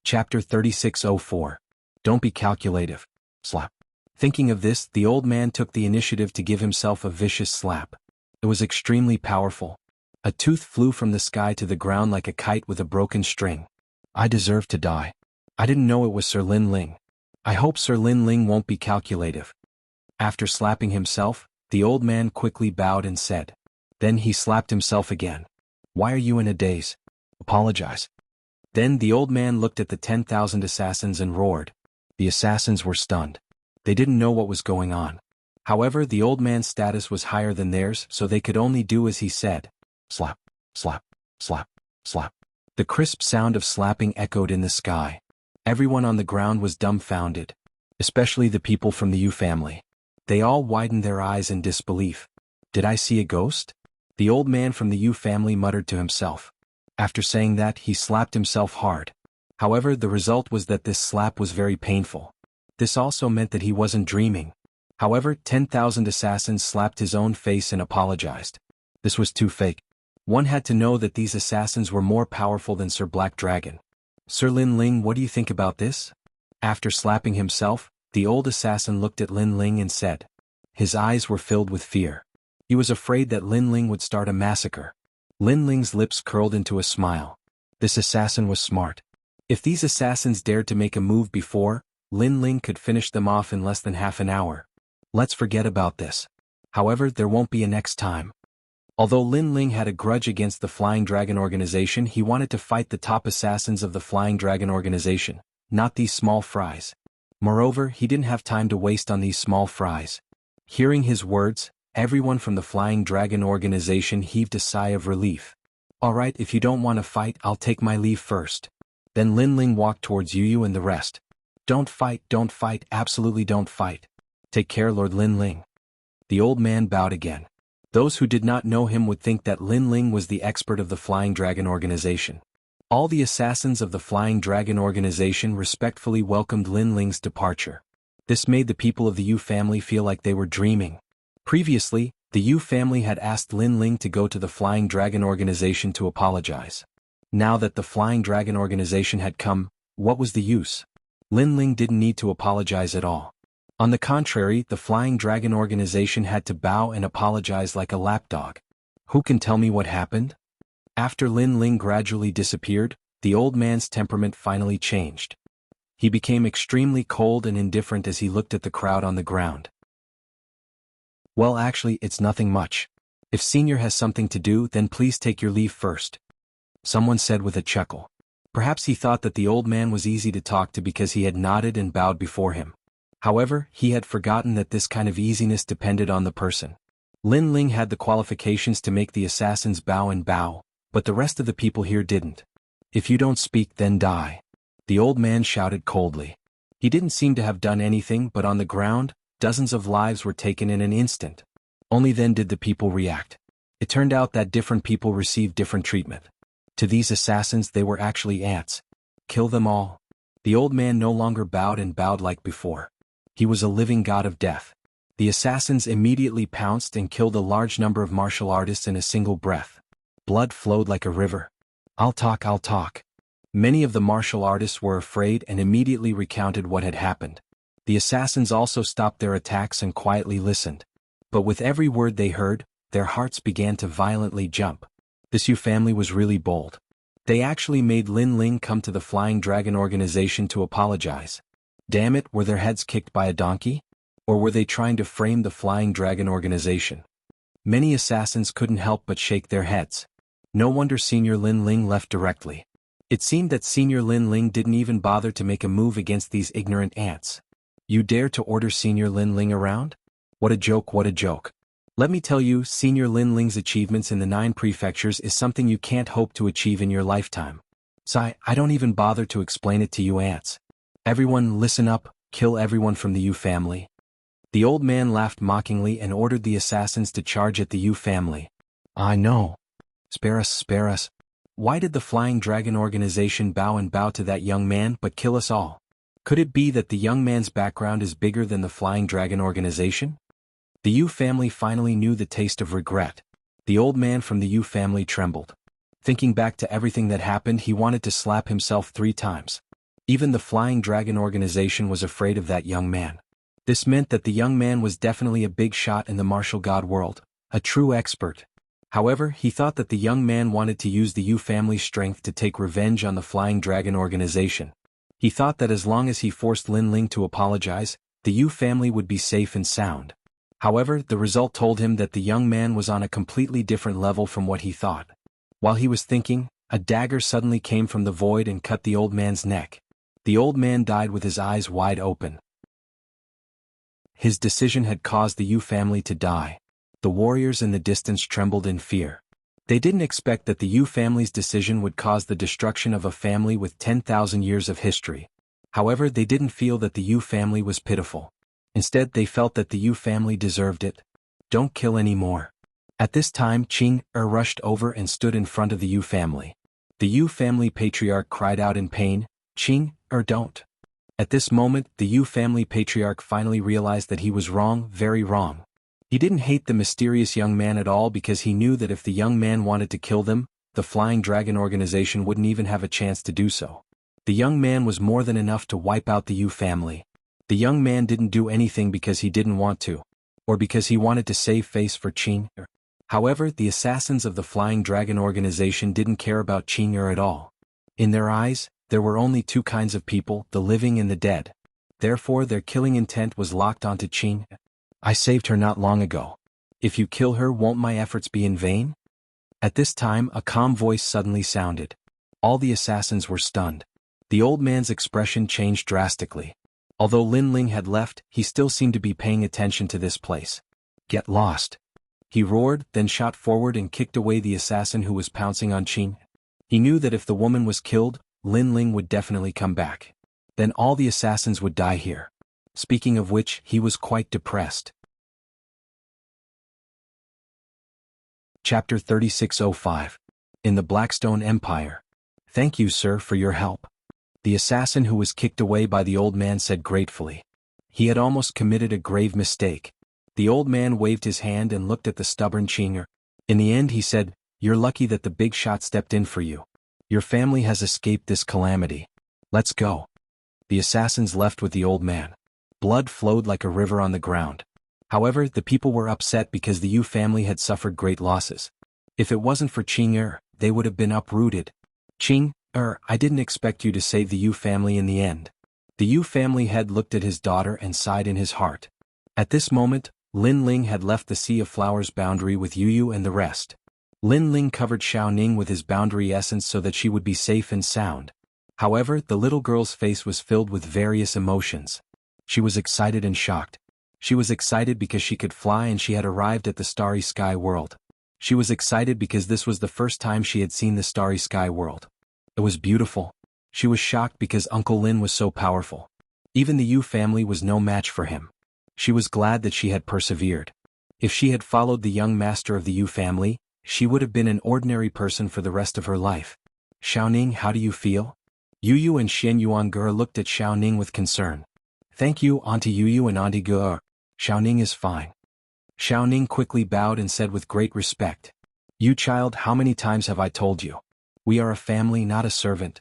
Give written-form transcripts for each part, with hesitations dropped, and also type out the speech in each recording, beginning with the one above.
Chapter 3604. Don't be calculative. Slap. Thinking of this, the old man took the initiative to give himself a vicious slap. It was extremely powerful. A tooth flew from the sky to the ground like a kite with a broken string. I deserve to die. I didn't know it was Sir Lin Ling. I hope Sir Lin Ling won't be calculative. After slapping himself, the old man quickly bowed and said. Then he slapped himself again. Why are you in a daze? Apologize. Then the old man looked at the 10,000 assassins and roared. The assassins were stunned. They didn't know what was going on. However, the old man's status was higher than theirs, so they could only do as he said. Slap, slap, slap, slap. The crisp sound of slapping echoed in the sky. Everyone on the ground was dumbfounded, especially the people from the Yu family. They all widened their eyes in disbelief. Did I see a ghost? The old man from the Yu family muttered to himself. After saying that, he slapped himself hard. However, the result was that this slap was very painful. This also meant that he wasn't dreaming. However, 10,000 assassins slapped his own face and apologized. This was too fake. One had to know that these assassins were more powerful than Sir Black Dragon. Sir Lin Ling, what do you think about this? After slapping himself, the old assassin looked at Lin Ling and said. His eyes were filled with fear. He was afraid that Lin Ling would start a massacre. Lin Ling's lips curled into a smile. This assassin was smart. If these assassins dared to make a move before, Lin Ling could finish them off in less than half an hour. Let's forget about this. However, there won't be a next time. Although Lin Ling had a grudge against the Flying Dragon organization, he wanted to fight the top assassins of the Flying Dragon organization, not these small fries. Moreover, he didn't have time to waste on these small fries. Hearing his words, everyone from the Flying Dragon organization heaved a sigh of relief. Alright, if you don't want to fight, I'll take my leave first. Then Lin Ling walked towards Yu and the rest. Don't fight, absolutely don't fight. Take care, Lord Lin Ling. The old man bowed again. Those who did not know him would think that Lin Ling was the expert of the Flying Dragon organization. All the assassins of the Flying Dragon organization respectfully welcomed Lin Ling's departure. This made the people of the Yu family feel like they were dreaming. Previously, the Yu family had asked Lin Ling to go to the Flying Dragon organization to apologize. Now that the Flying Dragon organization had come, what was the use? Lin Ling didn't need to apologize at all. On the contrary, the Flying Dragon organization had to bow and apologize like a lapdog. Who can tell me what happened? After Lin Ling gradually disappeared, the old man's temperament finally changed. He became extremely cold and indifferent as he looked at the crowd on the ground. Well, actually, it's nothing much. If Senior has something to do, then please take your leave first. Someone said with a chuckle. Perhaps he thought that the old man was easy to talk to because he had nodded and bowed before him. However, he had forgotten that this kind of easiness depended on the person. Lin Ling had the qualifications to make the assassins bow and bow, but the rest of the people here didn't. If you don't speak, then die. The old man shouted coldly. He didn't seem to have done anything, but on the ground, dozens of lives were taken in an instant. Only then did the people react. It turned out that different people received different treatment. To these assassins, they were actually ants. Kill them all. The old man no longer bowed and bowed like before. He was a living god of death. The assassins immediately pounced and killed a large number of martial artists in a single breath. Blood flowed like a river. I'll talk. Many of the martial artists were afraid and immediately recounted what had happened. The assassins also stopped their attacks and quietly listened. But with every word they heard, their hearts began to violently jump. This Yu family was really bold. They actually made Lin Ling come to the Flying Dragon organization to apologize. Damn it, were their heads kicked by a donkey? Or were they trying to frame the Flying Dragon organization? Many assassins couldn't help but shake their heads. No wonder Senior Lin Ling left directly. It seemed that Senior Lin Ling didn't even bother to make a move against these ignorant ants. You dare to order Senior Lin Ling around? What a joke, what a joke. Let me tell you, Senior Lin Ling's achievements in the 9 prefectures is something you can't hope to achieve in your lifetime. Sigh, I don't even bother to explain it to you ants. Everyone listen up, kill everyone from the Yu family. The old man laughed mockingly and ordered the assassins to charge at the Yu family. I know. Spare us. Why did the Flying Dragon organization bow to that young man but kill us all? Could it be that the young man's background is bigger than the Flying Dragon organization? The Yu family finally knew the taste of regret. The old man from the Yu family trembled. Thinking back to everything that happened, he wanted to slap himself 3 times. Even the Flying Dragon organization was afraid of that young man. This meant that the young man was definitely a big shot in the martial god world, a true expert. However, he thought that the young man wanted to use the Yu family's strength to take revenge on the Flying Dragon organization. He thought that as long as he forced Lin Ling to apologize, the Yu family would be safe and sound. However, the result told him that the young man was on a completely different level from what he thought. While he was thinking, a dagger suddenly came from the void and cut the old man's neck. The old man died with his eyes wide open. His decision had caused the Yu family to die. The warriors in the distance trembled in fear. They didn't expect that the Yu family's decision would cause the destruction of a family with 10,000 years of history. However, they didn't feel that the Yu family was pitiful. Instead, they felt that the Yu family deserved it. Don't kill anymore. At this time, Qing rushed over and stood in front of the Yu family. The Yu family patriarch cried out in pain, "Qing, don't." At this moment, the Yu family patriarch finally realized that he was wrong, very wrong. He didn't hate the mysterious young man at all because he knew that if the young man wanted to kill them, the Flying Dragon organization wouldn't even have a chance to do so. The young man was more than enough to wipe out the Yu family. The young man didn't do anything because he didn't want to, or because he wanted to save face for Qing. However, the assassins of the Flying Dragon organization didn't care about Qing at all. In their eyes, there were only two kinds of people, the living and the dead. Therefore, their killing intent was locked onto Qing. I saved her not long ago. If you kill her, won't my efforts be in vain? At this time, a calm voice suddenly sounded. All the assassins were stunned. The old man's expression changed drastically. Although Lin Ling had left, he still seemed to be paying attention to this place. Get lost. He roared, then shot forward and kicked away the assassin who was pouncing on Qing. He knew that if the woman was killed, Lin Ling would definitely come back. Then all the assassins would die here. Speaking of which, he was quite depressed. Chapter 3605. In the Blackstone Empire. Thank you, sir, for your help. The assassin who was kicked away by the old man said gratefully. He had almost committed a grave mistake. The old man waved his hand and looked at the stubborn Qing. In the end, he said, "You're lucky that the big shot stepped in for you. Your family has escaped this calamity. Let's go." The assassins left with the old man. Blood flowed like a river on the ground. However, the people were upset because the Yu family had suffered great losses. If it wasn't for Qing they would have been uprooted. Qing, I didn't expect you to save the Yu family in the end. The Yu family head looked at his daughter and sighed in his heart. At this moment, Lin Ling had left the Sea of Flowers boundary with Yu and the rest. Lin Ling covered Xiaoning with his boundary essence so that she would be safe and sound. However, the little girl's face was filled with various emotions. She was excited and shocked. She was excited because she could fly and she had arrived at the Starry Sky World. She was excited because this was the first time she had seen the Starry Sky World. It was beautiful. She was shocked because Uncle Lin was so powerful. Even the Yu family was no match for him. She was glad that she had persevered. If she had followed the young master of the Yu family, she would have been an ordinary person for the rest of her life. Xiaoning, how do you feel? Yu and Xian Yuangur looked at Xiaoning with concern. Thank you, Auntie Yu and Auntie Gur. Xiaoning is fine. Xiaoning quickly bowed and said with great respect. You child, how many times have I told you? We are a family, not a servant.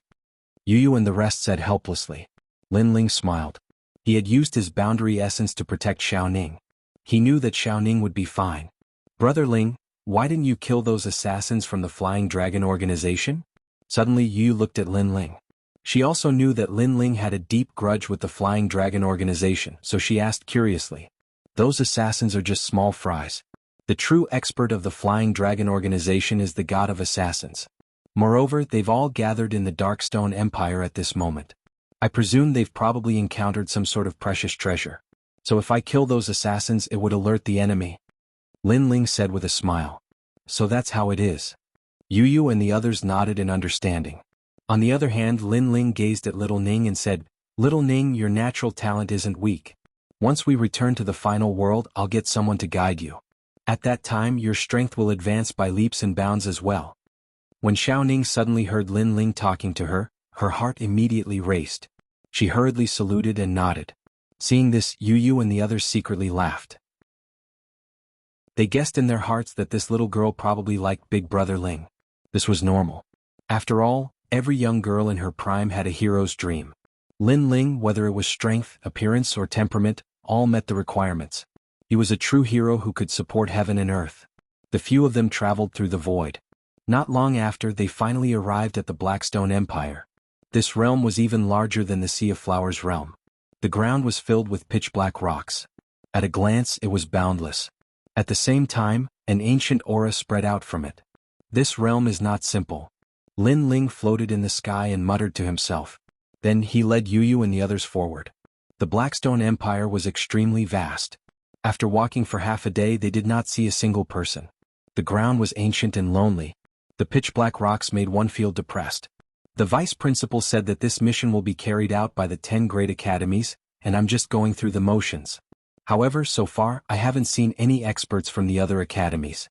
Yu and the rest said helplessly. Lin Ling smiled. He had used his boundary essence to protect Xiaoning. He knew that Xiaoning would be fine. Brother Ling, why didn't you kill those assassins from the Flying Dragon organization? Suddenly Yu looked at Lin Ling. She also knew that Lin Ling had a deep grudge with the Flying Dragon organization, so she asked curiously. Those assassins are just small fries. The true expert of the Flying Dragon organization is the god of assassins. Moreover, they've all gathered in the Darkstone Empire at this moment. I presume they've probably encountered some sort of precious treasure. So if I kill those assassins, it would alert the enemy. Lin Ling said with a smile. So that's how it is. Yu and the others nodded in understanding. On the other hand, Lin Ling gazed at Little Ning and said, Little Ning, your natural talent isn't weak. Once we return to the final world, I'll get someone to guide you. At that time, your strength will advance by leaps and bounds as well. When Xiaoning suddenly heard Lin Ling talking to her, her heart immediately raced. She hurriedly saluted and nodded. Seeing this, Yu and the others secretly laughed. They guessed in their hearts that this little girl probably liked Big Brother Ling. This was normal. After all, every young girl in her prime had a hero's dream. Lin Ling, whether it was strength, appearance, or temperament, all met the requirements. He was a true hero who could support heaven and earth. The few of them traveled through the void. Not long after, they finally arrived at the Blackstone Empire. This realm was even larger than the Sea of Flowers realm. The ground was filled with pitch-black rocks. At a glance, it was boundless. At the same time, an ancient aura spread out from it. This realm is not simple. Lin Ling floated in the sky and muttered to himself. Then he led Yu and the others forward. The Blackstone Empire was extremely vast. After walking for half a day, they did not see a single person. The ground was ancient and lonely. The pitch-black rocks made one feel depressed. The vice principal said that this mission will be carried out by the 10 great academies, and I'm just going through the motions. However, so far, I haven't seen any experts from the other academies.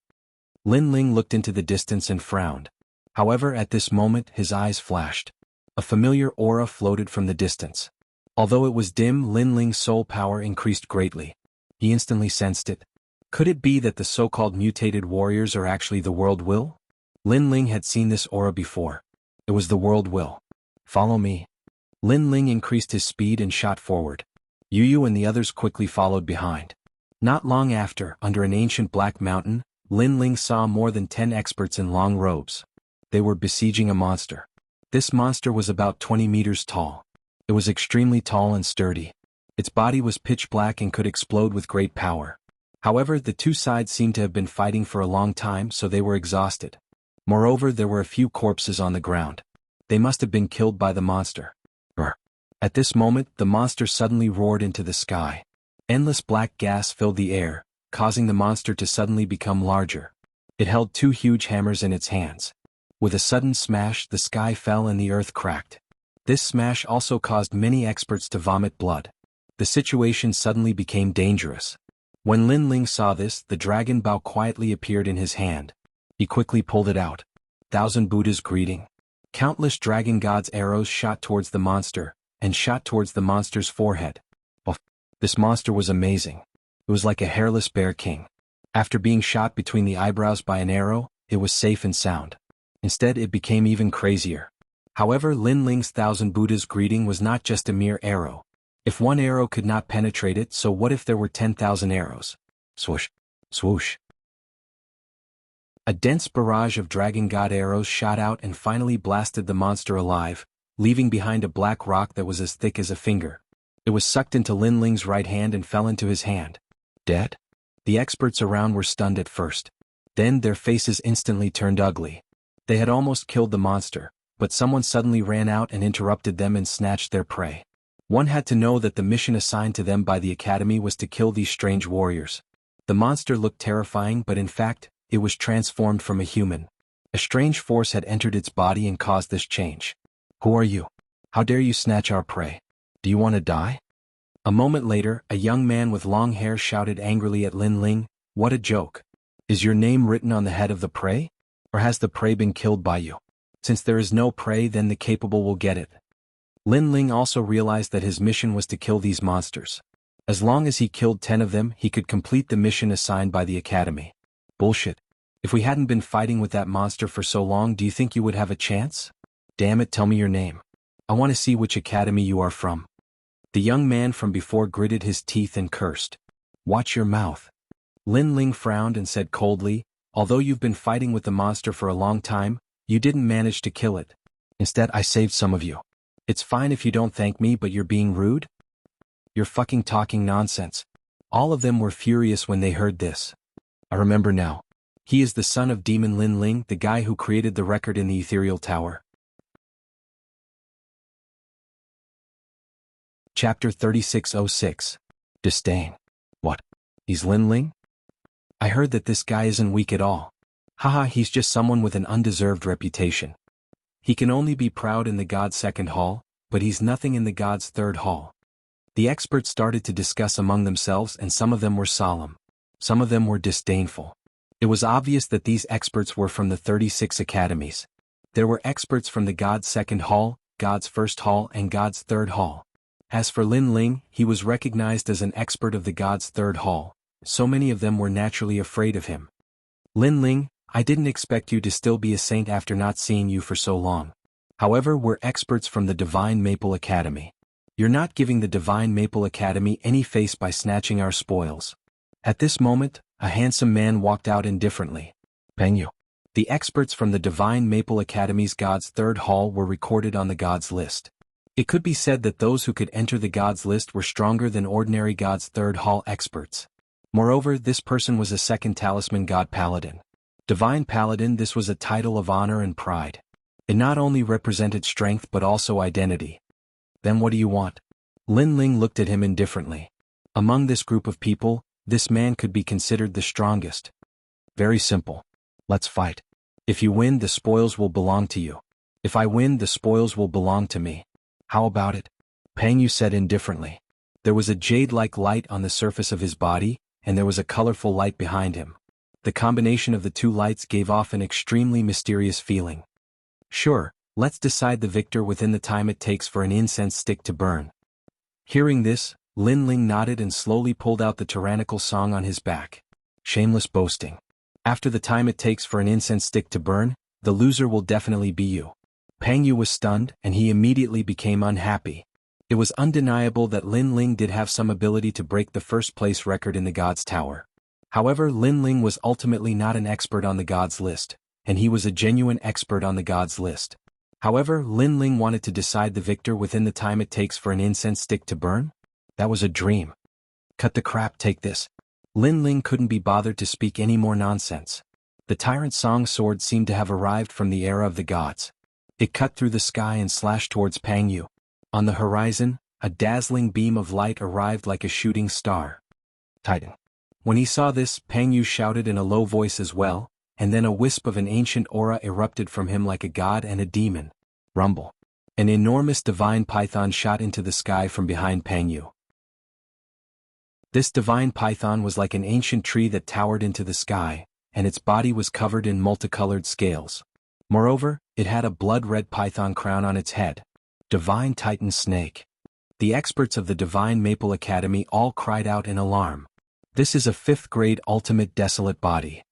Lin Ling looked into the distance and frowned. However, at this moment, his eyes flashed. A familiar aura floated from the distance. Although it was dim, Lin Ling's soul power increased greatly. He instantly sensed it. Could it be that the so-called mutated warriors are actually the world will? Lin Ling had seen this aura before. It was the world will. Follow me. Lin Ling increased his speed and shot forward. Yu and the others quickly followed behind. Not long after, under an ancient black mountain, Lin Ling saw more than 10 experts in long robes. They were besieging a monster. This monster was about 20 meters tall. It was extremely tall and sturdy. Its body was pitch black and could explode with great power. However, the two sides seemed to have been fighting for a long time, so they were exhausted. Moreover, there were a few corpses on the ground. They must have been killed by the monster. At this moment, the monster suddenly roared into the sky. Endless black gas filled the air, causing the monster to suddenly become larger. It held 2 huge hammers in its hands. With a sudden smash, the sky fell and the earth cracked. This smash also caused many experts to vomit blood. The situation suddenly became dangerous. When Lin Ling saw this, the dragon bow quietly appeared in his hand. He quickly pulled it out. 1,000 Buddha's greeting. Countless dragon god's arrows shot towards the monster, and shot towards the monster's forehead. This monster was amazing. It was like a hairless bear king. After being shot between the eyebrows by an arrow, it was safe and sound. Instead, it became even crazier. However, Lin Ling's 1,000 Buddha's greeting was not just a mere arrow. If one arrow could not penetrate it, so what if there were 10,000 arrows? Swoosh, swoosh. A dense barrage of dragon god arrows shot out and finally blasted the monster alive, leaving behind a black rock that was as thick as a finger. It was sucked into Lin Ling's right hand and fell into his hand. Dead? The experts around were stunned at first. Then their faces instantly turned ugly. They had almost killed the monster, but someone suddenly ran out and interrupted them and snatched their prey. One had to know that the mission assigned to them by the academy was to kill these strange warriors. The monster looked terrifying, but in fact, it was transformed from a human. A strange force had entered its body and caused this change. Who are you? How dare you snatch our prey? Do you want to die? A moment later, a young man with long hair shouted angrily at Lin Ling, "What a joke! Is your name written on the head of the prey? Or has the prey been killed by you? Since there is no prey, then the capable will get it." Lin Ling also realized that his mission was to kill these monsters. As long as he killed 10 of them, he could complete the mission assigned by the academy. Bullshit. If we hadn't been fighting with that monster for so long, do you think you would have a chance? Damn it, tell me your name. I want to see which academy you are from. The young man from before gritted his teeth and cursed. Watch your mouth. Lin Ling frowned and said coldly, although you've been fighting with the monster for a long time, you didn't manage to kill it. Instead, I saved some of you. It's fine if you don't thank me, but you're being rude? You're fucking talking nonsense. All of them were furious when they heard this. I remember now. He is the son of Demon Lin Ling, the guy who created the record in the Ethereal Tower. Chapter 3606. Disdain. What? He's Lin Ling? I heard that this guy isn't weak at all. Haha, he's just someone with an undeserved reputation. He can only be proud in the God's second hall, but he's nothing in the God's third hall. The experts started to discuss among themselves, and some of them were solemn. Some of them were disdainful. It was obvious that these experts were from the 36 academies. There were experts from the God's second hall, God's first hall, and God's third hall. As for Lin Ling, he was recognized as an expert of the God's third hall. So many of them were naturally afraid of him. Lin Ling, I didn't expect you to still be a saint after not seeing you for so long. However, we're experts from the Divine Maple Academy. You're not giving the Divine Maple Academy any face by snatching our spoils. At this moment, a handsome man walked out indifferently. Peng Yu. The experts from the Divine Maple Academy's Gods Third Hall were recorded on the Gods list. It could be said that those who could enter the Gods list were stronger than ordinary Gods Third Hall experts. Moreover, this person was a second talisman God Paladin. Divine Paladin, this was a title of honor and pride. It not only represented strength but also identity. Then what do you want? Lin Ling looked at him indifferently. Among this group of people, this man could be considered the strongest. Very simple. Let's fight. If you win, the spoils will belong to you. If I win, the spoils will belong to me. How about it? Peng Yu said indifferently. There was a jade-like light on the surface of his body, and there was a colorful light behind him. The combination of the two lights gave off an extremely mysterious feeling. Sure, let's decide the victor within the time it takes for an incense stick to burn. Hearing this, Lin Ling nodded and slowly pulled out the tyrannical song on his back. Shameless boasting. After the time it takes for an incense stick to burn, the loser will definitely be you. Peng Yu was stunned, and he immediately became unhappy. It was undeniable that Lin Ling did have some ability to break the first-place record in the Gods Tower. However, Lin Ling was ultimately not an expert on the Gods list, and he was a genuine expert on the Gods list. However, Lin Ling wanted to decide the victor within the time it takes for an incense stick to burn? That was a dream. Cut the crap, take this. Lin Ling couldn't be bothered to speak any more nonsense. The Tyrant Song sword seemed to have arrived from the era of the gods. It cut through the sky and slashed towards Peng Yu. On the horizon, a dazzling beam of light arrived like a shooting star. Titan. When he saw this, Peng Yu shouted in a low voice as well, and then a wisp of an ancient aura erupted from him like a god and a demon. Rumble. An enormous divine python shot into the sky from behind Peng Yu. This divine python was like an ancient tree that towered into the sky, and its body was covered in multicolored scales. Moreover, it had a blood-red python crown on its head. Divine Titan Snake. The experts of the Divine Maple Academy all cried out in alarm. This is a 5th-grade ultimate desolate body.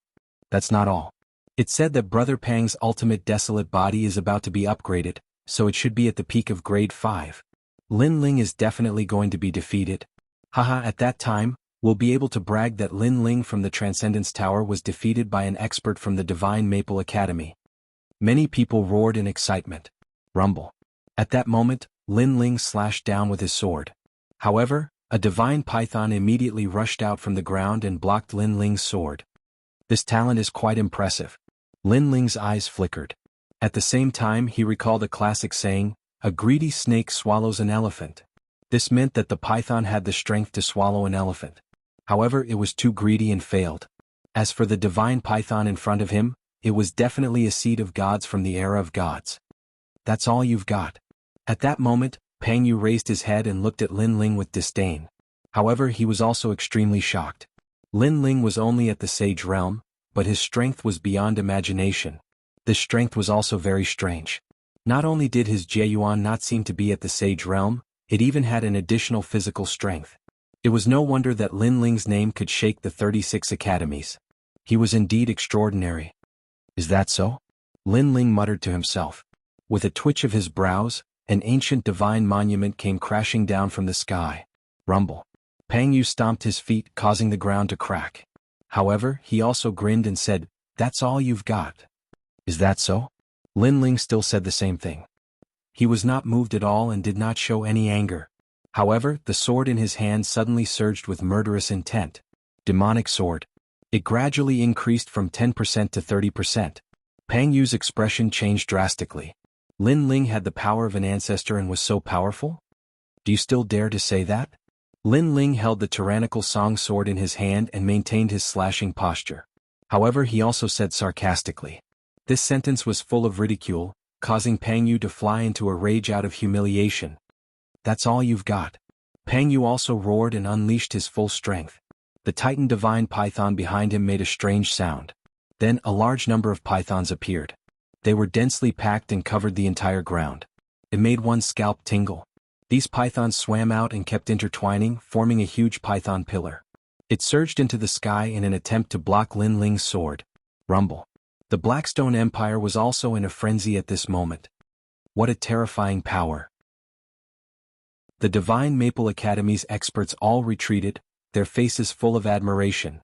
That's not all. It said that Brother Pang's ultimate desolate body is about to be upgraded, so it should be at the peak of grade 5. Lin Ling is definitely going to be defeated. Haha, at that time, we'll be able to brag that Lin Ling from the Transcendence Tower was defeated by an expert from the Divine Maple Academy. Many people roared in excitement. Rumble. At that moment, Lin Ling slashed down with his sword. However, a divine python immediately rushed out from the ground and blocked Lin Ling's sword. This talent is quite impressive. Lin Ling's eyes flickered. At the same time, he recalled a classic saying, "A greedy snake swallows an elephant." This meant that the python had the strength to swallow an elephant. However, it was too greedy and failed. As for the divine python in front of him, it was definitely a seed of gods from the era of gods. That's all you've got. At that moment, Peng Yu raised his head and looked at Lin Ling with disdain. However, he was also extremely shocked. Lin Ling was only at the Sage realm, but his strength was beyond imagination. This strength was also very strange. Not only did his Jieyuan not seem to be at the Sage realm, it even had an additional physical strength. It was no wonder that Lin Ling's name could shake the 36 academies. He was indeed extraordinary. Is that so? Lin Ling muttered to himself. With a twitch of his brows, an ancient divine monument came crashing down from the sky. Rumble. Peng Yu stomped his feet, causing the ground to crack. However, he also grinned and said, "That's all you've got." Is that so? Lin Ling still said the same thing. He was not moved at all and did not show any anger. However, the sword in his hand suddenly surged with murderous intent. Demonic sword. It gradually increased from 10% to 30%. Peng Yu's expression changed drastically. Lin Ling had the power of an ancestor and was so powerful? Do you still dare to say that? Lin Ling held the tyrannical song sword in his hand and maintained his slashing posture. However, he also said sarcastically. This sentence was full of ridicule, causing Peng Yu to fly into a rage out of humiliation. That's all you've got. Peng Yu also roared and unleashed his full strength. The Titan Divine Python behind him made a strange sound. Then a large number of pythons appeared. They were densely packed and covered the entire ground. It made one's scalp tingle. These pythons swam out and kept intertwining, forming a huge python pillar. It surged into the sky in an attempt to block Lin Ling's sword. Rumble. The Blackstone Empire was also in a frenzy at this moment. What a terrifying power. The Divine Maple Academy's experts all retreated, their faces full of admiration.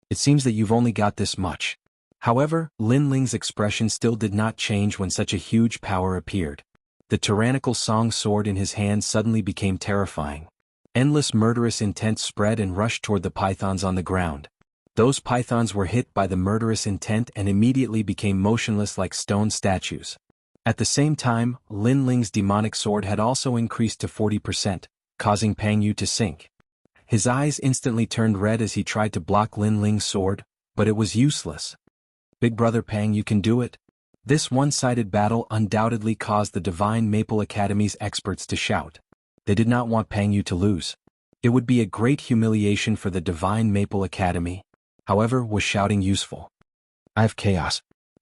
It seems that you've only got this much. However, Lin Ling's expression still did not change when such a huge power appeared. The tyrannical song sword in his hand suddenly became terrifying. Endless murderous intent spread and rushed toward the pythons on the ground. Those pythons were hit by the murderous intent and immediately became motionless like stone statues. At the same time, Lin Ling's demonic sword had also increased to 40%, causing Pang Yu to sink. His eyes instantly turned red as he tried to block Lin Ling's sword, but it was useless. Big brother Pang, you can do it. This one-sided battle undoubtedly caused the Divine Maple Academy's experts to shout. They did not want Pang Yu to lose. It would be a great humiliation for the Divine Maple Academy. However, was shouting useful? I have chaos.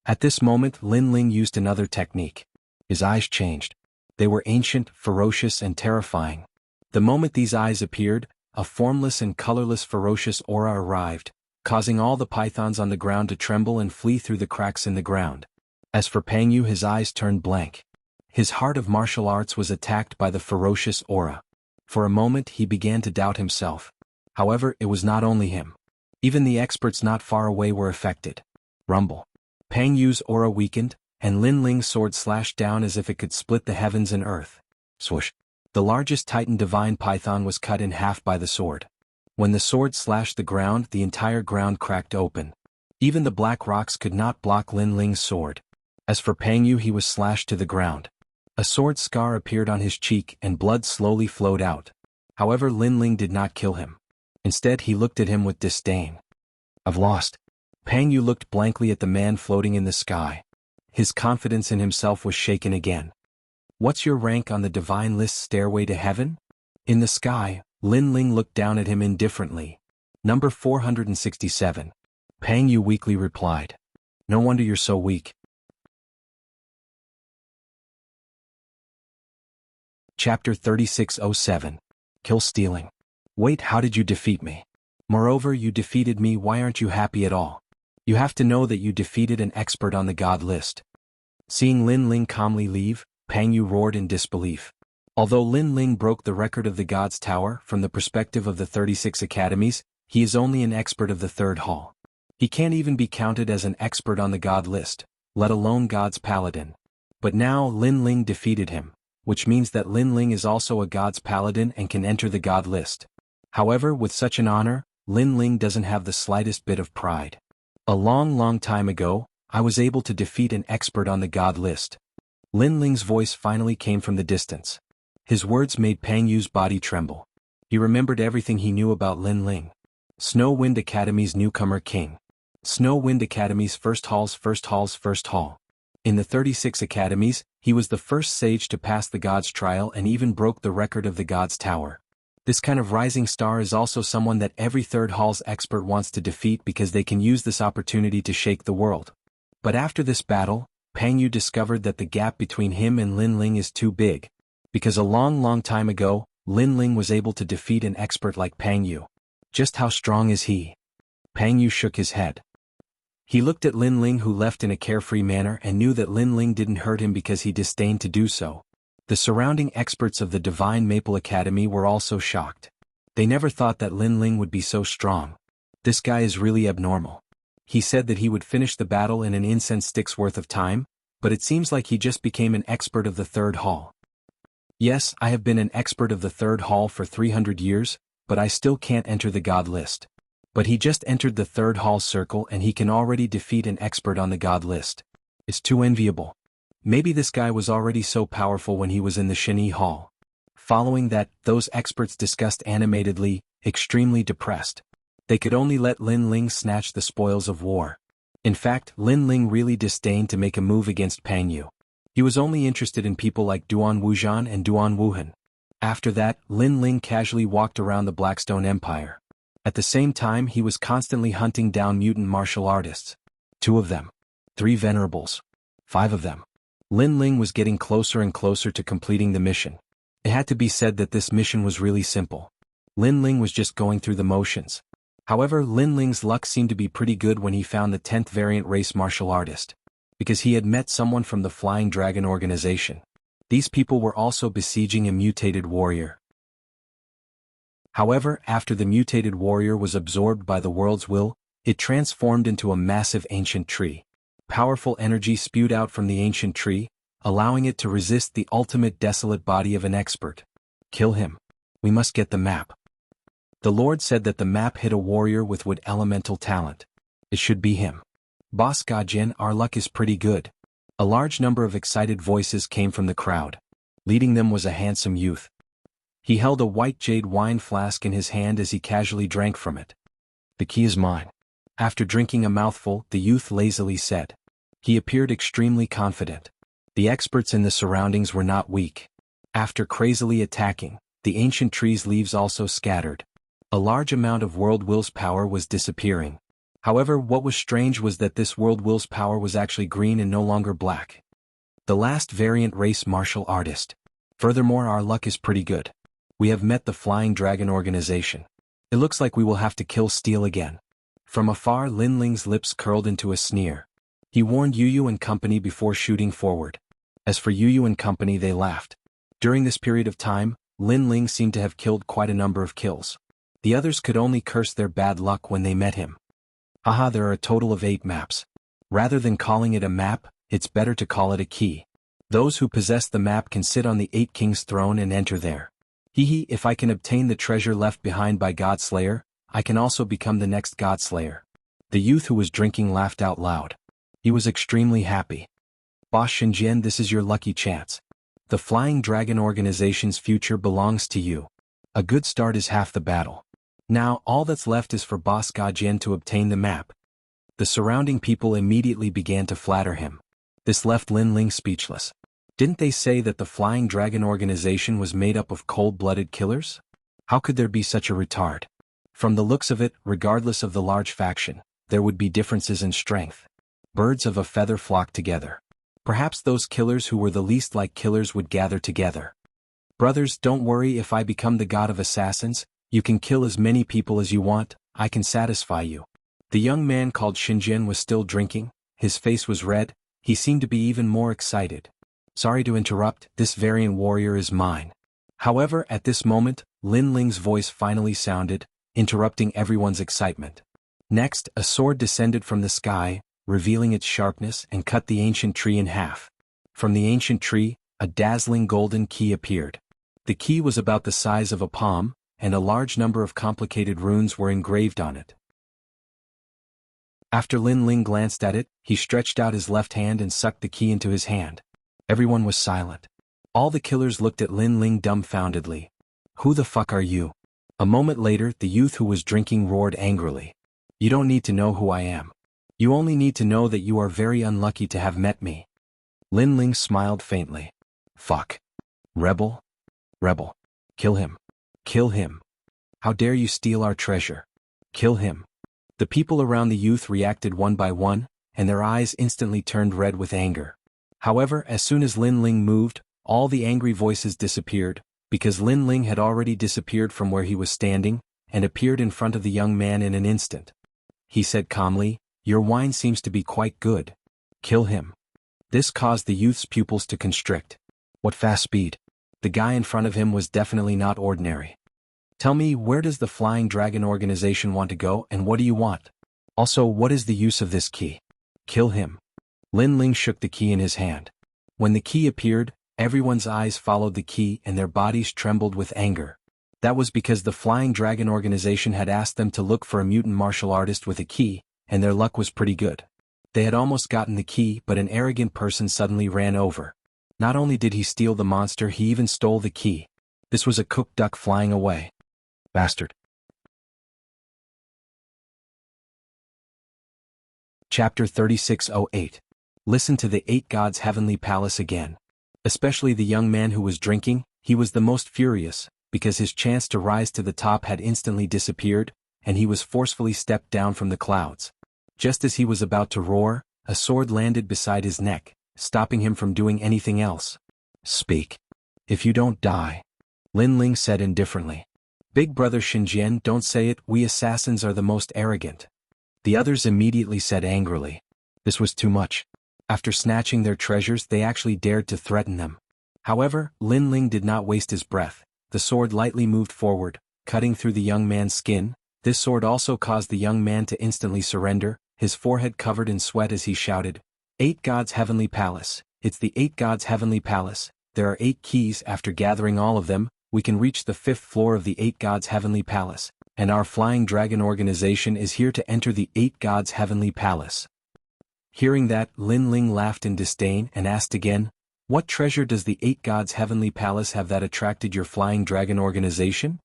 At this moment, Lin Ling used another technique. His eyes changed. They were ancient, ferocious, and terrifying. The moment these eyes appeared, a formless and colorless ferocious aura arrived, causing all the pythons on the ground to tremble and flee through the cracks in the ground. As for Pang Yu, his eyes turned blank. His heart of martial arts was attacked by the ferocious aura. For a moment he began to doubt himself. However, it was not only him. Even the experts not far away were affected. Rumble. Pang Yu's aura weakened, and Lin Ling's sword slashed down as if it could split the heavens and earth. Swoosh. The largest Titan divine python was cut in half by the sword. When the sword slashed the ground, the entire ground cracked open. Even the black rocks could not block Lin Ling's sword. As for Pang Yu, he was slashed to the ground. A sword scar appeared on his cheek and blood slowly flowed out. However, Lin Ling did not kill him. Instead, he looked at him with disdain. I've lost. Pang Yu looked blankly at the man floating in the sky. His confidence in himself was shaken again. What's your rank on the divine list stairway to heaven? In the sky, Lin Ling looked down at him indifferently. Number 467. Pang Yu weakly replied. No wonder you're so weak. Chapter 3607. Kill stealing. Wait, how did you defeat me? Moreover, you defeated me, why aren't you happy at all? You have to know that you defeated an expert on the god list. Seeing Lin Ling calmly leave, Pang Yu roared in disbelief. Although Lin Ling broke the record of the God's Tower from the perspective of the 36 academies, he is only an expert of the third hall. He can't even be counted as an expert on the god list, let alone God's paladin. But now Lin Ling defeated him, which means that Lin Ling is also a god's paladin and can enter the god list. However, with such an honor, Lin Ling doesn't have the slightest bit of pride. A long time ago, I was able to defeat an expert on the god list. Lin Ling's voice finally came from the distance. His words made Pang Yu's body tremble. He remembered everything he knew about Lin Ling. Snow Wind Academy's newcomer king. Snow Wind Academy's first hall. In the 36 academies, he was the first sage to pass the god's trial and even broke the record of the god's tower. This kind of rising star is also someone that every third hall's expert wants to defeat because they can use this opportunity to shake the world. But after this battle, Pang Yu discovered that the gap between him and Lin Ling is too big. Because a long time ago, Lin Ling was able to defeat an expert like Pang Yu. Just how strong is he? Pang Yu shook his head. He looked at Lin Ling, who left in a carefree manner, and knew that Lin Ling didn't hurt him because he disdained to do so. The surrounding experts of the Divine Maple Academy were also shocked. They never thought that Lin Ling would be so strong. This guy is really abnormal. He said that he would finish the battle in an incense stick's worth of time, but it seems like he just became an expert of the third hall. Yes, I have been an expert of the third hall for 300 years, but I still can't enter the god list. But he just entered the third hall circle and he can already defeat an expert on the god list. It's too enviable. Maybe this guy was already so powerful when he was in the Shini Hall. Following that, those experts discussed animatedly, extremely depressed. They could only let Lin Ling snatch the spoils of war. In fact, Lin Ling really disdained to make a move against Pang Yu. He was only interested in people like Duan Wuzhan and Duan Wuhan. After that, Lin Ling casually walked around the Blackstone Empire. At the same time, he was constantly hunting down mutant martial artists. 2 of them. 3 venerables. 5 of them. Lin Ling was getting closer and closer to completing the mission. It had to be said that this mission was really simple. Lin Ling was just going through the motions. However, Lin Ling's luck seemed to be pretty good when he found the 10th variant race martial artist. Because he had met someone from the Flying Dragon organization. These people were also besieging a mutated warrior. However, after the mutated warrior was absorbed by the world's will, it transformed into a massive ancient tree. Powerful energy spewed out from the ancient tree, allowing it to resist the ultimate desolate body of an expert. Kill him. We must get the map. The Lord said that the map hid a warrior with wood elemental talent. It should be him. Boss Gajin, our luck is pretty good. A large number of excited voices came from the crowd. Leading them was a handsome youth. He held a white jade wine flask in his hand as he casually drank from it. The key is mine. After drinking a mouthful, the youth lazily said. He appeared extremely confident. The experts in the surroundings were not weak. After crazily attacking, the ancient tree's leaves also scattered. A large amount of world will's power was disappearing. However, what was strange was that this world will's power was actually green and no longer black. The last variant race martial artist. Furthermore, our luck is pretty good. We have met the Flying Dragon organization. It looks like we will have to kill Steel again. From afar, Lin Ling's lips curled into a sneer. He warned Yu and company before shooting forward. As for Yu and company, they laughed. During this period of time, Lin Ling seemed to have killed quite a number of kills. The others could only curse their bad luck when they met him. Haha, there are a total of 8 maps. Rather than calling it a map, it's better to call it a key. Those who possess the map can sit on the 8 Kings' throne and enter there. Hehe, if I can obtain the treasure left behind by Godslayer, I can also become the next Godslayer. The youth who was drinking laughed out loud. He was extremely happy. Boss Xinjian, this is your lucky chance. The Flying Dragon organization's future belongs to you. A good start is half the battle. Now, all that's left is for Boss Gajian to obtain the map. The surrounding people immediately began to flatter him. This left Lin Ling speechless. Didn't they say that the Flying Dragon organization was made up of cold-blooded killers? How could there be such a retard? From the looks of it, regardless of the large faction, there would be differences in strength. Birds of a feather flock together. Perhaps those killers who were the least like killers would gather together. Brothers, don't worry, if I become the god of assassins, you can kill as many people as you want, I can satisfy you. The young man called Xinjian was still drinking, his face was red, he seemed to be even more excited. Sorry to interrupt, this variant warrior is mine. However, at this moment, Lin Ling's voice finally sounded, interrupting everyone's excitement. Next, a sword descended from the sky, revealing its sharpness, and cut the ancient tree in half. From the ancient tree, a dazzling golden key appeared. The key was about the size of a palm, and a large number of complicated runes were engraved on it. After Lin Ling glanced at it, he stretched out his left hand and sucked the key into his hand. Everyone was silent. All the killers looked at Lin Ling dumbfoundedly. Who the fuck are you? A moment later, the youth who was drinking roared angrily. You don't need to know who I am. You only need to know that you are very unlucky to have met me. Lin Ling smiled faintly. Fuck. Rebel? Rebel. Kill him. Kill him. How dare you steal our treasure? Kill him. The people around the youth reacted one by one, and their eyes instantly turned red with anger. However, as soon as Lin Ling moved, all the angry voices disappeared, because Lin Ling had already disappeared from where he was standing, and appeared in front of the young man in an instant. He said calmly, Your wine seems to be quite good. Kill him. This caused the youth's pupils to constrict. What fast speed. The guy in front of him was definitely not ordinary. Tell me, where does the Flying Dragon organization want to go, and what do you want? Also, what is the use of this key? Kill him. Lin Ling shook the key in his hand. When the key appeared, everyone's eyes followed the key and their bodies trembled with anger. That was because the Flying Dragon organization had asked them to look for a mutant martial artist with a key, and their luck was pretty good. They had almost gotten the key, but an arrogant person suddenly ran over. Not only did he steal the monster, he even stole the key. This was a cooked duck flying away. Bastard. Chapter 3608. Listen to the 8 gods' heavenly palace again. Especially the young man who was drinking, he was the most furious, because his chance to rise to the top had instantly disappeared, and he was forcefully stepped down from the clouds. Just as he was about to roar, a sword landed beside his neck, stopping him from doing anything else. Speak. If you don't die. Lin Ling said indifferently. Big brother Xinjian, don't say it, we assassins are the most arrogant. The others immediately said angrily. This was too much. After snatching their treasures, they actually dared to threaten them. However, Lin Ling did not waste his breath. The sword lightly moved forward, cutting through the young man's skin. This sword also caused the young man to instantly surrender, his forehead covered in sweat as he shouted, "Eight Gods' Heavenly Palace, it's the Eight Gods' Heavenly Palace. There are 8 keys. After gathering all of them, we can reach the 5th floor of the 8 Gods' Heavenly Palace, and our Flying Dragon organization is here to enter the 8 Gods' Heavenly Palace." Hearing that, Lin Ling laughed in disdain and asked again, "What treasure does the 8 Gods' Heavenly Palace have that attracted your Flying Dragon organization?"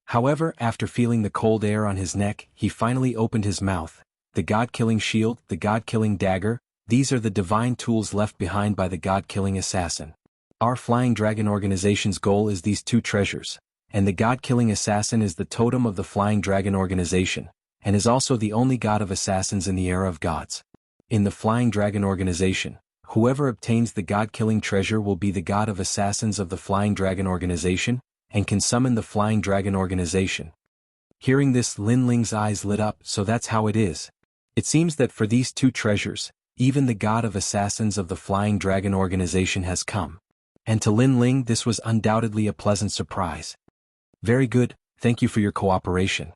However, after feeling the cold air on his neck, he finally opened his mouth. The God-killing shield, the God-killing dagger, these are the divine tools left behind by the God-killing assassin. Our Flying Dragon organization's goal is these 2 treasures, and the God-killing assassin is the totem of the Flying Dragon organization, and is also the only god of assassins in the era of gods. In the Flying Dragon organization, whoever obtains the God-killing treasure will be the god of assassins of the Flying Dragon organization, and can summon the Flying Dragon organization. Hearing this, Lin Ling's eyes lit up. So that's how it is. It seems that for these 2 treasures, even the god of assassins of the Flying Dragon organization has come. And to Lin Ling this was undoubtedly a pleasant surprise. "Very good, thank you for your cooperation."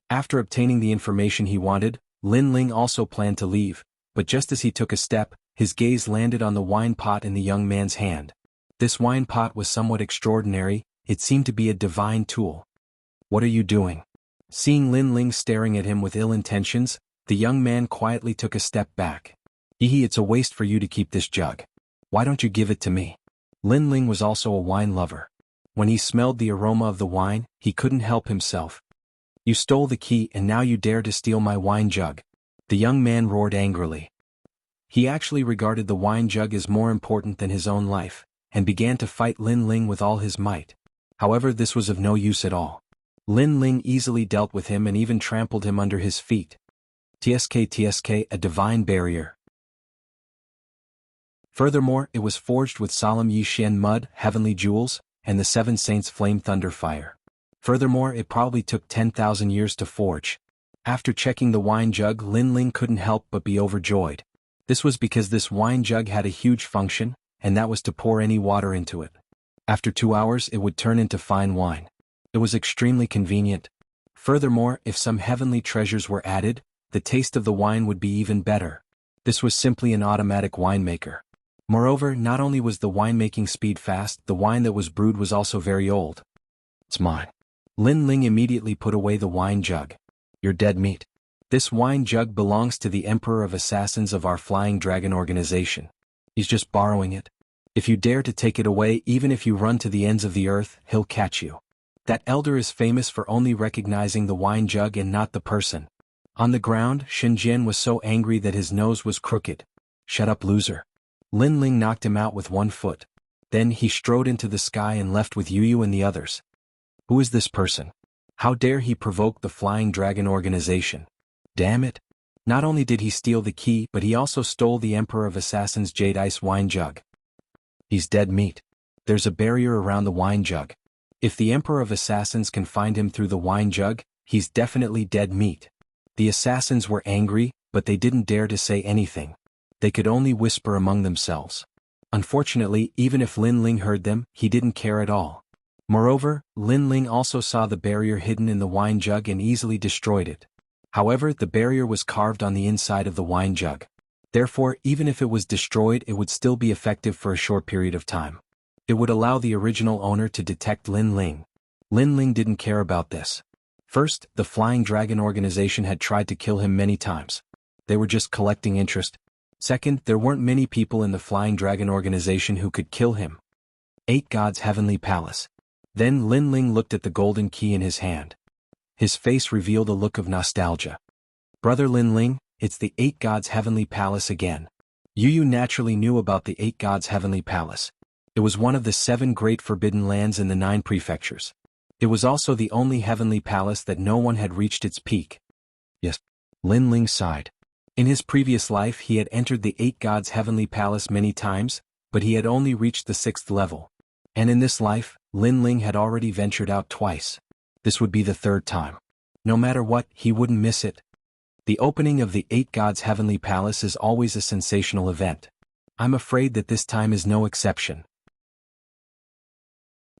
After obtaining the information he wanted, Lin Ling also planned to leave, but just as he took a step, his gaze landed on the wine pot in the young man's hand. This wine pot was somewhat extraordinary. It seemed to be a divine tool. "What are you doing?" Seeing Lin Ling staring at him with ill intentions, the young man quietly took a step back. It's a waste for you to keep this jug. Why don't you give it to me?" Lin Ling was also a wine lover. When he smelled the aroma of the wine, he couldn't help himself. "You stole the key and now you dare to steal my wine jug." The young man roared angrily. He actually regarded the wine jug as more important than his own life, and began to fight Lin Ling with all his might. However, this was of no use at all. Lin Ling easily dealt with him and even trampled him under his feet. TSK, a divine barrier. Furthermore, it was forged with solemn Yi Xian mud, heavenly jewels, and the 7 saints' flame thunder fire. Furthermore, it probably took 10,000 years to forge. After checking the wine jug, Lin Ling couldn't help but be overjoyed. This was because this wine jug had a huge function, and that was to pour any water into it. After 2 hours it would turn into fine wine. It was extremely convenient. Furthermore, if some heavenly treasures were added, the taste of the wine would be even better. This was simply an automatic winemaker. Moreover, not only was the winemaking speed fast, the wine that was brewed was also very old. "It's mine." Lin Ling immediately put away the wine jug. "You're dead meat. This wine jug belongs to the Emperor of Assassins of our Flying Dragon organization. He's just borrowing it. If you dare to take it away, even if you run to the ends of the earth, he'll catch you." That elder is famous for only recognizing the wine jug and not the person. On the ground, Shenzhen was so angry that his nose was crooked. "Shut up, loser." Lin Ling knocked him out with 1 foot. Then he strode into the sky and left with Yu and the others. Who is this person? How dare he provoke the Flying Dragon organization? Damn it. Not only did he steal the key, but he also stole the Emperor of Assassins' jade ice wine jug. He's dead meat. There's a barrier around the wine jug. If the Emperor of Assassins can find him through the wine jug, he's definitely dead meat. The assassins were angry, but they didn't dare to say anything. They could only whisper among themselves. Unfortunately, even if Lin Ling heard them, he didn't care at all. Moreover, Lin Ling also saw the barrier hidden in the wine jug and easily destroyed it. However, the barrier was carved on the inside of the wine jug. Therefore, even if it was destroyed, it would still be effective for a short period of time. It would allow the original owner to detect Lin Ling. Lin Ling didn't care about this. First, the Flying Dragon organization had tried to kill him many times. They were just collecting interest. Second, there weren't many people in the Flying Dragon organization who could kill him. 8 Gods' Heavenly Palace. Then Lin Ling looked at the golden key in his hand. His face revealed a look of nostalgia. Brother Lin Ling, it's the 8 Gods' Heavenly Palace again. Yu naturally knew about the 8 Gods' Heavenly Palace. It was one of the 7 great forbidden lands in the 9 prefectures. It was also the only heavenly palace that no one had reached its peak. Yes. Lin Ling sighed. In his previous life he had entered the 8 Gods' Heavenly Palace many times, but he had only reached the 6th level. And in this life, Lin Ling had already ventured out twice. This would be the 3rd time. No matter what, he wouldn't miss it. The opening of the 8 Gods' Heavenly Palace is always a sensational event. I'm afraid that this time is no exception.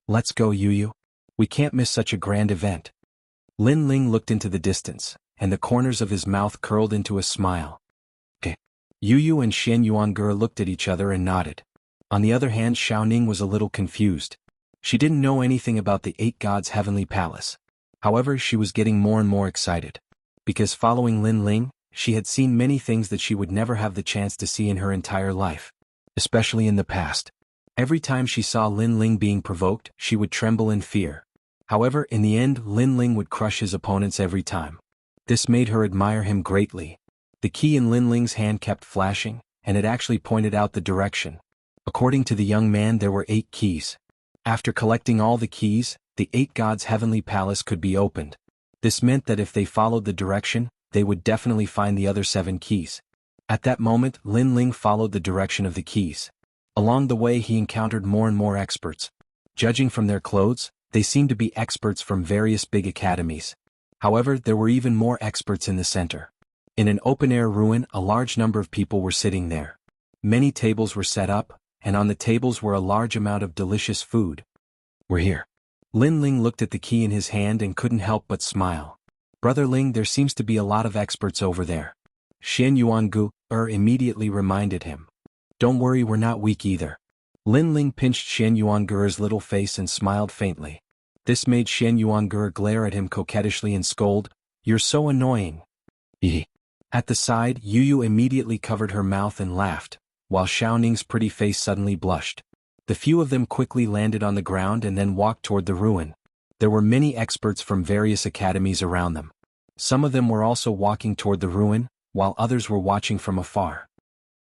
Let's go, Yu. We can't miss such a grand event. Lin Ling looked into the distance, and the corners of his mouth curled into a smile. Okay. Yu Yu and Xian Yuange looked at each other and nodded. On the other hand, Xiaoning was a little confused. She didn't know anything about the 8 gods' heavenly palace. However, she was getting more and more excited. Because following Lin Ling, she had seen many things that she would never have the chance to see in her entire life. Especially in the past. Every time she saw Lin Ling being provoked, she would tremble in fear. However, in the end, Lin Ling would crush his opponents every time. This made her admire him greatly. The key in Lin Ling's hand kept flashing, and it actually pointed out the direction. According to the young man, there were 8 keys. After collecting all the keys, the 8 gods' heavenly palace could be opened. This meant that if they followed the direction, they would definitely find the other 7 keys. At that moment, Lin Ling followed the direction of the keys. Along the way, he encountered more and more experts. Judging from their clothes, they seemed to be experts from various big academies. However, there were even more experts in the center. In an open-air ruin, a large number of people were sitting there. Many tables were set up, and on the tables were a large amount of delicious food. We're here. Lin Ling looked at the key in his hand and couldn't help but smile. Brother Ling, there seems to be a lot of experts over there. Xian Yuange immediately reminded him. Don't worry, we're not weak either. Lin Ling pinched Xian Yuange's little face and smiled faintly. This made Xian Yuange glare at him coquettishly and scold, "You're so annoying." Hee. At the side, Yu Yu immediately covered her mouth and laughed, while Xiaoning's pretty face suddenly blushed. The few of them quickly landed on the ground and then walked toward the ruin. There were many experts from various academies around them. Some of them were also walking toward the ruin, while others were watching from afar.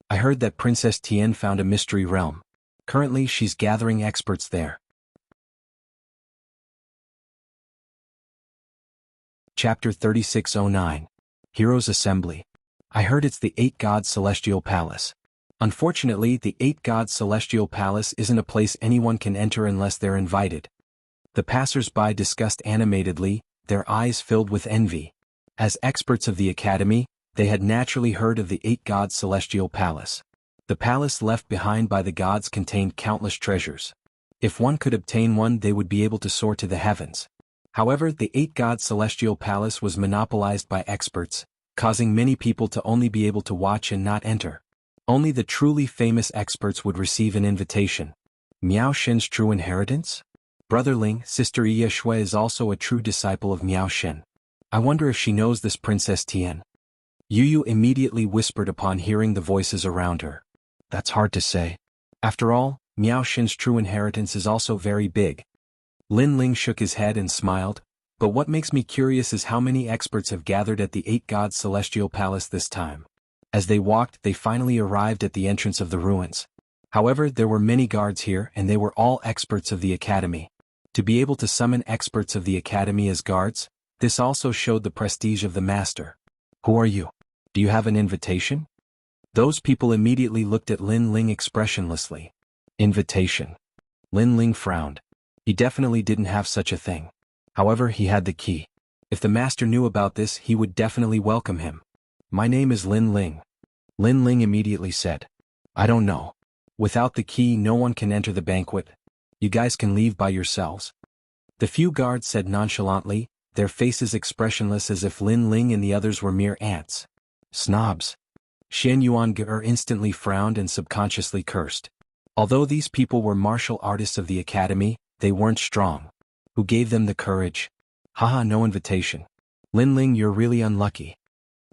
I heard that Princess Tian found a mystery realm. Currently, she's gathering experts there. Chapter 3609. Heroes Assembly. I heard it's the 8 gods' celestial palace. Unfortunately, the 8 gods' celestial palace isn't a place anyone can enter unless they're invited. The passers-by discussed animatedly, their eyes filled with envy. As experts of the academy, they had naturally heard of the 8 gods' celestial palace. The palace left behind by the gods contained countless treasures. If one could obtain one, they would be able to soar to the heavens. However, the 8 gods' celestial palace was monopolized by experts, causing many people to only be able to watch and not enter. Only the truly famous experts would receive an invitation. Miao Shen's true inheritance? Brother Ling, Sister Iya Shui is also a true disciple of Miao Shen. I wonder if she knows this Princess Tian. Yu Yu immediately whispered upon hearing the voices around her. That's hard to say. After all, Miao Shen's true inheritance is also very big. Lin Ling shook his head and smiled, but what makes me curious is how many experts have gathered at the 8 gods' celestial palace this time. As they walked, they finally arrived at the entrance of the ruins. However, there were many guards here and they were all experts of the academy. To be able to summon experts of the academy as guards, this also showed the prestige of the master. Who are you? Do you have an invitation? Those people immediately looked at Lin Ling expressionlessly. Invitation. Lin Ling frowned. He definitely didn't have such a thing. However, he had the key. If the master knew about this, he would definitely welcome him. My name is Lin Ling. Lin Ling immediately said. I don't know. Without the key, no one can enter the banquet. You guys can leave by yourselves. The few guards said nonchalantly, their faces expressionless as if Lin Ling and the others were mere ants. Snobs. Xian Yuange instantly frowned and subconsciously cursed. Although these people were martial artists of the academy, they weren't strong. Who gave them the courage? Haha, no invitation. Lin Ling, you're really unlucky.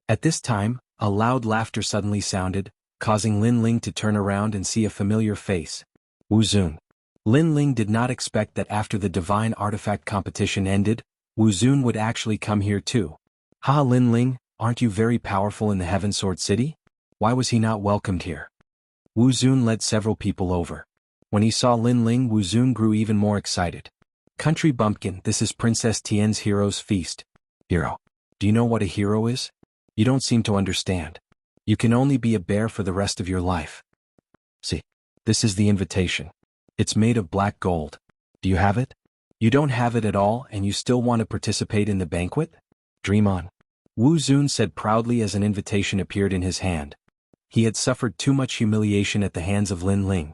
At this time, a loud laughter suddenly sounded, causing Lin Ling to turn around and see a familiar face. Wu Zun. Lin Ling did not expect that after the divine artifact competition ended, Wu Zun would actually come here too. Haha, Lin Ling, aren't you very powerful in the Heaven Sword City? Why was he not welcomed here? Wu Zun led several people over. When he saw Lin Ling, Wu Zun grew even more excited. Country bumpkin, this is Princess Tian's hero's feast. Hero. Do you know what a hero is? You don't seem to understand. You can only be a bear for the rest of your life. See. This is the invitation. It's made of black gold. Do you have it? You don't have it at all and you still want to participate in the banquet? Dream on. Wu Zun said proudly as an invitation appeared in his hand. He had suffered too much humiliation at the hands of Lin Ling.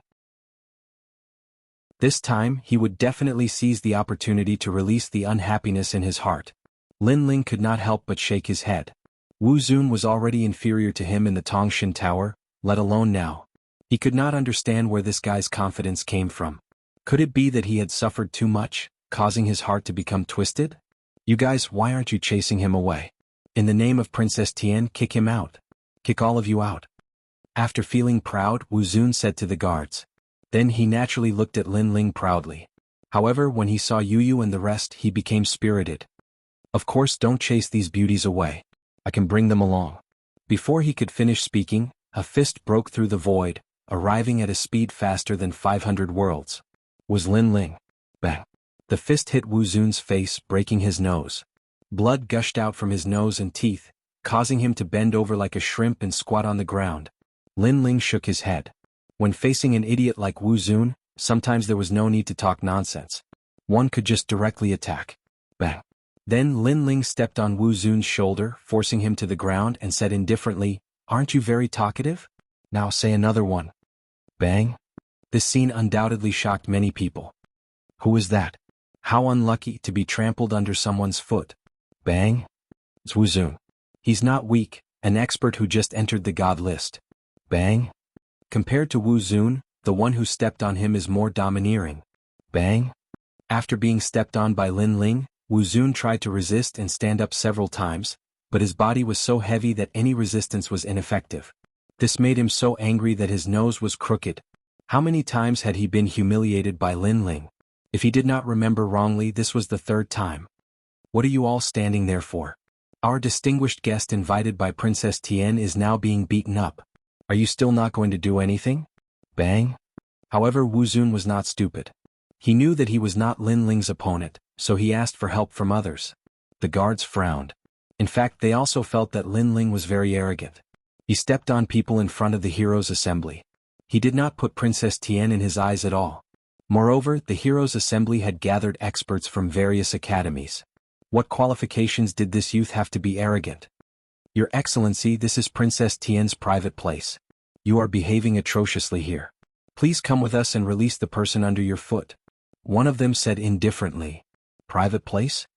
This time, he would definitely seize the opportunity to release the unhappiness in his heart. Lin Ling could not help but shake his head. Wu Zun was already inferior to him in the Tongshan Tower, let alone now. He could not understand where this guy's confidence came from. Could it be that he had suffered too much, causing his heart to become twisted? You guys, why aren't you chasing him away? In the name of Princess Tian, kick him out. Kick all of you out. After feeling proud, Wu Zun said to the guards. Then he naturally looked at Lin Ling proudly. However, when he saw Yu Yu and the rest, he became spirited. Of course, don't chase these beauties away. I can bring them along. Before he could finish speaking, a fist broke through the void, arriving at a speed faster than 500 worlds. Was Lin Ling. Bang. The fist hit Wu Zun's face, breaking his nose. Blood gushed out from his nose and teeth, causing him to bend over like a shrimp and squat on the ground. Lin Ling shook his head. When facing an idiot like Wu Zun, sometimes there was no need to talk nonsense. One could just directly attack. Bang. Then Lin Ling stepped on Wu Zun's shoulder, forcing him to the ground, and said indifferently, "Aren't you very talkative? Now say another one." Bang. This scene undoubtedly shocked many people. Who is that? How unlucky to be trampled under someone's foot. Bang. It's Wu Zun. He's not weak, an expert who just entered the god list. Bang. Compared to Wu Zun, the one who stepped on him is more domineering. Bang. After being stepped on by Lin Ling, Wu Zun tried to resist and stand up several times, but his body was so heavy that any resistance was ineffective. This made him so angry that his nose was crooked. How many times had he been humiliated by Lin Ling? If he did not remember wrongly, this was the third time. What are you all standing there for? Our distinguished guest invited by Princess Tian is now being beaten up. Are you still not going to do anything? Bang. However, Wu Zun was not stupid. He knew that he was not Lin Ling's opponent, so he asked for help from others. The guards frowned. In fact, they also felt that Lin Ling was very arrogant. He stepped on people in front of the heroes' assembly. He did not put Princess Tian in his eyes at all. Moreover, the heroes' assembly had gathered experts from various academies. What qualifications did this youth have to be arrogant? Your Excellency, this is Princess Tian's private place. You are behaving atrociously here. Please come with us and release the person under your foot. One of them said indifferently. Private place?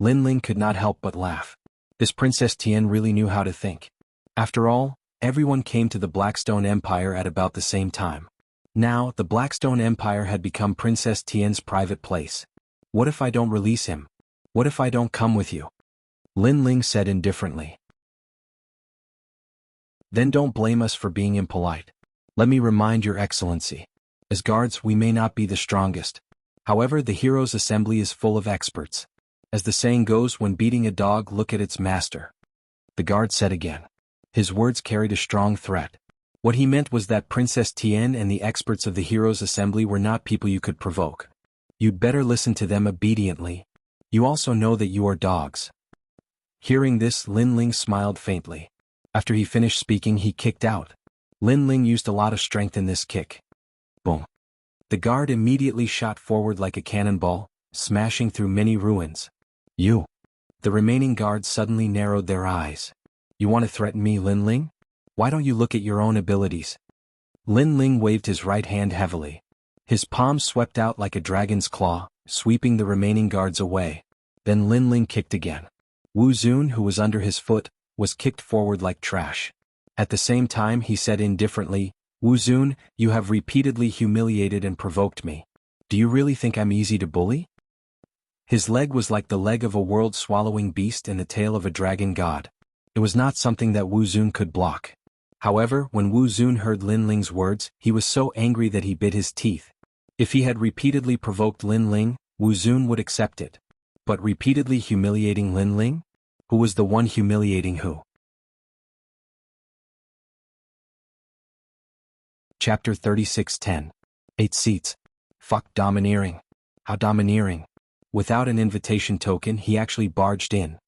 Lin Ling could not help but laugh. This Princess Tian really knew how to think. After all, everyone came to the Blackstone Empire at about the same time. Now, the Blackstone Empire had become Princess Tian's private place. What if I don't release him? What if I don't come with you? Lin Ling said indifferently. Then don't blame us for being impolite. Let me remind your Excellency. As guards, we may not be the strongest. However, the heroes' assembly is full of experts. As the saying goes, when beating a dog, look at its master. The guard said again. His words carried a strong threat. What he meant was that Princess Tian and the experts of the heroes' assembly were not people you could provoke. You'd better listen to them obediently. You also know that you are dogs. Hearing this, Lin Ling smiled faintly. After he finished speaking, he kicked out. Lin Ling used a lot of strength in this kick. Boom. The guard immediately shot forward like a cannonball, smashing through many ruins. You. The remaining guards suddenly narrowed their eyes. You want to threaten me, Lin Ling? Why don't you look at your own abilities? Lin Ling waved his right hand heavily. His palm swept out like a dragon's claw, sweeping the remaining guards away. Then Lin Ling kicked again. Wu Zun, who was under his foot, was kicked forward like trash. At the same time, he said indifferently, Wu Zun, you have repeatedly humiliated and provoked me. Do you really think I'm easy to bully? His leg was like the leg of a world-swallowing beast and the tail of a dragon god. It was not something that Wu Zun could block. However, when Wu Zun heard Lin Ling's words, he was so angry that he bit his teeth. If he had repeatedly provoked Lin Ling, Wu Zun would accept it. But repeatedly humiliating Lin Ling? Who was the one humiliating who? Chapter 36:10. 8 seats. Fuck domineering. How domineering. Without an invitation token, he actually barged in.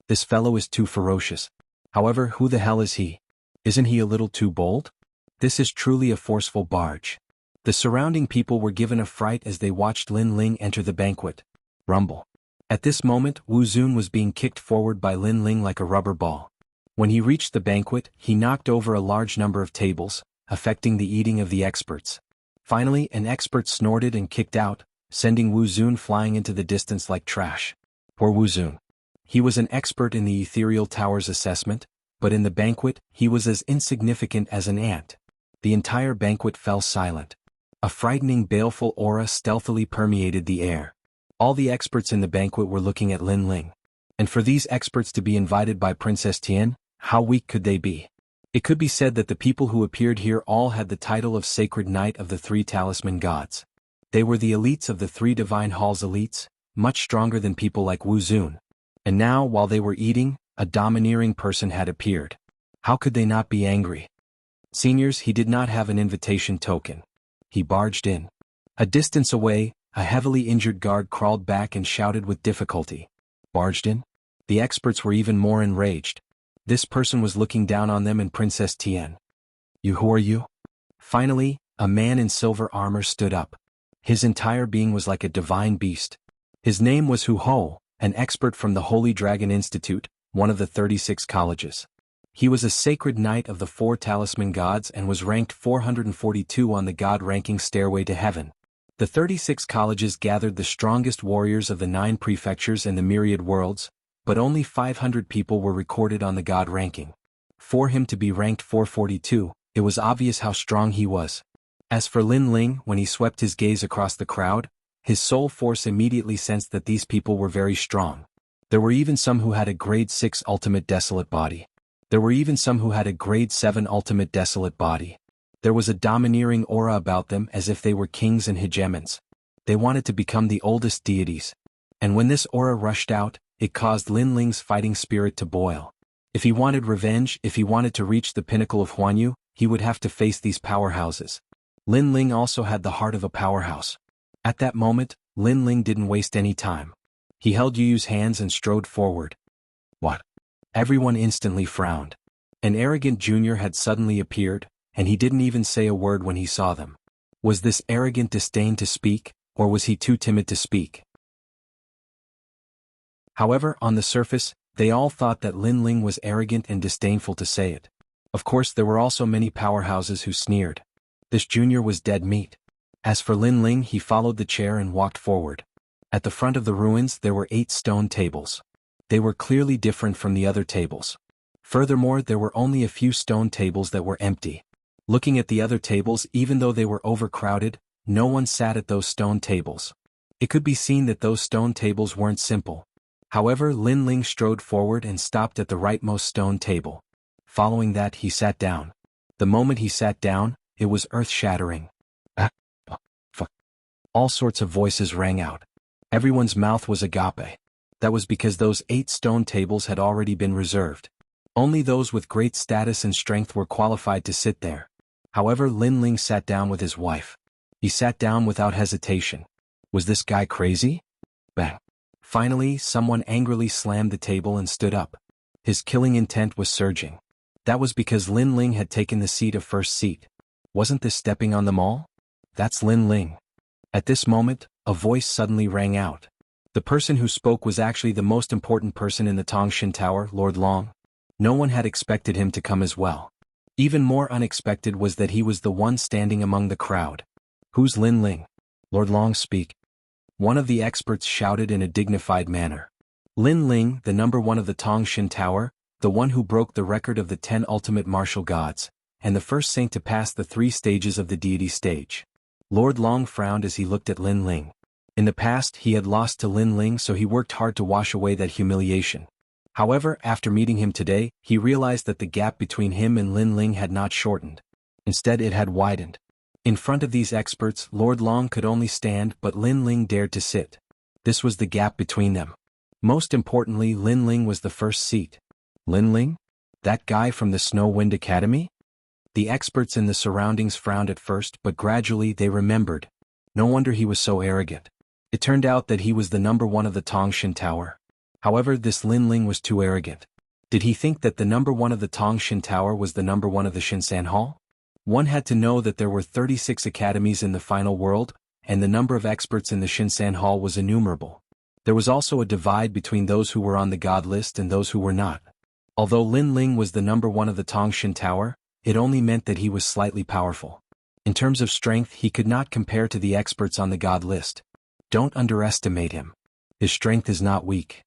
This fellow is too ferocious. However, who the hell is he? Isn't he a little too bold? This is truly a forceful barge. The surrounding people were given a fright as they watched Lin Ling enter the banquet. Rumble. At this moment, Wu Zun was being kicked forward by Lin Ling like a rubber ball. When he reached the banquet, he knocked over a large number of tables, affecting the eating of the experts. Finally, an expert snorted and kicked out, sending Wu Zun flying into the distance like trash. Poor Wu Zun. He was an expert in the ethereal tower's assessment, but in the banquet, he was as insignificant as an ant. The entire banquet fell silent. A frightening baleful aura stealthily permeated the air. All the experts in the banquet were looking at Lin Ling. And for these experts to be invited by Princess Tian, how weak could they be? It could be said that the people who appeared here all had the title of Sacred Knight of the Three Talisman Gods. They were the elites of the Three Divine Halls elites, much stronger than people like Wu Zun. And now, while they were eating, a domineering person had appeared. How could they not be angry? Seniors, he did not have an invitation token. He barged in. A distance away, a heavily injured guard crawled back and shouted with difficulty. Barged in? The experts were even more enraged. This person was looking down on them and Princess Tian. Who are you? Finally, a man in silver armor stood up. His entire being was like a divine beast. His name was Hu Ho, an expert from the Holy Dragon Institute, one of the 36 colleges. He was a sacred knight of the Four Talisman Gods and was ranked 442 on the God ranking stairway to heaven. The 36 colleges gathered the strongest warriors of the 9 prefectures and the myriad worlds, but only 500 people were recorded on the God ranking. For him to be ranked 442, it was obvious how strong he was. As for Lin Ling, when he swept his gaze across the crowd, his soul force immediately sensed that these people were very strong. There were even some who had a grade 6 ultimate desolate body. There were even some who had a grade 7 ultimate desolate body. There was a domineering aura about them as if they were kings and hegemons. They wanted to become the oldest deities. And when this aura rushed out, it caused Lin Ling's fighting spirit to boil. If he wanted revenge, if he wanted to reach the pinnacle of Huanyu, he would have to face these powerhouses. Lin Ling also had the heart of a powerhouse. At that moment, Lin Ling didn't waste any time. He held Yu Yu's hands and strode forward. What? Everyone instantly frowned. An arrogant junior had suddenly appeared, and he didn't even say a word when he saw them. Was this arrogant disdain to speak, or was he too timid to speak? However, on the surface, they all thought that Lin Ling was arrogant and disdainful to say it. Of course, there were also many powerhouses who sneered. This junior was dead meat. As for Lin Ling, he followed the chair and walked forward. At the front of the ruins there were 8 stone tables. They were clearly different from the other tables. Furthermore, there were only a few stone tables that were empty. Looking at the other tables, even though they were overcrowded, no one sat at those stone tables. It could be seen that those stone tables weren't simple. However, Lin Ling strode forward and stopped at the rightmost stone table. Following that, he sat down. The moment he sat down, it was earth-shattering. Fuck. All sorts of voices rang out. Everyone's mouth was agape. That was because those 8 stone tables had already been reserved. Only those with great status and strength were qualified to sit there. However, Lin Ling sat down with his wife. He sat down without hesitation. Was this guy crazy? Bang. Finally, someone angrily slammed the table and stood up. His killing intent was surging. That was because Lin Ling had taken the seat of first seat. Wasn't this stepping on them all? That's Lin Ling. At this moment, a voice suddenly rang out. The person who spoke was actually the most important person in the Tongshan Tower, Lord Long. No one had expected him to come as well. Even more unexpected was that he was the one standing among the crowd. Who's Lin Ling? Lord Long speak. One of the experts shouted in a dignified manner. Lin Ling, the number 1 of the Tongshan Tower, the one who broke the record of the 10 ultimate martial gods, and the first saint to pass the 3 stages of the deity stage. Lord Long frowned as he looked at Lin Ling. In the past, he had lost to Lin Ling, so he worked hard to wash away that humiliation. However, after meeting him today, he realized that the gap between him and Lin Ling had not shortened. Instead, it had widened. In front of these experts, Lord Long could only stand, but Lin Ling dared to sit. This was the gap between them. Most importantly, Lin Ling was the first seat. Lin Ling? That guy from the Snow Wind Academy? The experts in the surroundings frowned at first, but gradually they remembered. No wonder he was so arrogant. It turned out that he was the number 1 of the Tongshan Tower. However, this Lin Ling was too arrogant. Did he think that the number 1 of the Tongshan Tower was the number 1 of the Shinsan Hall? One had to know that there were 36 academies in the final world, and the number of experts in the Shinsan Hall was innumerable. There was also a divide between those who were on the God list and those who were not. Although Lin Ling was the number 1 of the Tongshan Tower, it only meant that he was slightly powerful. In terms of strength, he could not compare to the experts on the god list. Don't underestimate him. His strength is not weak.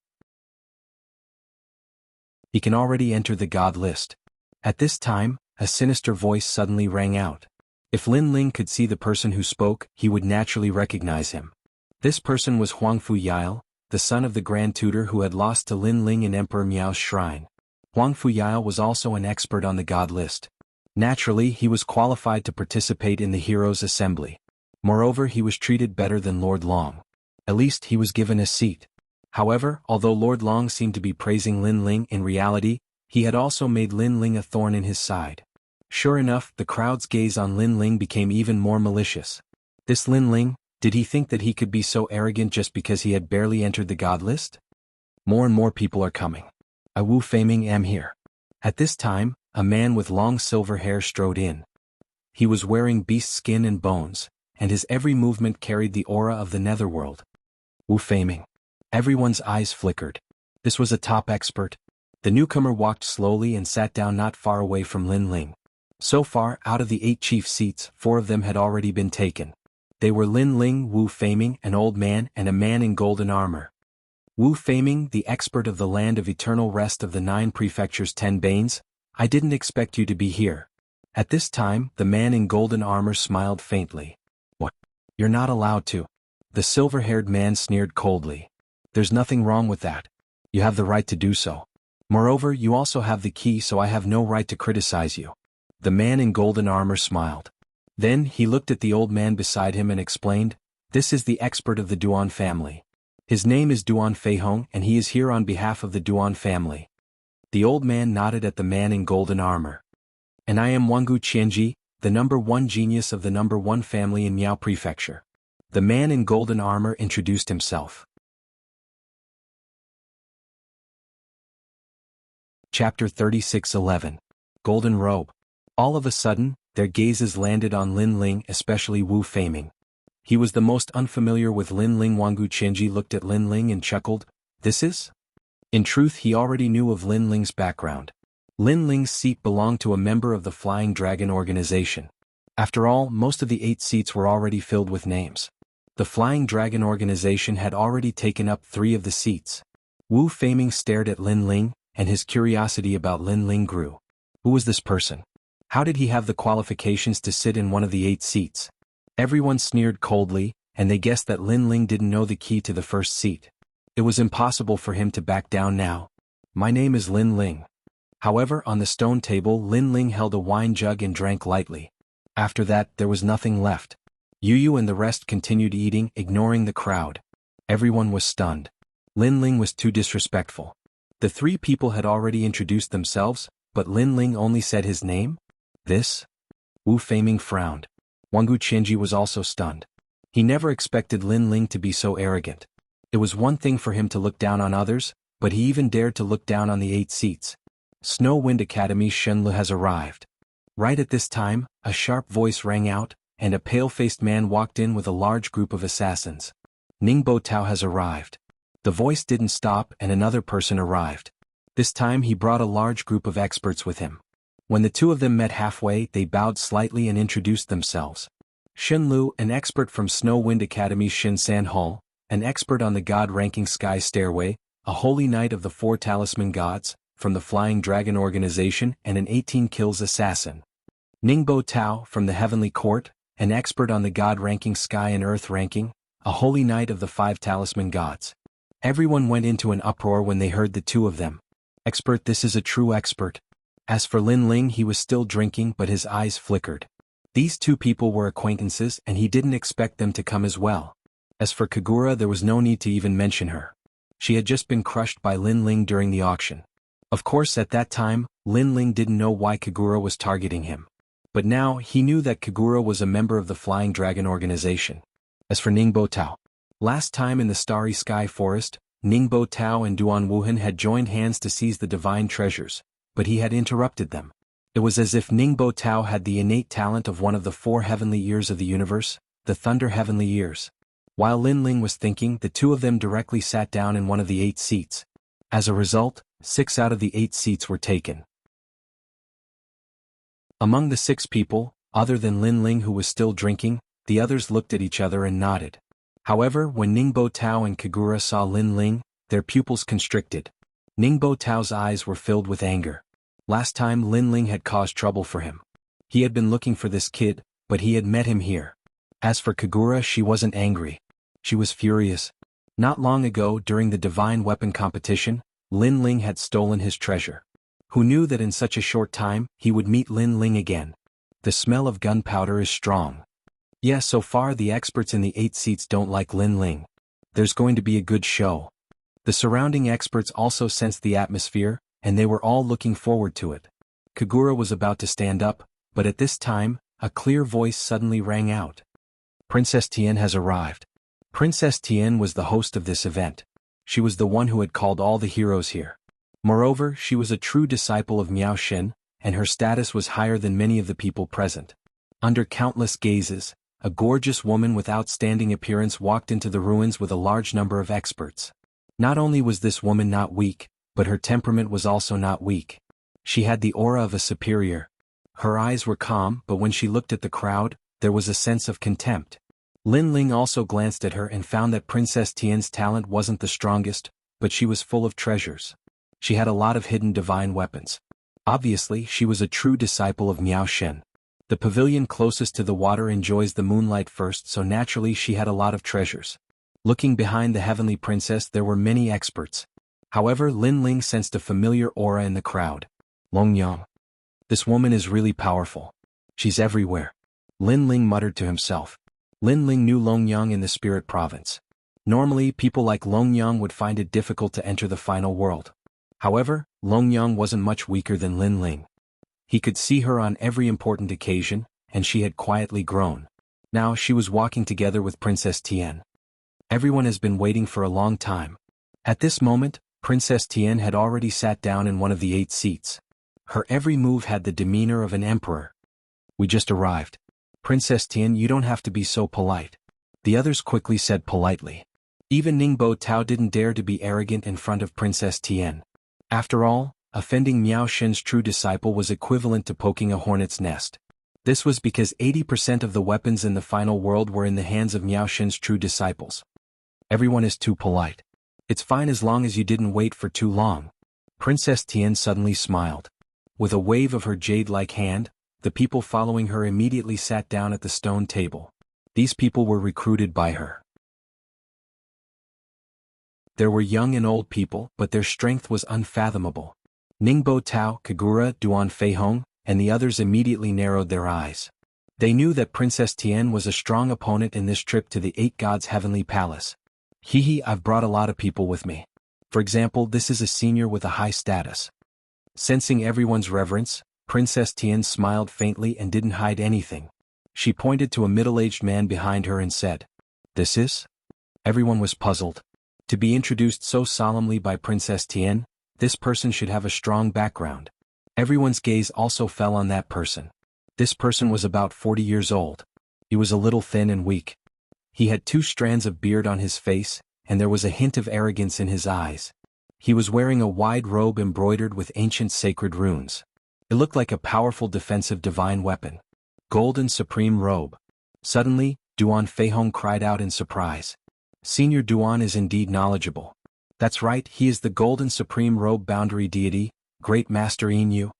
He can already enter the god list. At this time, a sinister voice suddenly rang out. If Lin Ling could see the person who spoke, he would naturally recognize him. This person was Huang Fu Yail, the son of the Grand Tutor who had lost to Lin Ling in Emperor Miao's shrine. Huang Fu Yail was also an expert on the god list. Naturally, he was qualified to participate in the Heroes' Assembly. Moreover, he was treated better than Lord Long. At least he was given a seat. However, although Lord Long seemed to be praising Lin Ling, in reality, he had also made Lin Ling a thorn in his side. Sure enough, the crowd's gaze on Lin Ling became even more malicious. This Lin Ling, did he think that he could be so arrogant just because he had barely entered the god list? More and more people are coming. I Wu Feiming am here. At this time, a man with long silver hair strode in. He was wearing beast skin and bones, and his every movement carried the aura of the netherworld. Wu Feiming. Everyone's eyes flickered. This was a top expert. The newcomer walked slowly and sat down not far away from Lin Ling. So far, out of the 8 chief seats, 4 of them had already been taken. They were Lin Ling, Wu Feiming, an old man, and a man in golden armor. Wu Feiming, the expert of the land of eternal rest of the 9 prefectures 10 banes, I didn't expect you to be here. At this time, the man in golden armor smiled faintly. What? You're not allowed to. The silver-haired man sneered coldly. There's nothing wrong with that. You have the right to do so. Moreover, you also have the key, so I have no right to criticize you. The man in golden armor smiled. Then he looked at the old man beside him and explained, this is the expert of the Duan family. His name is Duan Feihong and he is here on behalf of the Duan family. The old man nodded at the man in golden armor. And I am Wangu Qianji, the number 1 genius of the number 1 family in Miao Prefecture. The man in golden armor introduced himself. Chapter 36:11. Golden Robe. All of a sudden, their gazes landed on Lin Ling, especially Wu Feiming. He was the most unfamiliar with Lin Ling. Wangu Qianji looked at Lin Ling and chuckled, this is? In truth, he already knew of Lin Ling's background. Lin Ling's seat belonged to a member of the Flying Dragon organization. After all, most of the 8 seats were already filled with names. The Flying Dragon organization had already taken up 3 of the seats. Wu Feiming stared at Lin Ling, and his curiosity about Lin Ling grew. Who was this person? How did he have the qualifications to sit in one of the 8 seats? Everyone sneered coldly, and they guessed that Lin Ling didn't know the key to the first seat. It was impossible for him to back down now. My name is Lin Ling. However, on the stone table Lin Ling held a wine jug and drank lightly. After that, there was nothing left. Yu and the rest continued eating, ignoring the crowd. Everyone was stunned. Lin Ling was too disrespectful. The 3 people had already introduced themselves, but Lin Ling only said his name? This? Wu Feiming frowned. Wangu Qianji was also stunned. He never expected Lin Ling to be so arrogant. It was one thing for him to look down on others, but he even dared to look down on the 8 seats. Snow Wind Academy Shenlu has arrived. Right at this time, a sharp voice rang out, and a pale-faced man walked in with a large group of assassins. Ningbo Tao has arrived. The voice didn't stop and another person arrived. This time he brought a large group of experts with him. When the 2 of them met halfway, they bowed slightly and introduced themselves. Shenlu, an expert from Snow Wind Academy. Shinsan Hall, an expert on the God-ranking Sky Stairway, a holy knight of the 4 talisman gods, from the Flying Dragon organization and an 18 kills assassin. Ningbo Tao, from the Heavenly Court, an expert on the God-ranking Sky and Earth ranking, a holy knight of the 5 talisman gods. Everyone went into an uproar when they heard the 2 of them. Expert, this is a true expert. As for Lin Ling, he was still drinking but his eyes flickered. These 2 people were acquaintances and he didn't expect them to come as well. As for Kagura, there was no need to even mention her. She had just been crushed by Lin Ling during the auction. Of course, at that time, Lin Ling didn't know why Kagura was targeting him. But now, he knew that Kagura was a member of the Flying Dragon organization. As for Ningbo Tao, last time in the Starry Sky Forest, Ningbo Tao and Duan Wuhan had joined hands to seize the divine treasures, but he had interrupted them. It was as if Ningbo Tao had the innate talent of one of the 4 heavenly ears of the universe, the Thunder Heavenly Ears. While Lin Ling was thinking, the 2 of them directly sat down in one of the 8 seats. As a result, 6 out of the 8 seats were taken. Among the 6 people, Other than Lin Ling, who was still drinking, the others looked at each other and nodded. However, when Ningbo Tao and Kagura saw Lin Ling, their pupils constricted. Ningbo Tao's eyes were filled with anger. Last time Lin Ling had caused trouble for him. He had been looking for this kid, but he had met him here. As for Kagura, she wasn't angry. She was furious. Not long ago, during the divine weapon competition, Lin Ling had stolen his treasure. Who knew that in such a short time, he would meet Lin Ling again? The smell of gunpowder is strong. Yes, so far the experts in the 8 seats don't like Lin Ling. There's going to be a good show. The surrounding experts also sensed the atmosphere, and they were all looking forward to it. Kagura was about to stand up, but at this time, a clear voice suddenly rang out. Princess Tian has arrived. Princess Tian was the host of this event. She was the one who had called all the heroes here. Moreover, she was a true disciple of Miao Xin, and her status was higher than many of the people present. Under countless gazes, a gorgeous woman with outstanding appearance walked into the ruins with a large number of experts. Not only was this woman not weak, but her temperament was also not weak. She had the aura of a superior. Her eyes were calm, but when she looked at the crowd, there was a sense of contempt. Lin Ling also glanced at her and found that Princess Tian's talent wasn't the strongest, but she was full of treasures. She had a lot of hidden divine weapons. Obviously, she was a true disciple of Miao Xin. The pavilion closest to the water enjoys the moonlight first, so naturally she had a lot of treasures. Looking behind the heavenly princess, there were many experts. However, Lin Ling sensed a familiar aura in the crowd. Longyang. This woman is really powerful. She's everywhere. Lin Ling muttered to himself. Lin Ling knew Longyang in the spirit province. Normally, people like Longyang would find it difficult to enter the final world. However, Longyang wasn't much weaker than Lin Ling. He could see her on every important occasion, and she had quietly grown. Now she was walking together with Princess Tian. Everyone has been waiting for a long time. At this moment, Princess Tian had already sat down in one of the 8 seats. Her every move had the demeanor of an emperor. We just arrived. Princess Tian, you don't have to be so polite. The others quickly said politely. Even Ningbo Tao didn't dare to be arrogant in front of Princess Tian. After all, offending Miao Xin's true disciple was equivalent to poking a hornet's nest. This was because 80% of the weapons in the final world were in the hands of Miao Xin's true disciples. Everyone is too polite. It's fine as long as you didn't wait for too long. Princess Tian suddenly smiled. With a wave of her jade-like hand, the people following her immediately sat down at the stone table. These people were recruited by her. There were young and old people, but their strength was unfathomable. Ningbo Tao, Kagura, Duan Feihong, and the others immediately narrowed their eyes. They knew that Princess Tian was a strong opponent in this trip to the 8 gods' heavenly palace. I've brought a lot of people with me. For example, this is a senior with a high status. Sensing everyone's reverence, Princess Tian smiled faintly and didn't hide anything. She pointed to a middle-aged man behind her and said, "This is?" Everyone was puzzled. To be introduced so solemnly by Princess Tian, this person should have a strong background. Everyone's gaze also fell on that person. This person was about 40 years old. He was a little thin and weak. He had 2 strands of beard on his face, and there was a hint of arrogance in his eyes. He was wearing a wide robe embroidered with ancient sacred runes. It looked like a powerful defensive divine weapon. Golden Supreme Robe. Suddenly, Duan Feihong cried out in surprise. Senior Duan is indeed knowledgeable. That's right, he is the Golden Supreme Robe Boundary Deity, Great Master Yin.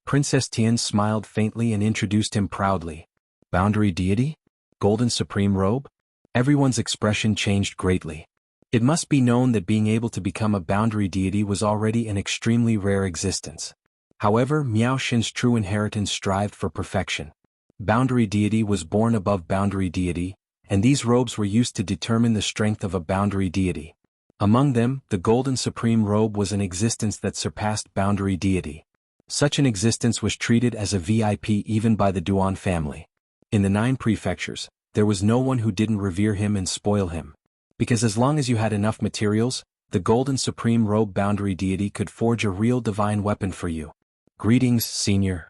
Princess Tian smiled faintly and introduced him proudly. Boundary Deity? Golden Supreme Robe? Everyone's expression changed greatly. It must be known that being able to become a boundary deity was already an extremely rare existence. However, Miao Xin's true inheritance strived for perfection. Boundary deity was born above boundary deity, and these robes were used to determine the strength of a boundary deity. Among them, the Golden Supreme Robe was an existence that surpassed boundary deity. Such an existence was treated as a VIP even by the Duan family. In the 9 prefectures, there was no one who didn't revere him and spoil him. Because as long as you had enough materials, the Golden Supreme Robe Boundary Deity could forge a real divine weapon for you. Greetings, Senior.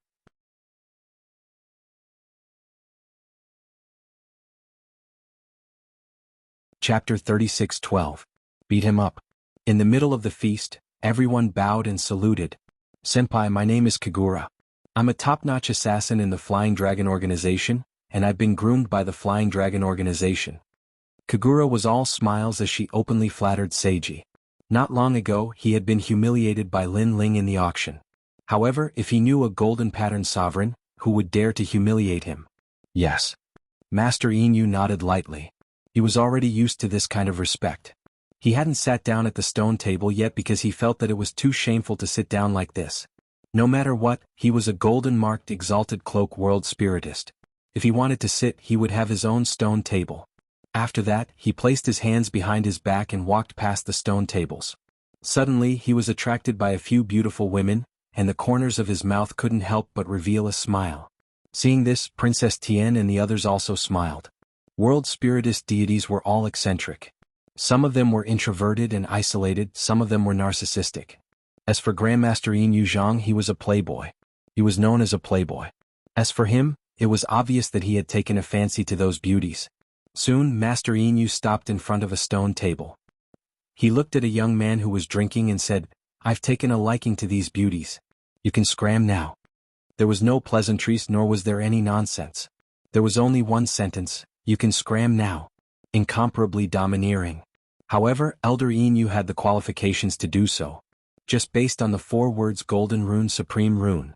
Chapter 36:12. Beat him up. In the middle of the feast, everyone bowed and saluted. Senpai, my name is Kagura. I'm a top-notch assassin in the Flying Dragon Organization, and I've been groomed by the Flying Dragon Organization. Kagura was all smiles as she openly flattered Seiji. Not long ago, he had been humiliated by Lin Ling in the auction. However, if he knew a golden pattern sovereign, who would dare to humiliate him? Yes. Master Inu nodded lightly. He was already used to this kind of respect. He hadn't sat down at the stone table yet because he felt that it was too shameful to sit down like this. No matter what, he was a golden-marked exalted cloak world spiritist. If he wanted to sit, he would have his own stone table. After that, he placed his hands behind his back and walked past the stone tables. Suddenly, he was attracted by a few beautiful women, and the corners of his mouth couldn't help but reveal a smile. Seeing this, Princess Tian and the others also smiled. World spiritist deities were all eccentric. Some of them were introverted and isolated, some of them were narcissistic. As for Grandmaster Yin Yuzhang, he was a playboy. He was known as a playboy. As for him, it was obvious that he had taken a fancy to those beauties. Soon, Master Inu stopped in front of a stone table. He looked at a young man who was drinking and said, "I've taken a liking to these beauties. You can scram now." There was no pleasantries nor was there any nonsense. There was only one sentence, "You can scram now." Incomparably domineering. However, Elder Inu had the qualifications to do so. Just based on the 4 words Golden Rune Supreme Rune.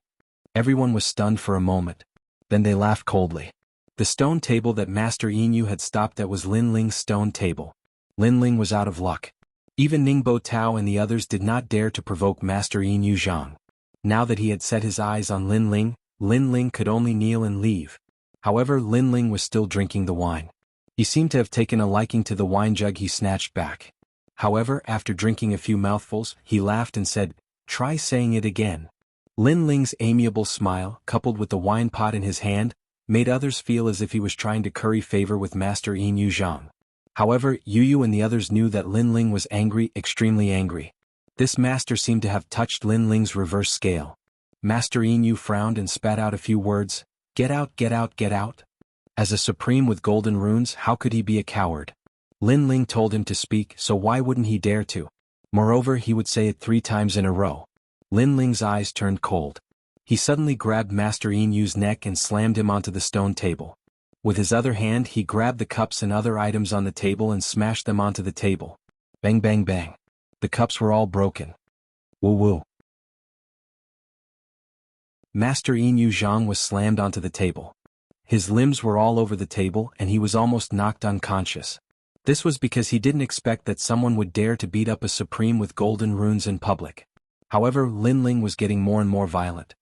Everyone was stunned for a moment. Then they laughed coldly. The stone table that Master Inu had stopped at was Lin Ling's stone table. Lin Ling was out of luck. Even Ningbo Tao and the others did not dare to provoke Master Inu Zhang. Now that he had set his eyes on Lin Ling could only kneel and leave. However, Lin Ling was still drinking the wine. He seemed to have taken a liking to the wine jug he snatched back. However, after drinking a few mouthfuls, he laughed and said, "Try saying it again." Lin Ling's amiable smile, coupled with the wine pot in his hand, made others feel as if he was trying to curry favor with Master Yin Yuzhang. However, Yu and the others knew that Lin Ling was angry, extremely angry. This master seemed to have touched Lin Ling's reverse scale. Master Inu frowned and spat out a few words, "Get out, get out, get out." As a supreme with golden runes, how could he be a coward? Lin Ling told him to speak, so why wouldn't he dare to? Moreover, he would say it 3 times in a row. Lin Ling's eyes turned cold. He suddenly grabbed Master Inu's neck and slammed him onto the stone table. With his other hand, he grabbed the cups and other items on the table and smashed them onto the table. Bang bang bang. The cups were all broken. Woo woo. Master Inu Zhang was slammed onto the table. His limbs were all over the table and he was almost knocked unconscious. This was because he didn't expect that someone would dare to beat up a supreme with golden runes in public. However, Lin Ling was getting more and more violent.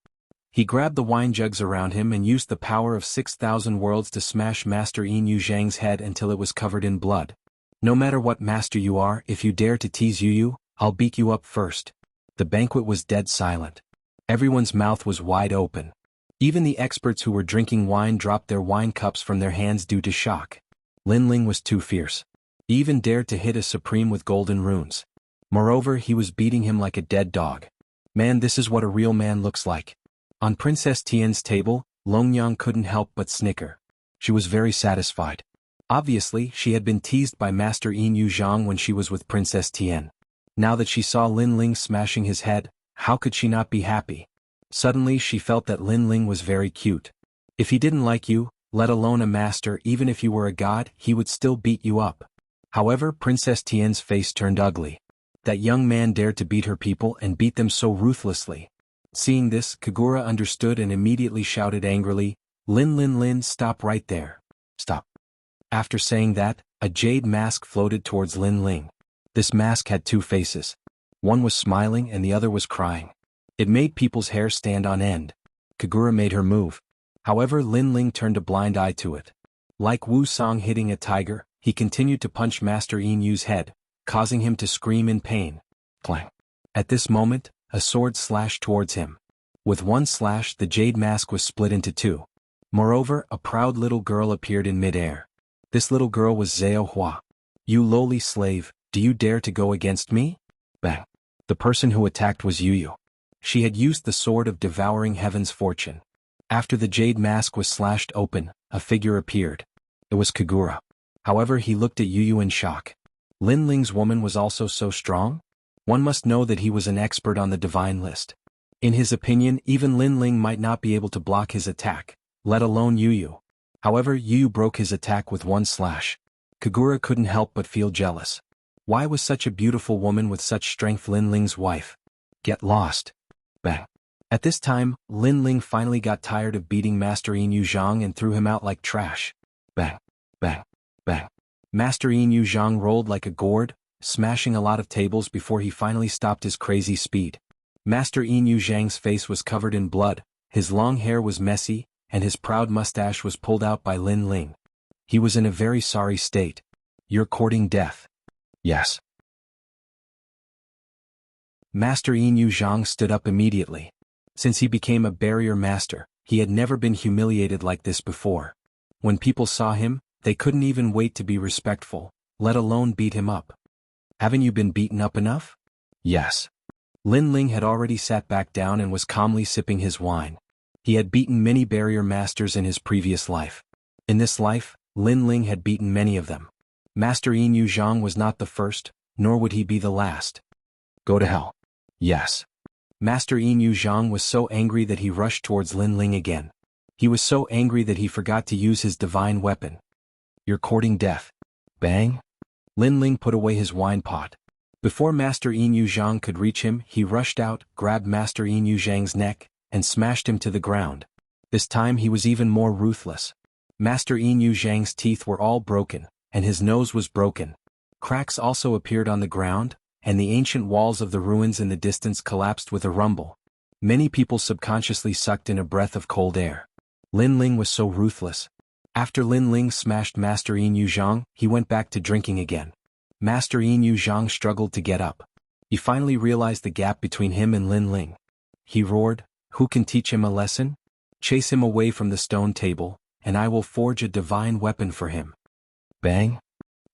He grabbed the wine jugs around him and used the power of 6,000 worlds to smash Master Inu Zhang's head until it was covered in blood. "No matter what master you are, if you dare to tease Yu, I'll beat you up first." The banquet was dead silent. Everyone's mouth was wide open. Even the experts who were drinking wine dropped their wine cups from their hands due to shock. Lin Ling was too fierce. He even dared to hit a supreme with golden runes. Moreover, he was beating him like a dead dog. Man, this is what a real man looks like. On Princess Tian's table, Longyang couldn't help but snicker. She was very satisfied. Obviously, she had been teased by Master Yin Yuzhang when she was with Princess Tian. Now that she saw Lin Ling smashing his head, how could she not be happy? Suddenly she felt that Lin Ling was very cute. If he didn't like you, let alone a master, even if you were a god, he would still beat you up. However, Princess Tian's face turned ugly. That young man dared to beat her people and beat them so ruthlessly. Seeing this, Kagura understood and immediately shouted angrily, Lin, stop right there. Stop." After saying that, a jade mask floated towards Lin Ling. This mask had 2 faces. One was smiling and the other was crying. It made people's hair stand on end. Kagura made her move. However, Lin Ling turned a blind eye to it. Like Wu Song hitting a tiger, he continued to punch Master Inu's head, causing him to scream in pain. Clang. At this moment, a sword slashed towards him. With one slash, the jade mask was split into 2. Moreover, a proud little girl appeared in mid-air. This little girl was Zhao Hua. "You lowly slave, do you dare to go against me?" Bang. The person who attacked was Yu. She had used the sword of devouring heaven's fortune. After the jade mask was slashed open, a figure appeared. It was Kagura. However, he looked at Yu in shock. Lin Ling's woman was also so strong? One must know that he was an expert on the divine list. In his opinion, even Lin Ling might not be able to block his attack, let alone Yu Yu. However, Yu Yu broke his attack with one slash. Kagura couldn't help but feel jealous. Why was such a beautiful woman with such strength Lin Ling's wife? Get lost. Bang. At this time, Lin Ling finally got tired of beating Master Yin Yu Zhang and threw him out like trash. Bang. Bang. Bang. Master Yin Yu Zhang rolled like a gourd, smashing a lot of tables before he finally stopped his crazy speed. Master Yin Yu Zhang's face was covered in blood, his long hair was messy, and his proud mustache was pulled out by Lin Ling. He was in a very sorry state. You're courting death. Yes. Master Yin Yu Zhang stood up immediately. Since he became a barrier master, he had never been humiliated like this before. When people saw him, they couldn't even wait to be respectful, let alone beat him up. Haven't you been beaten up enough? Yes. Lin Ling had already sat back down and was calmly sipping his wine. He had beaten many barrier masters in his previous life. In this life, Lin Ling had beaten many of them. Master Yin Yu Zhang was not the first, nor would he be the last. Go to hell. Yes. Master Yin Yu Zhang was so angry that he rushed towards Lin Ling again. He was so angry that he forgot to use his divine weapon. You're courting death. Bang. Lin Ling put away his wine pot. Before Master Yin Yu Zhang could reach him, he rushed out, grabbed Master Yin Yu Zhang's neck, and smashed him to the ground. This time he was even more ruthless. Master Yin Yu Zhang's teeth were all broken, and his nose was broken. Cracks also appeared on the ground, and the ancient walls of the ruins in the distance collapsed with a rumble. Many people subconsciously sucked in a breath of cold air. Lin Ling was so ruthless. After Lin Ling smashed Master Yin Yu Zhang, he went back to drinking again. Master Yin Yu Zhang struggled to get up. He finally realized the gap between him and Lin Ling. He roared, "Who can teach him a lesson? Chase him away from the stone table, and I will forge a divine weapon for him." Bang!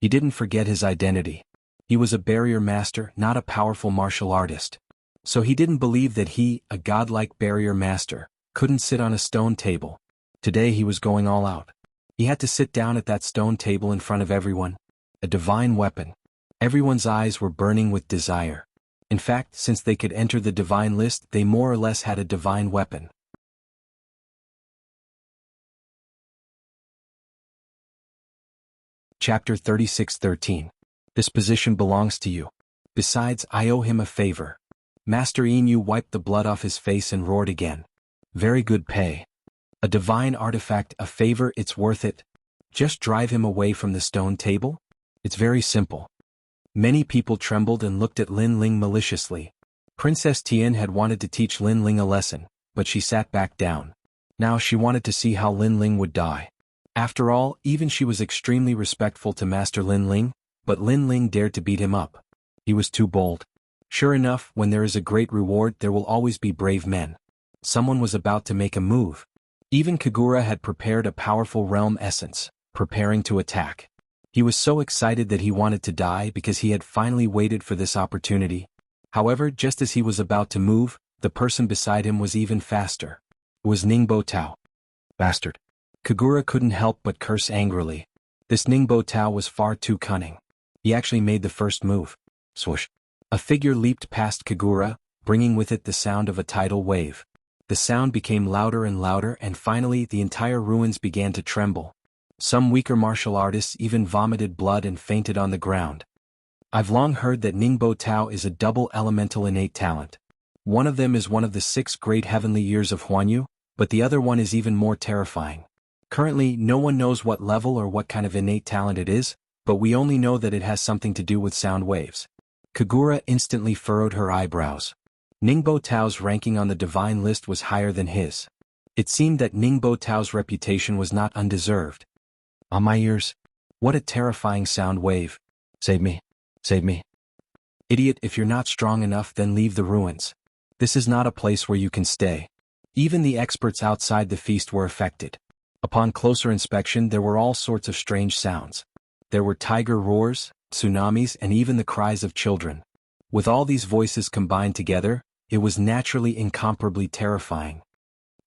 He didn't forget his identity. He was a barrier master, not a powerful martial artist. So he didn't believe that he, a godlike barrier master, couldn't sit on a stone table. Today he was going all out. He had to sit down at that stone table in front of everyone. A divine weapon. Everyone's eyes were burning with desire. In fact, since they could enter the divine list, they more or less had a divine weapon. Chapter 36:13. This position belongs to you. Besides, I owe him a favor. Master Yin Yu wiped the blood off his face and roared again. Very good pay. A divine artifact, a favor, it's worth it. Just drive him away from the stone table? It's very simple. Many people trembled and looked at Lin Ling maliciously. Princess Tian had wanted to teach Lin Ling a lesson, but she sat back down. Now she wanted to see how Lin Ling would die. After all, even she was extremely respectful to Master Lin Ling, but Lin Ling dared to beat him up. He was too bold. Sure enough, when there is a great reward, there will always be brave men. Someone was about to make a move. Even Kagura had prepared a powerful realm essence, preparing to attack. He was so excited that he wanted to die because he had finally waited for this opportunity. However, just as he was about to move, the person beside him was even faster. It was Ningbo Tao. Bastard. Kagura couldn't help but curse angrily. This Ningbo Tao was far too cunning. He actually made the first move. Swoosh. A figure leaped past Kagura, bringing with it the sound of a tidal wave. The sound became louder and louder, and finally the entire ruins began to tremble. Some weaker martial artists even vomited blood and fainted on the ground. I've long heard that Ningbo Tao is a double elemental innate talent. One of them is one of the 6 great heavenly years of Huanyu, but the other one is even more terrifying. Currently, no one knows what level or what kind of innate talent it is, but we only know that it has something to do with sound waves. Kagura instantly furrowed her eyebrows. Ningbo Tao's ranking on the divine list was higher than his. It seemed that Ningbo Tao's reputation was not undeserved. On my ears. What a terrifying sound wave. Save me. Save me. Idiot, if you're not strong enough, then leave the ruins. This is not a place where you can stay. Even the experts outside the feast were affected. Upon closer inspection, there were all sorts of strange sounds. There were tiger roars, tsunamis, and even the cries of children. With all these voices combined together, it was naturally incomparably terrifying.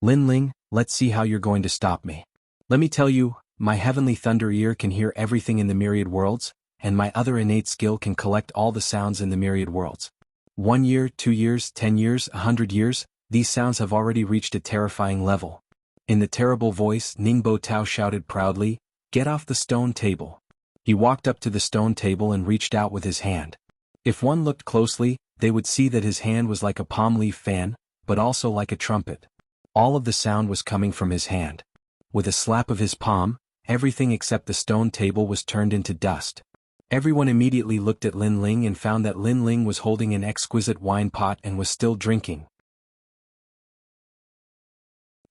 Lin Ling, let's see how you're going to stop me. Let me tell you, my heavenly thunder ear can hear everything in the myriad worlds, and my other innate skill can collect all the sounds in the myriad worlds. 1 year, 2 years, 10 years, 100 years, These sounds have already reached a terrifying level. In the terrible voice, Ningbo Tao shouted proudly, "Get off the stone table." He walked up to the stone table and reached out with his hand. If one looked closely, they would see that his hand was like a palm leaf fan, but also like a trumpet. All of the sound was coming from his hand. With a slap of his palm, everything except the stone table was turned into dust. Everyone immediately looked at Lin Ling and found that Lin Ling was holding an exquisite wine pot and was still drinking.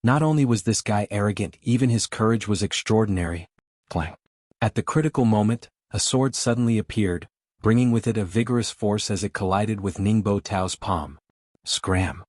Not only was this guy arrogant, even his courage was extraordinary. Clang. At the critical moment, a sword suddenly appeared, bringing with it a vigorous force as it collided with Ningbo Tao's palm. Scram.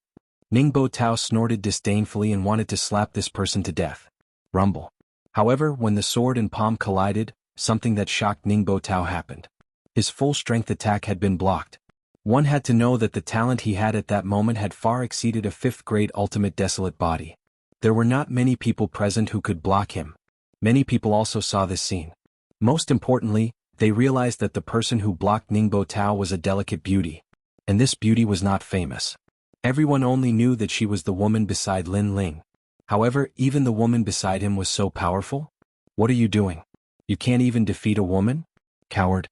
Ningbo Tao snorted disdainfully and wanted to slap this person to death. Rumble. However, when the sword and palm collided, something that shocked Ningbo Tao happened. His full-strength attack had been blocked. One had to know that the talent he had at that moment had far exceeded a 5th-grade ultimate desolate body. There were not many people present who could block him. Many people also saw this scene. Most importantly, they realized that the person who blocked Ningbo Tao was a delicate beauty. And this beauty was not famous. Everyone only knew that she was the woman beside Lin Ling. However, even the woman beside him was so powerful. What are you doing? You can't even defeat a woman? Coward.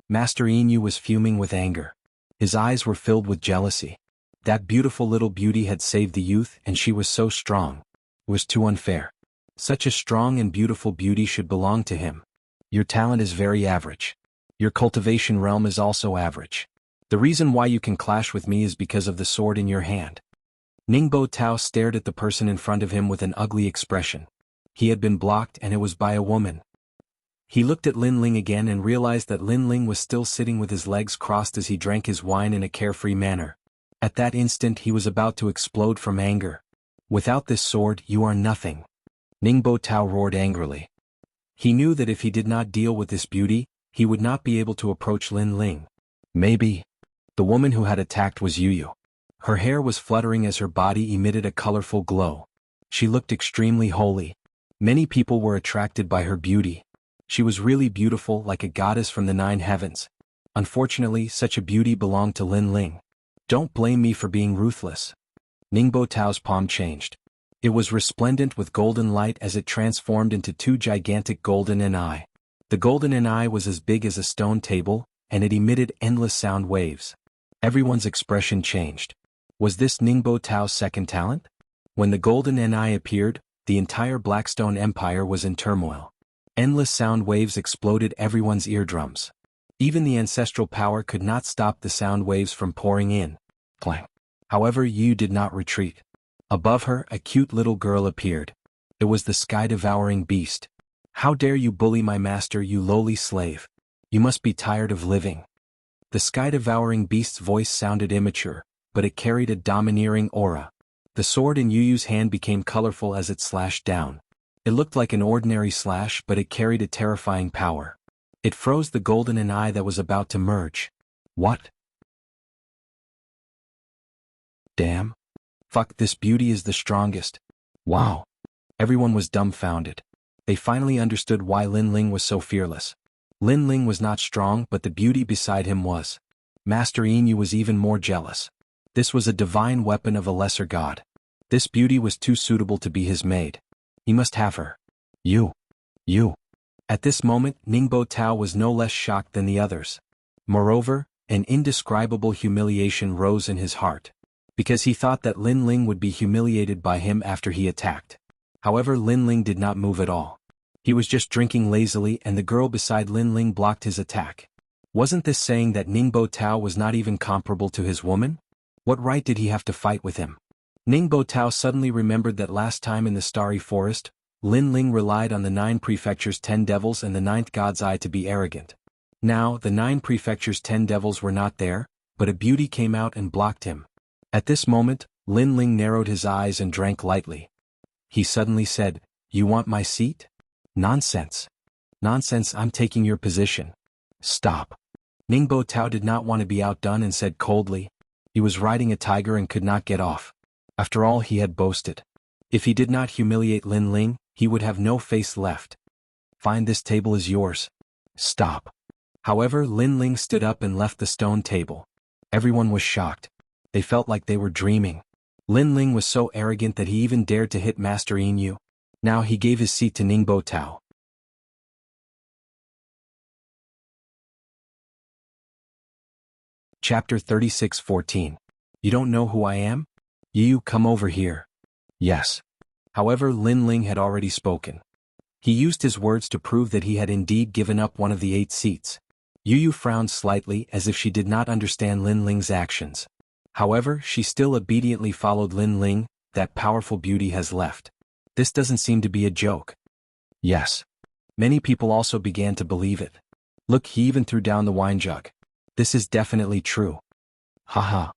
Master Inu was fuming with anger. His eyes were filled with jealousy. That beautiful little beauty had saved the youth and she was so strong. It was too unfair. Such a strong and beautiful beauty should belong to him. Your talent is very average. Your cultivation realm is also average. The reason why you can clash with me is because of the sword in your hand. Ningbo Tao stared at the person in front of him with an ugly expression. He had been blocked and it was by a woman. He looked at Lin Ling again and realized that Lin Ling was still sitting with his legs crossed as he drank his wine in a carefree manner. At that instant he was about to explode from anger. Without this sword, you are nothing. Ningbo Tao roared angrily. He knew that if he did not deal with this beauty, he would not be able to approach Lin Ling. Maybe. The woman who had attacked was Yu. Her hair was fluttering as her body emitted a colorful glow. She looked extremely holy. Many people were attracted by her beauty. She was really beautiful, like a goddess from the 9 heavens. Unfortunately, such a beauty belonged to Lin Ling. Don't blame me for being ruthless. Ningbo Tao's palm changed. It was resplendent with golden light as it transformed into 2 gigantic golden eye. The golden eye was as big as a stone table, and it emitted endless sound waves. Everyone's expression changed. Was this Ningbo Tao's second talent? When the golden eye appeared, the entire Blackstone Empire was in turmoil. Endless sound waves exploded everyone's eardrums. Even the ancestral power could not stop the sound waves from pouring in. Clang. However, Yu did not retreat. Above her, a cute little girl appeared. It was the sky-devouring beast. How dare you bully my master, you lowly slave? You must be tired of living. The sky-devouring beast's voice sounded immature, but it carried a domineering aura. The sword in Yu's hand became colorful as it slashed down. It looked like an ordinary slash, but it carried a terrifying power. It froze the golden eye that was about to merge. What? Damn. Fuck, this beauty is the strongest. Wow. Everyone was dumbfounded. They finally understood why Lin Ling was so fearless. Lin Ling was not strong, but the beauty beside him was. Master Inu was even more jealous. This was a divine weapon of a lesser god. This beauty was too suitable to be his maid. He must have her. You. At this moment, Ningbo Tao was no less shocked than the others. Moreover, an indescribable humiliation rose in his heart. Because he thought that Lin Ling would be humiliated by him after he attacked. However, Lin Ling did not move at all. He was just drinking lazily and the girl beside Lin Ling blocked his attack. Wasn't this saying that Ningbo Tao was not even comparable to his woman? What right did he have to fight with him? Ningbo Tao suddenly remembered that last time in the Starry Forest, Lin Ling relied on the 9 prefectures' 10 devils and the 9th god's eye to be arrogant. Now, the 9 prefectures' 10 devils were not there, but a beauty came out and blocked him. At this moment, Lin Ling narrowed his eyes and drank lightly. He suddenly said, "You want my seat?" Nonsense. Nonsense, I'm taking your position. Stop. Ningbo Tao did not want to be outdone and said coldly. He was riding a tiger and could not get off. After all he had boasted. If he did not humiliate Lin Ling, he would have no face left. Fine, this table is yours. Stop. However, Lin Ling stood up and left the stone table. Everyone was shocked. They felt like they were dreaming. Lin Ling was so arrogant that he even dared to hit Master Yin. Now he gave his seat to Ningbo Tao. Chapter 36:14. You don't know who I am? You come over here. Yes. However, Lin Ling had already spoken. He used his words to prove that he had indeed given up one of the 8 seats. Yu frowned slightly as if she did not understand Lin Ling's actions. However, she still obediently followed Lin Ling. That powerful beauty has left. This doesn't seem to be a joke. Yes. Many people also began to believe it. Look, he even threw down the wine jug. This is definitely true. Haha.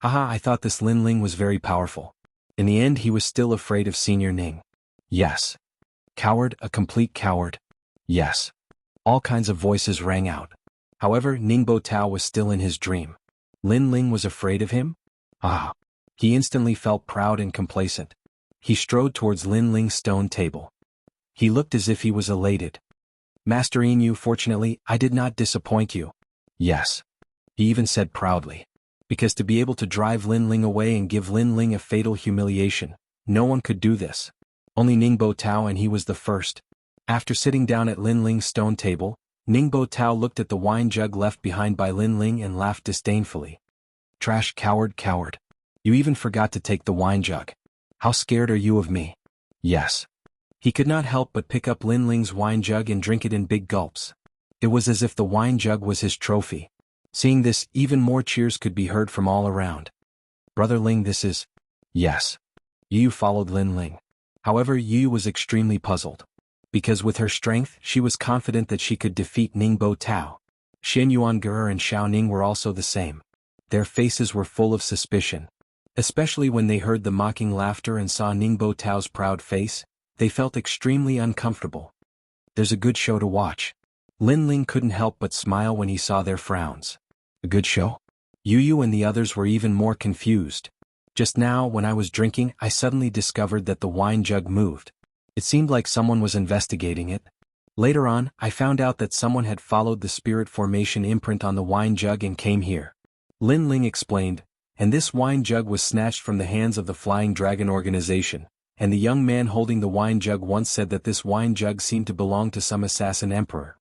Haha, I thought this Lin Ling was very powerful. In the end, he was still afraid of Senior Ning. Yes. Coward, a complete coward. Yes. All kinds of voices rang out. However, Ningbo Tao was still in his dream. Lin Ling was afraid of him? Ah. He instantly felt proud and complacent. He strode towards Lin Ling's stone table. He looked as if he was elated. Master Yin, fortunately, I did not disappoint you. Yes. He even said proudly. Because to be able to drive Lin Ling away and give Lin Ling a fatal humiliation, no one could do this. Only Ningbo Tao, and he was the first. After sitting down at Lin Ling's stone table, Ningbo Tao looked at the wine jug left behind by Lin Ling and laughed disdainfully. Trash, coward, coward. You even forgot to take the wine jug. How scared are you of me? Yes. He could not help but pick up Lin Ling's wine jug and drink it in big gulps. It was as if the wine jug was his trophy. Seeing this, even more cheers could be heard from all around. Brother Ling, this is... Yes. Yu followed Lin Ling. However, Yu was extremely puzzled. Because with her strength, she was confident that she could defeat Ningbo Tao. Shen Yuange and Xiao Ning were also the same. Their faces were full of suspicion. Especially when they heard the mocking laughter and saw Ningbo Tao's proud face, they felt extremely uncomfortable. There's a good show to watch. Lin Ling couldn't help but smile when he saw their frowns. A good show? Yu and the others were even more confused. Just now, when I was drinking, I suddenly discovered that the wine jug moved. It seemed like someone was investigating it. Later on, I found out that someone had followed the spirit formation imprint on the wine jug and came here. Lin Ling explained, and this wine jug was snatched from the hands of the Flying Dragon organization, and the young man holding the wine jug once said that this wine jug seemed to belong to some assassin emperor.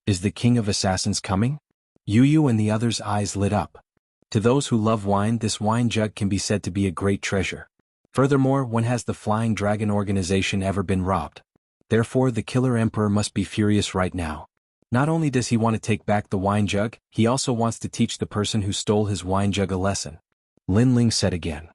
Is the king of assassins coming? Yu and the others' eyes lit up. To those who love wine, this wine jug can be said to be a great treasure. Furthermore, when has the Flying Dragon organization ever been robbed? Therefore, the killer emperor must be furious right now. Not only does he want to take back the wine jug, he also wants to teach the person who stole his wine jug a lesson. Lin Ling said again.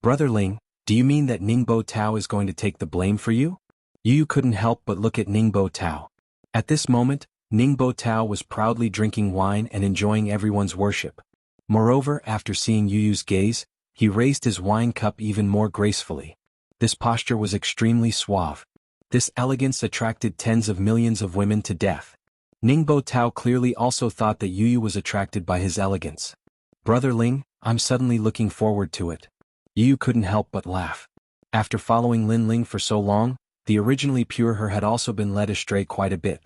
Brother Ling, do you mean that Ningbo Tao is going to take the blame for you? Yu couldn't help but look at Ningbo Tao. At this moment, Ningbo Tao was proudly drinking wine and enjoying everyone's worship. Moreover, after seeing Yu's gaze, he raised his wine cup even more gracefully. This posture was extremely suave. This elegance attracted tens of millions of women to death. Ningbo Tao clearly also thought that Yu was attracted by his elegance. Brother Ling, I'm suddenly looking forward to it. Yu couldn't help but laugh. After following Lin Ling for so long, the originally pure her had also been led astray quite a bit.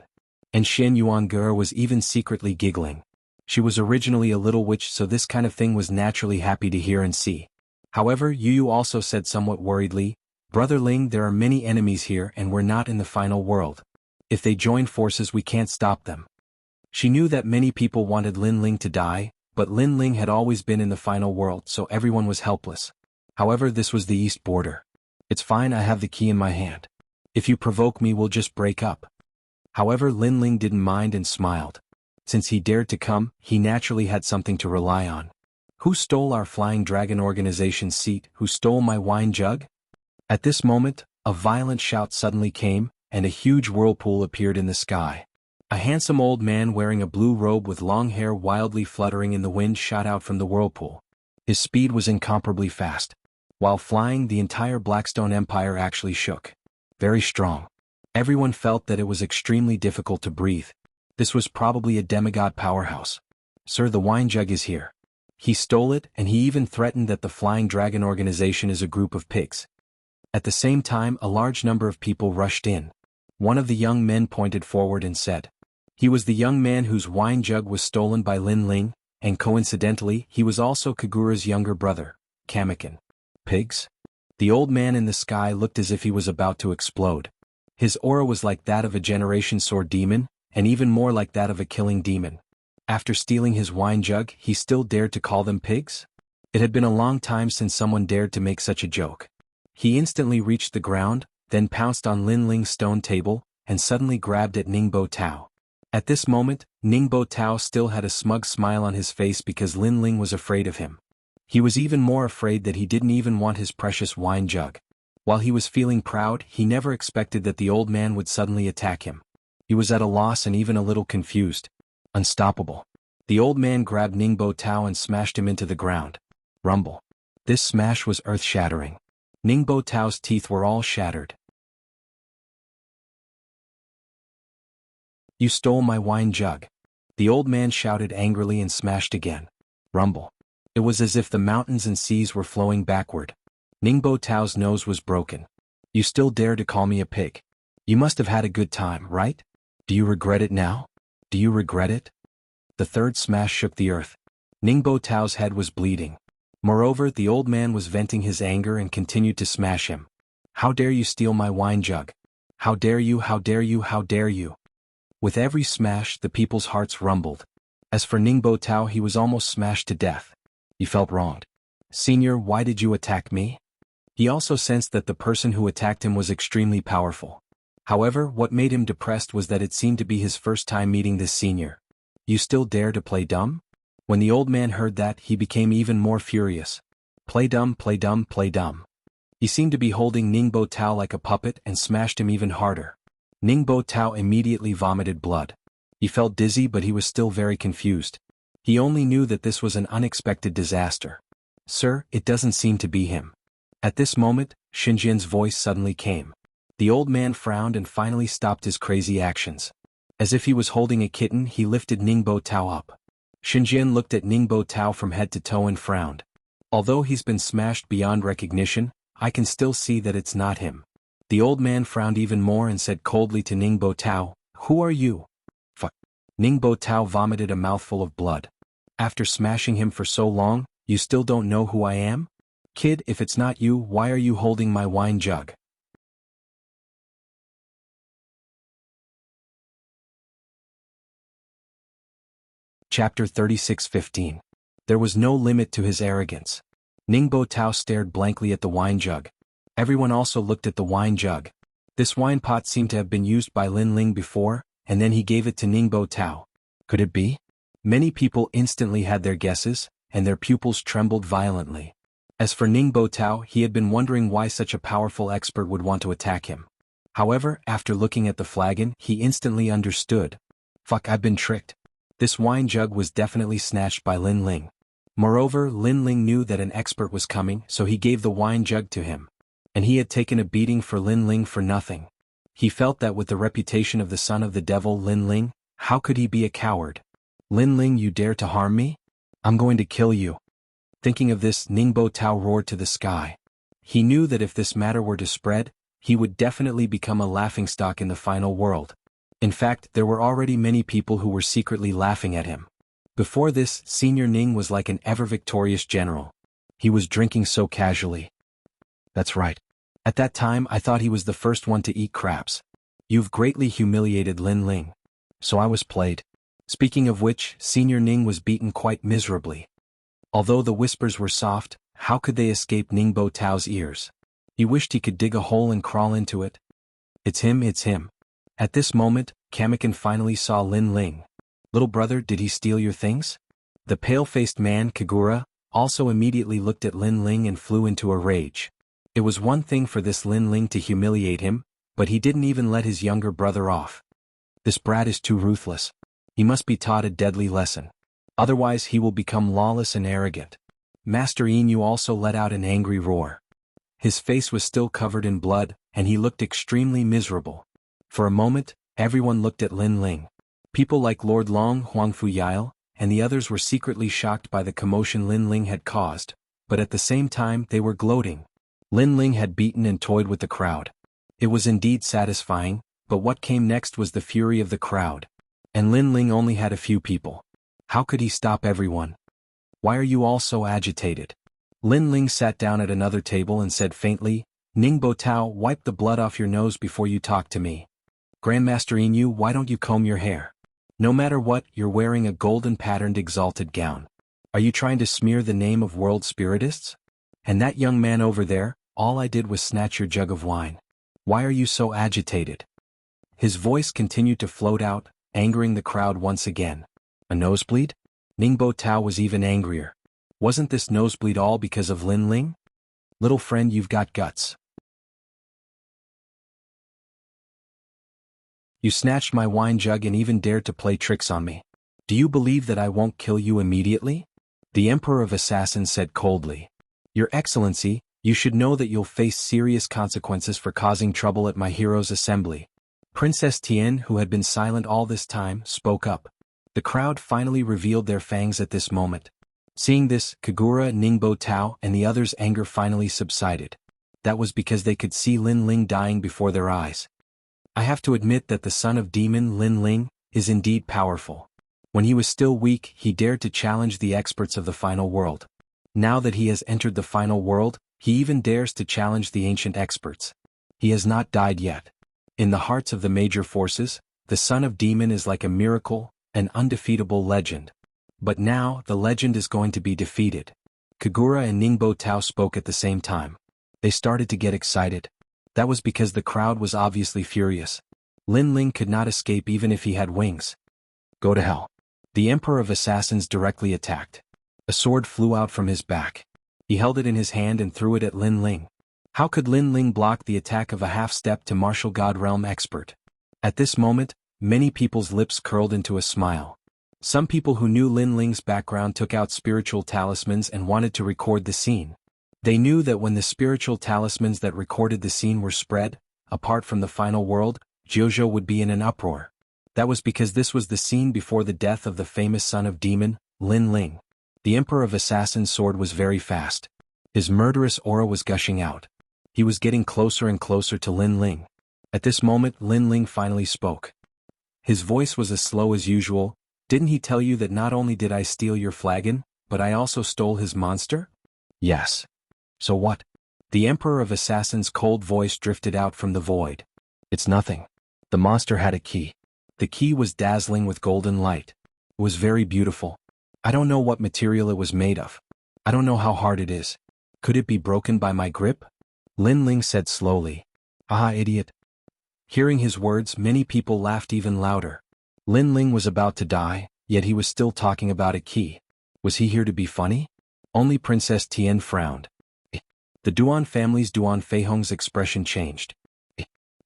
And Shen Yuange was even secretly giggling. She was originally a little witch, so this kind of thing was naturally happy to hear and see. However, Yu also said somewhat worriedly, Brother Ling, there are many enemies here and we're not in the final world. If they join forces, we can't stop them. She knew that many people wanted Lin Ling to die, but Lin Ling had always been in the final world, so everyone was helpless. However, this was the east border. It's fine, I have the key in my hand. If you provoke me, we'll just break up. However, Lin Ling didn't mind and smiled. Since he dared to come, he naturally had something to rely on. Who stole our Flying Dragon organization's seat? Who stole my wine jug? At this moment, a violent shout suddenly came, and a huge whirlpool appeared in the sky. A handsome old man wearing a blue robe with long hair wildly fluttering in the wind shot out from the whirlpool. His speed was incomparably fast. While flying, the entire Blackstone Empire actually shook. Very strong. Everyone felt that it was extremely difficult to breathe. This was probably a demigod powerhouse. Sir, the wine jug is here. He stole it, and he even threatened that the Flying Dragon organization is a group of pigs. At the same time, a large number of people rushed in. One of the young men pointed forward and said, he was the young man whose wine jug was stolen by Lin Ling, and coincidentally he was also Kagura's younger brother, Kamikin. Pigs? The old man in the sky looked as if he was about to explode. His aura was like that of a Generation Sword demon, and even more like that of a killing demon. After stealing his wine jug, he still dared to call them pigs? It had been a long time since someone dared to make such a joke. He instantly reached the ground, then pounced on Lin Ling's stone table, and suddenly grabbed at Ningbo Tao. At this moment, Ningbo Tao still had a smug smile on his face because Lin Ling was afraid of him. He was even more afraid that he didn't even want his precious wine jug. While he was feeling proud, he never expected that the old man would suddenly attack him. He was at a loss and even a little confused. Unstoppable. The old man grabbed Ningbo Tao and smashed him into the ground. Rumble. This smash was earth-shattering. Ningbo Tao's teeth were all shattered. You stole my wine jug. The old man shouted angrily and smashed again. Rumble. It was as if the mountains and seas were flowing backward. Ningbo Tao's nose was broken. You still dare to call me a pig? You must have had a good time, right? Do you regret it now? Do you regret it? The third smash shook the earth. Ningbo Tao's head was bleeding. Moreover, the old man was venting his anger and continued to smash him. How dare you steal my wine jug? How dare you, how dare you, how dare you? With every smash, the people's hearts rumbled. As for Ningbo Tao, he was almost smashed to death. He felt wronged. Senior, why did you attack me? He also sensed that the person who attacked him was extremely powerful. However, what made him depressed was that it seemed to be his first time meeting this senior. You still dare to play dumb? When the old man heard that, he became even more furious. Play dumb, play dumb, play dumb. He seemed to be holding Ningbo Tao like a puppet and smashed him even harder. Ningbo Tao immediately vomited blood. He felt dizzy, but he was still very confused. He only knew that this was an unexpected disaster. Sir, it doesn't seem to be him. At this moment, Xinjian's voice suddenly came. The old man frowned and finally stopped his crazy actions. As if he was holding a kitten, he lifted Ningbo Tao up. Xinjian looked at Ningbo Tao from head to toe and frowned. Although he's been smashed beyond recognition, I can still see that it's not him. The old man frowned even more and said coldly to Ningbo Tao, "Who are you?" Fuck. Ningbo Tao vomited a mouthful of blood. After smashing him for so long, you still don't know who I am? Kid, if it's not you, why are you holding my wine jug? Chapter 36:15. There was no limit to his arrogance. Ningbo Tao stared blankly at the wine jug. Everyone also looked at the wine jug. This wine pot seemed to have been used by Lin Ling before, and then he gave it to Ningbo Tao. Could it be? Many people instantly had their guesses, and their pupils trembled violently. As for Ningbo Tao, he had been wondering why such a powerful expert would want to attack him. However, after looking at the flagon, he instantly understood. Fuck, I've been tricked. This wine jug was definitely snatched by Lin Ling. Moreover, Lin Ling knew that an expert was coming, so he gave the wine jug to him. And he had taken a beating for Lin Ling for nothing. He felt that with the reputation of the son of the devil Lin Ling, how could he be a coward? Lin Ling, you dare to harm me? I'm going to kill you. Thinking of this, Ningbo Tao roared to the sky. He knew that if this matter were to spread, he would definitely become a laughingstock in the final world. In fact, there were already many people who were secretly laughing at him. Before this, Senior Ning was like an ever-victorious general. He was drinking so casually. That's right. At that time I thought he was the first one to eat crabs. You've greatly humiliated Lin Ling. So I was played. Speaking of which, Senior Ning was beaten quite miserably. Although the whispers were soft, how could they escape Ningbo Tao's ears? He wished he could dig a hole and crawl into it. It's him, it's him. At this moment, Kamikin finally saw Lin Ling. Little brother, did he steal your things? The pale-faced man, Kagura, also immediately looked at Lin Ling and flew into a rage. It was one thing for this Lin Ling to humiliate him, but he didn't even let his younger brother off. This brat is too ruthless. He must be taught a deadly lesson. Otherwise he will become lawless and arrogant. Master Inu also let out an angry roar. His face was still covered in blood, and he looked extremely miserable. For a moment, everyone looked at Lin Ling. People like Lord Long, Huangfu Yael, and the others were secretly shocked by the commotion Lin Ling had caused, but at the same time they were gloating. Lin Ling had beaten and toyed with the crowd. It was indeed satisfying, but what came next was the fury of the crowd. And Lin Ling only had a few people. How could he stop everyone? Why are you all so agitated? Lin Ling sat down at another table and said faintly, Ningbo Tao, wipe the blood off your nose before you talk to me. Grandmaster Inu, why don't you comb your hair? No matter what, you're wearing a golden patterned exalted gown. Are you trying to smear the name of world spiritists? And that young man over there, all I did was snatch your jug of wine. Why are you so agitated? His voice continued to float out, angering the crowd once again. A nosebleed? Ningbo Tao was even angrier. Wasn't this nosebleed all because of Lin Ling? Little friend, you've got guts. You snatched my wine jug and even dared to play tricks on me. Do you believe that I won't kill you immediately? The Emperor of Assassins said coldly. Your Excellency, you should know that you'll face serious consequences for causing trouble at my hero's assembly. Princess Tian, who had been silent all this time, spoke up. The crowd finally revealed their fangs at this moment. Seeing this, Kagura, Ningbo Tao, and the others' anger finally subsided. That was because they could see Lin Ling dying before their eyes. I have to admit that the son of demon Lin Ling is indeed powerful. When he was still weak, he dared to challenge the experts of the final world. Now that he has entered the final world, he even dares to challenge the ancient experts. He has not died yet. In the hearts of the major forces, the son of demon is like a miracle, an undefeatable legend. But now, the legend is going to be defeated. Kagura and Ningbo Tao spoke at the same time. They started to get excited. That was because the crowd was obviously furious. Lin Ling could not escape even if he had wings. Go to hell. The Emperor of Assassins directly attacked. A sword flew out from his back. He held it in his hand and threw it at Lin Ling. How could Lin Ling block the attack of a half-step to martial god realm expert? At this moment, many people's lips curled into a smile. Some people who knew Lin Ling's background took out spiritual talismans and wanted to record the scene. They knew that when the spiritual talismans that recorded the scene were spread, apart from the final world, Jianghu would be in an uproar. That was because this was the scene before the death of the famous son of demon, Lin Ling. The Emperor of Assassins' sword was very fast. His murderous aura was gushing out. He was getting closer and closer to Lin Ling. At this moment, Lin Ling finally spoke. His voice was as slow as usual. Didn't he tell you that not only did I steal your flagon, but I also stole his monster? Yes. So what? The Emperor of Assassins' cold voice drifted out from the void. It's nothing. The monster had a key. The key was dazzling with golden light. It was very beautiful. I don't know what material it was made of. I don't know how hard it is. Could it be broken by my grip? Lin Ling said slowly. Ah, idiot. Hearing his words, many people laughed even louder. Lin Ling was about to die, yet he was still talking about a key. Was he here to be funny? Only Princess Tian frowned. The Duan family's Duan Feihong's expression changed.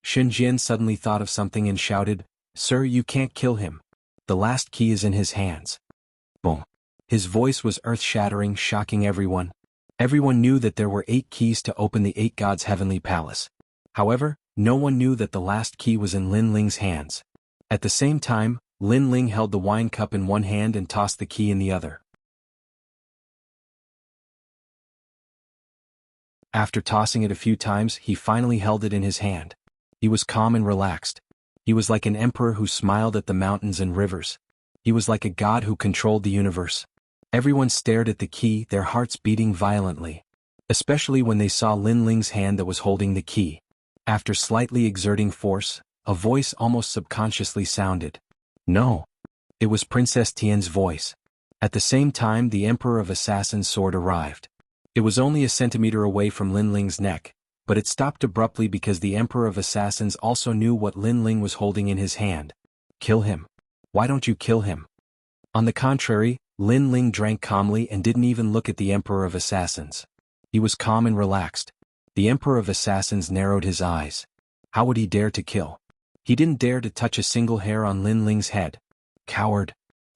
Shen Jian suddenly thought of something and shouted, Sir, you can't kill him. The last key is in his hands. Boom. His voice was earth-shattering, shocking everyone. Everyone knew that there were 8 keys to open the 8 gods' heavenly palace. However, no one knew that the last key was in Lin Ling's hands. At the same time, Lin Ling held the wine cup in one hand and tossed the key in the other. After tossing it a few times, he finally held it in his hand. He was calm and relaxed. He was like an emperor who smiled at the mountains and rivers. He was like a god who controlled the universe. Everyone stared at the key, their hearts beating violently. Especially when they saw Lin Ling's hand that was holding the key. After slightly exerting force, a voice almost subconsciously sounded. No. It was Princess Tian's voice. At the same time, the Emperor of Assassins' sword arrived. It was only a centimeter away from Lin Ling's neck, but it stopped abruptly because the Emperor of Assassins also knew what Lin Ling was holding in his hand. Kill him. Why don't you kill him? On the contrary, Lin Ling drank calmly and didn't even look at the Emperor of Assassins. He was calm and relaxed. The Emperor of Assassins narrowed his eyes. How would he dare to kill? He didn't dare to touch a single hair on Lin Ling's head. Coward.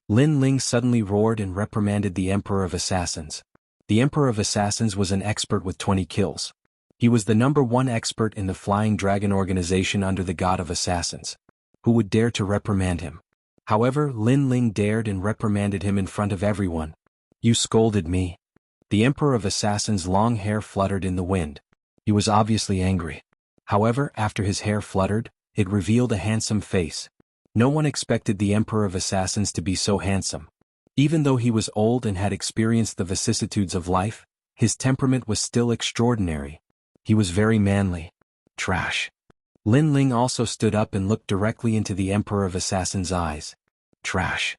Lin Ling suddenly roared and reprimanded the Emperor of Assassins. The Emperor of Assassins was an expert with 20 kills. He was the #1 expert in the Flying Dragon organization under the God of Assassins. Who would dare to reprimand him? However, Lin Ling dared and reprimanded him in front of everyone. You scolded me. The Emperor of Assassins' long hair fluttered in the wind. He was obviously angry. However, after his hair fluttered, it revealed a handsome face. No one expected the Emperor of Assassins to be so handsome. Even though he was old and had experienced the vicissitudes of life, his temperament was still extraordinary. He was very manly. Trash. Lin Ling also stood up and looked directly into the Emperor of Assassins' eyes. Trash.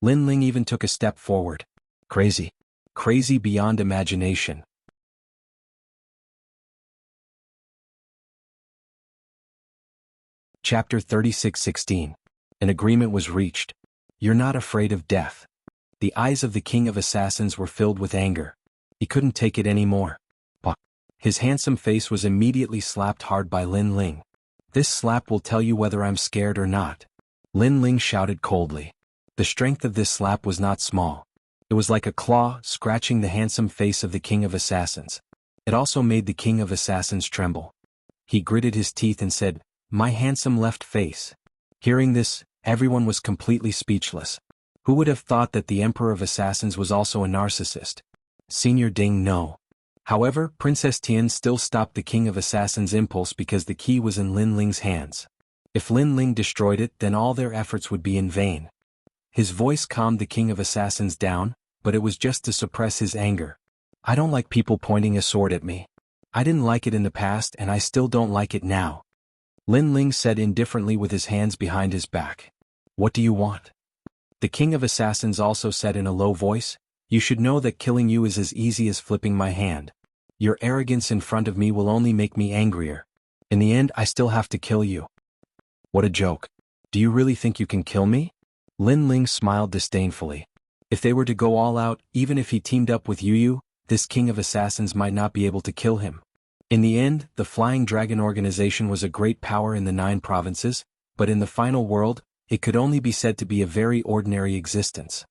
Lin Ling even took a step forward. Crazy. Crazy beyond imagination. Chapter 36:16. An agreement was reached. You're not afraid of death. The eyes of the King of Assassins were filled with anger. He couldn't take it anymore. His handsome face was immediately slapped hard by Lin Ling. This slap will tell you whether I'm scared or not. Lin Ling shouted coldly. The strength of this slap was not small. It was like a claw scratching the handsome face of the King of Assassins. It also made the King of Assassins tremble. He gritted his teeth and said, "My handsome left face." Hearing this, everyone was completely speechless. Who would have thought that the Emperor of Assassins was also a narcissist? Senior Ding, no. However, Princess Tian still stopped the King of Assassins' impulse because the key was in Lin Ling's hands. If Lin Ling destroyed it, then all their efforts would be in vain. His voice calmed the King of Assassins down, but it was just to suppress his anger. I don't like people pointing a sword at me. I didn't like it in the past and I still don't like it now. Lin Ling said indifferently with his hands behind his back. What do you want? The King of Assassins also said in a low voice, You should know that killing you is as easy as flipping my hand. Your arrogance in front of me will only make me angrier. In the end, I still have to kill you. What a joke. Do you really think you can kill me? Lin Ling smiled disdainfully. If they were to go all out, even if he teamed up with Yu, this King of Assassins might not be able to kill him. In the end, the Flying Dragon organization was a great power in the 9 provinces, but in the final world, it could only be said to be a very ordinary existence.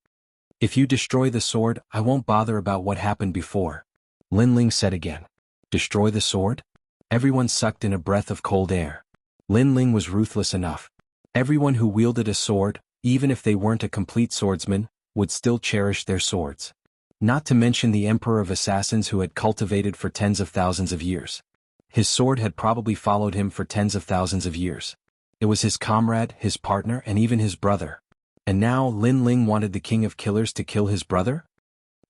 If you destroy the sword, I won't bother about what happened before. Lin Ling said again. Destroy the sword? Everyone sucked in a breath of cold air. Lin Ling was ruthless enough. Everyone who wielded a sword, even if they weren't a complete swordsman, would still cherish their swords. Not to mention the Emperor of Assassins who had cultivated for tens of thousands of years. His sword had probably followed him for tens of thousands of years. It was his comrade, his partner, and even his brother. And now Lin Ling wanted the King of Killers to kill his brother?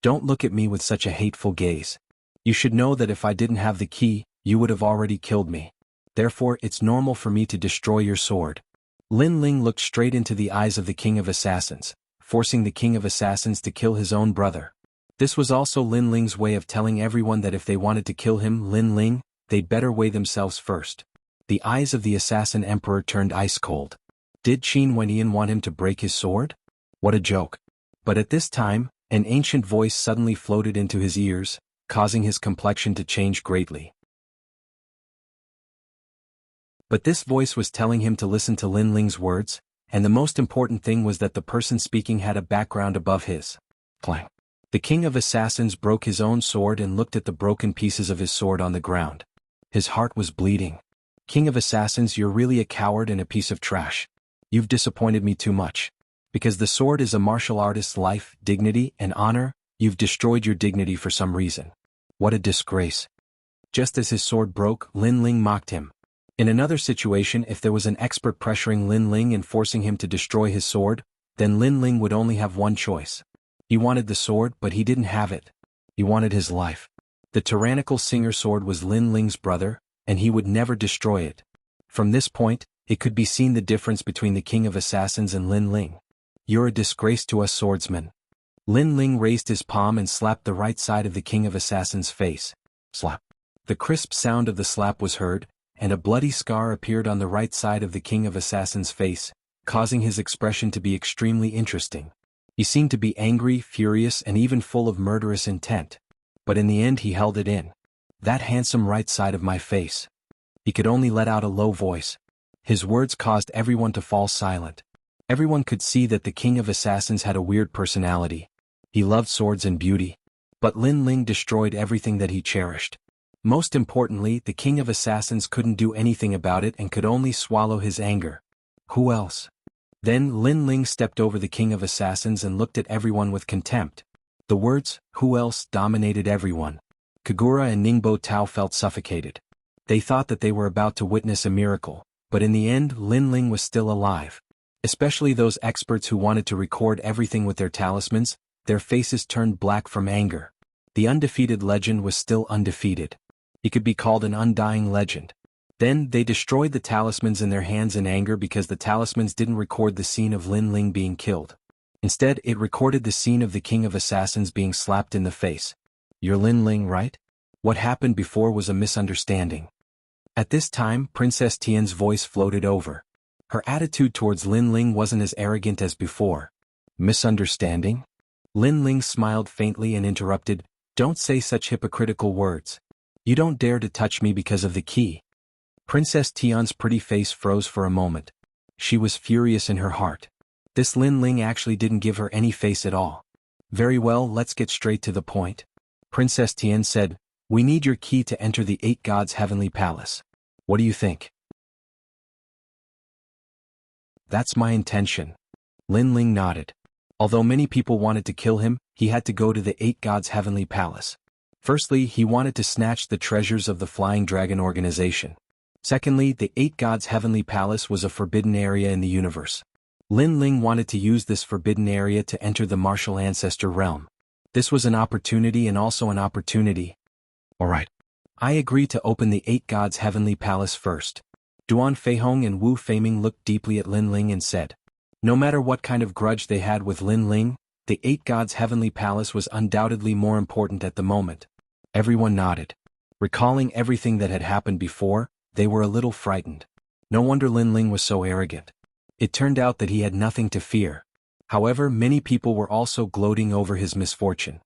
Don't look at me with such a hateful gaze. You should know that if I didn't have the key, you would have already killed me. Therefore, it's normal for me to destroy your sword. Lin Ling looked straight into the eyes of the King of Assassins, forcing the King of Assassins to kill his own brother. This was also Lin Ling's way of telling everyone that if they wanted to kill him, Lin Ling, they'd better weigh themselves first. The eyes of the Assassin Emperor turned ice cold. Did Qin Wenyan want him to break his sword? What a joke. But at this time, an ancient voice suddenly floated into his ears, causing his complexion to change greatly. But this voice was telling him to listen to Lin Ling's words, and the most important thing was that the person speaking had a background above his. Clang. The King of Assassins broke his own sword and looked at the broken pieces of his sword on the ground. His heart was bleeding. King of Assassins, you're really a coward and a piece of trash. You've disappointed me too much. Because the sword is a martial artist's life, dignity, and honor, you've destroyed your dignity for some reason. What a disgrace. Just as his sword broke, Lin Ling mocked him. In another situation, if there was an expert pressuring Lin Ling and forcing him to destroy his sword, then Lin Ling would only have one choice. He wanted the sword, but he didn't have it. He wanted his life. The tyrannical Singer sword was Lin Ling's brother, and he would never destroy it. From this point, it could be seen the difference between the King of Assassins and Lin Ling. You're a disgrace to us swordsmen. Lin Ling raised his palm and slapped the right side of the King of Assassins' face. Slap. The crisp sound of the slap was heard, and a bloody scar appeared on the right side of the King of Assassins' face, causing his expression to be extremely interesting. He seemed to be angry, furious, and even full of murderous intent. But in the end he held it in. That handsome right side of my face. He could only let out a low voice. His words caused everyone to fall silent. Everyone could see that the King of Assassins had a weird personality. He loved swords and beauty. But Lin Ling destroyed everything that he cherished. Most importantly, the King of Assassins couldn't do anything about it and could only swallow his anger. Who else? Then Lin Ling stepped over the King of Assassins and looked at everyone with contempt. The words, "who else," dominated everyone. Kagura and Ningbo Tao felt suffocated. They thought that they were about to witness a miracle, but in the end Lin Ling was still alive. Especially those experts who wanted to record everything with their talismans, their faces turned black from anger. The undefeated legend was still undefeated. He could be called an undying legend. Then, they destroyed the talismans in their hands in anger because the talismans didn't record the scene of Lin Ling being killed. Instead, it recorded the scene of the King of Assassins being slapped in the face. You're Lin Ling, right? What happened before was a misunderstanding. At this time, Princess Tian's voice floated over. Her attitude towards Lin Ling wasn't as arrogant as before. Misunderstanding? Lin Ling smiled faintly and interrupted, "Don't say such hypocritical words. You don't dare to touch me because of the key." Princess Tian's pretty face froze for a moment. She was furious in her heart. This Lin Ling actually didn't give her any face at all. "Very well, let's get straight to the point." Princess Tian said, "We need your key to enter the 8 Gods' heavenly palace. What do you think?" "That's my intention." Lin Ling nodded. Although many people wanted to kill him, he had to go to the 8 Gods' heavenly palace. Firstly, he wanted to snatch the treasures of the Flying Dragon organization. Secondly, the 8 Gods' heavenly palace was a forbidden area in the universe. Lin Ling wanted to use this forbidden area to enter the martial ancestor realm. This was an opportunity and also an opportunity. Alright. I agree to open the 8 Gods' heavenly palace first. Duan Feihong and Wu Feiming looked deeply at Lin Ling and said, no matter what kind of grudge they had with Lin Ling, the 8 Gods' heavenly palace was undoubtedly more important at the moment. Everyone nodded. Recalling everything that had happened before, they were a little frightened. No wonder Lin Ling was so arrogant. It turned out that he had nothing to fear. However, many people were also gloating over his misfortune.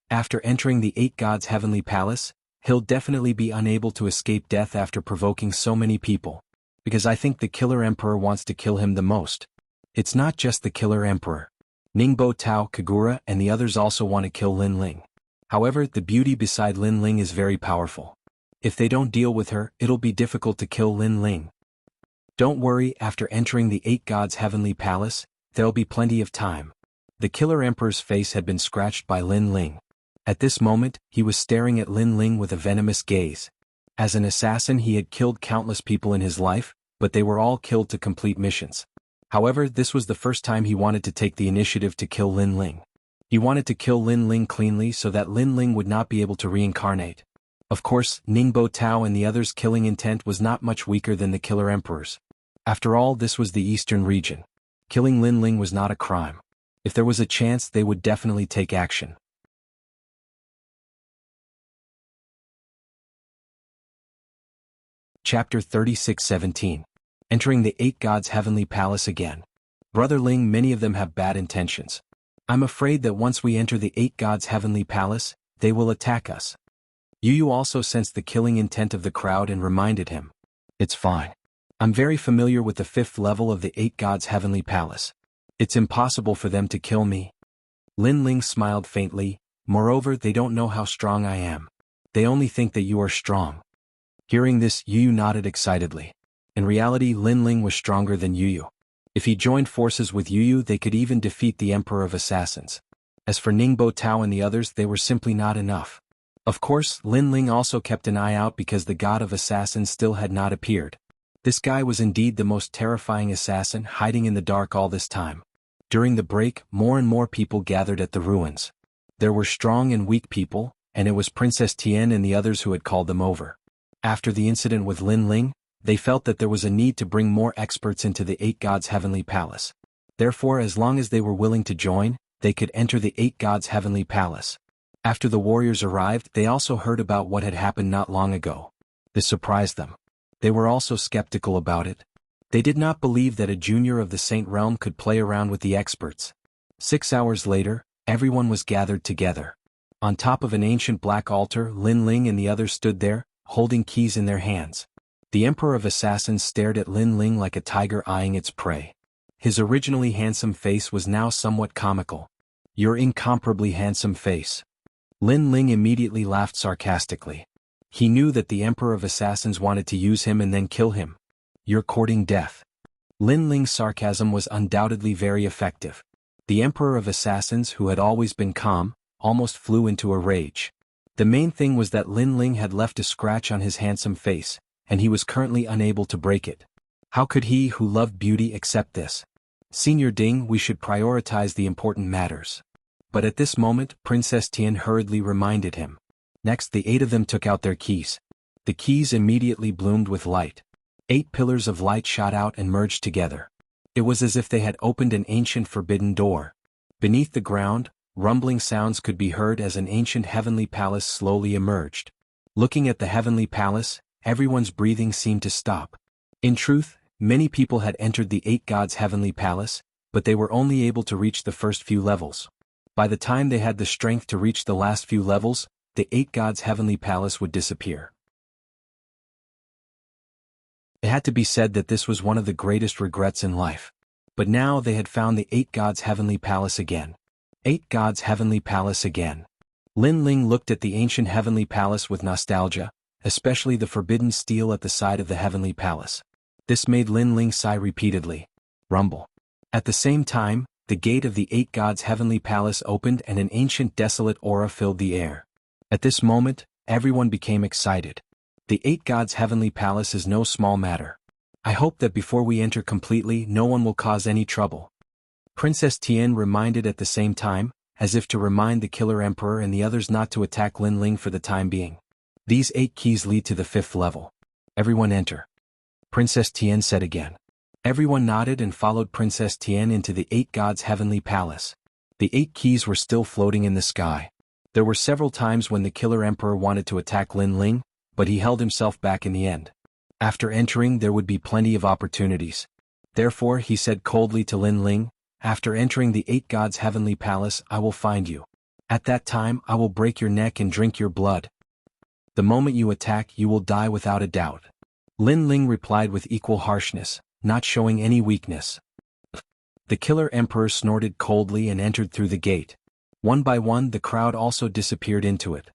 After entering the 8 Gods' heavenly palace, he'll definitely be unable to escape death after provoking so many people. Because I think the Killer Emperor wants to kill him the most. It's not just the Killer Emperor. Ningbo Tao, Kagura, and the others also want to kill Lin Ling. However, the beauty beside Lin Ling is very powerful. If they don't deal with her, it'll be difficult to kill Lin Ling. Don't worry, after entering the 8 Gods' heavenly palace, there'll be plenty of time. The Killer Emperor's face had been scratched by Lin Ling. At this moment, he was staring at Lin Ling with a venomous gaze. As an assassin, he had killed countless people in his life, but they were all killed to complete missions. However, this was the first time he wanted to take the initiative to kill Lin Ling. He wanted to kill Lin Ling cleanly so that Lin Ling would not be able to reincarnate. Of course, Ningbo Tao and the others' killing intent was not much weaker than the Killer Emperor's. After all, this was the eastern region. Killing Lin Ling was not a crime. If there was a chance, they would definitely take action. Chapter 36:17. Entering the 8 Gods' heavenly palace again. Brother Ling, many of them have bad intentions. I'm afraid that once we enter the 8 Gods' heavenly palace, they will attack us. Yu also sensed the killing intent of the crowd and reminded him. It's fine. I'm very familiar with the 5th level of the 8 Gods' heavenly palace. It's impossible for them to kill me. Lin Ling smiled faintly. Moreover, they don't know how strong I am. They only think that you are strong. Hearing this, Yu nodded excitedly. In reality, Lin Ling was stronger than Yu. If he joined forces with Yu, they could even defeat the Emperor of Assassins. As for Ningbo Tao and the others, they were simply not enough. Of course, Lin Ling also kept an eye out because the God of Assassins still had not appeared. This guy was indeed the most terrifying assassin, hiding in the dark all this time. During the break, more and more people gathered at the ruins. There were strong and weak people, and it was Princess Tian and the others who had called them over. After the incident with Lin Ling, they felt that there was a need to bring more experts into the 8 Gods' heavenly palace. Therefore, as long as they were willing to join, they could enter the 8 Gods' heavenly palace. After the warriors arrived, they also heard about what had happened not long ago. This surprised them. They were also skeptical about it. They did not believe that a junior of the Saint Realm could play around with the experts. 6 hours later, everyone was gathered together. On top of an ancient black altar, Lin Ling and the others stood there, holding keys in their hands. The Emperor of Assassins stared at Lin Ling like a tiger eyeing its prey. His originally handsome face was now somewhat comical. Your incomparably handsome face. Lin Ling immediately laughed sarcastically. He knew that the Emperor of Assassins wanted to use him and then kill him. You're courting death. Lin Ling's sarcasm was undoubtedly very effective. The Emperor of Assassins, who had always been calm, almost flew into a rage. The main thing was that Lin Ling had left a scratch on his handsome face, and he was currently unable to break it. How could he who loved beauty accept this? Senior Ding, we should prioritize the important matters. But at this moment, Princess Tian hurriedly reminded him. Next, the 8 of them took out their keys. The keys immediately bloomed with light. 8 pillars of light shot out and merged together. It was as if they had opened an ancient forbidden door. Beneath the ground, rumbling sounds could be heard as an ancient heavenly palace slowly emerged. Looking at the heavenly palace, everyone's breathing seemed to stop. In truth, many people had entered the 8 gods' heavenly palace, but they were only able to reach the first few levels. By the time they had the strength to reach the last few levels, the 8 gods' heavenly palace would disappear. It had to be said that this was one of the greatest regrets in life. But now they had found the 8 gods' heavenly palace again. 8 gods' heavenly palace again. Lin Ling looked at the ancient heavenly palace with nostalgia, especially the forbidden steel at the side of the heavenly palace. This made Lin Ling sigh repeatedly. Rumble. At the same time, the gate of the 8 gods' heavenly palace opened and an ancient desolate aura filled the air. At this moment, everyone became excited. The 8 gods' heavenly palace is no small matter. I hope that before we enter completely, no one will cause any trouble. Princess Tian reminded at the same time, as if to remind the Killer Emperor and the others not to attack Lin Ling for the time being. These 8 keys lead to the 5th level. Everyone enter. Princess Tian said again. Everyone nodded and followed Princess Tian into the 8 gods' heavenly palace. The 8 keys were still floating in the sky. There were several times when the Killer Emperor wanted to attack Lin Ling, but he held himself back in the end. After entering, there would be plenty of opportunities. Therefore, he said coldly to Lin Ling, after entering the 8 gods' heavenly palace, I will find you. At that time, I will break your neck and drink your blood. The moment you attack, you will die without a doubt. Lin Ling replied with equal harshness, not showing any weakness. The Killer Emperor snorted coldly and entered through the gate. One by one, the crowd also disappeared into it.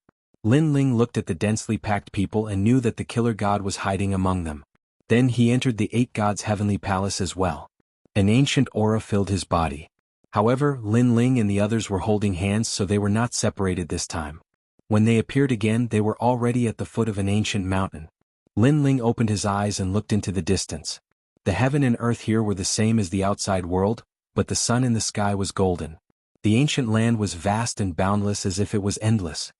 Lin Ling looked at the densely packed people and knew that the killer god was hiding among them. Then he entered the 8 gods' heavenly palace as well. An ancient aura filled his body. However, Lin Ling and the others were holding hands, so they were not separated this time. When they appeared again, they were already at the foot of an ancient mountain. Lin Ling opened his eyes and looked into the distance. The heaven and earth here were the same as the outside world, but the sun in the sky was golden. The ancient land was vast and boundless as if it was endless.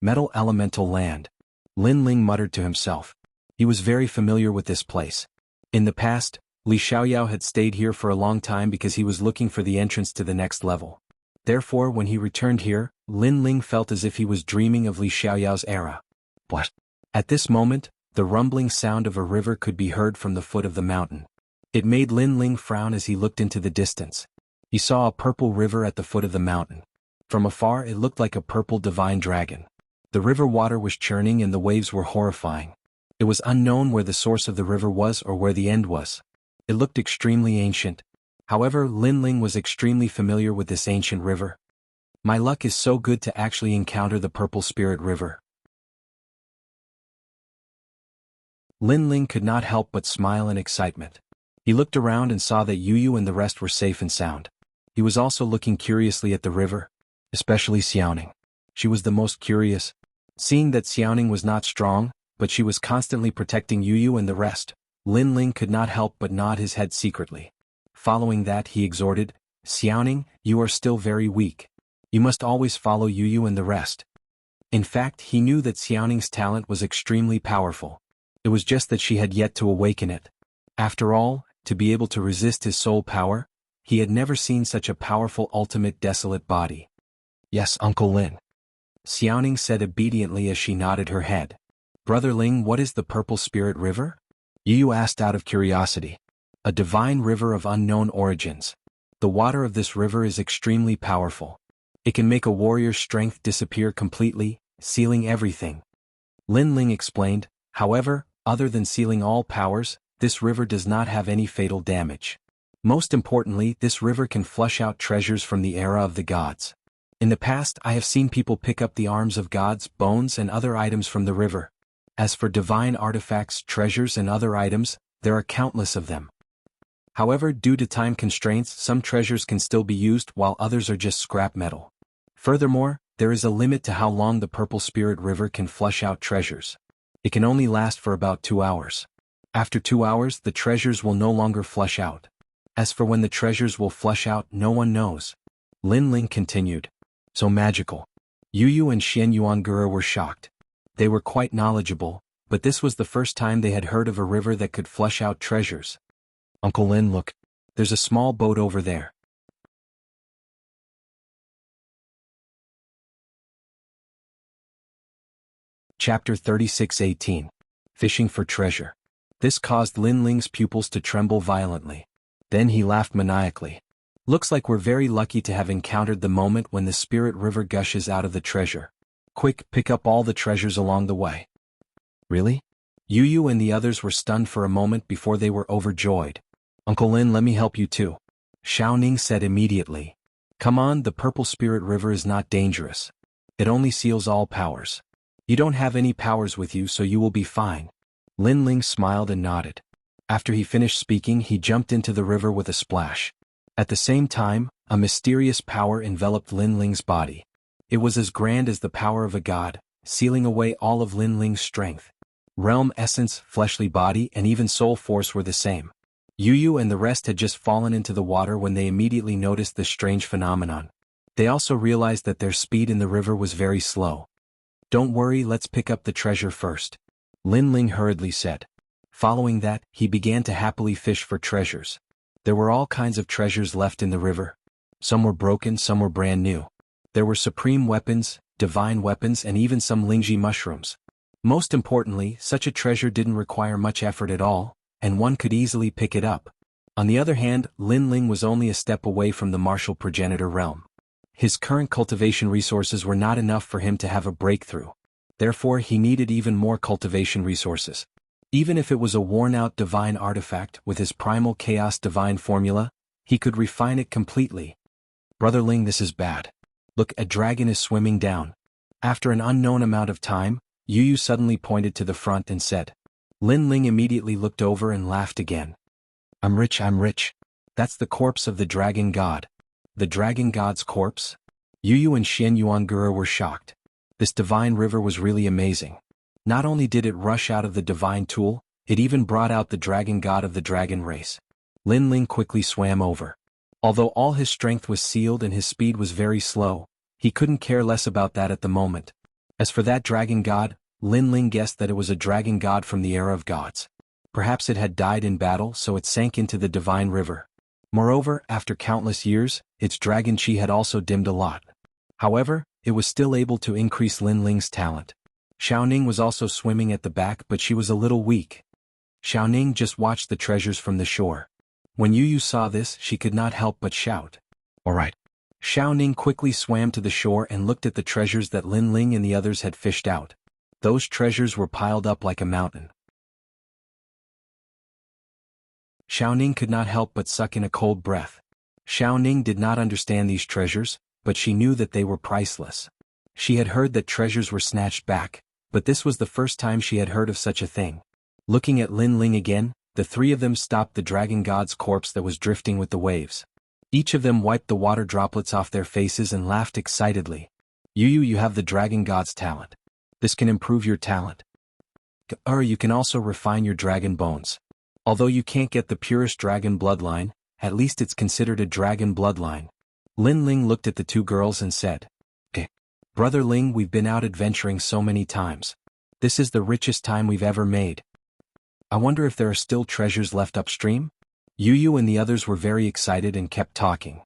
Metal elemental land. Lin Ling muttered to himself. He was very familiar with this place. In the past, Li Xiaoyao had stayed here for a long time because he was looking for the entrance to the next level. Therefore, when he returned here, Lin Ling felt as if he was dreaming of Li Xiaoyao's era. What? At this moment, the rumbling sound of a river could be heard from the foot of the mountain. It made Lin Ling frown as he looked into the distance. He saw a purple river at the foot of the mountain. From afar, it looked like a purple divine dragon. The river water was churning and the waves were horrifying. It was unknown where the source of the river was or where the end was. It looked extremely ancient. However, Lin Ling was extremely familiar with this ancient river. My luck is so good to actually encounter the Purple Spirit River. Lin Ling could not help but smile in excitement. He looked around and saw that Yu and the rest were safe and sound. He was also looking curiously at the river, especially Xiaoning. She was the most curious. Seeing that Xiaoning was not strong, but she was constantly protecting Yu and the rest, Lin Ling could not help but nod his head secretly. Following that, he exhorted, Xiaoning, you are still very weak. You must always follow Yu and the rest. In fact, he knew that Xiaoning's talent was extremely powerful. It was just that she had yet to awaken it. After all, to be able to resist his soul power, he had never seen such a powerful ultimate desolate body. Yes, Uncle Lin. Xiaoning said obediently as she nodded her head. Brother Ling, what is the Purple Spirit River? Yu asked out of curiosity. A divine river of unknown origins. The water of this river is extremely powerful. It can make a warrior's strength disappear completely, sealing everything. Lin Ling explained, however, other than sealing all powers, this river does not have any fatal damage. Most importantly, this river can flush out treasures from the era of the gods. In the past, I have seen people pick up the arms of gods, bones and other items from the river. As for divine artifacts, treasures and other items, there are countless of them. However, due to time constraints, some treasures can still be used while others are just scrap metal. Furthermore, there is a limit to how long the Purple Spirit River can flush out treasures. It can only last for about 2 hours. After 2 hours, the treasures will no longer flush out. As for when the treasures will flush out, no one knows. Lin Ling continued. So magical. Yu Yu and Xian Yuanguru were shocked. They were quite knowledgeable, but this was the first time they had heard of a river that could flush out treasures. Uncle Lin, look. There's a small boat over there. Chapter 36:18. Fishing for treasure. This caused Lin Ling's pupils to tremble violently. Then he laughed maniacally. Looks like we're very lucky to have encountered the moment when the spirit river gushes out of the treasure. Quick, pick up all the treasures along the way. Really? Yu Yu and the others were stunned for a moment before they were overjoyed. Uncle Lin, let me help you too. Xiaoning said immediately. Come on, the purple spirit river is not dangerous. It only seals all powers. You don't have any powers with you, so you will be fine. Lin Ling smiled and nodded. After he finished speaking, he jumped into the river with a splash. At the same time, a mysterious power enveloped Lin Ling's body. It was as grand as the power of a god, sealing away all of Lin Ling's strength. Realm essence, fleshly body, and even soul force were the same. Yu Yu and the rest had just fallen into the water when they immediately noticed this strange phenomenon. They also realized that their speed in the river was very slow. Don't worry, let's pick up the treasure first. Lin Ling hurriedly said. Following that, he began to happily fish for treasures. There were all kinds of treasures left in the river. Some were broken, some were brand new. There were supreme weapons, divine weapons, and even some Lingji mushrooms. Most importantly, such a treasure didn't require much effort at all, and one could easily pick it up. On the other hand, Lin Ling was only a step away from the martial progenitor realm. His current cultivation resources were not enough for him to have a breakthrough. Therefore, he needed even more cultivation resources. Even if it was a worn-out divine artifact with his primal chaos divine formula, he could refine it completely. Brother Ling, this is bad. Look, a dragon is swimming down. After an unknown amount of time, Yu Yu suddenly pointed to the front and said. Lin Ling immediately looked over and laughed again. I'm rich, I'm rich. That's the corpse of the dragon god. The dragon god's corpse? Yu Yu and Xian Yuanguru were shocked. This divine river was really amazing. Not only did it rush out of the divine tool, it even brought out the dragon god of the dragon race. Lin Ling quickly swam over. Although all his strength was sealed and his speed was very slow, he couldn't care less about that at the moment. As for that dragon god, Lin Ling guessed that it was a dragon god from the era of gods. Perhaps it had died in battle, so it sank into the divine river. Moreover, after countless years, its dragon chi had also dimmed a lot. However, it was still able to increase Lin Ling's talent. Xiaoning was also swimming at the back, but she was a little weak. Xiaoning just watched the treasures from the shore. When Yu Yu saw this, she could not help but shout. All right. Xiaoning quickly swam to the shore and looked at the treasures that Lin Ling and the others had fished out. Those treasures were piled up like a mountain. Xiaoning could not help but suck in a cold breath. Xiaoning did not understand these treasures, but she knew that they were priceless. She had heard that treasures were snatched back, but this was the first time she had heard of such a thing. Looking at Lin Ling again, the three of them stopped the dragon god's corpse that was drifting with the waves. Each of them wiped the water droplets off their faces and laughed excitedly. Yu Yu, you have the dragon god's talent. This can improve your talent. Or you can also refine your dragon bones. Although you can't get the purest dragon bloodline, at least it's considered a dragon bloodline. Lin Ling looked at the two girls and said, Brother Ling, we've been out adventuring so many times. This is the richest time we've ever made. I wonder if there are still treasures left upstream? Yu Yu and the others were very excited and kept talking.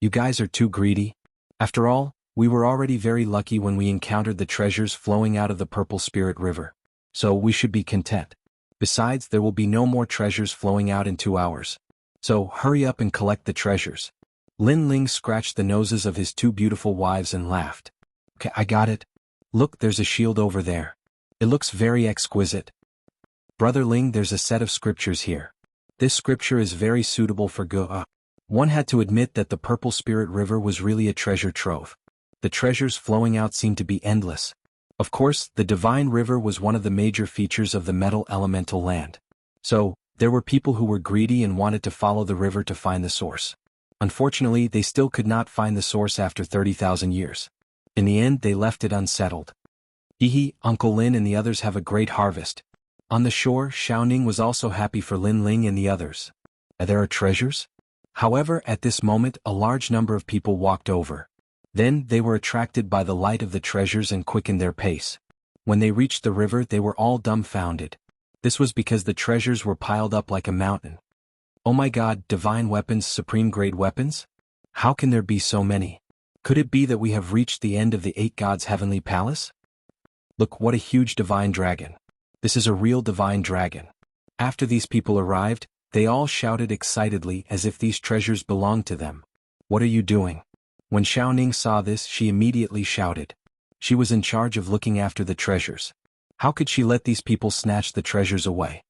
You guys are too greedy. After all, we were already very lucky when we encountered the treasures flowing out of the Purple Spirit River. So we should be content. Besides, there will be no more treasures flowing out in 2 hours. So hurry up and collect the treasures. Lin Ling scratched the noses of his two beautiful wives and laughed. Okay, I got it. Look, there's a shield over there. It looks very exquisite. Brother Ling, there's a set of scriptures here. This scripture is very suitable for Go. One had to admit that the Purple Spirit River was really a treasure trove. The treasures flowing out seemed to be endless. Of course, the Divine River was one of the major features of the metal elemental land. So, there were people who were greedy and wanted to follow the river to find the source. Unfortunately, they still could not find the source after 30,000 years. In the end, they left it unsettled. Uncle Lin and the others have a great harvest. On the shore, Xiaoning was also happy for Lin Ling and the others. There are treasures? However, at this moment a large number of people walked over. Then they were attracted by the light of the treasures and quickened their pace. When they reached the river they were all dumbfounded. This was because the treasures were piled up like a mountain. Oh my God, divine weapons, supreme grade weapons? How can there be so many? Could it be that we have reached the end of the 8 gods' heavenly palace? Look, what a huge divine dragon. This is a real divine dragon. After these people arrived, they all shouted excitedly as if these treasures belonged to them. What are you doing? When Xiaoning saw this, she immediately shouted. She was in charge of looking after the treasures. How could she let these people snatch the treasures away?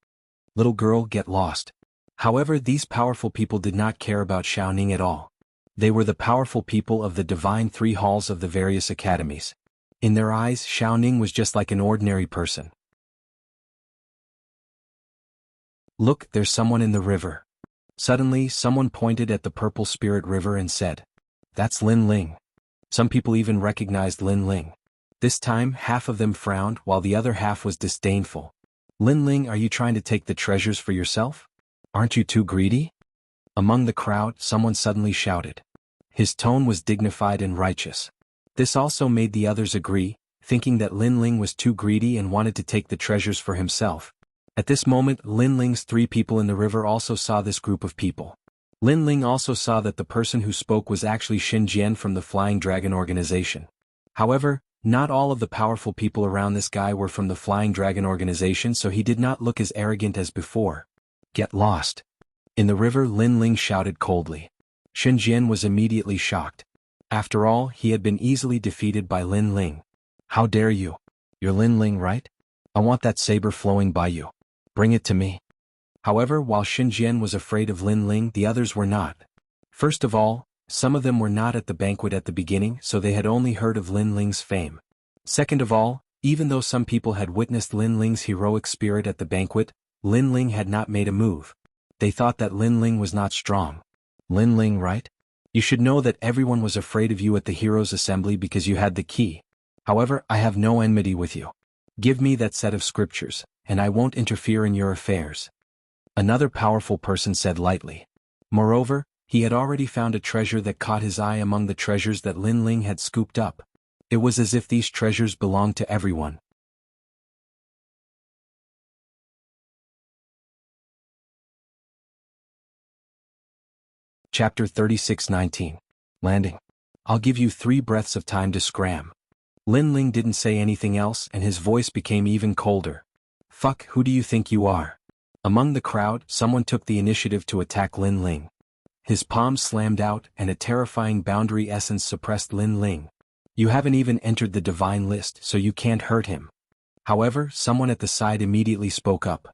Little girl, get lost. However, these powerful people did not care about Xiaoning at all. They were the powerful people of the divine 3 halls of the various academies. In their eyes, Xiaoning was just like an ordinary person. Look, there's someone in the river. Suddenly, someone pointed at the purple spirit river and said, "That's Lin Ling." Some people even recognized Lin Ling. This time, half of them frowned while the other half was disdainful. Lin Ling, are you trying to take the treasures for yourself? Aren't you too greedy? Among the crowd, someone suddenly shouted. His tone was dignified and righteous. This also made the others agree, thinking that Lin Ling was too greedy and wanted to take the treasures for himself. At this moment, Lin Ling's 3 people in the river also saw this group of people. Lin Ling also saw that the person who spoke was actually Xin Jian from the Flying Dragon organization. However, not all of the powerful people around this guy were from the Flying Dragon organization, so he did not look as arrogant as before. Get lost. In the river, Lin Ling shouted coldly. Xin Jian was immediately shocked. After all, he had been easily defeated by Lin Ling. How dare you? You're Lin Ling, right? I want that saber flowing by you. Bring it to me. However, while Xin Jian was afraid of Lin Ling, the others were not. First of all, some of them were not at the banquet at the beginning, so they had only heard of Lin Ling's fame. Second of all, even though some people had witnessed Lin Ling's heroic spirit at the banquet, Lin Ling had not made a move. They thought that Lin Ling was not strong. Lin Ling, right? You should know that everyone was afraid of you at the Heroes' Assembly because you had the key. However, I have no enmity with you. Give me that set of scriptures, and I won't interfere in your affairs. Another powerful person said lightly. Moreover, he had already found a treasure that caught his eye among the treasures that Lin Ling had scooped up. It was as if these treasures belonged to everyone. Chapter 36:19. Landing. I'll give you 3 breaths of time to scram. Lin Ling didn't say anything else and his voice became even colder. Fuck, who do you think you are? Among the crowd, someone took the initiative to attack Lin Ling. His palms slammed out and a terrifying boundary essence suppressed Lin Ling. You haven't even entered the divine list, so you can't hurt him. However, someone at the side immediately spoke up.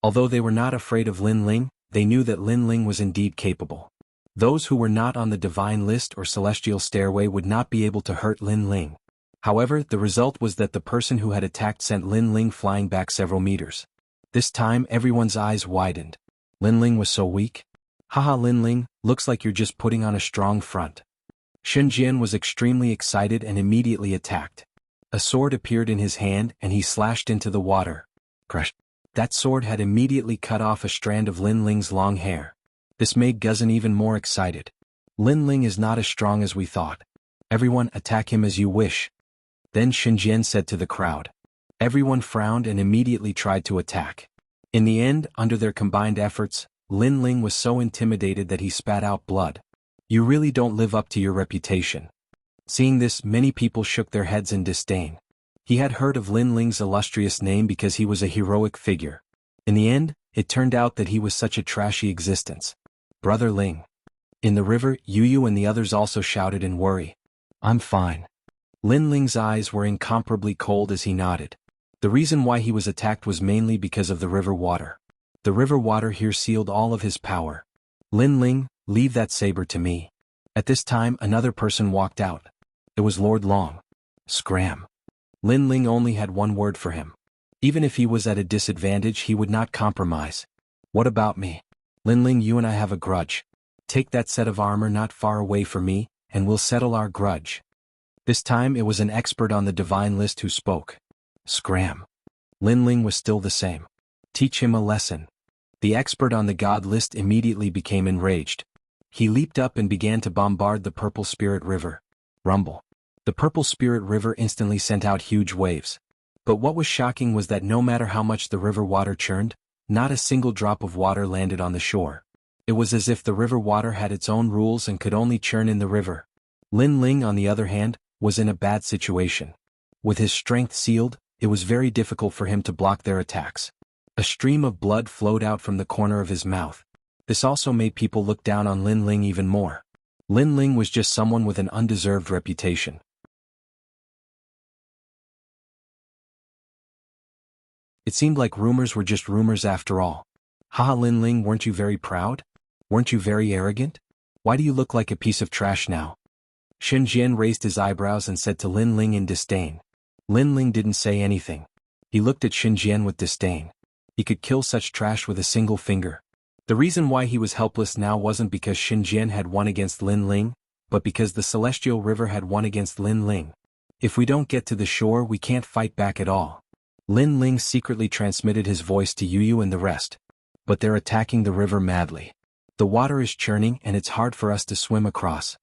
Although they were not afraid of Lin Ling, they knew that Lin Ling was indeed capable. Those who were not on the divine list or celestial stairway would not be able to hurt Lin Ling. However, the result was that the person who had attacked sent Lin Ling flying back several meters. This time everyone's eyes widened. Lin Ling was so weak? Haha, Lin Ling, looks like you're just putting on a strong front. Xin Jian was extremely excited and immediately attacked. A sword appeared in his hand and he slashed into the water. Crush. That sword had immediately cut off a strand of Lin Ling's long hair. This made Guzan even more excited. Lin Ling is not as strong as we thought. Everyone attack him as you wish. Then Xin Jian said to the crowd. Everyone frowned and immediately tried to attack. In the end, under their combined efforts, Lin Ling was so intimidated that he spat out blood. You really don't live up to your reputation. Seeing this, many people shook their heads in disdain. He had heard of Lin Ling's illustrious name because he was a heroic figure. In the end, it turned out that he was such a trashy existence. Brother Ling. In the river, Yu and the others also shouted in worry. I'm fine. Lin Ling's eyes were incomparably cold as he nodded. The reason why he was attacked was mainly because of the river water. The river water here sealed all of his power. Lin Ling, leave that saber to me. At this time another person walked out. It was Lord Long. Scram. Lin Ling only had one word for him. Even if he was at a disadvantage he would not compromise. What about me? Lin Ling, you and I have a grudge. Take that set of armor not far away from me, and we'll settle our grudge. This time it was an expert on the divine list who spoke. Scram. Lin Ling was still the same. Teach him a lesson. The expert on the god list immediately became enraged. He leaped up and began to bombard the purple spirit river. Rumble. The purple spirit river instantly sent out huge waves. But what was shocking was that no matter how much the river water churned, not a single drop of water landed on the shore. It was as if the river water had its own rules and could only churn in the river. Lin Ling, on the other hand, was in a bad situation. With his strength sealed, it was very difficult for him to block their attacks. A stream of blood flowed out from the corner of his mouth. This also made people look down on Lin Ling even more. Lin Ling was just someone with an undeserved reputation. It seemed like rumors were just rumors after all. Haha, Lin Ling, weren't you very proud? Weren't you very arrogant? Why do you look like a piece of trash now? Shen Jian raised his eyebrows and said to Lin Ling in disdain. Lin Ling didn't say anything. He looked at Shen Jian with disdain. He could kill such trash with a single finger. The reason why he was helpless now wasn't because Shen Jian had won against Lin Ling, but because the Celestial River had won against Lin Ling. If we don't get to the shore, we can't fight back at all. Lin Ling secretly transmitted his voice to Yu and the rest. But they're attacking the river madly. The water is churning and it's hard for us to swim across.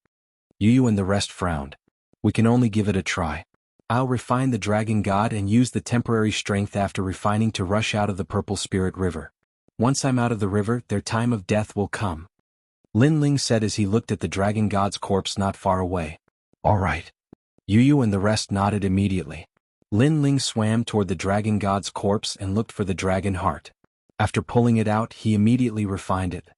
Yu and the rest frowned. We can only give it a try. I'll refine the dragon god and use the temporary strength after refining to rush out of the purple spirit river. Once I'm out of the river, their time of death will come. Lin Ling said as he looked at the dragon god's corpse not far away. All right. Yu and the rest nodded immediately. Lin Ling swam toward the dragon god's corpse and looked for the dragon heart. After pulling it out, he immediately refined it.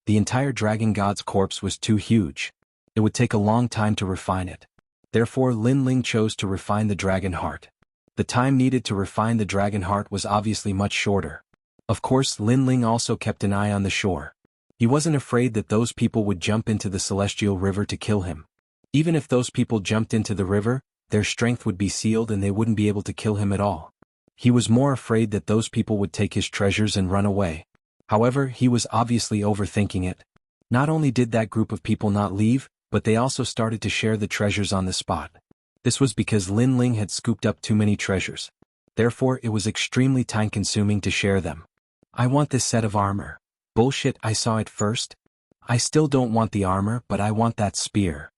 The entire dragon god's corpse was too huge. It would take a long time to refine it. Therefore, Lin Ling chose to refine the dragon heart. The time needed to refine the dragon heart was obviously much shorter. Of course, Lin Ling also kept an eye on the shore. He wasn't afraid that those people would jump into the celestial river to kill him. Even if those people jumped into the river, their strength would be sealed and they wouldn't be able to kill him at all. He was more afraid that those people would take his treasures and run away. However, he was obviously overthinking it. Not only did that group of people not leave, but they also started to share the treasures on the spot. This was because Lin Ling had scooped up too many treasures. Therefore, it was extremely time-consuming to share them. I want this set of armor. Bullshit, I saw it first. I still don't want the armor, but I want that spear.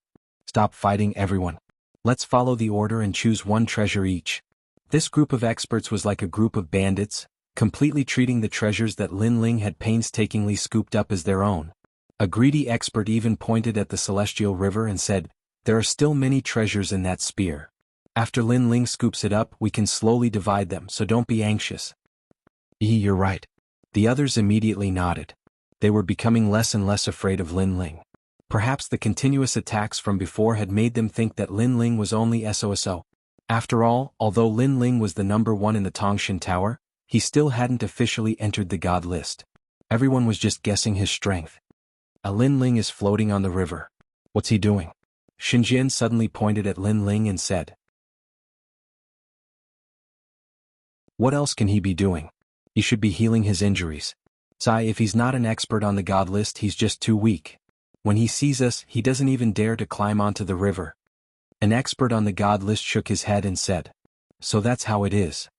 Stop fighting, everyone. Let's follow the order and choose one treasure each. This group of experts was like a group of bandits, completely treating the treasures that Lin Ling had painstakingly scooped up as their own. A greedy expert even pointed at the celestial river and said, "There are still many treasures in that spear. After Lin Ling scoops it up, we can slowly divide them, so don't be anxious." You're right. The others immediately nodded. They were becoming less and less afraid of Lin Ling. Perhaps the continuous attacks from before had made them think that Lin Ling was only SOSO. After all, although Lin Ling was the number one in the Tongshan Tower, he still hadn't officially entered the god list. Everyone was just guessing his strength. Lin Ling is floating on the river. What's he doing? Xinjian suddenly pointed at Lin Ling and said. What else can he be doing? He should be healing his injuries. If he's not an expert on the god list, he's just too weak. When he sees us, he doesn't even dare to climb onto the river. An expert on the god list shook his head and said. So that's how it is.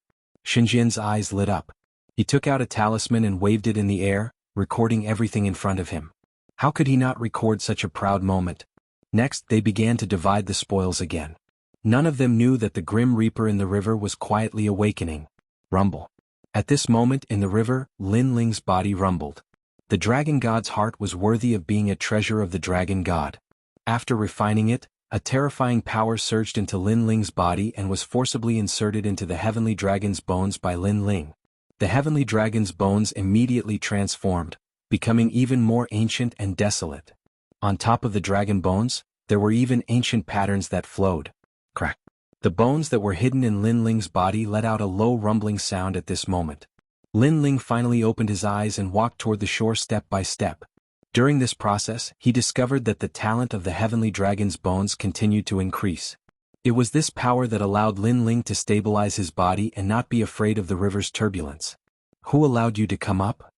Xinjian's eyes lit up. He took out a talisman and waved it in the air, recording everything in front of him. How could he not record such a proud moment? Next, they began to divide the spoils again. None of them knew that the Grim Reaper in the river was quietly awakening. Rumble. At this moment in the river, Lin Ling's body rumbled. The dragon god's heart was worthy of being a treasure of the dragon god. After refining it, a terrifying power surged into Lin Ling's body and was forcibly inserted into the heavenly dragon's bones by Lin Ling. The heavenly dragon's bones immediately transformed, becoming even more ancient and desolate. On top of the dragon bones, there were even ancient patterns that flowed. Crack. The bones that were hidden in Lin Ling's body let out a low rumbling sound at this moment. Lin Ling finally opened his eyes and walked toward the shore step by step. During this process, he discovered that the talent of the heavenly dragon's bones continued to increase. It was this power that allowed Lin Ling to stabilize his body and not be afraid of the river's turbulence. Who allowed you to come up?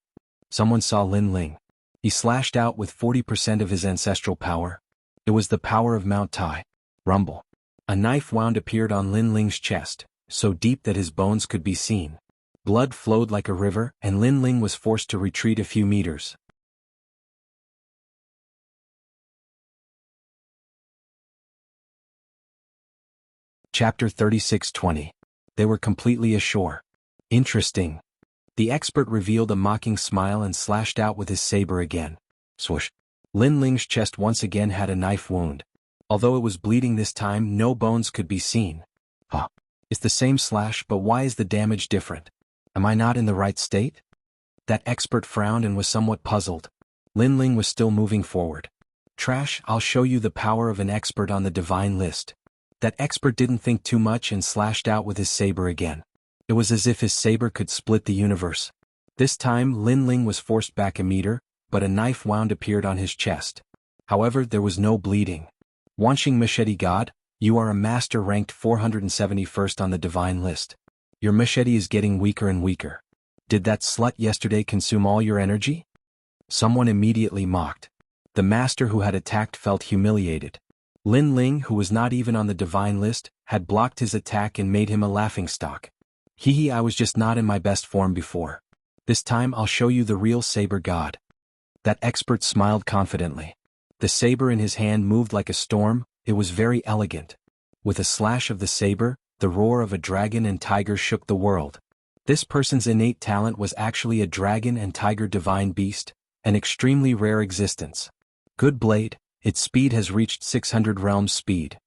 Someone saw Lin Ling. He slashed out with 40% of his ancestral power. It was the power of Mount Tai. Rumble. A knife wound appeared on Lin Ling's chest, so deep that his bones could be seen. Blood flowed like a river, and Lin Ling was forced to retreat a few meters. Chapter 36:20. They were completely ashore. Interesting. The expert revealed a mocking smile and slashed out with his saber again. Swoosh. Lin Ling's chest once again had a knife wound. Although it was bleeding this time, no bones could be seen. It's the same slash, but why is the damage different? Am I not in the right state? That expert frowned and was somewhat puzzled. Lin Ling was still moving forward. Trash, I'll show you the power of an expert on the divine list. That expert didn't think too much and slashed out with his saber again. It was as if his saber could split the universe. This time Lin Ling was forced back a meter, but a knife wound appeared on his chest. However, there was no bleeding. Wanshing Machete God, you are a master ranked 471st on the divine list. Your machete is getting weaker and weaker. Did that slut yesterday consume all your energy? Someone immediately mocked. The master who had attacked felt humiliated. Lin Ling, who was not even on the divine list, had blocked his attack and made him a laughingstock. Hee, I was just not in my best form before. This time I'll show you the real saber god. That expert smiled confidently. The saber in his hand moved like a storm. It was very elegant. With a slash of the saber, the roar of a dragon and tiger shook the world. This person's innate talent was actually a dragon and tiger divine beast, an extremely rare existence. Good blade, its speed has reached 600 realms speed.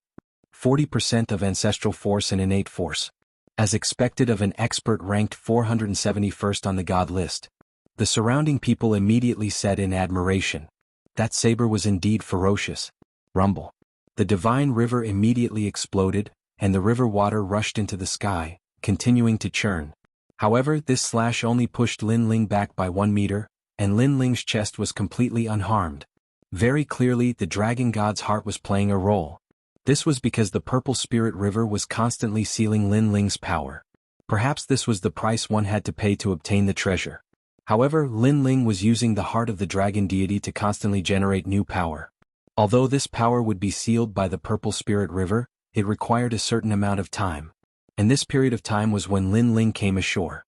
40% of ancestral force and innate force. As expected of an expert ranked 471st on the god list. The surrounding people immediately said in admiration. That saber was indeed ferocious. Rumble. The divine river immediately exploded, and the river water rushed into the sky, continuing to churn. However, this slash only pushed Lin Ling back by 1 meter, and Lin Ling's chest was completely unharmed. Very clearly, the dragon god's heart was playing a role. This was because the purple spirit river was constantly sealing Lin Ling's power. Perhaps this was the price one had to pay to obtain the treasure. However, Lin Ling was using the heart of the dragon deity to constantly generate new power. Although this power would be sealed by the purple spirit river, it required a certain amount of time. And this period of time was when Lin Ling came ashore.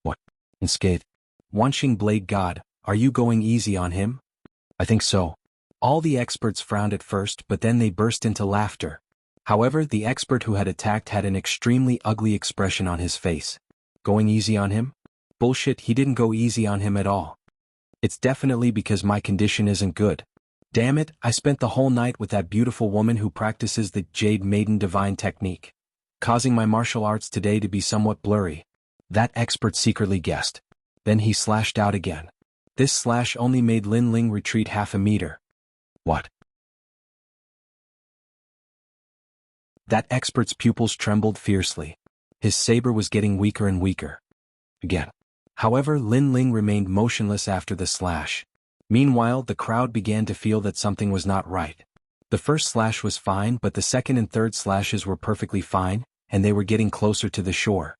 What? Unscathed. Wanshing Blade God, are you going easy on him? I think so. All the experts frowned at first, but then they burst into laughter. However, the expert who had attacked had an extremely ugly expression on his face. Going easy on him? Bullshit, he didn't go easy on him at all. It's definitely because my condition isn't good. Damn it, I spent the whole night with that beautiful woman who practices the Jade Maiden Divine technique, causing my martial arts today to be somewhat blurry. That expert secretly guessed. Then he slashed out again. This slash only made Lin Ling retreat half a meter. What? That expert's pupils trembled fiercely. His saber was getting weaker and weaker. Again. However, Lin Ling remained motionless after the slash. Meanwhile, the crowd began to feel that something was not right. The first slash was fine, but the second and third slashes were perfectly fine, and they were getting closer to the shore.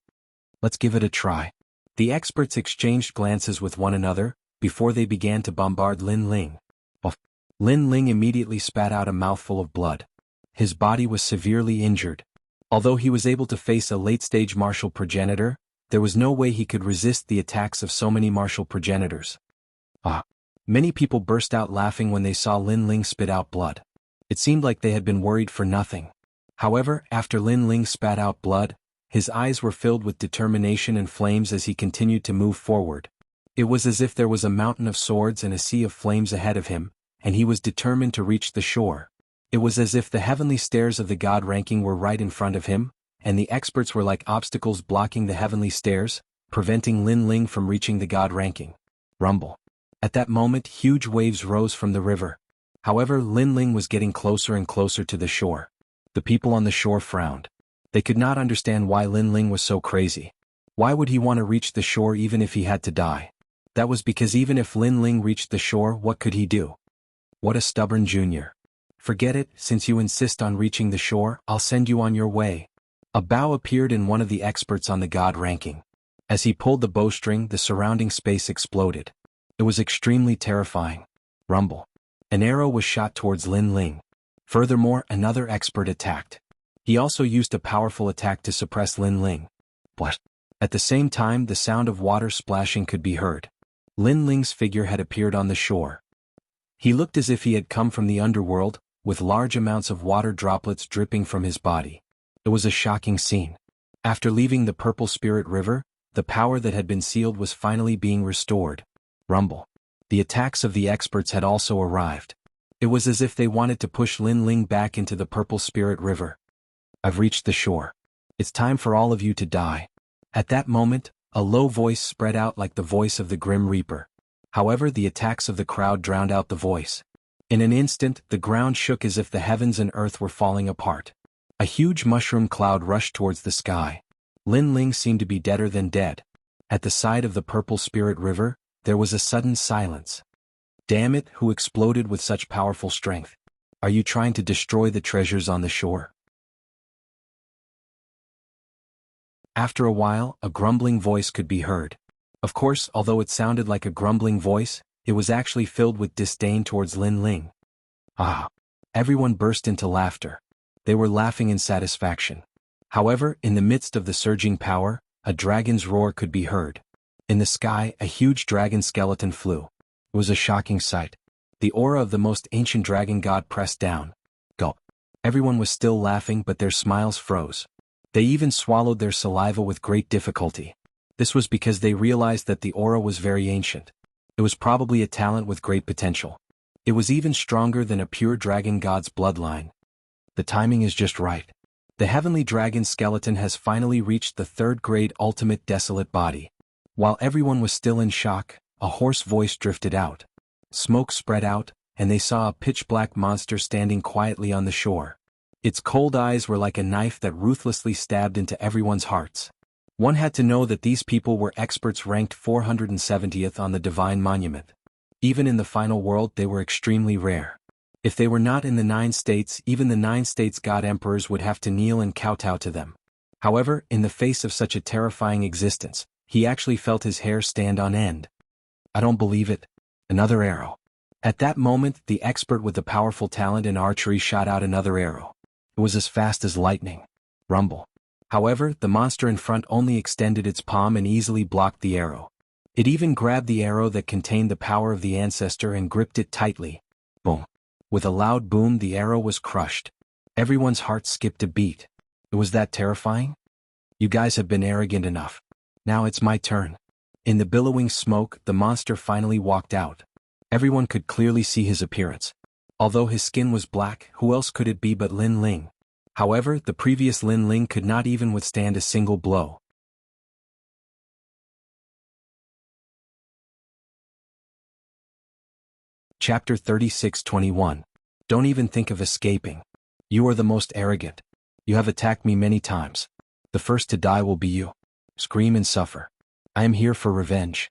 Let's give it a try. The experts exchanged glances with one another, before they began to bombard Lin Ling. Lin Ling immediately spat out a mouthful of blood. His body was severely injured. Although he was able to face a late-stage martial progenitor, there was no way he could resist the attacks of so many martial progenitors. Many people burst out laughing when they saw Lin Ling spit out blood. It seemed like they had been worried for nothing. However, after Lin Ling spat out blood, his eyes were filled with determination and flames as he continued to move forward. It was as if there was a mountain of swords and a sea of flames ahead of him, and he was determined to reach the shore. It was as if the heavenly stairs of the god ranking were right in front of him, and the experts were like obstacles blocking the heavenly stairs, preventing Lin Ling from reaching the god ranking. Rumble. At that moment, huge waves rose from the river. However, Lin Ling was getting closer and closer to the shore. The people on the shore frowned. They could not understand why Lin Ling was so crazy. Why would he want to reach the shore even if he had to die? That was because even if Lin Ling reached the shore, what could he do? What a stubborn junior. Forget it, since you insist on reaching the shore, I'll send you on your way. A bow appeared in one of the experts on the god ranking. As he pulled the bowstring, the surrounding space exploded. It was extremely terrifying. Rumble. An arrow was shot towards Lin Ling. Furthermore, another expert attacked. He also used a powerful attack to suppress Lin Ling. What? At the same time, the sound of water splashing could be heard. Lin Ling's figure had appeared on the shore. He looked as if he had come from the underworld, with large amounts of water droplets dripping from his body. It was a shocking scene. After leaving the Purple Spirit River, the power that had been sealed was finally being restored. Rumble. The attacks of the experts had also arrived. It was as if they wanted to push Lin Ling back into the Purple Spirit River. I've reached the shore. It's time for all of you to die. At that moment, a low voice spread out like the voice of the Grim Reaper. However, the attacks of the crowd drowned out the voice. In an instant, the ground shook as if the heavens and earth were falling apart. A huge mushroom cloud rushed towards the sky. Lin Ling seemed to be deader than dead. At the side of the Purple Spirit River, there was a sudden silence. Damn it, who exploded with such powerful strength? Are you trying to destroy the treasures on the shore? After a while, a grumbling voice could be heard. Of course, although it sounded like a grumbling voice, it was actually filled with disdain towards Lin Ling. Ah! Everyone burst into laughter. They were laughing in satisfaction. However, in the midst of the surging power, a dragon's roar could be heard. In the sky, a huge dragon skeleton flew. It was a shocking sight. The aura of the most ancient dragon god pressed down. Gulp. Everyone was still laughing, but their smiles froze. They even swallowed their saliva with great difficulty. This was because they realized that the aura was very ancient. It was probably a talent with great potential. It was even stronger than a pure dragon god's bloodline. The timing is just right. The heavenly dragon skeleton has finally reached the third-grade ultimate desolate body. While everyone was still in shock, a hoarse voice drifted out. Smoke spread out, and they saw a pitch-black monster standing quietly on the shore. Its cold eyes were like a knife that ruthlessly stabbed into everyone's hearts. One had to know that these people were experts ranked 470th on the Divine Monument. Even in the final world, they were extremely rare. If they were not in the 9 states, even the 9 states' god emperors would have to kneel and kowtow to them. However, in the face of such a terrifying existence, he actually felt his hair stand on end. I don't believe it. Another arrow. At that moment, the expert with the powerful talent in archery shot out another arrow. It was as fast as lightning. Rumble. However, the monster in front only extended its palm and easily blocked the arrow. It even grabbed the arrow that contained the power of the ancestor and gripped it tightly. Boom. With a loud boom, the arrow was crushed. Everyone's heart skipped a beat. It was that terrifying? You guys have been arrogant enough. Now it's my turn. In the billowing smoke, the monster finally walked out. Everyone could clearly see his appearance. Although his skin was black, who else could it be but Lin Ling? However, the previous Lin Ling could not even withstand a single blow. Chapter 36:21. Don't even think of escaping. You are the most arrogant. You have attacked me many times. The first to die will be you. Scream and suffer. I am here for revenge.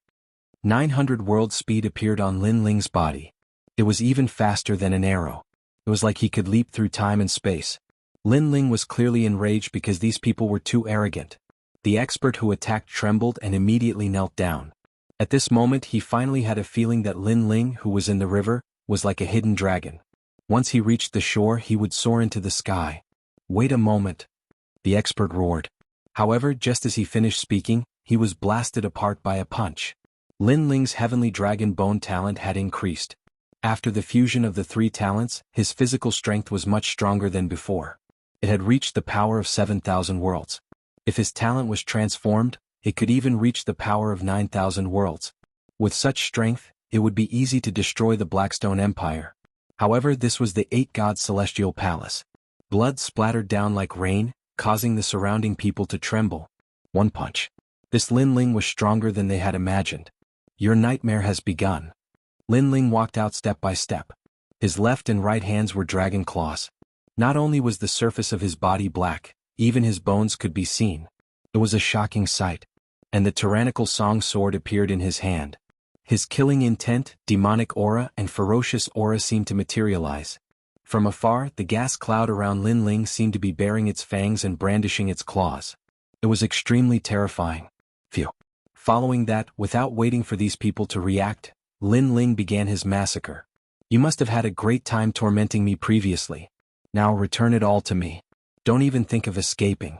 900 world speed appeared on Lin Ling's body. It was even faster than an arrow. It was like he could leap through time and space. Lin Ling was clearly enraged because these people were too arrogant. The expert who attacked trembled and immediately knelt down. At this moment he finally had a feeling that Lin Ling, who was in the river, was like a hidden dragon. Once he reached the shore he would soar into the sky. Wait a moment. The expert roared. However, just as he finished speaking, he was blasted apart by a punch. Lin Ling's heavenly dragon bone talent had increased. After the fusion of the 3 talents, his physical strength was much stronger than before. It had reached the power of 7,000 worlds. If his talent was transformed, it could even reach the power of 9,000 worlds. With such strength, it would be easy to destroy the Blackstone Empire. However, this was the 8-god celestial palace. Blood splattered down like rain, causing the surrounding people to tremble. One punch. This Lin Ling was stronger than they had imagined. Your nightmare has begun. Lin Ling walked out step by step. His left and right hands were dragon claws. Not only was the surface of his body black, even his bones could be seen. It was a shocking sight. And the tyrannical song sword appeared in his hand. His killing intent, demonic aura, and ferocious aura seemed to materialize. From afar, the gas cloud around Lin Ling seemed to be baring its fangs and brandishing its claws. It was extremely terrifying. Phew. Following that, without waiting for these people to react, Lin Ling began his massacre. You must have had a great time tormenting me previously. Now return it all to me. Don't even think of escaping.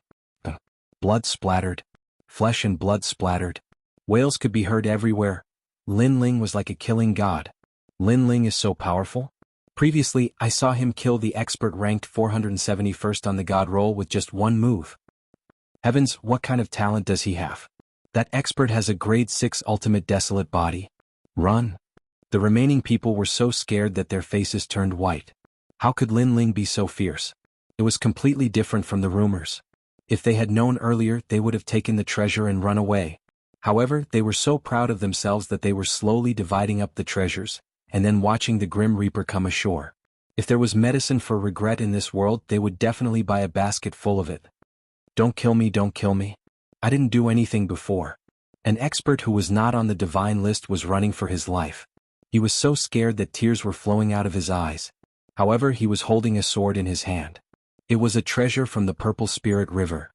Blood splattered. Flesh and blood splattered. Wails could be heard everywhere. Lin Ling was like a killing god. Lin Ling is so powerful? Previously, I saw him kill the expert ranked 471st on the god roll with just one move. Heavens, what kind of talent does he have? That expert has a grade 6 ultimate desolate body. Run. The remaining people were so scared that their faces turned white. How could Lin Ling be so fierce? It was completely different from the rumors. If they had known earlier, they would have taken the treasure and run away. However, they were so proud of themselves that they were slowly dividing up the treasures, and then watching the Grim Reaper come ashore. If there was medicine for regret in this world, they would definitely buy a basket full of it. Don't kill me, don't kill me. I didn't do anything before. An expert who was not on the divine list was running for his life. He was so scared that tears were flowing out of his eyes. However, he was holding a sword in his hand. It was a treasure from the Purple Spirit River.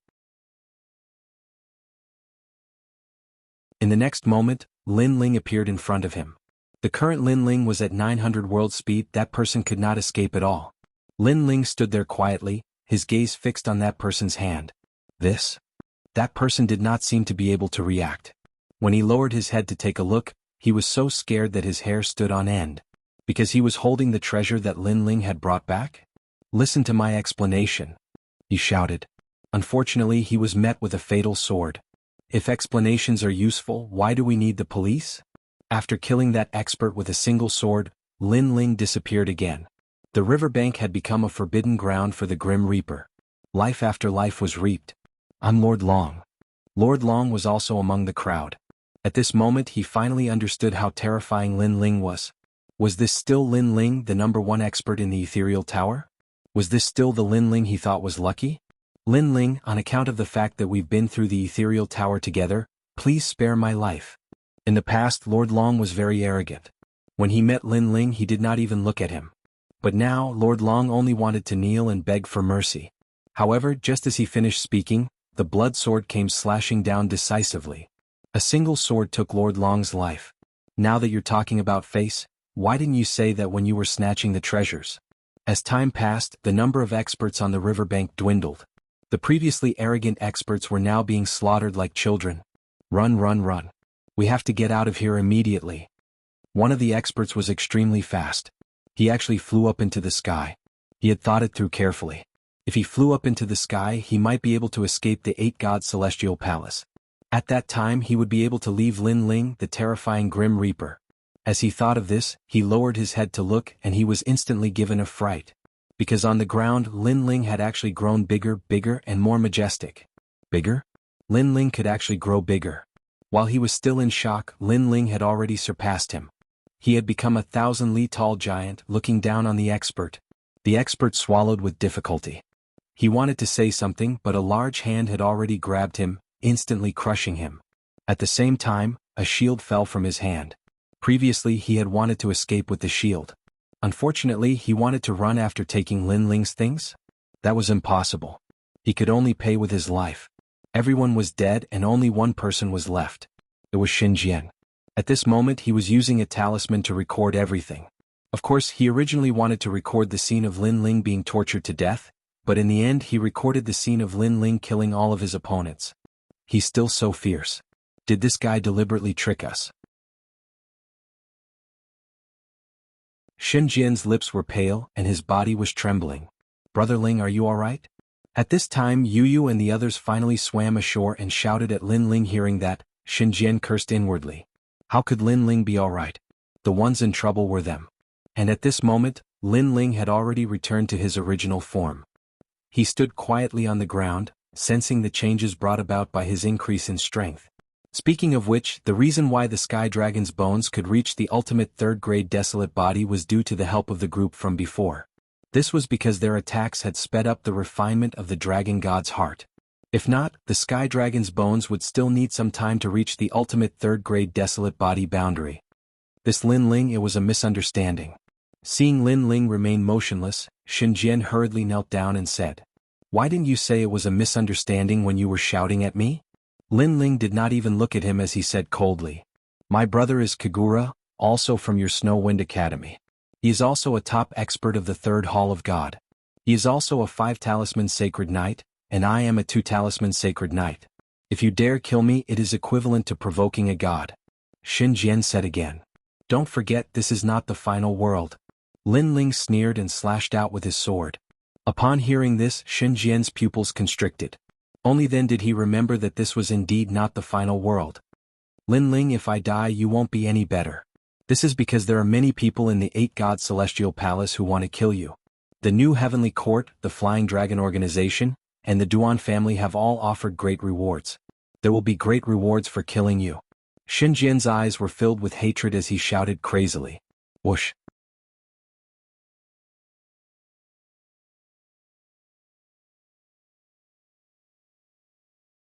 In the next moment, Lin Ling appeared in front of him. The current Lin Ling was at 900 world speed. That person could not escape at all. Lin Ling stood there quietly, his gaze fixed on that person's hand. That person did not seem to be able to react. When he lowered his head to take a look, he was so scared that his hair stood on end. Because he was holding the treasure that Lin Ling had brought back? Listen to my explanation, he shouted. Unfortunately, he was met with a fatal sword. If explanations are useful, why do we need the police? After killing that expert with a single sword, Lin Ling disappeared again. The riverbank had become a forbidden ground for the Grim Reaper. Life after life was reaped. I'm Lord Long. Lord Long was also among the crowd. At this moment he finally understood how terrifying Lin Ling was. Was this still Lin Ling, the #1 expert in the Ethereal Tower? Was this still the Lin Ling he thought was lucky? Lin Ling, on account of the fact that we've been through the Ethereal Tower together, please spare my life. In the past, Lord Long was very arrogant. When he met Lin Ling, he did not even look at him. But now, Lord Long only wanted to kneel and beg for mercy. However, just as he finished speaking, the blood sword came slashing down decisively. A single sword took Lord Long's life. Now that you're talking about face, why didn't you say that when you were snatching the treasures? As time passed, the number of experts on the riverbank dwindled. The previously arrogant experts were now being slaughtered like children. Run, run, run. We have to get out of here immediately. One of the experts was extremely fast. He actually flew up into the sky. He had thought it through carefully. If he flew up into the sky, he might be able to escape the 8-god celestial palace. At that time he would be able to leave Lin Ling, the terrifying Grim Reaper. As he thought of this, he lowered his head to look and he was instantly given a fright. Because on the ground, Lin Ling had actually grown bigger and more majestic. Bigger? Lin Ling could actually grow bigger. While he was still in shock, Lin Ling had already surpassed him. He had become a 1,000-li tall giant, looking down on the expert. The expert swallowed with difficulty. He wanted to say something, but a large hand had already grabbed him, instantly crushing him. At the same time, a shield fell from his hand. Previously he had wanted to escape with the shield. Unfortunately, he wanted to run after taking Lin Ling's things. That was impossible. He could only pay with his life. Everyone was dead and only one person was left. It was Xinjian. At this moment he was using a talisman to record everything. Of course, he originally wanted to record the scene of Lin Ling being tortured to death, but in the end he recorded the scene of Lin Ling killing all of his opponents. He's still so fierce. Did this guy deliberately trick us? Xinjian's lips were pale and his body was trembling. Brother Ling, are you alright? At this time Yu and the others finally swam ashore and shouted at Lin Ling. Hearing that, Xinjian cursed inwardly. How could Lin Ling be alright? The ones in trouble were them. And at this moment, Lin Ling had already returned to his original form. He stood quietly on the ground, sensing the changes brought about by his increase in strength. Speaking of which, the reason why the Sky Dragon's bones could reach the ultimate 3rd-grade desolate body was due to the help of the group from before. This was because their attacks had sped up the refinement of the Dragon God's heart. If not, the Sky Dragon's bones would still need some time to reach the ultimate 3rd-grade desolate body boundary. This Lin Ling, it was a misunderstanding. Seeing Lin Ling remain motionless, Xinjian hurriedly knelt down and said, "Why didn't you say it was a misunderstanding when you were shouting at me?" Lin Ling did not even look at him as he said coldly, "My brother is Kagura, also from your Snow Wind Academy. He is also a top expert of the 3rd Hall of God. He is also a 5-talisman sacred knight, and I am a 2-talisman sacred knight. If you dare kill me, it is equivalent to provoking a god. Xin Jian said again. Don't forget, this is not the final world. Lin Ling sneered and slashed out with his sword. Upon hearing this, Xin Jian's pupils constricted. Only then did he remember that this was indeed not the final world. Lin Ling, if I die, you won't be any better. This is because there are many people in the 8-God Celestial Palace who want to kill you. The New Heavenly Court, the Flying Dragon Organization, and the Duan family have all offered great rewards. There will be great rewards for killing you. Xin Jian's eyes were filled with hatred as he shouted crazily. Whoosh!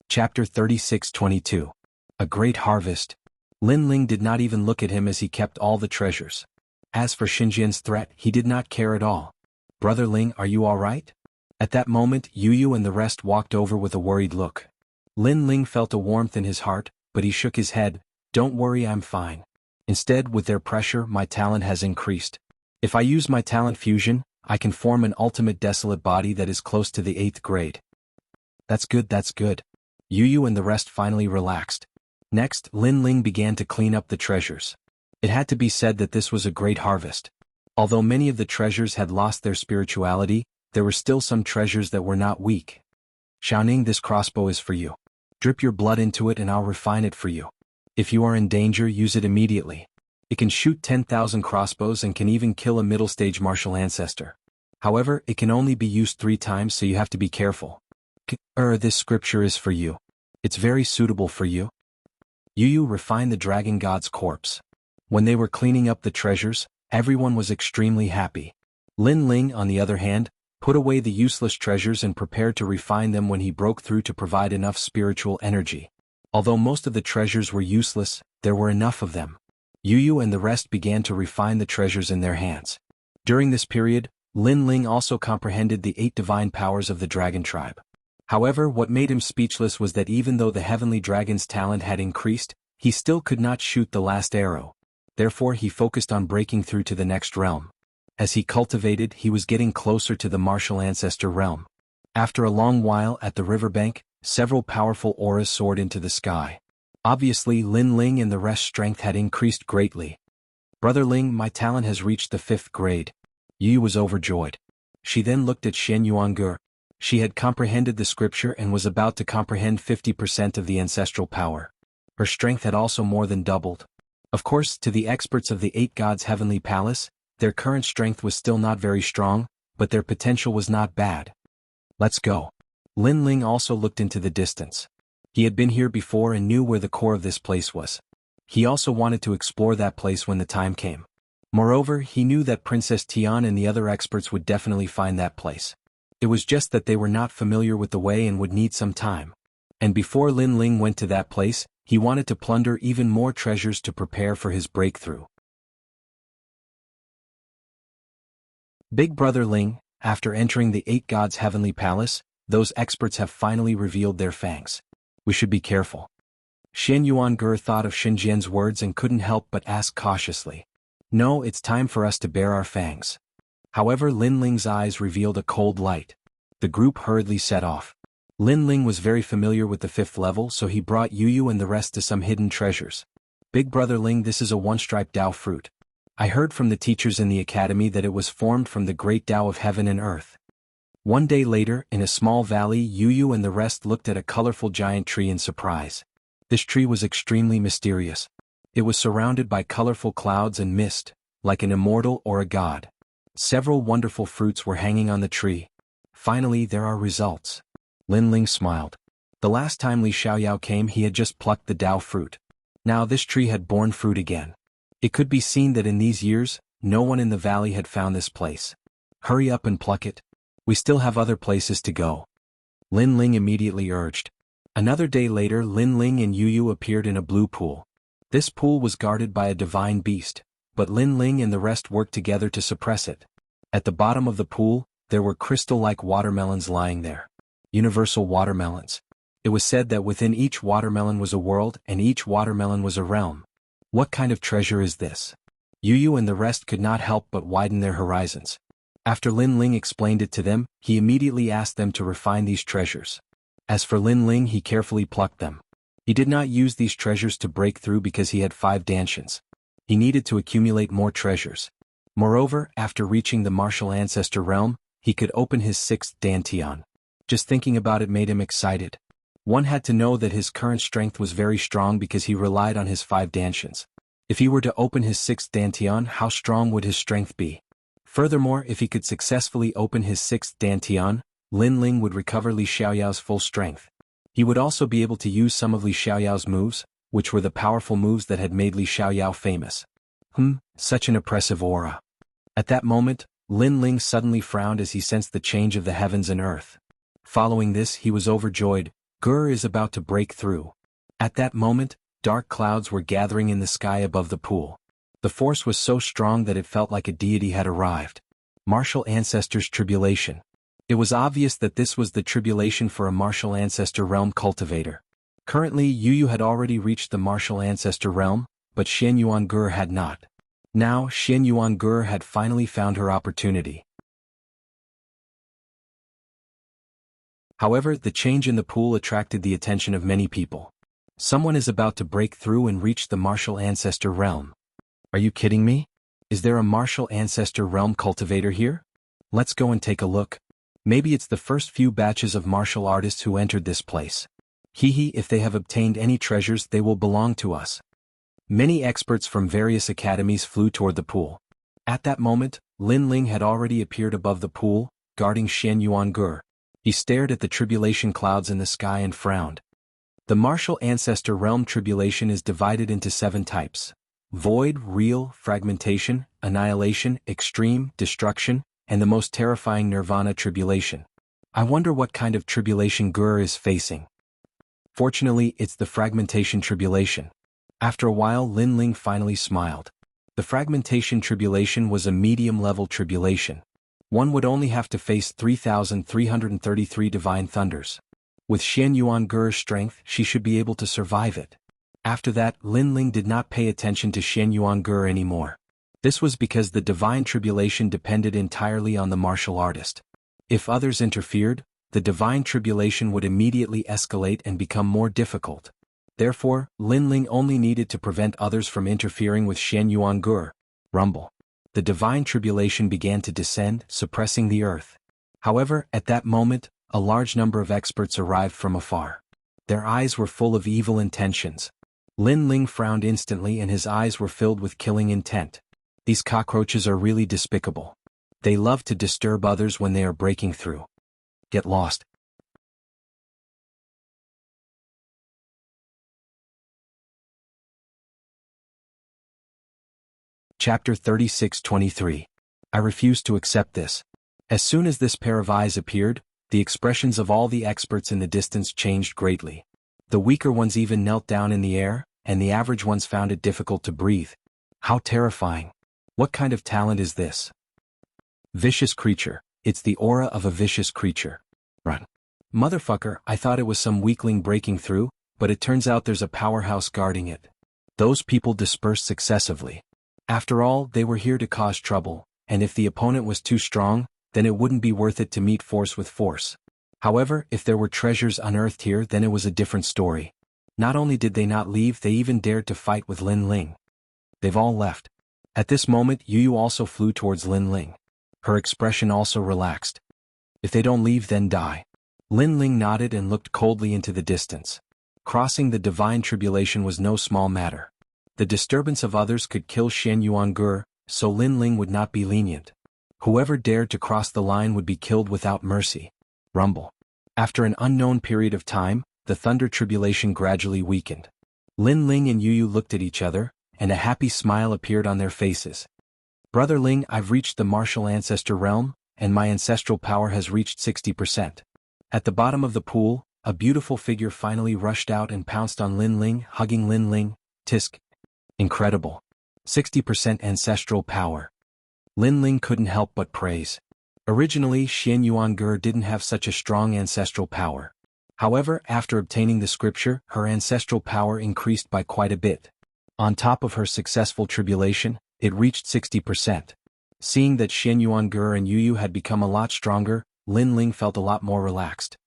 Chapter 36:22. A Great Harvest. Lin Ling did not even look at him as he kept all the treasures. As for Xin Jian's threat, he did not care at all. Brother Ling, are you all right? At that moment, Yu and the rest walked over with a worried look. Lin Ling felt a warmth in his heart, but he shook his head. Don't worry, I'm fine. Instead, with their pressure, my talent has increased. If I use my talent fusion, I can form an ultimate desolate body that is close to the 8th grade. That's good, that's good. Yu and the rest finally relaxed. Next, Lin Ling began to clean up the treasures. It had to be said that this was a great harvest. Although many of the treasures had lost their spirituality, there were still some treasures that were not weak. Xiaoning, this crossbow is for you. Drip your blood into it and I'll refine it for you. If you are in danger, use it immediately. It can shoot 10,000 crossbows and can even kill a middle-stage martial ancestor. However, it can only be used 3 times, so you have to be careful. This scripture is for you. It's very suitable for you. Yu refined the dragon god's corpse. When they were cleaning up the treasures, everyone was extremely happy. Lin Ling, on the other hand, put away the useless treasures and prepared to refine them when he broke through to provide enough spiritual energy. Although most of the treasures were useless, there were enough of them. Yu and the rest began to refine the treasures in their hands. During this period, Lin Ling also comprehended the 8 divine powers of the dragon tribe. However, what made him speechless was that even though the heavenly dragon's talent had increased, he still could not shoot the last arrow. Therefore, he focused on breaking through to the next realm. As he cultivated, he was getting closer to the martial ancestor realm. After a long while at the riverbank, several powerful auras soared into the sky. Obviously, Lin Ling and the rest's strength had increased greatly. Brother Ling, my talent has reached the 5th grade. Yu was overjoyed. She then looked at Shen Yuange. She had comprehended the scripture and was about to comprehend 50% of the ancestral power. Her strength had also more than doubled. Of course, to the experts of the 8 gods' heavenly palace, their current strength was still not very strong, but their potential was not bad. Let's go. Lin Ling also looked into the distance. He had been here before and knew where the core of this place was. He also wanted to explore that place when the time came. Moreover, he knew that Princess Tian and the other experts would definitely find that place. It was just that they were not familiar with the way and would need some time. And before Lin Ling went to that place, he wanted to plunder even more treasures to prepare for his breakthrough. Big Brother Ling, after entering the 8 gods' heavenly palace, those experts have finally revealed their fangs. We should be careful. Shen Yuange thought of Xin Jian's words and couldn't help but ask cautiously. No, it's time for us to bare our fangs. However, Lin Ling's eyes revealed a cold light. The group hurriedly set off. Lin Ling was very familiar with the 5th level, so he brought Yu and the rest to some hidden treasures. Big Brother Ling, this is a one-striped Dao fruit. I heard from the teachers in the academy that it was formed from the great Dao of heaven and earth. One day later, in a small valley, Yu and the rest looked at a colorful giant tree in surprise. This tree was extremely mysterious. It was surrounded by colorful clouds and mist, like an immortal or a god. Several wonderful fruits were hanging on the tree. Finally, there are results. Lin Ling smiled. The last time Li Xiaoyao came, he had just plucked the Dao fruit. Now this tree had borne fruit again. It could be seen that in these years, no one in the valley had found this place. Hurry up and pluck it. We still have other places to go. Lin Ling immediately urged. Another day later, Lin Ling and Yu appeared in a blue pool. This pool was guarded by a divine beast, but Lin Ling and the rest worked together to suppress it. At the bottom of the pool, there were crystal-like watermelons lying there. Universal watermelons. It was said that within each watermelon was a world and each watermelon was a realm. What kind of treasure is this? Yu and the rest could not help but widen their horizons. After Lin Ling explained it to them, he immediately asked them to refine these treasures. As for Lin Ling, he carefully plucked them. He did not use these treasures to break through because he had 5 dantians. He needed to accumulate more treasures. Moreover, after reaching the martial ancestor realm, he could open his 6th dantian. Just thinking about it made him excited. One had to know that his current strength was very strong because he relied on his 5 dantians. If he were to open his 6th dantian, how strong would his strength be? Furthermore, if he could successfully open his 6th dantian, Lin Ling would recover Li Xiaoyao's full strength. He would also be able to use some of Li Xiaoyao's moves, which were the powerful moves that had made Li Xiaoyao famous. Such an oppressive aura. At that moment, Lin Ling suddenly frowned as he sensed the change of the heavens and earth. Following this, he was overjoyed. Gur is about to break through. At that moment, dark clouds were gathering in the sky above the pool. The force was so strong that it felt like a deity had arrived. Martial Ancestors Tribulation. It was obvious that this was the tribulation for a Martial Ancestor Realm cultivator. Currently, Yu had already reached the Martial Ancestor Realm, but Xian Yuan Gur had not. Now, Xian Yuan Gur had finally found her opportunity. However, the change in the pool attracted the attention of many people. Someone is about to break through and reach the Martial Ancestor Realm. Are you kidding me? Is there a Martial Ancestor Realm cultivator here? Let's go and take a look. Maybe it's the first few batches of martial artists who entered this place. If they have obtained any treasures, they will belong to us. Many experts from various academies flew toward the pool. At that moment, Lin Ling had already appeared above the pool, guarding Xian Yuan Gur. He stared at the tribulation clouds in the sky and frowned. The Martial Ancestor Realm tribulation is divided into 7 types: void, real, fragmentation, annihilation, extreme, destruction, and the most terrifying nirvana tribulation. I wonder what kind of tribulation Gur is facing. Fortunately, it's the fragmentation tribulation. After a while, Lin Ling finally smiled. The fragmentation tribulation was a medium-level tribulation. One would only have to face 3,333 divine thunders. With Xian Yuan Gur's strength, she should be able to survive it. After that, Lin Ling did not pay attention to Xian Yuan Gur anymore. This was because the divine tribulation depended entirely on the martial artist. If others interfered, the divine tribulation would immediately escalate and become more difficult. Therefore, Lin Ling only needed to prevent others from interfering with Xian Yuan Gur. Rumble. The divine tribulation began to descend, suppressing the earth. However, at that moment, a large number of experts arrived from afar. Their eyes were full of evil intentions. Lin Ling frowned instantly and his eyes were filled with killing intent. These cockroaches are really despicable. They love to disturb others when they are breaking through. Get lost. Chapter 36-23. I refuse to accept this. As soon as this pair of eyes appeared, the expressions of all the experts in the distance changed greatly. The weaker ones even knelt down in the air, and the average ones found it difficult to breathe. How terrifying. What kind of talent is this? Vicious creature. It's the aura of a vicious creature. Run. Motherfucker, I thought it was some weakling breaking through, but it turns out there's a powerhouse guarding it. Those people dispersed successively. After all, they were here to cause trouble, and if the opponent was too strong, then it wouldn't be worth it to meet force with force. However, if there were treasures unearthed here, then it was a different story. Not only did they not leave, they even dared to fight with Lin Ling. They've all left. At this moment, Yu also flew towards Lin Ling. Her expression also relaxed. If they don't leave, then die. Lin Ling nodded and looked coldly into the distance. Crossing the divine tribulation was no small matter. The disturbance of others could kill Xian Yuan Gur, so Lin Ling would not be lenient. Whoever dared to cross the line would be killed without mercy. Rumble. After an unknown period of time, the thunder tribulation gradually weakened. Lin Ling and Yu looked at each other, and a happy smile appeared on their faces. Brother Ling, I've reached the martial ancestor realm, and my ancestral power has reached 60%. At the bottom of the pool, a beautiful figure finally rushed out and pounced on Lin Ling, hugging Lin Ling. Tisk. Incredible. 60% ancestral power. Lin Ling couldn't help but praise. Originally, Xian Yuan Gur didn't have such a strong ancestral power. However, after obtaining the scripture, her ancestral power increased by quite a bit. On top of her successful tribulation, it reached 60%. Seeing that Xian Yuan Gur and Yu had become a lot stronger, Lin Ling felt a lot more relaxed.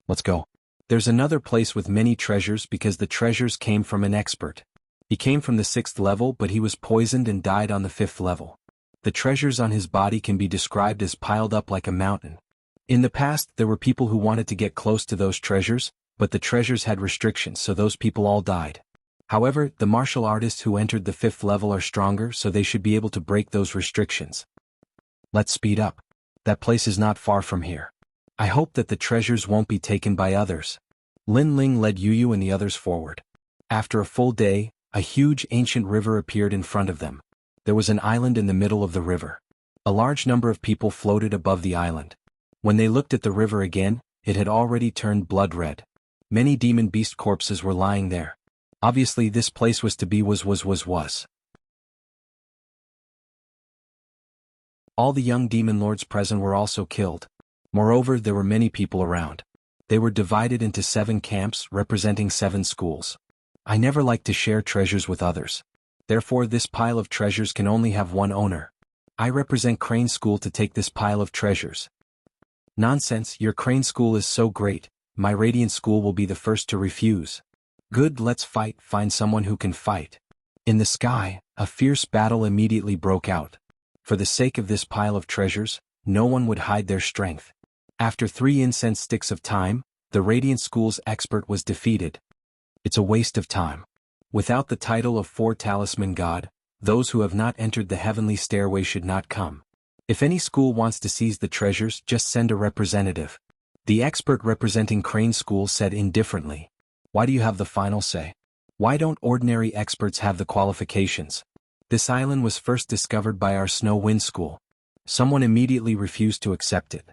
Let's go. There's another place with many treasures because the treasures came from an expert. He came from the 6th level but he was poisoned and died on the 5th level. The treasures on his body can be described as piled up like a mountain. In the past there were people who wanted to get close to those treasures, but the treasures had restrictions so those people all died. However, the martial artists who entered the 5th level are stronger so they should be able to break those restrictions. Let's speed up. That place is not far from here. I hope that the treasures won't be taken by others. Lin Ling led Yu and the others forward. After a full day, a huge ancient river appeared in front of them. There was an island in the middle of the river. A large number of people floated above the island. When they looked at the river again, it had already turned blood red. Many demon beast corpses were lying there. Obviously this place was to be was. All the young demon lords present were also killed. Moreover, there were many people around. They were divided into 7 camps representing 7 schools. I never like to share treasures with others. Therefore this pile of treasures can only have one owner. I represent Crane School to take this pile of treasures. Nonsense, your Crane School is so great, my Radiant School will be the first to refuse. Good, let's fight, find someone who can fight. In the sky, a fierce battle immediately broke out. For the sake of this pile of treasures, no one would hide their strength. After 3 incense sticks of time, the Radiant School's expert was defeated. It's a waste of time. Without the title of 4 Talisman God, those who have not entered the heavenly stairway should not come. If any school wants to seize the treasures, just send a representative. The expert representing Crane School said indifferently. Why do you have the final say? Why don't ordinary experts have the qualifications? This island was first discovered by our Snow Wind School. Someone immediately refused to accept it.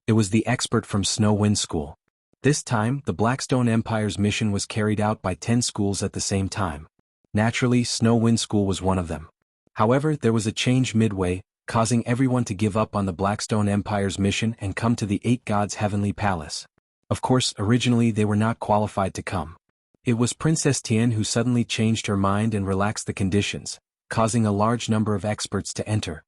It was the expert from Snow Wind School. This time, the Blackstone Empire's mission was carried out by 10 schools at the same time. Naturally, Snow Wind School was one of them. However, there was a change midway, causing everyone to give up on the Blackstone Empire's mission and come to the 8 Gods' Heavenly Palace. Of course, originally they were not qualified to come. It was Princess Tian who suddenly changed her mind and relaxed the conditions, causing a large number of experts to enter.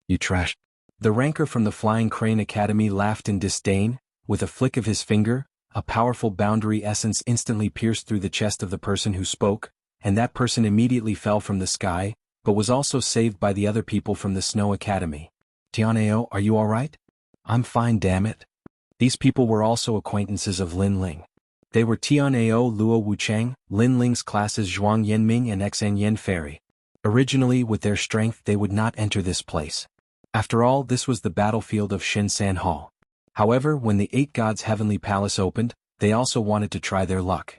You trash. The ranker from the Flying Crane Academy laughed in disdain. With a flick of his finger, a powerful boundary essence instantly pierced through the chest of the person who spoke, and that person immediately fell from the sky, but was also saved by the other people from the Snow Academy. Tianao, are you alright? I'm fine, damn it. These people were also acquaintances of Lin Ling. They were Tianao Luo Wuchang, Lin Ling's classes Zhuang Yanming and Xan Yan Fairy. Originally, with their strength they would not enter this place. After all, this was the battlefield of Shinsan Hall. However, when the 8 Gods' Heavenly Palace opened, they also wanted to try their luck.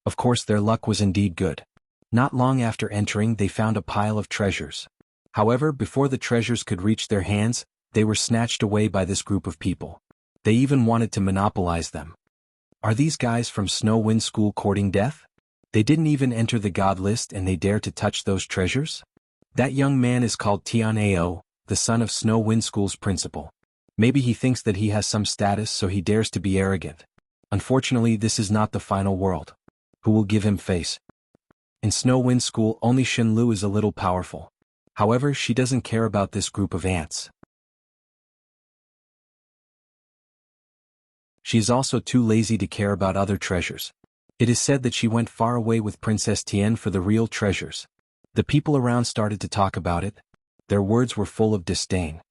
Of course, their luck was indeed good. Not long after entering, they found a pile of treasures. However, before the treasures could reach their hands, they were snatched away by this group of people. They even wanted to monopolize them. Are these guys from Snow Wind School courting death? They didn't even enter the god list and they dare to touch those treasures? That young man is called Tianao, the son of Snow Wind School's principal. Maybe he thinks that he has some status so he dares to be arrogant. Unfortunately, this is not the final world. Who will give him face? In Snow Wind School, only Shinlu is a little powerful. However, she doesn't care about this group of ants. She is also too lazy to care about other treasures. It is said that she went far away with Princess Tian for the real treasures. The people around started to talk about it. Their words were full of disdain.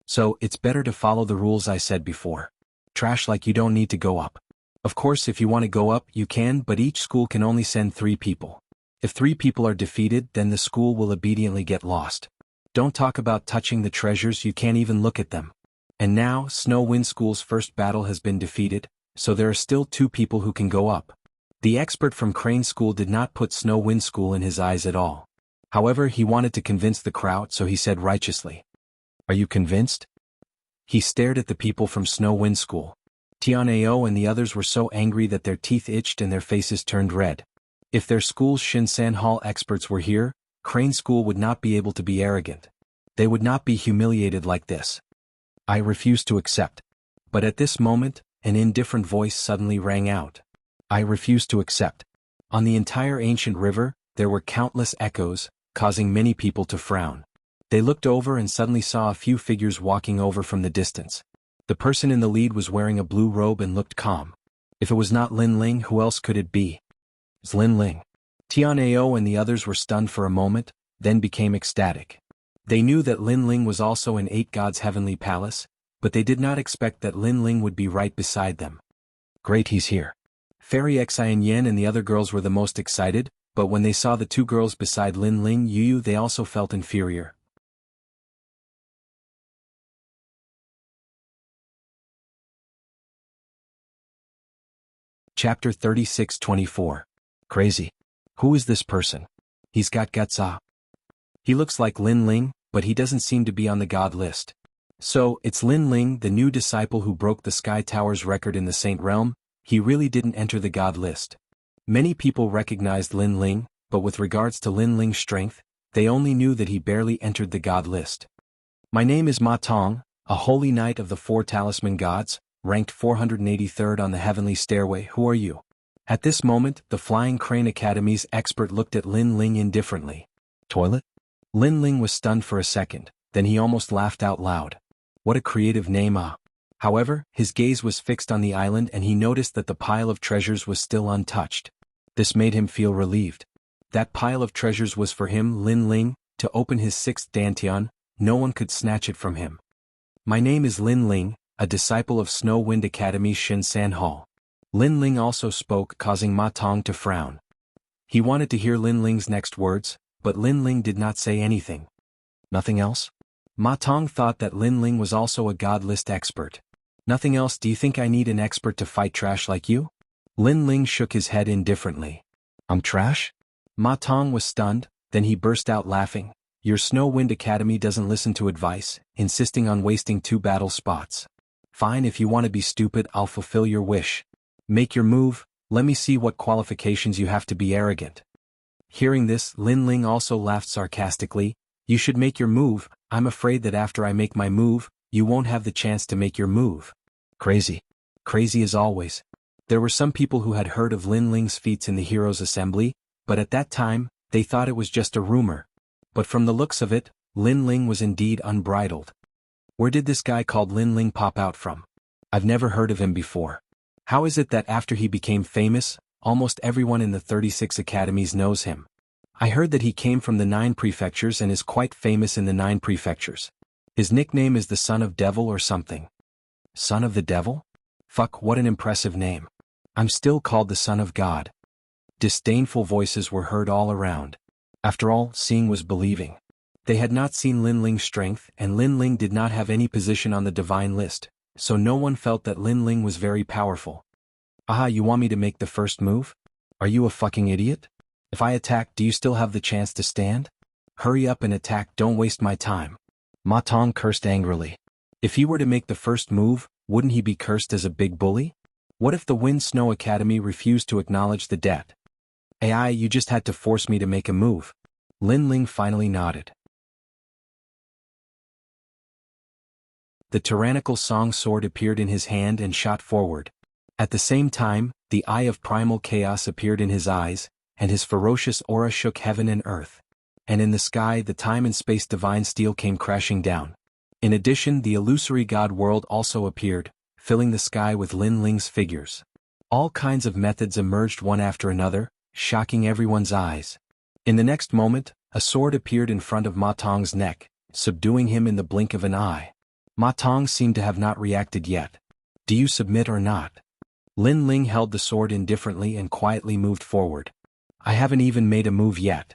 So, it's better to follow the rules I said before. Trash like you don't need to go up. Of course, if you want to go up, you can, but each school can only send 3 people. If 3 people are defeated, then the school will obediently get lost. Don't talk about touching the treasures, you can't even look at them. And now, Snow Wind School's first battle has been defeated, so there are still 2 people who can go up. The expert from Crane School did not put Snow Wind School in his eyes at all. However, he wanted to convince the crowd, so he said righteously. Are you convinced? He stared at the people from Snow Wind School. Tianao and the others were so angry that their teeth itched and their faces turned red. If their school's Shinsan Hall experts were here, Crane School would not be able to be arrogant. They would not be humiliated like this. I refuse to accept. But at this moment, an indifferent voice suddenly rang out. I refuse to accept. On the entire ancient river, there were countless echoes, causing many people to frown. They looked over and suddenly saw a few figures walking over from the distance. The person in the lead was wearing a blue robe and looked calm. If it was not Lin Ling, who else could it be? It's Lin Ling. Tian Ao and the others were stunned for a moment, then became ecstatic. They knew that Lin Ling was also in 8 Gods' heavenly palace, but they did not expect that Lin Ling would be right beside them. Great, he's here. Fairy Xian Yan and the other girls were the most excited, but when they saw the 2 girls beside Lin Ling Yu, they also felt inferior. Chapter 36-24. Crazy. Who is this person? He's got guts. He looks like Lin Ling, but he doesn't seem to be on the god list. So, it's Lin Ling, the new disciple who broke the Sky Tower's record in the Saint Realm. He really didn't enter the god list. Many people recognized Lin Ling, but with regards to Lin Ling's strength, they only knew that he barely entered the god list. My name is Ma Tong, a holy knight of the 4 talisman gods, ranked 483rd on the heavenly stairway. Who are you? At this moment, the Flying Crane Academy's expert looked at Lin Ling indifferently. Toilet? Lin Ling was stunned for a second, then he almost laughed out loud. What a creative name. However, his gaze was fixed on the island and he noticed that the pile of treasures was still untouched. This made him feel relieved. That pile of treasures was for him, Lin Ling, to open his 6th dantian. No one could snatch it from him. My name is Lin Ling, a disciple of Snow Wind Academy's Shin San Hall. Lin Ling also spoke, causing Ma Tong to frown. He wanted to hear Lin Ling's next words, but Lin Ling did not say anything. Nothing else? Ma Tong thought that Lin Ling was also a god list expert. Nothing else? Do you think I need an expert to fight trash like you? Lin Ling shook his head indifferently. I'm trash? Ma Tong was stunned, then he burst out laughing. Your Snow Wind Academy doesn't listen to advice, insisting on wasting 2 battle spots. Fine, if you want to be stupid, I'll fulfill your wish. Make your move, let me see what qualifications you have to be arrogant. Hearing this, Lin Ling also laughed sarcastically. You should make your move. I'm afraid that after I make my move, you won't have the chance to make your move. Crazy. Crazy as always. There were some people who had heard of Lin Ling's feats in the Heroes' Assembly, but at that time, they thought it was just a rumor. But from the looks of it, Lin Ling was indeed unbridled. Where did this guy called Lin Ling pop out from? I've never heard of him before. How is it that after he became famous, almost everyone in the 36 academies knows him? I heard that he came from the 9 prefectures and is quite famous in the 9 prefectures. His nickname is the Son of Devil or something. Son of the Devil? Fuck, what an impressive name. I'm still called the Son of God. Disdainful voices were heard all around. After all, seeing was believing. They had not seen Lin Ling's strength, and Lin Ling did not have any position on the divine list, so no one felt that Lin Ling was very powerful. Aha, you want me to make the first move? Are you a fucking idiot? If I attack, do you still have the chance to stand? Hurry up and attack, don't waste my time. Ma Tong cursed angrily. If he were to make the first move, wouldn't he be cursed as a big bully? What if the Wind Snow Academy refused to acknowledge the debt? AI, you just had to force me to make a move. Lin Ling finally nodded. The tyrannical song sword appeared in his hand and shot forward. At the same time, the eye of primal chaos appeared in his eyes, and his ferocious aura shook heaven and earth. And in the sky, the time and space divine steel came crashing down. In addition, the illusory god world also appeared, filling the sky with Lin Ling's figures. All kinds of methods emerged one after another, shocking everyone's eyes. In the next moment, a sword appeared in front of Ma Tong's neck, subduing him in the blink of an eye. Ma Tong seemed to have not reacted yet. Do you submit or not? Lin Ling held the sword indifferently and quietly moved forward. I haven't even made a move yet.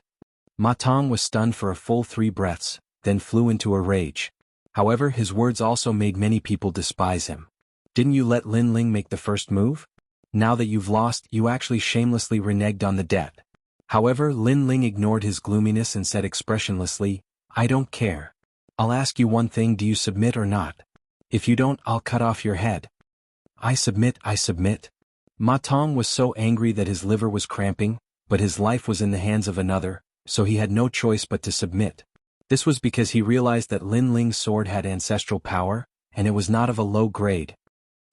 Ma Tong was stunned for a full 3 breaths, then flew into a rage. However, his words also made many people despise him. Didn't you let Lin Ling make the first move? Now that you've lost, you actually shamelessly reneged on the debt. However, Lin Ling ignored his gloominess and said expressionlessly, I don't care. I'll ask you one thing, do you submit or not? If you don't, I'll cut off your head. I submit, I submit. Ma Tong was so angry that his liver was cramping, but his life was in the hands of another, so he had no choice but to submit. This was because he realized that Lin Ling's sword had ancestral power, and it was not of a low grade.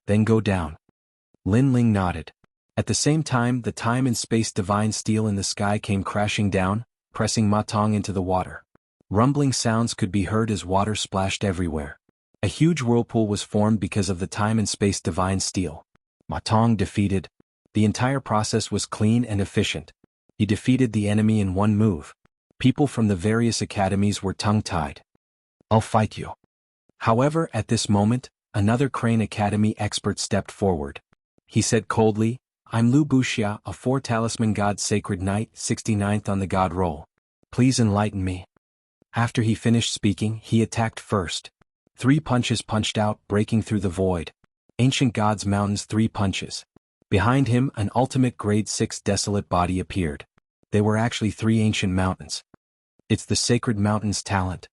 Then go down. Lin Ling nodded. At the same time, the time and space divine steel in the sky came crashing down, pressing Ma Tong into the water. Rumbling sounds could be heard as water splashed everywhere. A huge whirlpool was formed because of the time and space divine steel. Ma Tong defeated. The entire process was clean and efficient. He defeated the enemy in one move. People from the various academies were tongue-tied. I'll fight you. However, at this moment, another Crane Academy expert stepped forward. He said coldly, I'm Wuxia, a 4-talisman god sacred knight, 69th on the god roll. Please enlighten me. After he finished speaking, he attacked first. 3 punches punched out, breaking through the void. Ancient Gods Mountain's 3 punches. Behind him, an ultimate grade 6 desolate body appeared. They were actually 3 ancient mountains. It's the Sacred Mountain's talent.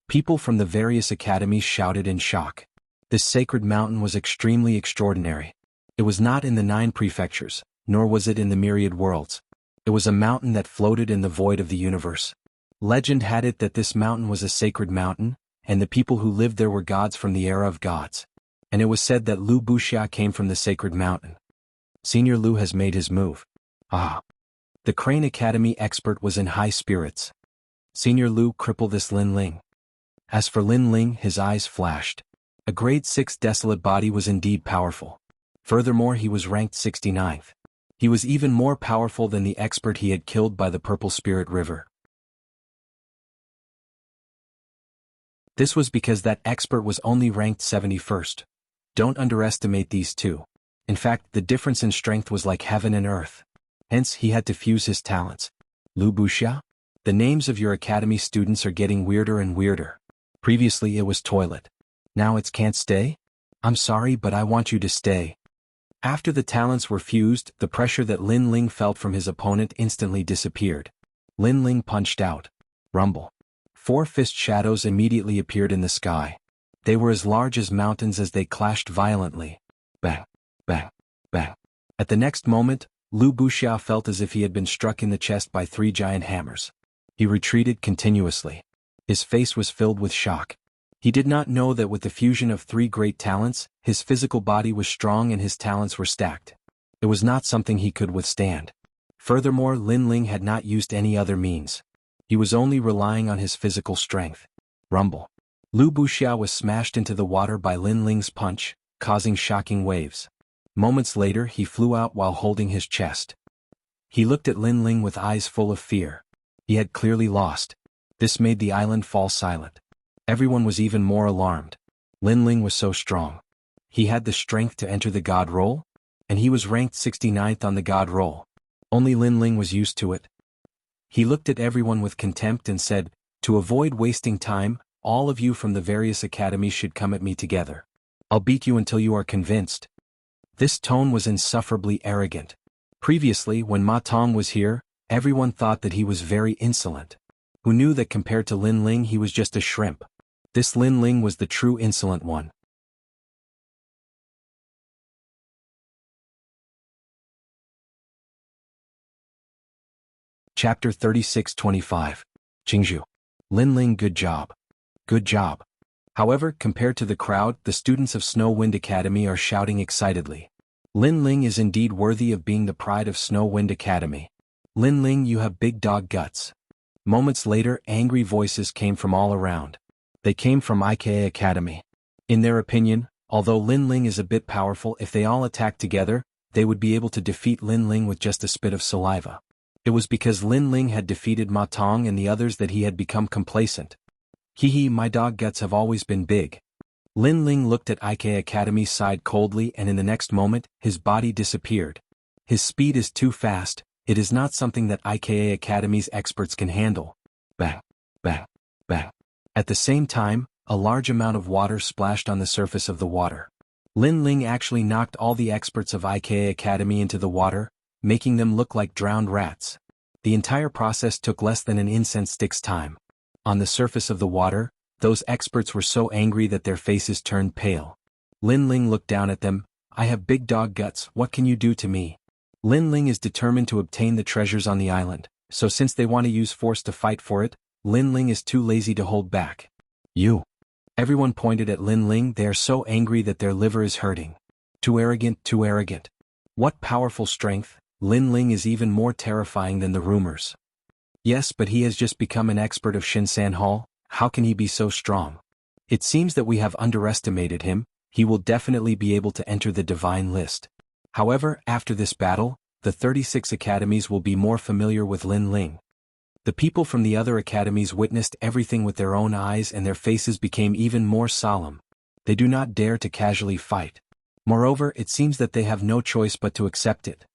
People from the various academies shouted in shock. This sacred mountain was extremely extraordinary. It was not in the 9 prefectures, nor was it in the myriad worlds. It was a mountain that floated in the void of the universe. Legend had it that this mountain was a sacred mountain, and the people who lived there were gods from the era of gods. And it was said that Wuxia came from the sacred mountain. Senior Lu has made his move. Ah. The Crane Academy expert was in high spirits. Senior Lu, cripple this Lin Ling. As for Lin Ling, his eyes flashed. A grade 6 desolate body was indeed powerful. Furthermore, he was ranked 69th. He was even more powerful than the expert he had killed by the Purple Spirit River. This was because that expert was only ranked 71st. Don't underestimate these two. In fact, the difference in strength was like heaven and earth. Hence, he had to fuse his talents. Wuxia? The names of your academy students are getting weirder and weirder. Previously it was toilet. Now it's can't stay? I'm sorry, but I want you to stay. After the talents were fused, the pressure that Lin Ling felt from his opponent instantly disappeared. Lin Ling punched out. Rumble. 4 fist shadows immediately appeared in the sky. They were as large as mountains as they clashed violently. Bang, bang, bang. At the next moment, Wuxia felt as if he had been struck in the chest by 3 giant hammers. He retreated continuously. His face was filled with shock. He did not know that with the fusion of 3 great talents, his physical body was strong and his talents were stacked. It was not something he could withstand. Furthermore, Lin Ling had not used any other means. He was only relying on his physical strength. Rumble. Wuxia was smashed into the water by Lin Ling's punch, causing shocking waves. Moments later, he flew out while holding his chest. He looked at Lin Ling with eyes full of fear. He had clearly lost. This made the island fall silent. Everyone was even more alarmed. Lin Ling was so strong. He had the strength to enter the god roll? And he was ranked 69th on the god roll. Only Lin Ling was used to it. He looked at everyone with contempt and said, to avoid wasting time, all of you from the various academies should come at me together. I'll beat you until you are convinced. This tone was insufferably arrogant. Previously, when Ma Tong was here, everyone thought that he was very insolent. Who knew that compared to Lin Ling he was just a shrimp? This Lin Ling was the true insolent one. Chapter 36-25. Jianghu. Lin Ling, good job. Good job. However, compared to the crowd, the students of Snow Wind Academy are shouting excitedly. Lin Ling is indeed worthy of being the pride of Snow Wind Academy. Lin Ling, you have big dog guts. Moments later, angry voices came from all around. They came from IKA Academy. In their opinion, although Lin Ling is a bit powerful, if they all attacked together, they would be able to defeat Lin Ling with just a spit of saliva. It was because Lin Ling had defeated Ma Tong and the others that he had become complacent. Hee, my dog guts have always been big. Lin Ling looked at IK Academy's side coldly, and in the next moment, his body disappeared. His speed is too fast. It is not something that IKA Academy's experts can handle. Bang, bang, bang. At the same time, a large amount of water splashed on the surface of the water. Lin Ling actually knocked all the experts of IKA Academy into the water, making them look like drowned rats. The entire process took less than an incense stick's time. On the surface of the water, those experts were so angry that their faces turned pale. Lin Ling looked down at them. I have big dog guts, what can you do to me? Lin Ling is determined to obtain the treasures on the island, so since they want to use force to fight for it, Lin Ling is too lazy to hold back. You. Everyone pointed at Lin Ling. They are so angry that their liver is hurting. Too arrogant, too arrogant. What powerful strength. Lin Ling is even more terrifying than the rumors. Yes, but he has just become an expert of Shinsan Hall. How can he be so strong? It seems that we have underestimated him. He will definitely be able to enter the divine list. However, after this battle, the 36 academies will be more familiar with Lin Ling. The people from the other academies witnessed everything with their own eyes and their faces became even more solemn. They do not dare to casually fight. Moreover, it seems that they have no choice but to accept it.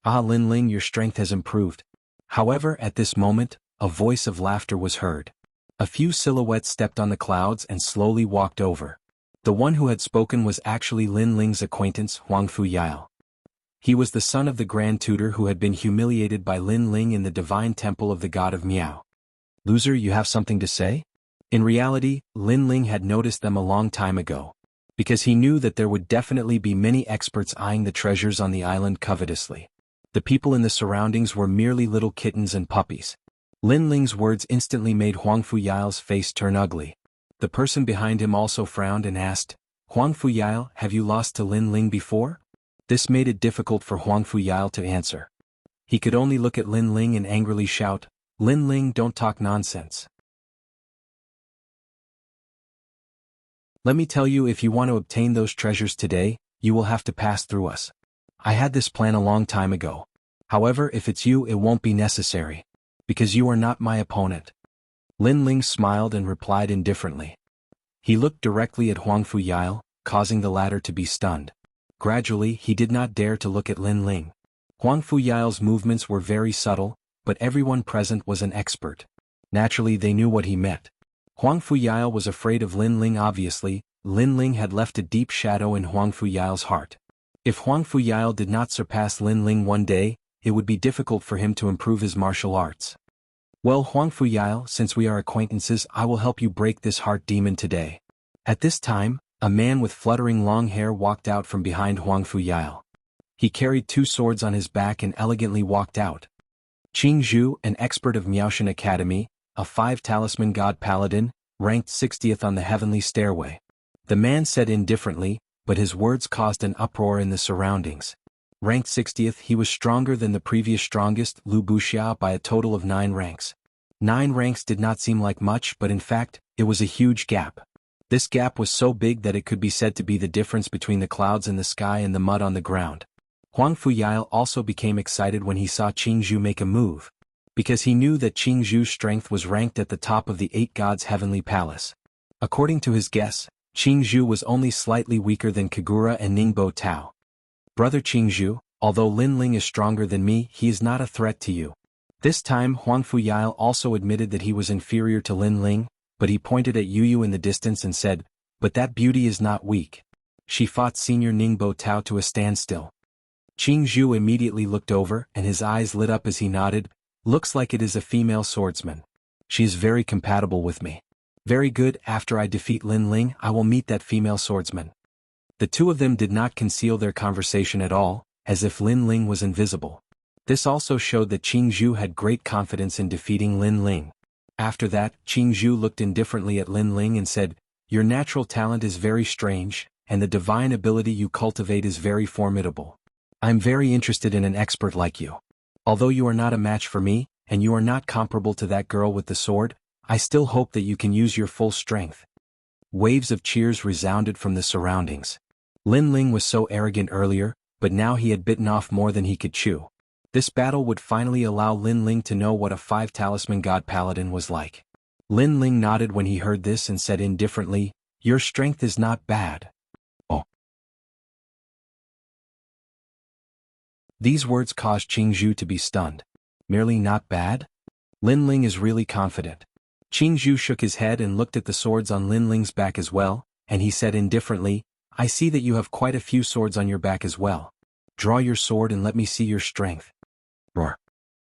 Ah, Lin Ling, your strength has improved. However, at this moment, a voice of laughter was heard. A few silhouettes stepped on the clouds and slowly walked over. The one who had spoken was actually Lin Ling's acquaintance, Huang Fuyao. He was the son of the Grand Tutor who had been humiliated by Lin Ling in the divine temple of the god of Miao. Loser, you have something to say? In reality, Lin Ling had noticed them a long time ago, because he knew that there would definitely be many experts eyeing the treasures on the island covetously. The people in the surroundings were merely little kittens and puppies. Lin Ling's words instantly made Huang Fuyao's face turn ugly. The person behind him also frowned and asked, Huang Fuyao, have you lost to Lin Ling before? This made it difficult for Huang Fuyao to answer. He could only look at Lin Ling and angrily shout, Lin Ling, don't talk nonsense. Let me tell you, if you want to obtain those treasures today, you will have to pass through us. I had this plan a long time ago. However, if it's you, it won't be necessary. Because you are not my opponent. Lin Ling smiled and replied indifferently. He looked directly at Huang Fuyao, causing the latter to be stunned. Gradually, he did not dare to look at Lin Ling. Huang Fuyao's movements were very subtle, but everyone present was an expert. Naturally, they knew what he meant. Huang Fuyao was afraid of Lin Ling. Obviously, Lin Ling had left a deep shadow in Huang Fuyao's heart. If Huang Fuyao did not surpass Lin Ling one day, it would be difficult for him to improve his martial arts. Well, Huang Fuyao, since we are acquaintances, I will help you break this heart demon today. At this time, a man with fluttering long hair walked out from behind Huang Fuyao. He carried 2 swords on his back and elegantly walked out. Qing Zhu, an expert of Miaoshan Academy, a 5-talisman god paladin, ranked 60th on the heavenly stairway. The man said indifferently, but his words caused an uproar in the surroundings. Ranked 60th, he was stronger than the previous strongest, Wuxia, by a total of 9 ranks. 9 ranks did not seem like much, but in fact, it was a huge gap. This gap was so big that it could be said to be the difference between the clouds in the sky and the mud on the ground. Huang Fuyao also became excited when he saw Qing Zhu make a move, because he knew that Qing Zhu's strength was ranked at the top of the 8 gods' heavenly palace. According to his guess, Qing Zhu was only slightly weaker than Kagura and Ningbo Tao. Brother Qing Zhu, although Lin Ling is stronger than me, he is not a threat to you. This time Huang Fuyao also admitted that he was inferior to Lin Ling, but he pointed at Yu in the distance and said, but that beauty is not weak. She fought Senior Ningbo Tao to a standstill. Qing Zhu immediately looked over and his eyes lit up as he nodded, looks like it is a female swordsman. She is very compatible with me. Very good, after I defeat Lin Ling, I will meet that female swordsman. The two of them did not conceal their conversation at all, as if Lin Ling was invisible. This also showed that Qing Zhu had great confidence in defeating Lin Ling. After that, Qing Zhu looked indifferently at Lin Ling and said, your natural talent is very strange, and the divine ability you cultivate is very formidable. I am very interested in an expert like you. Although you are not a match for me, and you are not comparable to that girl with the sword, I still hope that you can use your full strength. Waves of cheers resounded from the surroundings. Lin Ling was so arrogant earlier, but now he had bitten off more than he could chew. This battle would finally allow Lin Ling to know what a 5-talisman god paladin was like. Lin Ling nodded when he heard this and said indifferently, your strength is not bad. Oh. These words caused Qing Zhu to be stunned. Merely not bad? Lin Ling is really confident. Qing Zhu shook his head and looked at the swords on Lin Ling's back as well, and he said indifferently, I see that you have quite a few swords on your back as well. Draw your sword and let me see your strength. Roar.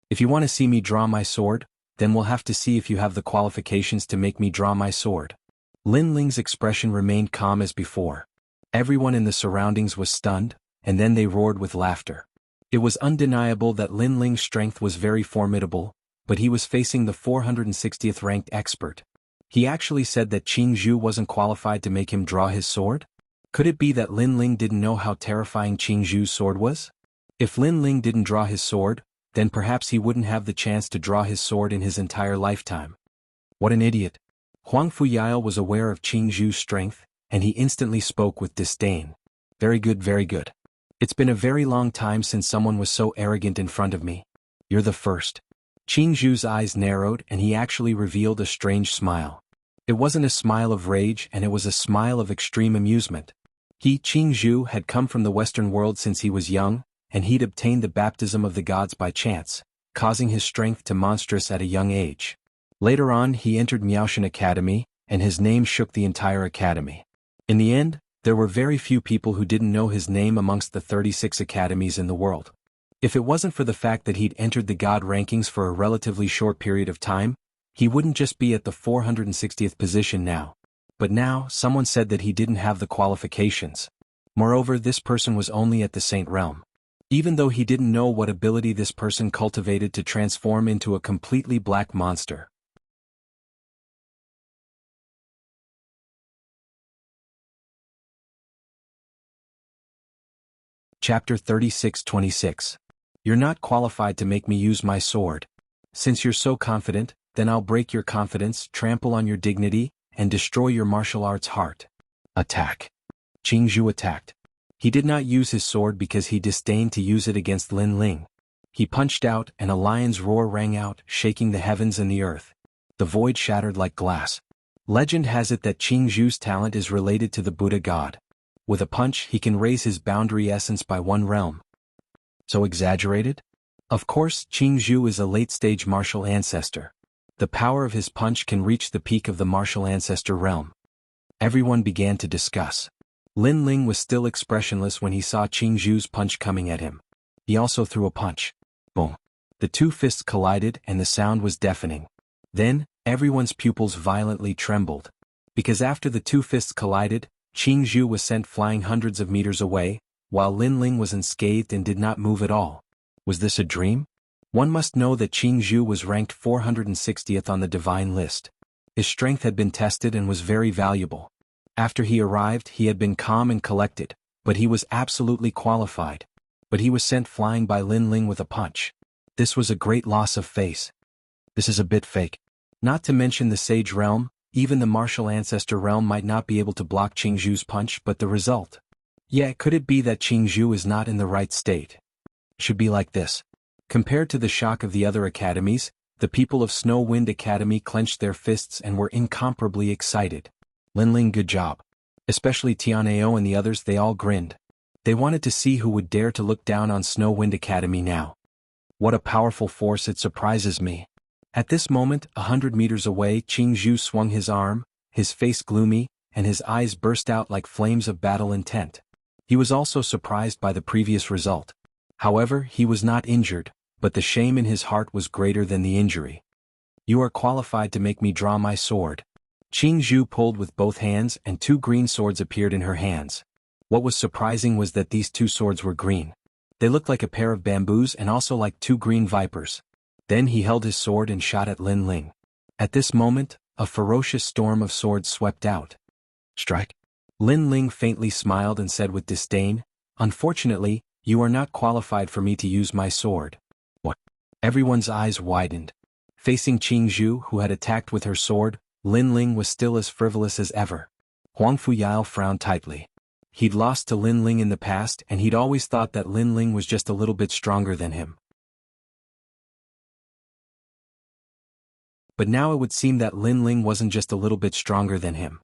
If you want to see me draw my sword, then we'll have to see if you have the qualifications to make me draw my sword. Lin Ling's expression remained calm as before. Everyone in the surroundings was stunned, and then they roared with laughter. It was undeniable that Lin Ling's strength was very formidable, but he was facing the 460th ranked expert. He actually said that Qing Zhu wasn't qualified to make him draw his sword? Could it be that Lin Ling didn't know how terrifying Qing Zhu's sword was? If Lin Ling didn't draw his sword, then perhaps he wouldn't have the chance to draw his sword in his entire lifetime. What an idiot. Huang Fuyao was aware of Qing Zhu's strength, and he instantly spoke with disdain. Very good, very good. It's been a very long time since someone was so arrogant in front of me. You're the first. Qing Zhu's eyes narrowed and he actually revealed a strange smile. It wasn't a smile of rage and it was a smile of extreme amusement. Qing Zhu, had come from the Western world since he was young, and he'd obtained the baptism of the gods by chance, causing his strength to monstrous at a young age. Later on he entered Miaoshan Academy, and his name shook the entire academy. In the end, there were very few people who didn't know his name amongst the 36 academies in the world. If it wasn't for the fact that he'd entered the god rankings for a relatively short period of time, he wouldn't just be at the 460th position now. But now, someone said that he didn't have the qualifications. Moreover, this person was only at the Saint realm. Even though he didn't know what ability this person cultivated to transform into a completely black monster. Chapter 36:26. You're not qualified to make me use my sword. Since you're so confident, then I'll break your confidence, trample on your dignity, and destroy your martial arts heart. Attack. Qing Zhu attacked. He did not use his sword because he disdained to use it against Lin Ling. He punched out and a lion's roar rang out, shaking the heavens and the earth. The void shattered like glass. Legend has it that Qing Zhu's talent is related to the Buddha god. With a punch he can raise his boundary essence by one realm. So exaggerated? Of course, Qing Zhu is a late-stage martial ancestor. The power of his punch can reach the peak of the martial ancestor realm. Everyone began to discuss. Lin Ling was still expressionless when he saw Qing Zhu's punch coming at him. He also threw a punch. Boom. The two fists collided and the sound was deafening. Then, everyone's pupils violently trembled. Because after the two fists collided, Qing Zhu was sent flying hundreds of meters away, while Lin Ling was unscathed and did not move at all. Was this a dream? One must know that Qing Zhu was ranked 460th on the divine list. His strength had been tested and was very valuable. After he arrived he had been calm and collected, but he was absolutely qualified. But he was sent flying by Lin Ling with a punch. This was a great loss of face. This is a bit fake. Not to mention the Sage realm, even the martial ancestor realm might not be able to block Qing Zhu's punch, but the result. Yeah, could it be that Qing Zhu is not in the right state? Should be like this. Compared to the shock of the other academies, the people of Snow Wind Academy clenched their fists and were incomparably excited. Lin Ling, good job. Especially Tianao and the others, they all grinned. They wanted to see who would dare to look down on Snow Wind Academy now. What a powerful force, it surprises me. At this moment, 100 meters away, Qing Zhu swung his arm, his face gloomy, and his eyes burst out like flames of battle intent. He was also surprised by the previous result. However, he was not injured, but the shame in his heart was greater than the injury. You are qualified to make me draw my sword. Qing Zhu pulled with both hands and two green swords appeared in her hands. What was surprising was that these two swords were green. They looked like a pair of bamboos and also like two green vipers. Then he held his sword and shot at Lin Ling. At this moment, a ferocious storm of swords swept out. Strike. Lin Ling faintly smiled and said with disdain, "Unfortunately, you are not qualified for me to use my sword." What? Everyone's eyes widened. Facing Qing Zhu, who had attacked with her sword, Lin Ling was still as frivolous as ever. Huang Fuyao frowned tightly. He'd lost to Lin Ling in the past and he'd always thought that Lin Ling was just a little bit stronger than him. But now it would seem that Lin Ling wasn't just a little bit stronger than him.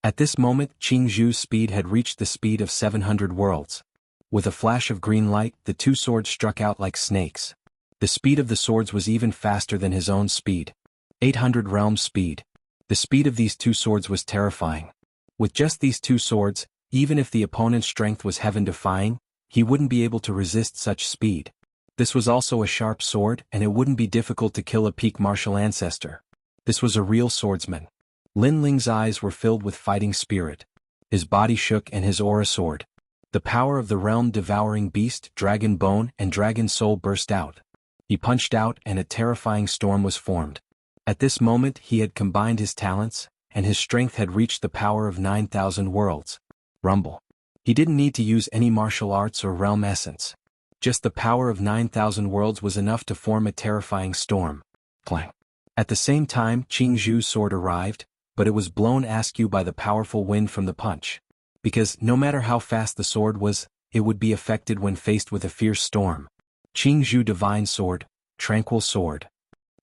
At this moment, Qing Zhu's speed had reached the speed of 700 worlds. With a flash of green light, the two swords struck out like snakes. The speed of the swords was even faster than his own speed. 800 realm speed. The speed of these two swords was terrifying. With just these two swords, even if the opponent's strength was heaven-defying, he wouldn't be able to resist such speed. This was also a sharp sword, and it wouldn't be difficult to kill a peak martial ancestor. This was a real swordsman. Lin Ling's eyes were filled with fighting spirit. His body shook and his aura soared. The power of the realm-devouring beast, Dragon Bone, and Dragon Soul burst out. He punched out and a terrifying storm was formed. At this moment he had combined his talents, and his strength had reached the power of 9,000 worlds. Rumble. He didn't need to use any martial arts or realm essence. Just the power of 9,000 worlds was enough to form a terrifying storm. Clang. At the same time, Qing Zhu's sword arrived, but it was blown askew by the powerful wind from the punch. Because, no matter how fast the sword was, it would be affected when faced with a fierce storm. Qingzhu Divine Sword, Tranquil Sword.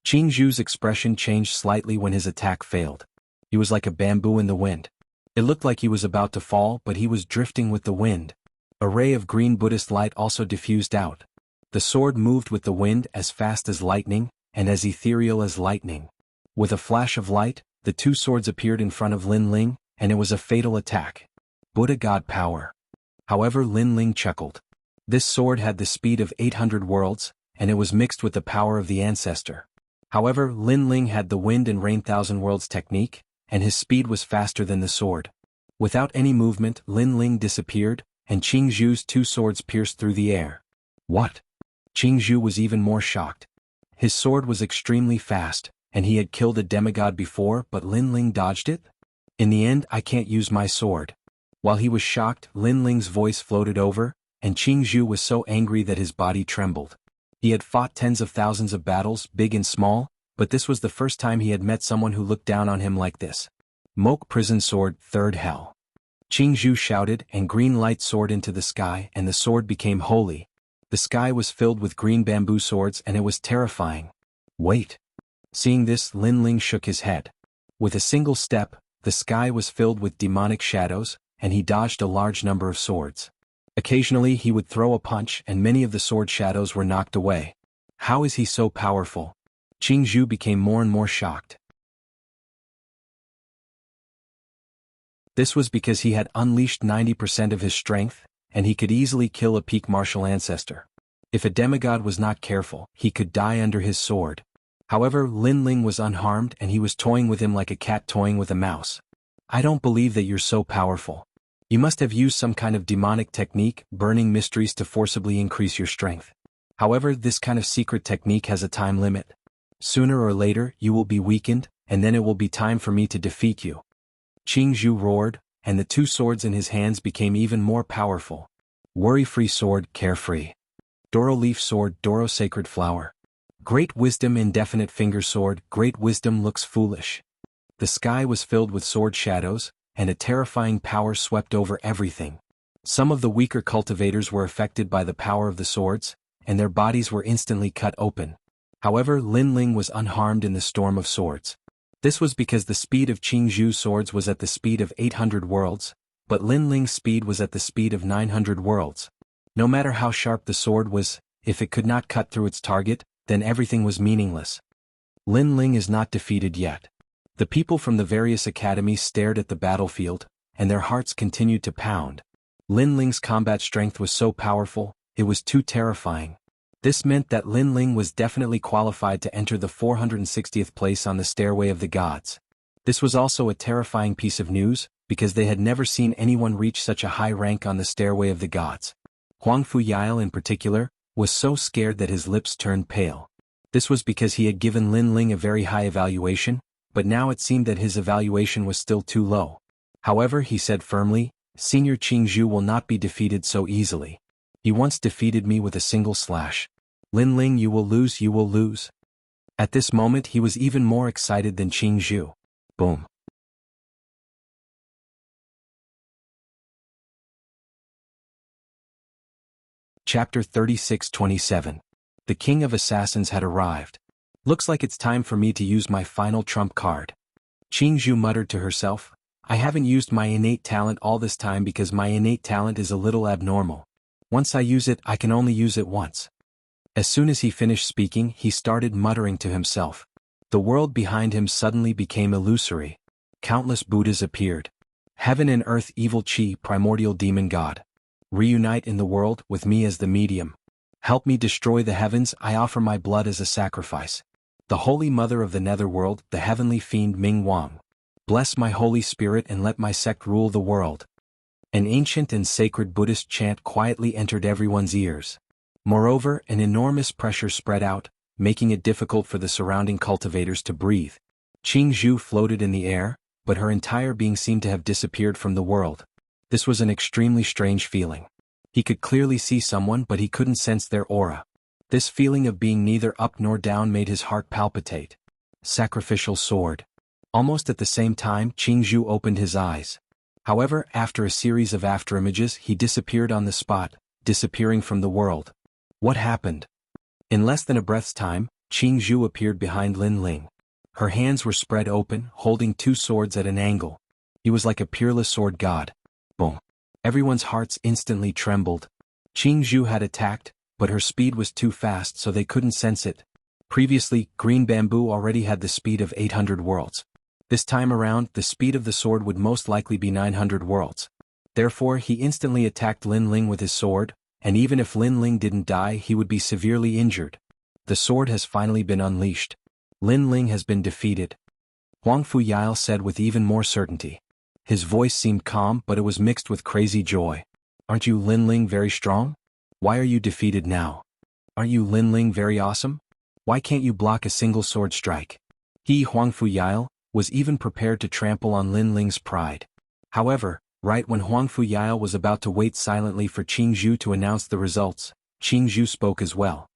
Qingzhu's expression changed slightly when his attack failed. He was like a bamboo in the wind. It looked like he was about to fall, but he was drifting with the wind. A ray of green Buddhist light also diffused out. The sword moved with the wind as fast as lightning, and as ethereal as lightning. With a flash of light, the two swords appeared in front of Lin Ling, and it was a fatal attack. Buddha God Power. However, Lin Ling chuckled. This sword had the speed of 800 worlds, and it was mixed with the power of the ancestor. However, Lin Ling had the wind and rain 1,000 worlds technique, and his speed was faster than the sword. Without any movement, Lin Ling disappeared, and Qingzhu's two swords pierced through the air. What? Qingzhu was even more shocked. His sword was extremely fast, and he had killed a demigod before, but Lin Ling dodged it? In the end, I can't use my sword. While he was shocked, Lin Ling's voice floated over, and Qingzhu was so angry that his body trembled. He had fought tens of thousands of battles, big and small, but this was the first time he had met someone who looked down on him like this. Moke Prison Sword, Third Hell. Qingzhu shouted, and green light soared into the sky, and the sword became holy. The sky was filled with green bamboo swords, and it was terrifying. Wait. Seeing this, Lin Ling shook his head. With a single step, the sky was filled with demonic shadows, and he dodged a large number of swords. Occasionally he would throw a punch, and many of the sword shadows were knocked away. How is he so powerful? Qingzhu became more and more shocked. This was because he had unleashed 90% of his strength, and he could easily kill a peak martial ancestor. If a demigod was not careful, he could die under his sword. However, Lin Ling was unharmed, and he was toying with him like a cat toying with a mouse. I don't believe that you're so powerful. You must have used some kind of demonic technique, burning mysteries to forcibly increase your strength. However, this kind of secret technique has a time limit. Sooner or later, you will be weakened, and then it will be time for me to defeat you. Qingzhu roared, and the two swords in his hands became even more powerful. Worry-free sword, carefree. Doro leaf sword, Doro sacred flower. Great wisdom indefinite finger sword, great wisdom looks foolish. The sky was filled with sword shadows, and a terrifying power swept over everything. Some of the weaker cultivators were affected by the power of the swords, and their bodies were instantly cut open. However, Lin Ling was unharmed in the storm of swords. This was because the speed of Qingzhu's swords was at the speed of 800 worlds, but Lin Ling's speed was at the speed of 900 worlds. No matter how sharp the sword was, if it could not cut through its target, then everything was meaningless. Lin Ling is not defeated yet. The people from the various academies stared at the battlefield, and their hearts continued to pound. Lin Ling's combat strength was so powerful, it was too terrifying. This meant that Lin Ling was definitely qualified to enter the 460th place on the Stairway of the Gods. This was also a terrifying piece of news, because they had never seen anyone reach such a high rank on the Stairway of the Gods. Huang Fuyail in particular, was so scared that his lips turned pale. This was because he had given Lin Ling a very high evaluation, but now it seemed that his evaluation was still too low. However, he said firmly, Senior Qingzhu will not be defeated so easily. He once defeated me with a single slash. Lin Ling, you will lose, you will lose. At this moment he was even more excited than Qingzhu. Boom. Chapter 36-27. The King of Assassins had arrived. Looks like it's time for me to use my final trump card. Qingzhu muttered to herself, I haven't used my innate talent all this time because my innate talent is a little abnormal. Once I use it, I can only use it once. As soon as he finished speaking, he started muttering to himself. The world behind him suddenly became illusory. Countless Buddhas appeared. Heaven and earth, evil Qi, primordial demon god. Reunite in the world with me as the medium. Help me destroy the heavens, I offer my blood as a sacrifice. The Holy Mother of the Netherworld, the heavenly fiend Ming Wang. Bless my Holy Spirit and let my sect rule the world. An ancient and sacred Buddhist chant quietly entered everyone's ears. Moreover, an enormous pressure spread out, making it difficult for the surrounding cultivators to breathe. Qingzhu floated in the air, but her entire being seemed to have disappeared from the world. This was an extremely strange feeling. He could clearly see someone, but he couldn't sense their aura. This feeling of being neither up nor down made his heart palpitate. Sacrificial sword. Almost at the same time, Qingzhu opened his eyes. However, after a series of afterimages, he disappeared on the spot, disappearing from the world. What happened? In less than a breath's time, Jianghu appeared behind Lin Ling. Her hands were spread open, holding two swords at an angle. He was like a peerless sword god. Boom. Everyone's hearts instantly trembled. Jianghu had attacked, but her speed was too fast so they couldn't sense it. Previously, green bamboo already had the speed of 800 worlds. This time around, the speed of the sword would most likely be 900 worlds. Therefore, he instantly attacked Lin Ling with his sword, and even if Lin Ling didn't die, he would be severely injured. The sword has finally been unleashed. Lin Ling has been defeated. Huang Fuyao said with even more certainty. His voice seemed calm, but it was mixed with crazy joy. Aren't you Lin Ling very strong? Why are you defeated now? Aren't you Lin Ling very awesome? Why can't you block a single sword strike? He, Huang Fuyao, was even prepared to trample on Lin Ling's pride. However, right when Huang Fuyao was about to wait silently for Jianghu to announce the results, Jianghu spoke as well.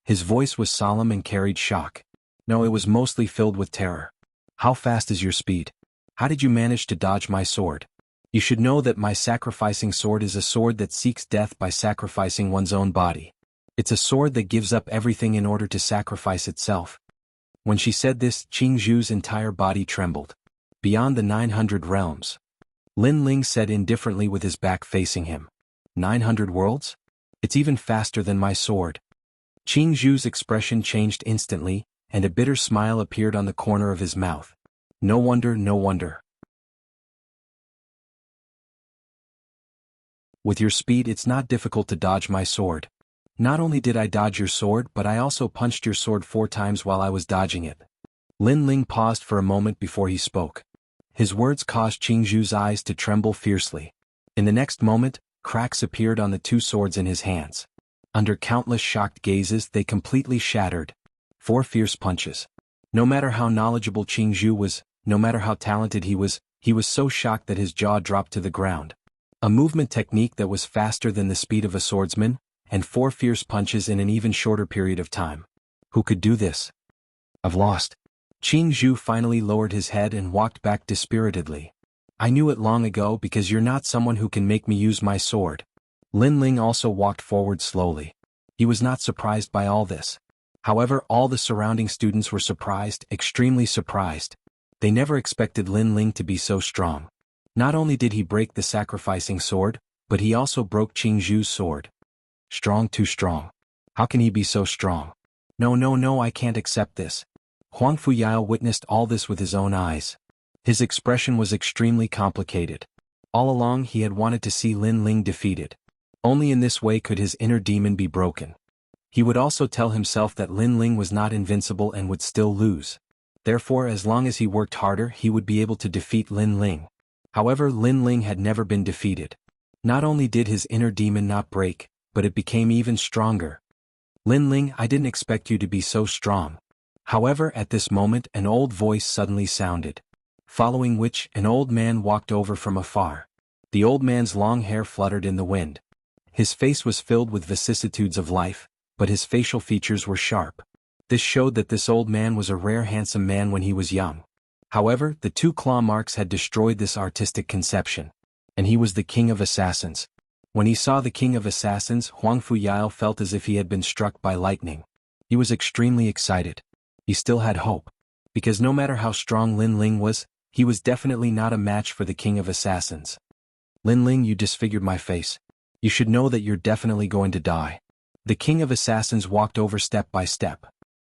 His voice was solemn and carried shock. No, it was mostly filled with terror. How fast is your speed? How did you manage to dodge my sword? You should know that my sacrificing sword is a sword that seeks death by sacrificing one's own body. It's a sword that gives up everything in order to sacrifice itself. When she said this, Jianghu's entire body trembled. Beyond the 900 realms. Lin Ling said indifferently with his back facing him. 900 worlds? It's even faster than my sword. Jianghu's expression changed instantly, and a bitter smile appeared on the corner of his mouth. No wonder, no wonder. With your speed, it's not difficult to dodge my sword. Not only did I dodge your sword, but I also punched your sword 4 times while I was dodging it. Lin Ling paused for a moment before he spoke. His words caused Jianghu's eyes to tremble fiercely. In the next moment, cracks appeared on the 2 swords in his hands. Under countless shocked gazes, they completely shattered. 4 fierce punches. No matter how knowledgeable Jianghu was, no matter how talented he was so shocked that his jaw dropped to the ground. A movement technique that was faster than the speed of a swordsman, and 4 fierce punches in an even shorter period of time. Who could do this? I've lost. Jianghu finally lowered his head and walked back dispiritedly. I knew it long ago because you're not someone who can make me use my sword. Lin Ling also walked forward slowly. He was not surprised by all this. However, all the surrounding students were surprised, extremely surprised. They never expected Lin Ling to be so strong. Not only did he break the sacrificing sword, but he also broke Jianghu's sword. Strong, too strong. How can he be so strong? No, I can't accept this. Huang Fuyao witnessed all this with his own eyes. His expression was extremely complicated. All along he had wanted to see Lin Ling defeated. Only in this way could his inner demon be broken. He would also tell himself that Lin Ling was not invincible and would still lose. Therefore, as long as he worked harder, he would be able to defeat Lin Ling. However, Lin Ling had never been defeated. Not only did his inner demon not break, but it became even stronger. Lin Ling, I didn't expect you to be so strong. However, at this moment an old voice suddenly sounded. Following which, an old man walked over from afar. The old man's long hair fluttered in the wind. His face was filled with vicissitudes of life, but his facial features were sharp. This showed that this old man was a rare handsome man when he was young. However, the 2 claw marks had destroyed this artistic conception. And he was the king of assassins. When he saw the king of assassins, Huang Fuyao felt as if he had been struck by lightning. He was extremely excited. He still had hope. Because no matter how strong Lin Ling was, he was definitely not a match for the king of assassins. Lin Ling, you disfigured my face. You should know that you're definitely going to die. The king of assassins walked over step by step.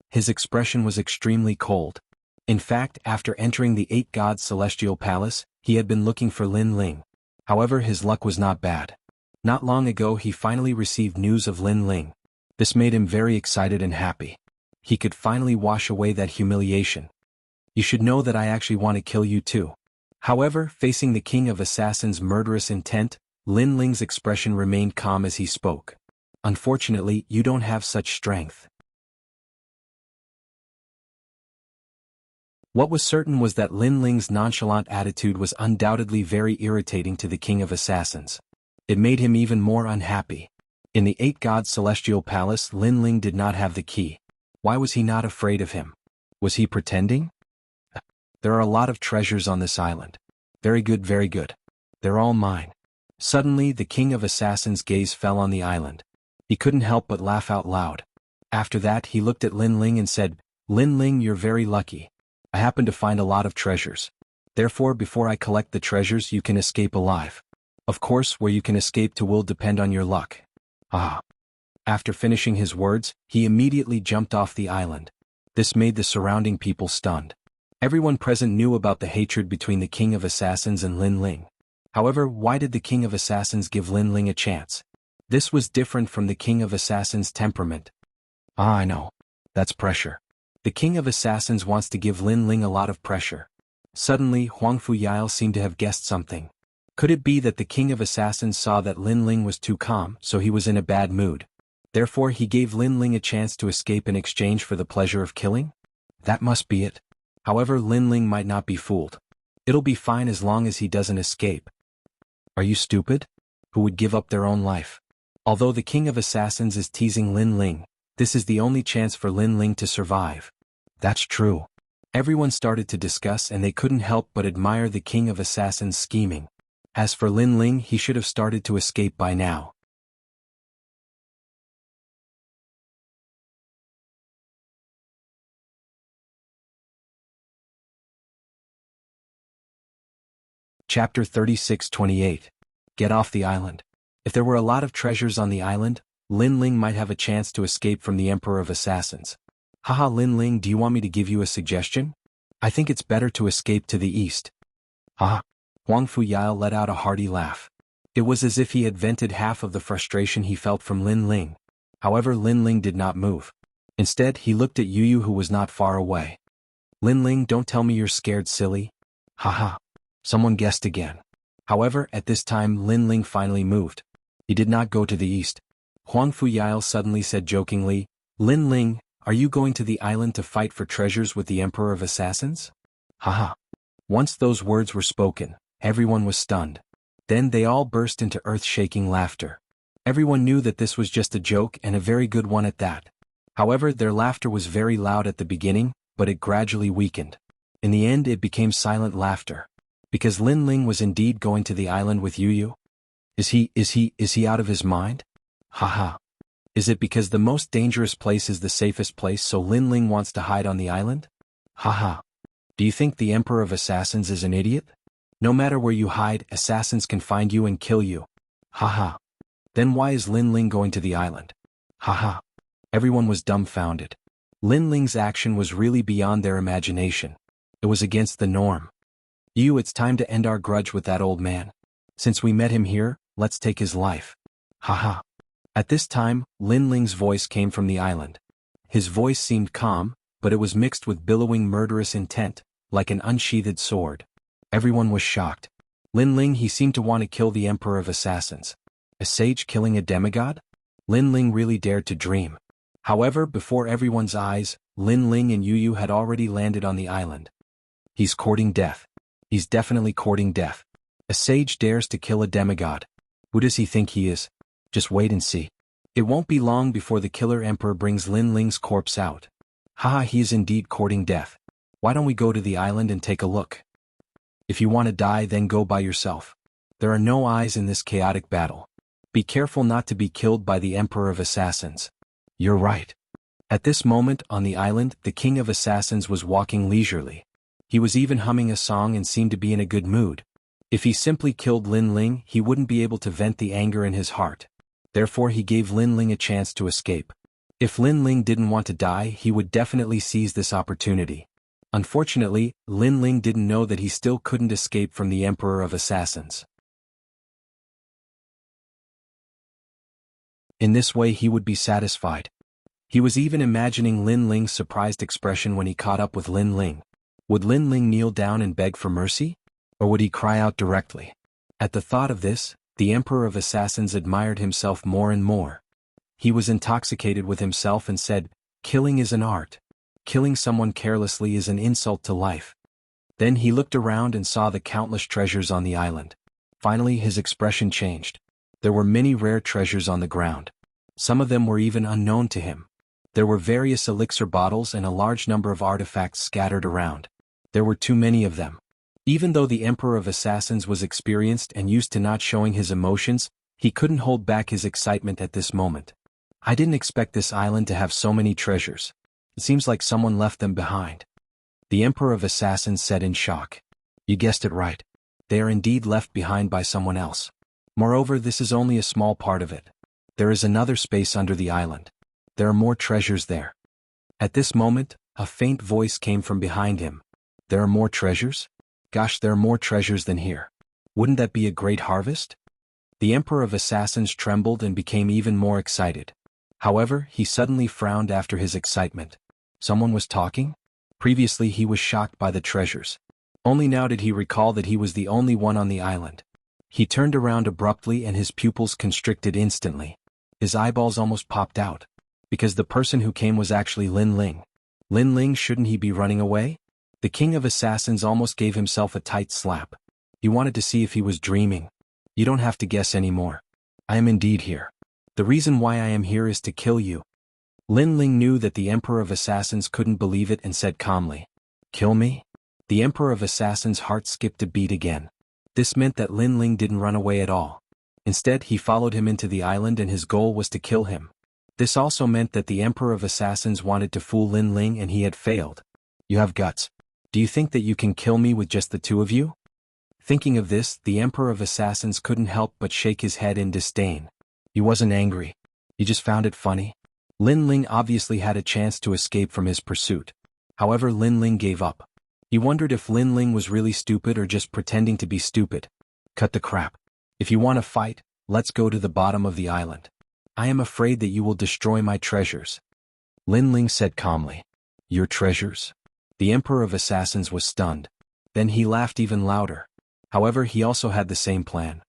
His expression was extremely cold. In fact, after entering the 8 gods' celestial palace, he had been looking for Lin Ling. However, his luck was not bad. Not long ago he finally received news of Lin Ling. This made him very excited and happy. He could finally wash away that humiliation. You should know that I actually want to kill you too. However, facing the king of assassins' murderous intent, Lin Ling's expression remained calm as he spoke. Unfortunately, you don't have such strength. What was certain was that Lin Ling's nonchalant attitude was undoubtedly very irritating to the king of assassins. It made him even more unhappy. In the 8 gods' celestial palace, Lin Ling did not have the key. Why was he not afraid of him? Was he pretending? There are a lot of treasures on this island. Very good, very good. They're all mine. Suddenly the king of assassins' gaze fell on the island. He couldn't help but laugh out loud. After that he looked at Lin Ling and said, Lin Ling, you're very lucky. I happen to find a lot of treasures. Therefore before I collect the treasures you can escape alive. Of course where you can escape to will depend on your luck. Ah. After finishing his words, he immediately jumped off the island. This made the surrounding people stunned. Everyone present knew about the hatred between the king of assassins and Lin Ling. However, why did the king of assassins give Lin Ling a chance? This was different from the king of assassins' temperament. Ah, I know. That's pressure. The king of assassins wants to give Lin Ling a lot of pressure. Suddenly, Huang Fuyao seemed to have guessed something. Could it be that the king of assassins saw that Lin Ling was too calm, so he was in a bad mood? Therefore he gave Lin Ling a chance to escape in exchange for the pleasure of killing? That must be it. However, Lin Ling might not be fooled. It'll be fine as long as he doesn't escape. Are you stupid? Who would give up their own life? Although the king of assassins is teasing Lin Ling, this is the only chance for Lin Ling to survive. That's true. Everyone started to discuss and they couldn't help but admire the king of assassins' scheming. As for Lin Ling, he should have started to escape by now. Chapter 36-28. Get off the island. If there were a lot of treasures on the island, Lin Ling might have a chance to escape from the Emperor of Assassins. Haha, Lin Ling, do you want me to give you a suggestion? I think it's better to escape to the east. Haha. Huang Fuyao let out a hearty laugh. It was as if he had vented half of the frustration he felt from Lin Ling. However, Lin Ling did not move. Instead, he looked at Yu who was not far away. Lin Ling, don't tell me you're scared, silly. Haha. Someone guessed again. However, at this time Lin Ling finally moved. He did not go to the east. Huang Fuyao suddenly said jokingly, Lin Ling, are you going to the island to fight for treasures with the Emperor of Assassins? Haha. Once those words were spoken, everyone was stunned. Then they all burst into earth-shaking laughter. Everyone knew that this was just a joke and a very good one at that. However, their laughter was very loud at the beginning, but it gradually weakened. In the end it became silent laughter. Because Lin Ling was indeed going to the island with Yu? Is he out of his mind? Haha. Is it because the most dangerous place is the safest place so Lin Ling wants to hide on the island? Haha. Do you think the Emperor of Assassins is an idiot? No matter where you hide, assassins can find you and kill you. Haha. Then why is Lin Ling going to the island? Haha. Everyone was dumbfounded. Lin Ling's action was really beyond their imagination. It was against the norm. Yu, it's time to end our grudge with that old man. Since we met him here, let's take his life. Haha. At this time, Lin Ling's voice came from the island. His voice seemed calm, but it was mixed with billowing murderous intent, like an unsheathed sword. Everyone was shocked. Lin Ling, he seemed to want to kill the Emperor of Assassins. A sage killing a demigod? Lin Ling really dared to dream. However, before everyone's eyes, Lin Ling and Yu had already landed on the island. He's courting death. He's definitely courting death. A sage dares to kill a demigod. Who does he think he is? Just wait and see. It won't be long before the killer emperor brings Lin Ling's corpse out. Haha, he is indeed courting death. Why don't we go to the island and take a look? If you want to die, then go by yourself. There are no eyes in this chaotic battle. Be careful not to be killed by the Emperor of Assassins. You're right. At this moment, on the island, the King of Assassins was walking leisurely. He was even humming a song and seemed to be in a good mood. If he simply killed Lin Ling, he wouldn't be able to vent the anger in his heart. Therefore he gave Lin Ling a chance to escape. If Lin Ling didn't want to die, he would definitely seize this opportunity. Unfortunately, Lin Ling didn't know that he still couldn't escape from the Emperor of Assassins. In this way he would be satisfied. He was even imagining Lin Ling's surprised expression when he caught up with Lin Ling. Would Lin Ling kneel down and beg for mercy? Or would he cry out directly? At the thought of this, the Emperor of Assassins admired himself more and more. He was intoxicated with himself and said, "Killing is an art. Killing someone carelessly is an insult to life." Then he looked around and saw the countless treasures on the island. Finally his expression changed. There were many rare treasures on the ground. Some of them were even unknown to him. There were various elixir bottles and a large number of artifacts scattered around. There were too many of them. Even though the Emperor of Assassins was experienced and used to not showing his emotions, he couldn't hold back his excitement at this moment. I didn't expect this island to have so many treasures. It seems like someone left them behind. The Emperor of Assassins said in shock. You guessed it right. They are indeed left behind by someone else. Moreover, this is only a small part of it. There is another space under the island. There are more treasures there. At this moment, a faint voice came from behind him. There are more treasures? Gosh, there are more treasures than here. Wouldn't that be a great harvest? The Emperor of Assassins trembled and became even more excited. However, he suddenly frowned after his excitement. Someone was talking? Previously he was shocked by the treasures. Only now did he recall that he was the only one on the island. He turned around abruptly and his pupils constricted instantly. His eyeballs almost popped out. Because the person who came was actually Lin Ling. Lin Ling, shouldn't he be running away? The King of Assassins almost gave himself a tight slap. He wanted to see if he was dreaming. You don't have to guess anymore. I am indeed here. The reason why I am here is to kill you. Lin Ling knew that the Emperor of Assassins couldn't believe it and said calmly. Kill me? The Emperor of Assassins' heart skipped a beat again. This meant that Lin Ling didn't run away at all. Instead, he followed him into the island and his goal was to kill him. This also meant that the Emperor of Assassins wanted to fool Lin Ling and he had failed. You have guts. Do you think that you can kill me with just the two of you? Thinking of this, the Emperor of Assassins couldn't help but shake his head in disdain. He wasn't angry. He just found it funny. Lin Ling obviously had a chance to escape from his pursuit. However, Lin Ling gave up. He wondered if Lin Ling was really stupid or just pretending to be stupid. Cut the crap. If you want to fight, let's go to the bottom of the island. I am afraid that you will destroy my treasures. Lin Ling said calmly. Your treasures? The Emperor of Assassins was stunned. Then he laughed even louder. However, he also had the same plan.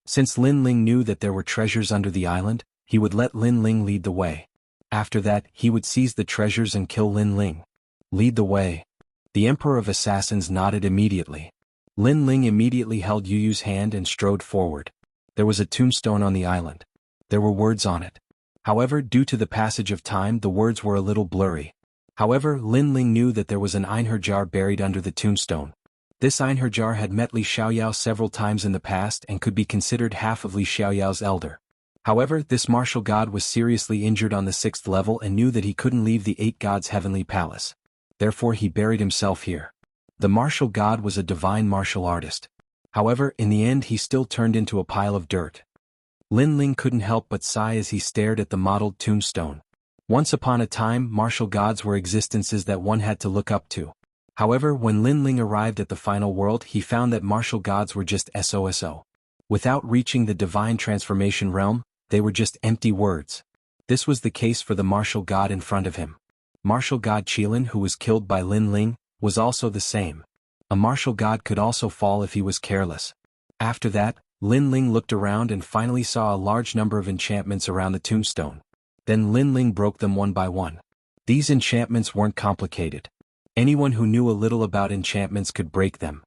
Since Lin Ling knew that there were treasures under the island, he would let Lin Ling lead the way. After that, he would seize the treasures and kill Lin Ling. Lead the way. The Emperor of Assassins nodded immediately. Lin Ling immediately held Yu Yu's hand and strode forward. There was a tombstone on the island. There were words on it. However, due to the passage of time, the words were a little blurry. However, Lin Ling knew that there was an Einherjar buried under the tombstone. This Einherjar had met Li Xiaoyao several times in the past and could be considered half of Li Xiaoyao's elder. However, this martial god was seriously injured on the 6th level and knew that he couldn't leave the 8 gods' heavenly palace. Therefore he buried himself here. The martial god was a divine martial artist. However, in the end he still turned into a pile of dirt. Lin Ling couldn't help but sigh as he stared at the mottled tombstone. Once upon a time, martial gods were existences that one had to look up to. However, when Lin Ling arrived at the final world, he found that martial gods were just SOSO. Without reaching the divine transformation realm, they were just empty words. This was the case for the martial god in front of him. Martial god Qilin, who was killed by Lin Ling, was also the same. A martial god could also fall if he was careless. After that, Lin Ling looked around and finally saw a large number of enchantments around the tombstone. Then Lin Ling broke them one by one. These enchantments weren't complicated. Anyone who knew a little about enchantments could break them.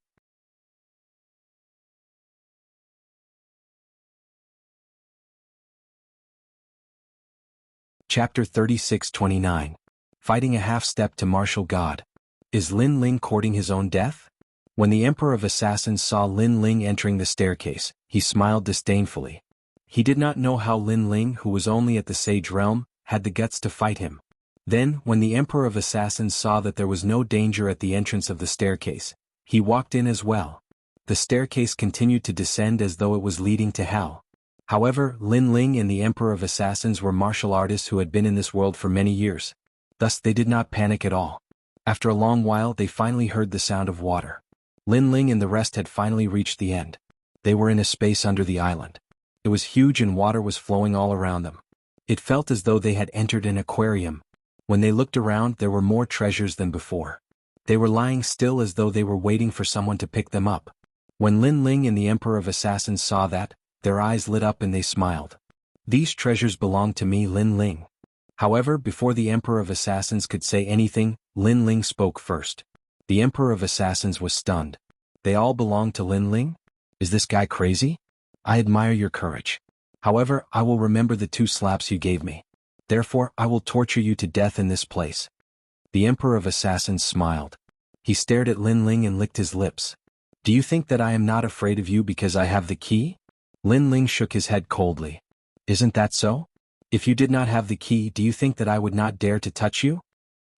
Chapter 36-29. Fighting a half-step to martial god. Is Lin Ling courting his own death? When the Emperor of Assassins saw Lin Ling entering the staircase, he smiled disdainfully. He did not know how Lin Ling, who was only at the Sage Realm, had the guts to fight him. Then, when the Emperor of Assassins saw that there was no danger at the entrance of the staircase, he walked in as well. The staircase continued to descend as though it was leading to hell. However, Lin Ling and the Emperor of Assassins were martial artists who had been in this world for many years. Thus they did not panic at all. After a long while they finally heard the sound of water. Lin Ling and the rest had finally reached the end. They were in a space under the island. It was huge and water was flowing all around them. It felt as though they had entered an aquarium. When they looked around, there were more treasures than before. They were lying still as though they were waiting for someone to pick them up. When Lin Ling and the Emperor of Assassins saw that, their eyes lit up and they smiled. These treasures belong to me, Lin Ling. However, before the Emperor of Assassins could say anything, Lin Ling spoke first. The Emperor of Assassins was stunned. They all belong to Lin Ling? Is this guy crazy? I admire your courage. However, I will remember the 2 slaps you gave me. Therefore, I will torture you to death in this place. The Emperor of Assassins smiled. He stared at Lin Ling and licked his lips. Do you think that I am not afraid of you because I have the key? Lin Ling shook his head coldly. Isn't that so? If you did not have the key, do you think that I would not dare to touch you?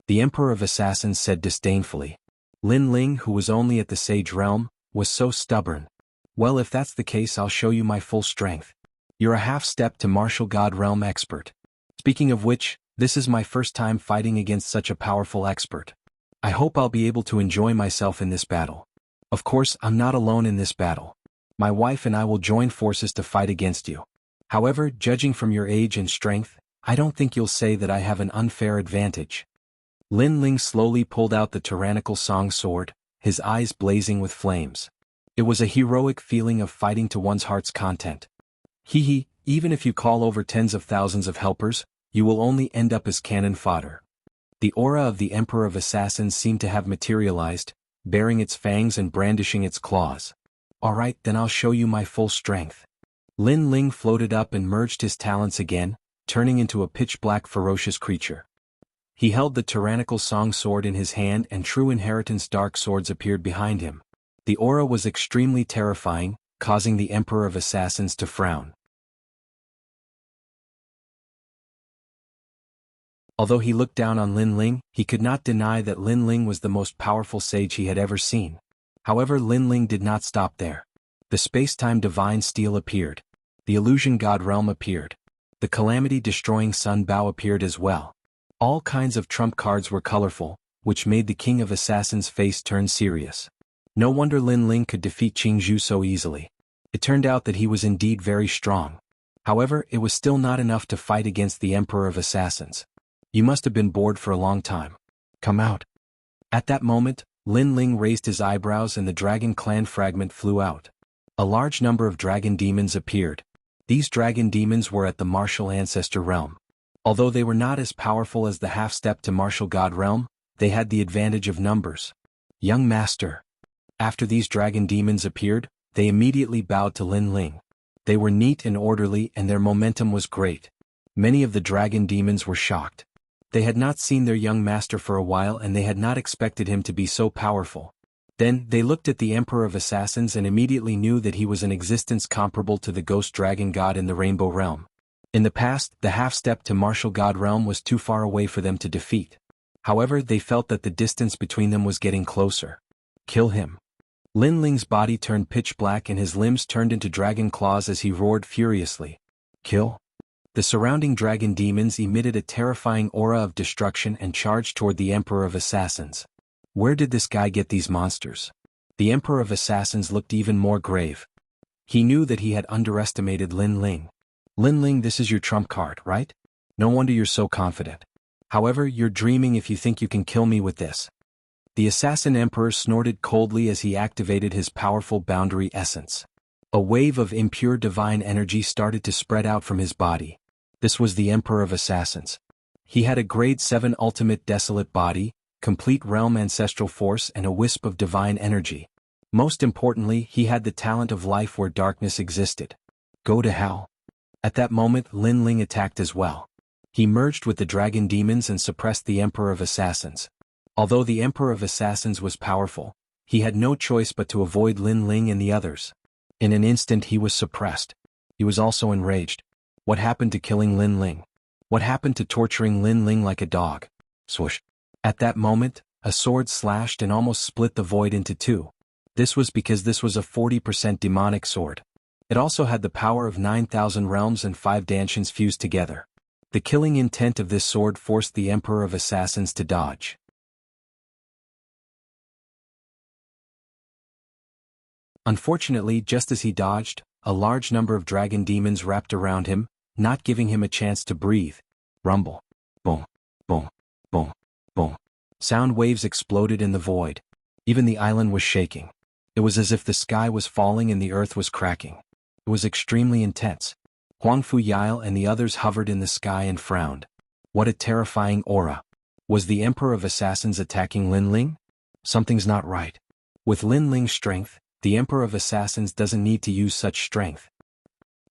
The Emperor of Assassins said disdainfully. Lin Ling, who was only at the Sage Realm, was so stubborn. Well, if that's the case, I'll show you my full strength. You're a half-step to Martial God Realm expert. Speaking of which, this is my first time fighting against such a powerful expert. I hope I'll be able to enjoy myself in this battle. Of course, I'm not alone in this battle. My wife and I will join forces to fight against you. However, judging from your age and strength, I don't think you'll say that I have an unfair advantage. Lin Ling slowly pulled out the tyrannical song sword, his eyes blazing with flames. It was a heroic feeling of fighting to one's heart's content. Even if you call over tens of thousands of helpers, you will only end up as cannon fodder. The aura of the Emperor of Assassins seemed to have materialized, baring its fangs and brandishing its claws. Alright, then I'll show you my full strength. Lin Ling floated up and merged his talents again, turning into a pitch-black ferocious creature. He held the tyrannical song sword in his hand and True Inheritance dark swords appeared behind him. The aura was extremely terrifying, causing the Emperor of Assassins to frown. Although he looked down on Lin Ling, he could not deny that Lin Ling was the most powerful sage he had ever seen. However, Lin Ling did not stop there. The space-time divine steel appeared. The illusion god realm appeared. The calamity-destroying sun bow appeared as well. All kinds of trump cards were colorful, which made the King of Assassins' face turn serious. No wonder Lin Ling could defeat Jianghu so easily. It turned out that he was indeed very strong. However, it was still not enough to fight against the Emperor of Assassins. You must have been bored for a long time. Come out. At that moment, Lin Ling raised his eyebrows and the Dragon Clan fragment flew out. A large number of dragon demons appeared. These dragon demons were at the Martial Ancestor Realm. Although they were not as powerful as the half-step to Martial God Realm, they had the advantage of numbers. Young Master. After these dragon demons appeared, they immediately bowed to Lin Ling. They were neat and orderly and their momentum was great. Many of the dragon demons were shocked. They had not seen their young master for a while and they had not expected him to be so powerful. Then, they looked at the Emperor of Assassins and immediately knew that he was an existence comparable to the Ghost Dragon God in the Rainbow Realm. In the past, the half-step to Martial God Realm was too far away for them to defeat. However, they felt that the distance between them was getting closer. Kill him. Lin Ling's body turned pitch black and his limbs turned into dragon claws as he roared furiously. Kill. The surrounding dragon demons emitted a terrifying aura of destruction and charged toward the Emperor of Assassins. Where did this guy get these monsters? The Emperor of Assassins looked even more grave. He knew that he had underestimated Lin Ling. Lin Ling, this is your trump card, right? No wonder you're so confident. However, you're dreaming if you think you can kill me with this. The Assassin Emperor snorted coldly as he activated his powerful boundary essence. A wave of impure divine energy started to spread out from his body. This was the Emperor of Assassins. He had a grade 7 ultimate desolate body, complete realm ancestral force and a wisp of divine energy. Most importantly, he had the talent of life where darkness existed. Go to hell. At that moment, Lin Ling attacked as well. He merged with the dragon demons and suppressed the Emperor of Assassins. Although the Emperor of Assassins was powerful, he had no choice but to avoid Lin Ling and the others. In an instant he was suppressed. He was also enraged. What happened to killing Lin Ling? What happened to torturing Lin Ling like a dog? Swoosh. At that moment, a sword slashed and almost split the void into two. This was because this was a 40% demonic sword. It also had the power of 9,000 realms and 5 danshians fused together. The killing intent of this sword forced the Emperor of Assassins to dodge. Unfortunately, just as he dodged, a large number of dragon demons wrapped around him, not giving him a chance to breathe. Rumble. Boom. Boom. Boom. Boom. Sound waves exploded in the void. Even the island was shaking. It was as if the sky was falling and the earth was cracking. It was extremely intense. Huangfu Yile and the others hovered in the sky and frowned. What a terrifying aura. Was the Emperor of Assassins attacking Lin Ling? Something's not right. With Lin Ling's strength, the Emperor of Assassins doesn't need to use such strength.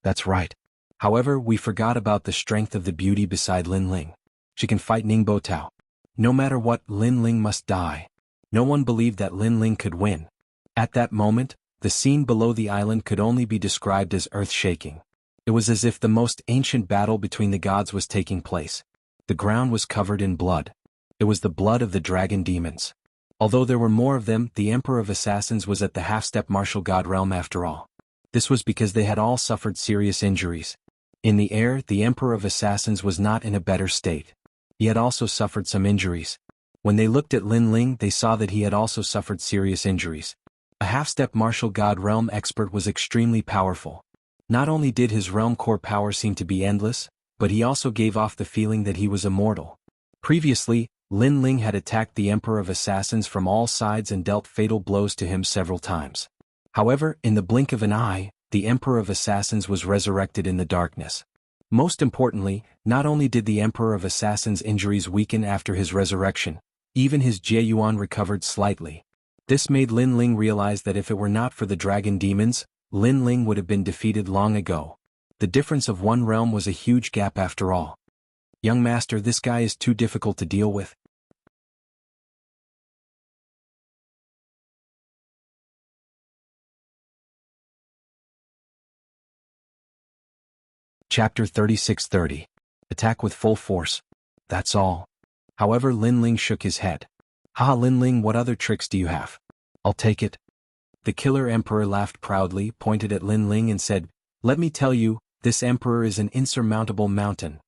That's right. However, we forgot about the strength of the beauty beside Lin Ling. She can fight Ningbo Tao. No matter what, Lin Ling must die. No one believed that Lin Ling could win. At that moment, the scene below the island could only be described as earth-shaking. It was as if the most ancient battle between the gods was taking place. The ground was covered in blood. It was the blood of the dragon demons. Although there were more of them, the Emperor of Assassins was at the half-step martial god realm after all. This was because they had all suffered serious injuries. In the air, the Emperor of Assassins was not in a better state. He had also suffered some injuries. When they looked at Lin Ling, they saw that he had also suffered serious injuries. A half-step martial god realm expert was extremely powerful. Not only did his realm core power seem to be endless, but he also gave off the feeling that he was immortal. Previously, Lin Ling had attacked the Emperor of Assassins from all sides and dealt fatal blows to him several times. However, in the blink of an eye, the Emperor of Assassins was resurrected in the darkness. Most importantly, not only did the Emperor of Assassins' injuries weaken after his resurrection, even his Jieyuan recovered slightly. This made Lin Ling realize that if it were not for the dragon demons, Lin Ling would have been defeated long ago. The difference of one realm was a huge gap after all. Young master, this guy is too difficult to deal with. Chapter 3630. Attack with full force. That's all. However, Lin Ling shook his head. Haha, Lin Ling, what other tricks do you have? I'll take it. The killer emperor laughed proudly, pointed at Lin Ling and said, "Let me tell you, this emperor is an insurmountable mountain."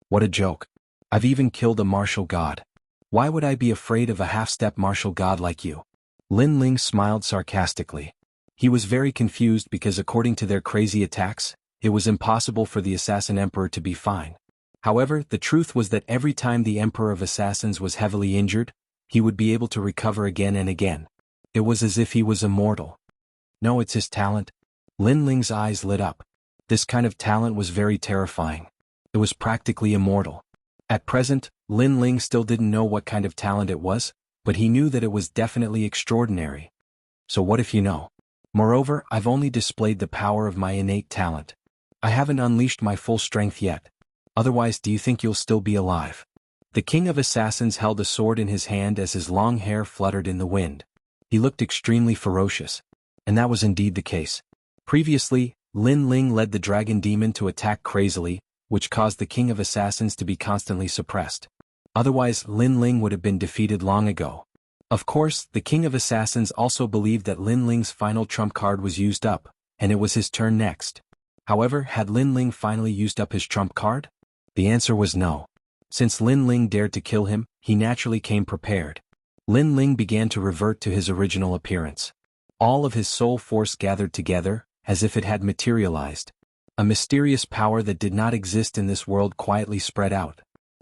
What a joke. I've even killed a martial god. Why would I be afraid of a half-step martial god like you? Lin Ling smiled sarcastically. He was very confused because according to their crazy attacks, it was impossible for the assassin emperor to be fine. However, the truth was that every time the Emperor of Assassins was heavily injured, he would be able to recover again and again. It was as if he was immortal. No, it's his talent. Lin Ling's eyes lit up. This kind of talent was very terrifying. It was practically immortal. At present, Lin Ling still didn't know what kind of talent it was, but he knew that it was definitely extraordinary. So what if you know? Moreover, I've only displayed the power of my innate talent. I haven't unleashed my full strength yet. Otherwise, do you think you'll still be alive? The King of Assassins held a sword in his hand as his long hair fluttered in the wind. He looked extremely ferocious. And that was indeed the case. Previously, Lin Ling led the dragon demon to attack crazily, which caused the King of Assassins to be constantly suppressed. Otherwise, Lin Ling would have been defeated long ago. Of course, the King of Assassins also believed that Lin Ling's final trump card was used up, and it was his turn next. However, had Lin Ling finally used up his trump card? The answer was no. Since Lin Ling dared to kill him, he naturally came prepared. Lin Ling began to revert to his original appearance. All of his soul force gathered together, as if it had materialized. A mysterious power that did not exist in this world quietly spread out.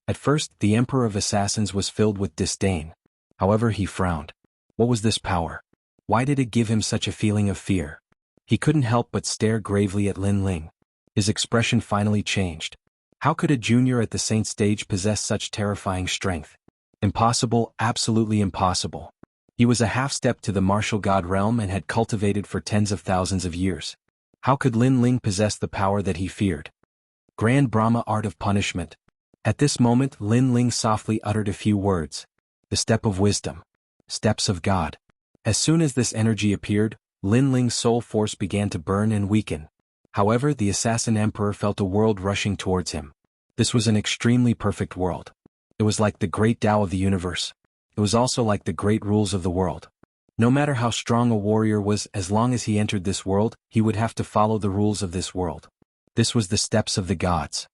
At first, the Emperor of Assassins was filled with disdain. However, he frowned. What was this power? Why did it give him such a feeling of fear? He couldn't help but stare gravely at Lin Ling. His expression finally changed. How could a junior at the Saint stage possess such terrifying strength? Impossible, absolutely impossible. He was a half-step to the martial god realm and had cultivated for tens of thousands of years. How could Lin Ling possess the power that he feared? Grand Brahma Art of Punishment. At this moment, Lin Ling softly uttered a few words. The step of wisdom. Steps of God. As soon as this energy appeared, Lin Ling's soul force began to burn and weaken. However, the assassin emperor felt a world rushing towards him. This was an extremely perfect world. It was like the great Tao of the universe. It was also like the great rules of the world. No matter how strong a warrior was, as long as he entered this world, he would have to follow the rules of this world. This was the steps of the gods.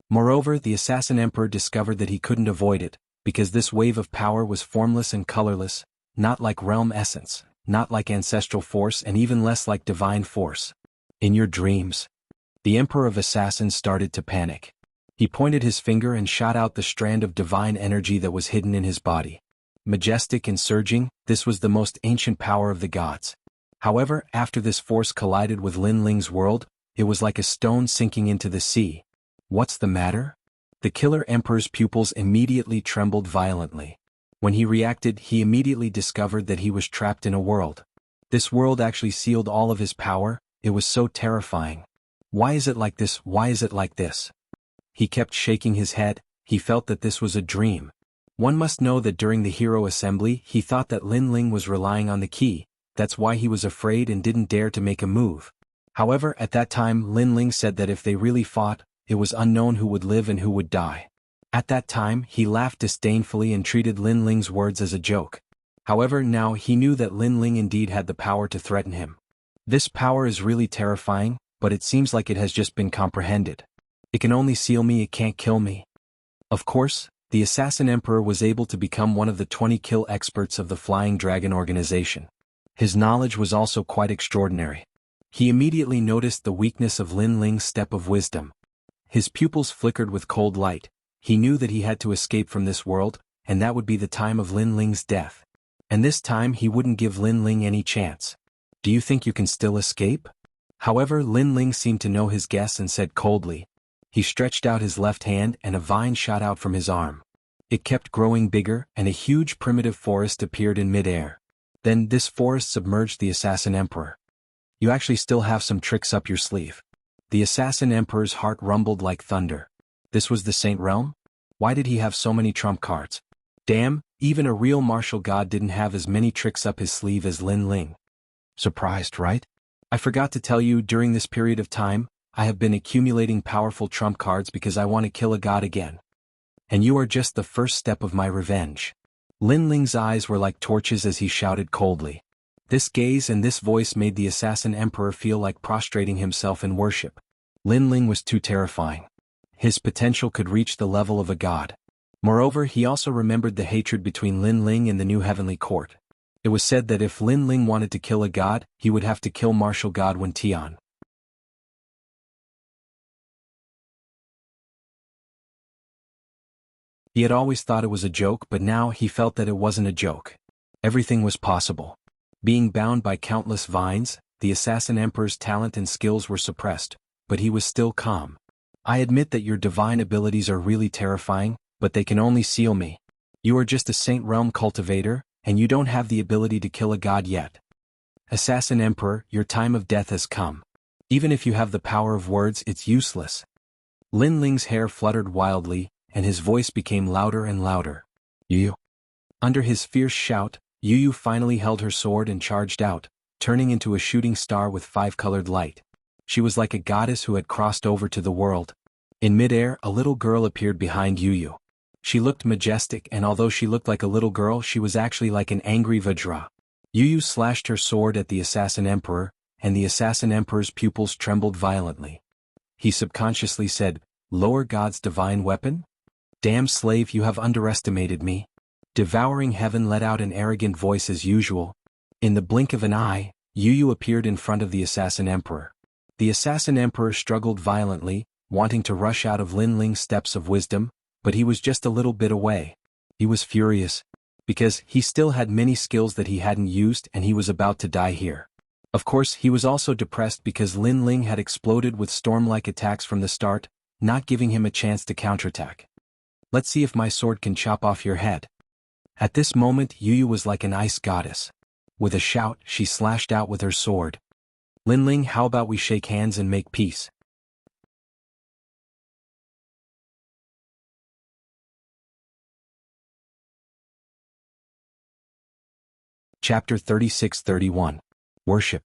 Moreover, the assassin emperor discovered that he couldn't avoid it, because this wave of power was formless and colorless, not like realm essence, not like ancestral force, and even less like divine force. In your dreams. The Emperor of Assassins started to panic. He pointed his finger and shot out the strand of divine energy that was hidden in his body. Majestic and surging, this was the most ancient power of the gods. However, after this force collided with Lin Ling's world, it was like a stone sinking into the sea. What's the matter? The killer emperor's pupils immediately trembled violently. When he reacted, he immediately discovered that he was trapped in a world. This world actually sealed all of his power. It was so terrifying. Why is it like this? Why is it like this? He kept shaking his head. He felt that this was a dream. One must know that during the hero assembly he thought that Lin Ling was relying on the key. That's why he was afraid and didn't dare to make a move. However, at that time Lin Ling said that if they really fought, it was unknown who would live and who would die. At that time he laughed disdainfully and treated Lin Ling's words as a joke. However, now he knew that Lin Ling indeed had the power to threaten him. This power is really terrifying, but it seems like it has just been comprehended. It can only seal me, it can't kill me. Of course, the Assassin Emperor was able to become one of the 20 kill experts of the Flying Dragon organization. His knowledge was also quite extraordinary. He immediately noticed the weakness of Lin Ling's step of wisdom. His pupils flickered with cold light. He knew that he had to escape from this world, and that would be the time of Lin Ling's death. And this time he wouldn't give Lin Ling any chance. Do you think you can still escape? However, Lin Ling seemed to know his guess and said coldly. He stretched out his left hand and a vine shot out from his arm. It kept growing bigger and a huge primitive forest appeared in mid-air. Then this forest submerged the Assassin Emperor. You actually still have some tricks up your sleeve. The Assassin Emperor's heart rumbled like thunder. This was the Saint Realm? Why did he have so many trump cards? Damn, even a real martial god didn't have as many tricks up his sleeve as Lin Ling. Surprised, right? I forgot to tell you, during this period of time, I have been accumulating powerful trump cards because I want to kill a god again. And you are just the first step of my revenge. Lin Ling's eyes were like torches as he shouted coldly. This gaze and this voice made the Assassin Emperor feel like prostrating himself in worship. Lin Ling was too terrifying. His potential could reach the level of a god. Moreover, he also remembered the hatred between Lin Ling and the new heavenly court. It was said that if Lin Ling wanted to kill a god, he would have to kill martial god Wen Tian. He had always thought it was a joke, but now he felt that it wasn't a joke. Everything was possible. Being bound by countless vines, the Assassin Emperor's talent and skills were suppressed, but he was still calm. I admit that your divine abilities are really terrifying, but they can only seal me. You are just a Saint Realm cultivator, and you don't have the ability to kill a god yet. Assassin Emperor, your time of death has come. Even if you have the power of words, it's useless. Lin Ling's hair fluttered wildly, and his voice became louder and louder. You. Under his fierce shout, Yu finally held her sword and charged out, turning into a shooting star with five-colored light. She was like a goddess who had crossed over to the world. In midair, a little girl appeared behind Yu. She looked majestic, and although she looked like a little girl, she was actually like an angry Vajra. Yu slashed her sword at the Assassin Emperor, and the Assassin Emperor's pupils trembled violently. He subconsciously said, "Lower God's divine weapon? Damn slave, you have underestimated me." Devouring Heaven let out an arrogant voice as usual. In the blink of an eye, Yu appeared in front of the Assassin Emperor. The Assassin Emperor struggled violently, wanting to rush out of Lin Ling's steps of wisdom, but he was just a little bit away. He was furious, because he still had many skills that he hadn't used and he was about to die here. Of course, he was also depressed because Lin Ling had exploded with storm-like attacks from the start, not giving him a chance to counterattack. Let's see if my sword can chop off your head. At this moment, Yu was like an ice goddess. With a shout, she slashed out with her sword. Lin Ling, how about we shake hands and make peace? Chapter 36-31. Worship.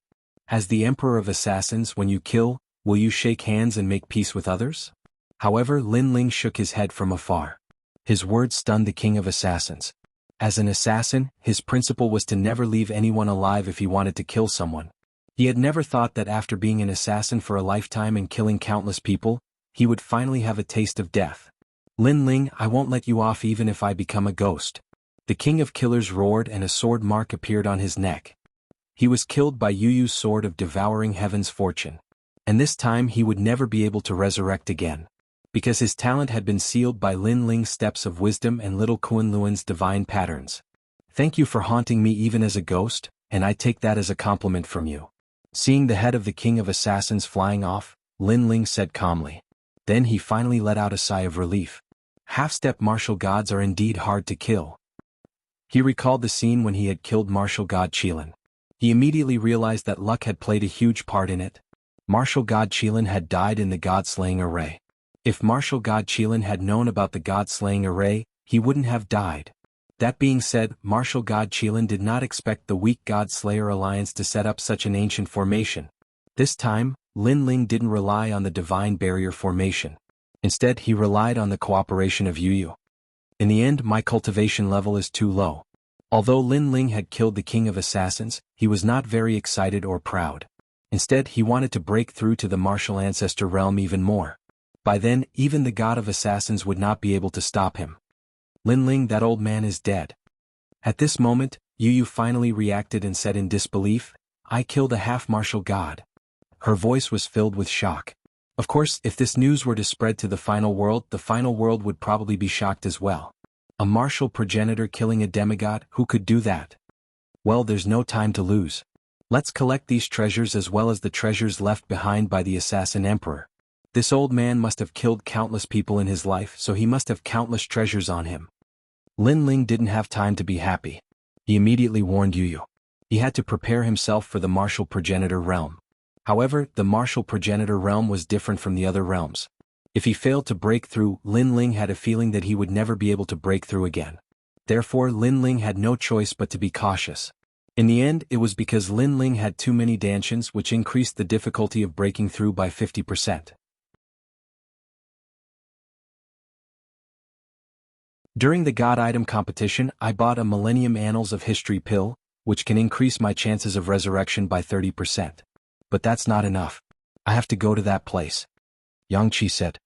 As the Emperor of Assassins, when you kill, will you shake hands and make peace with others? However, Lin Ling shook his head from afar. His words stunned the King of Assassins. As an assassin, his principle was to never leave anyone alive if he wanted to kill someone. He had never thought that after being an assassin for a lifetime and killing countless people, he would finally have a taste of death. Lin Ling, I won't let you off even if I become a ghost. The King of Killers roared and a sword mark appeared on his neck. He was killed by Yu's sword of devouring Heaven's fortune. And this time he would never be able to resurrect again. Because his talent had been sealed by Lin Ling's steps of wisdom and little Kunluan's divine patterns. Thank you for haunting me even as a ghost, and I take that as a compliment from you. Seeing the head of the King of Assassins flying off, Lin Ling said calmly. Then he finally let out a sigh of relief. Half-step martial gods are indeed hard to kill. He recalled the scene when he had killed martial god Qilin. He immediately realized that luck had played a huge part in it. Martial god Qilin had died in the god-slaying array. If martial god Qilin had known about the god-slaying array, he wouldn't have died. That being said, martial god Qilin did not expect the weak god-slayer alliance to set up such an ancient formation. This time, Lin Ling didn't rely on the divine barrier formation. Instead, he relied on the cooperation of Yu. In the end, my cultivation level is too low. Although Lin Ling had killed the king of assassins, he was not very excited or proud. Instead, he wanted to break through to the martial ancestor realm even more. By then, even the god of assassins would not be able to stop him. Lin Ling, that old man is dead. At this moment, Yu finally reacted and said in disbelief, I killed a half-martial god. Her voice was filled with shock. Of course, if this news were to spread to the final world would probably be shocked as well. A martial progenitor killing a demigod, who could do that? Well, there's no time to lose. Let's collect these treasures as well as the treasures left behind by the assassin emperor. This old man must have killed countless people in his life, so he must have countless treasures on him. Lin Ling didn't have time to be happy. He immediately warned Yu. He had to prepare himself for the martial progenitor realm. However, the martial progenitor realm was different from the other realms. If he failed to break through, Lin Ling had a feeling that he would never be able to break through again. Therefore, Lin Ling had no choice but to be cautious. In the end, it was because Lin Ling had too many dantians, which increased the difficulty of breaking through by 50%. During the God Item competition, I bought a Millennium Annals of History pill, which can increase my chances of resurrection by 30%. But that's not enough. I have to go to that place. Yang Qi said.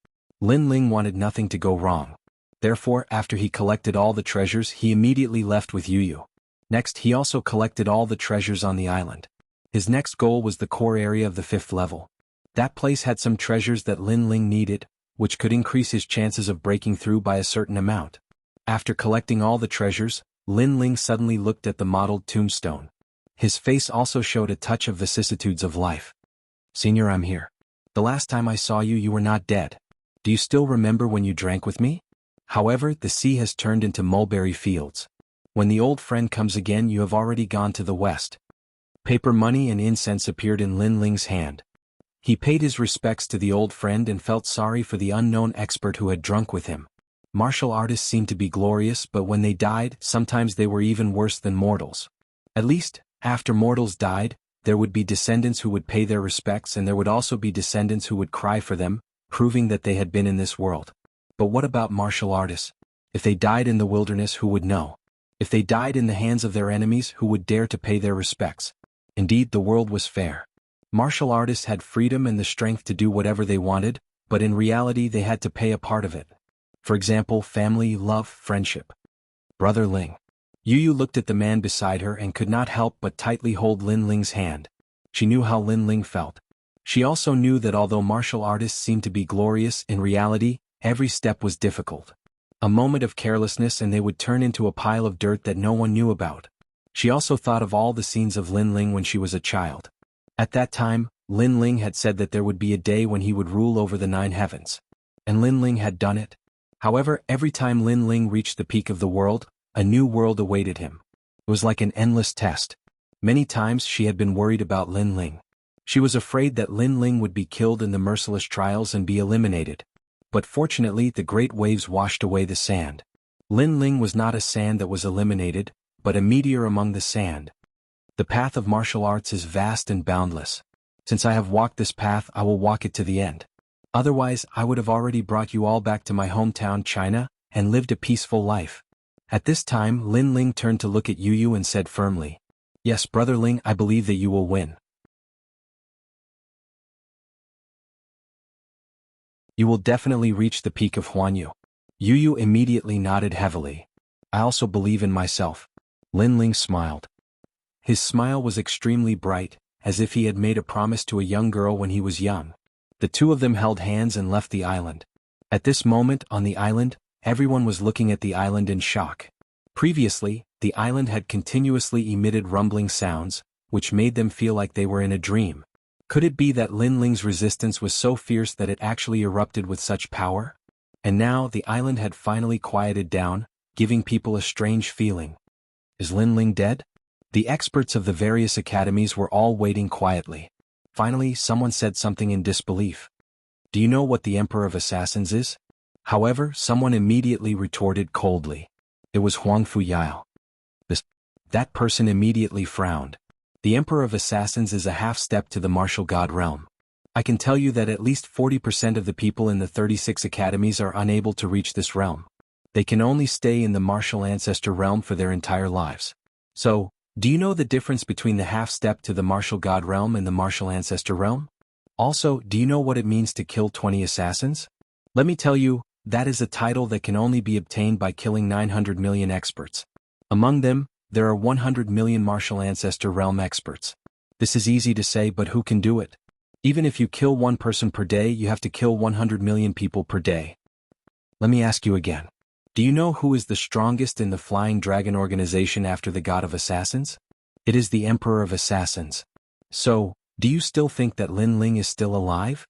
Lin Ling wanted nothing to go wrong. Therefore, after he collected all the treasures, he immediately left with Yu. Next, he also collected all the treasures on the island. His next goal was the core area of the 5th level. That place had some treasures that Lin Ling needed, which could increase his chances of breaking through by a certain amount. After collecting all the treasures, Lin Ling suddenly looked at the modeled tombstone. His face also showed a touch of vicissitudes of life. Senior, I'm here. The last time I saw you, you were not dead. Do you still remember when you drank with me? However, the sea has turned into mulberry fields. When the old friend comes again, you have already gone to the west. Paper money and incense appeared in Lin Ling's hand. He paid his respects to the old friend and felt sorry for the unknown expert who had drunk with him. Martial artists seemed to be glorious, but when they died, sometimes they were even worse than mortals. At least, after mortals died, there would be descendants who would pay their respects, and there would also be descendants who would cry for them, proving that they had been in this world. But what about martial artists? If they died in the wilderness, who would know? If they died in the hands of their enemies, who would dare to pay their respects? Indeed, the world was fair. Martial artists had freedom and the strength to do whatever they wanted, but in reality they had to pay a part of it. For example, family, love, friendship. Brother Ling. Yu looked at the man beside her and could not help but tightly hold Lin Ling's hand. She knew how Lin Ling felt. She also knew that although martial artists seemed to be glorious, in reality, every step was difficult. A moment of carelessness and they would turn into a pile of dirt that no one knew about. She also thought of all the scenes of Lin Ling when she was a child. At that time, Lin Ling had said that there would be a day when he would rule over the 9 heavens. And Lin Ling had done it. However, every time Lin Ling reached the peak of the world, a new world awaited him. It was like an endless test. Many times she had been worried about Lin Ling. She was afraid that Lin Ling would be killed in the merciless trials and be eliminated. But fortunately, the great waves washed away the sand. Lin Ling was not a sand that was eliminated, but a meteor among the sand. The path of martial arts is vast and boundless. Since I have walked this path, I will walk it to the end. Otherwise, I would have already brought you all back to my hometown, China, and lived a peaceful life. At this time, Lin Ling turned to look at Yu and said firmly, Yes, Brother Ling, I believe that you will win. You will definitely reach the peak of Huanyu. Yu immediately nodded heavily. I also believe in myself. Lin Ling smiled. His smile was extremely bright, as if he had made a promise to a young girl when he was young. The two of them held hands and left the island. At this moment, on the island, everyone was looking at the island in shock. Previously, the island had continuously emitted rumbling sounds, which made them feel like they were in a dream. Could it be that Lin Ling's resistance was so fierce that it actually erupted with such power? And now the island had finally quieted down, giving people a strange feeling. Is Lin Ling dead? The experts of the various academies were all waiting quietly. Finally, someone said something in disbelief. do you know what the Emperor of Assassins is? However, someone immediately retorted coldly. It was Huang Fuyao. That person immediately frowned. The Emperor of Assassins is a half-step to the martial god realm. I can tell you that at least 40% of the people in the 36 academies are unable to reach this realm. They can only stay in the martial ancestor realm for their entire lives. So, do you know the difference between the half-step to the martial god realm and the martial ancestor realm? Also, do you know what it means to kill 20 assassins? Let me tell you, that is a title that can only be obtained by killing 900 million experts. Among them, there are 100 million martial ancestor realm experts. This is easy to say, but who can do it? Even if you kill one person per day, you have to kill 100 million people per day. Let me ask you again. Do you know who is the strongest in the Flying Dragon organization after the God of Assassins? It is the Emperor of Assassins. So, do you still think that Lin Ling is still alive?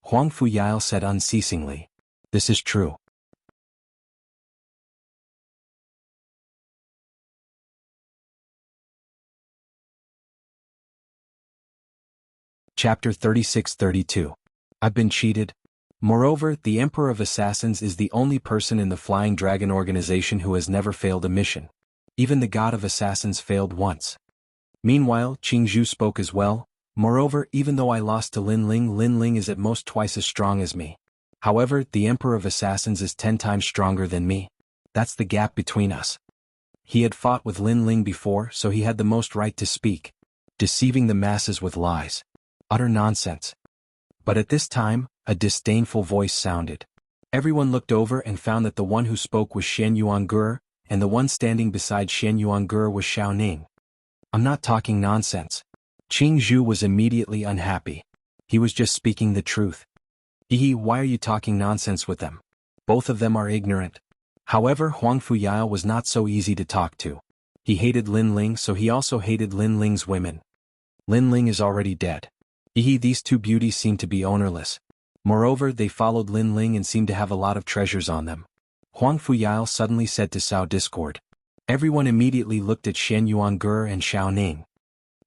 Huang Fuyao said unceasingly. This is true. Chapter 36-32. I've been cheated. Moreover, the Emperor of Assassins is the only person in the Flying Dragon organization who has never failed a mission. Even the God of Assassins failed once. Meanwhile, Jianghu spoke as well. Moreover, even though I lost to Lin Ling is at most twice as strong as me. However, the Emperor of Assassins is 10 times stronger than me. That's the gap between us. He had fought with Lin Ling before, so he had the most right to speak. Deceiving the masses with lies. Utter nonsense. But at this time, a disdainful voice sounded. Everyone looked over and found that the one who spoke was Shen Yuange, and the one standing beside Shen Yuange was Xiao Ning. I'm not talking nonsense. Jianghu was immediately unhappy. He was just speaking the truth. Why are you talking nonsense with them? Both of them are ignorant. However, Huang Fuyao was not so easy to talk to. He hated Lin Ling, so he also hated Lin Ling's women. Lin Ling is already dead. These two beauties seem to be ownerless. Moreover, they followed Lin Ling and seemed to have a lot of treasures on them. Huang Fuyao suddenly said to Cao Discord. Everyone immediately looked at Shen Yuange and Xiao Ning.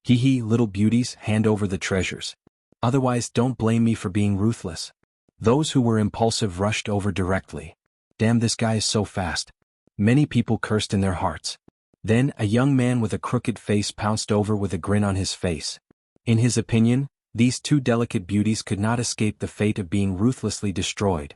Little beauties, hand over the treasures. Otherwise, don't blame me for being ruthless. Those who were impulsive rushed over directly. Damn, this guy is so fast. Many people cursed in their hearts. Then, a young man with a crooked face pounced over with a grin on his face. In his opinion, these two delicate beauties could not escape the fate of being ruthlessly destroyed.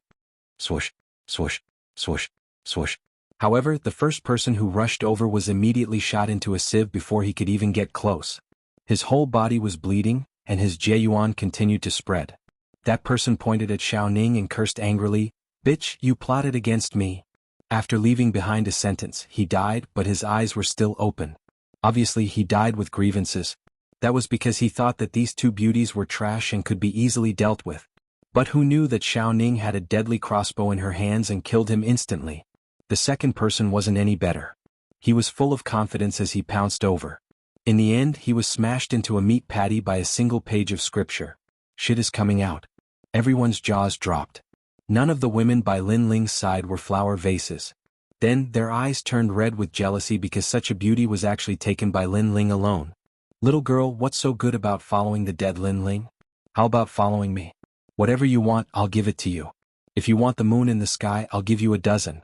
Swoosh, swoosh, swoosh, swoosh. However, the first person who rushed over was immediately shot into a sieve before he could even get close. His whole body was bleeding, and his Jieyuan continued to spread. That person pointed at Xiao Ning and cursed angrily, "Bitch, you plotted against me." After leaving behind a sentence, he died, but his eyes were still open. Obviously, he died with grievances. That was because he thought that these two beauties were trash and could be easily dealt with. But who knew that Xiao Ning had a deadly crossbow in her hands and killed him instantly? The second person wasn't any better. He was full of confidence as he pounced over. In the end, he was smashed into a meat patty by a single page of scripture. Shit is coming out. Everyone's jaws dropped. None of the women by Lin Ling's side were flower vases. Then, their eyes turned red with jealousy because such a beauty was actually taken by Lin Ling alone. Little girl, what's so good about following the dead Lin Ling? How about following me? Whatever you want, I'll give it to you. If you want the moon in the sky, I'll give you a dozen.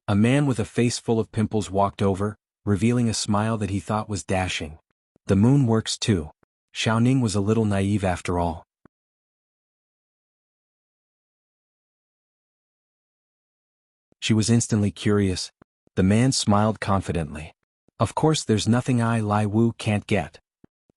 A man with a face full of pimples walked over, revealing a smile that he thought was dashing. The moon works too. Xiao Ning was a little naive after all. She was instantly curious. The man smiled confidently. Of course, there's nothing I, Lai Wu, can't get.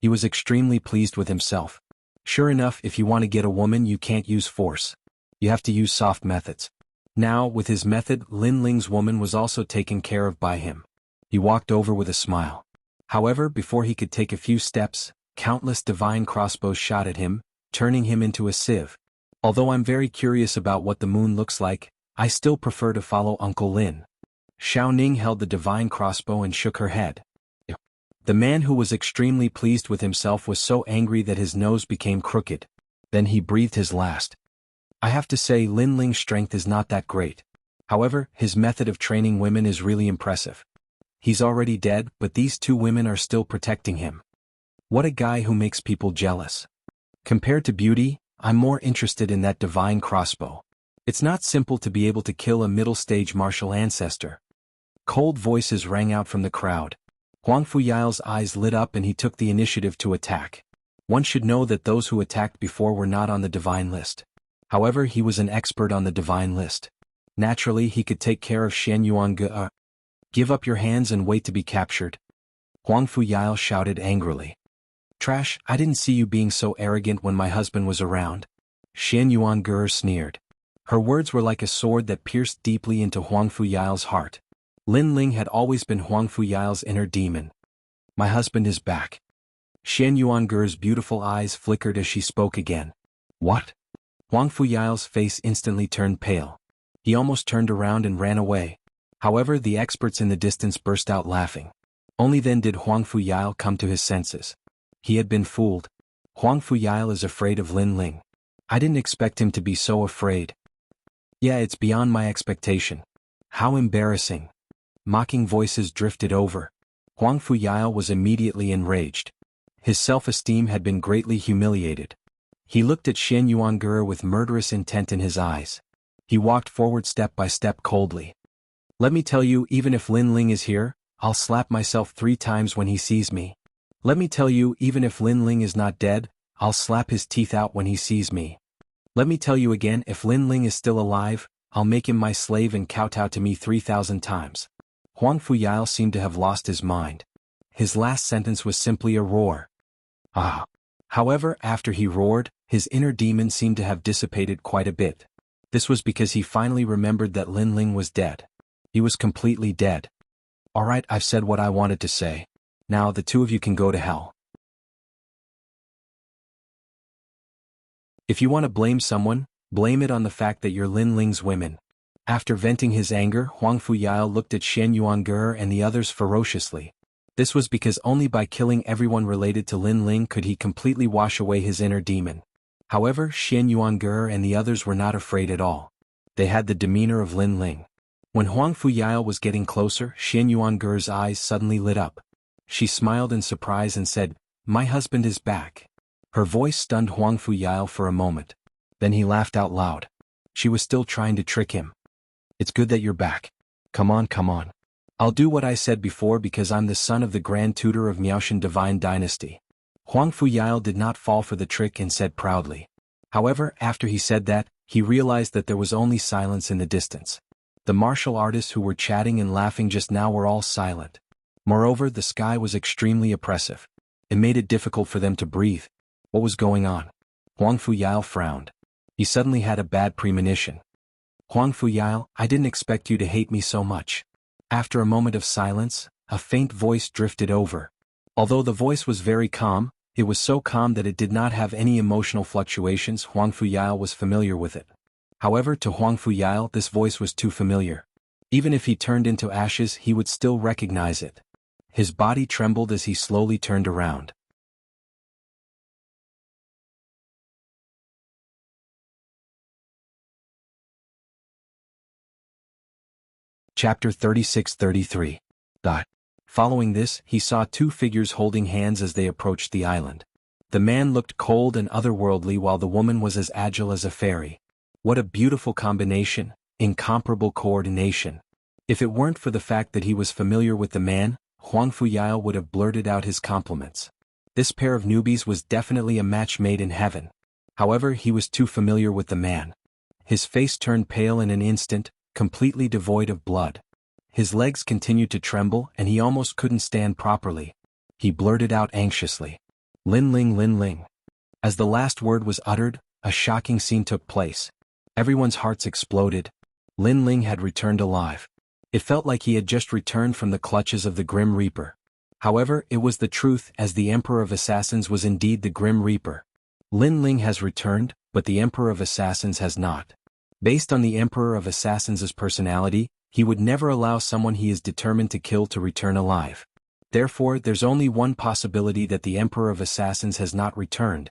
He was extremely pleased with himself. Sure enough, if you want to get a woman, you can't use force. You have to use soft methods. Now, with his method, Lin Ling's woman was also taken care of by him. He walked over with a smile. However, before he could take a few steps, countless divine crossbows shot at him, turning him into a sieve. Although I'm very curious about what the moon looks like, I still prefer to follow Uncle Lin. Xiao Ning held the divine crossbow and shook her head. The man who was extremely pleased with himself was so angry that his nose became crooked. Then he breathed his last. I have to say, Lin Ling's strength is not that great. However, his method of training women is really impressive. He's already dead, but these two women are still protecting him. What a guy who makes people jealous. Compared to beauty, I'm more interested in that divine crossbow. It's not simple to be able to kill a middle-stage martial ancestor. Cold voices rang out from the crowd. Huang Fuyao's eyes lit up and he took the initiative to attack. One should know that those who attacked before were not on the divine list. However, he was an expert on the divine list. Naturally, he could take care of Shen Yuange. Give up your hands and wait to be captured. Huang Fuyao shouted angrily. Trash, I didn't see you being so arrogant when my husband was around. Shen Yuange sneered. Her words were like a sword that pierced deeply into Huang Fuyao's heart. Lin Ling had always been Huang Fuyao's inner demon. My husband is back. Shen Yuange's beautiful eyes flickered as she spoke again. What? Huang Fuyao's face instantly turned pale. He almost turned around and ran away. However, the experts in the distance burst out laughing. Only then did Huang Fuyao come to his senses. He had been fooled. Huang Fuyao is afraid of Lin Ling. I didn't expect him to be so afraid. Yeah, it's beyond my expectation. How embarrassing. Mocking voices drifted over. Huang Fuyao was immediately enraged. His self-esteem had been greatly humiliated. He looked at Shen Yuange with murderous intent in his eyes. He walked forward step by step coldly. Let me tell you, even if Lin Ling is here, I'll slap myself 3 times when he sees me. Let me tell you, even if Lin Ling is not dead, I'll slap his teeth out when he sees me. Let me tell you again, if Lin Ling is still alive, I'll make him my slave and kowtow to me 3,000 times. Huang Fuyao seemed to have lost his mind. His last sentence was simply a roar. Ah! However, after he roared, his inner demon seemed to have dissipated quite a bit. This was because he finally remembered that Lin Ling was dead. He was completely dead. Alright, I've said what I wanted to say. Now the 2 of you can go to hell. If you want to blame someone, blame it on the fact that you're Lin Ling's women. After venting his anger, Huang Fuyao looked at Shen Yuange and the others ferociously. This was because only by killing everyone related to Lin Ling could he completely wash away his inner demon. However, Shen Yuange and the others were not afraid at all. They had the demeanor of Lin Ling. When Huang Fuyao was getting closer, Shen Yuange's eyes suddenly lit up. She smiled in surprise and said, My husband is back. Her voice stunned Huang Fuyao for a moment. Then he laughed out loud. She was still trying to trick him. It's good that you're back. Come on, come on. I'll do what I said before because I'm the son of the Grand Tutor of Miaoshan Divine Dynasty. Huang Fuyao did not fall for the trick and said proudly. However, after he said that, he realized that there was only silence in the distance. The martial artists who were chatting and laughing just now were all silent. Moreover, the sky was extremely oppressive. It made it difficult for them to breathe. What was going on? Huang Fuyao frowned. He suddenly had a bad premonition. Huang Fuyao, I didn't expect you to hate me so much. After a moment of silence, a faint voice drifted over. Although the voice was very calm, it was so calm that it did not have any emotional fluctuations. Huang Fuyao was familiar with it. However, to Huang Fuyao this voice was too familiar. Even if he turned into ashes he would still recognize it. His body trembled as he slowly turned around. Chapter 36-33. Following this, he saw 2 figures holding hands as they approached the island. The man looked cold and otherworldly while the woman was as agile as a fairy. What a beautiful combination, incomparable coordination. If it weren't for the fact that he was familiar with the man, Huang Fuyao would have blurted out his compliments. This pair of newbies was definitely a match made in heaven. However, he was too familiar with the man. His face turned pale in an instant, completely devoid of blood. His legs continued to tremble and he almost couldn't stand properly. He blurted out anxiously. Lin Ling, Lin Ling. As the last word was uttered, a shocking scene took place. Everyone's hearts exploded. Lin Ling had returned alive. It felt like he had just returned from the clutches of the Grim Reaper. However, it was the truth, as the Emperor of Assassins was indeed the Grim Reaper. Lin Ling has returned, but the Emperor of Assassins has not. Based on the Emperor of Assassins' personality, he would never allow someone he is determined to kill to return alive. Therefore, there's only one possibility that the Emperor of Assassins has not returned.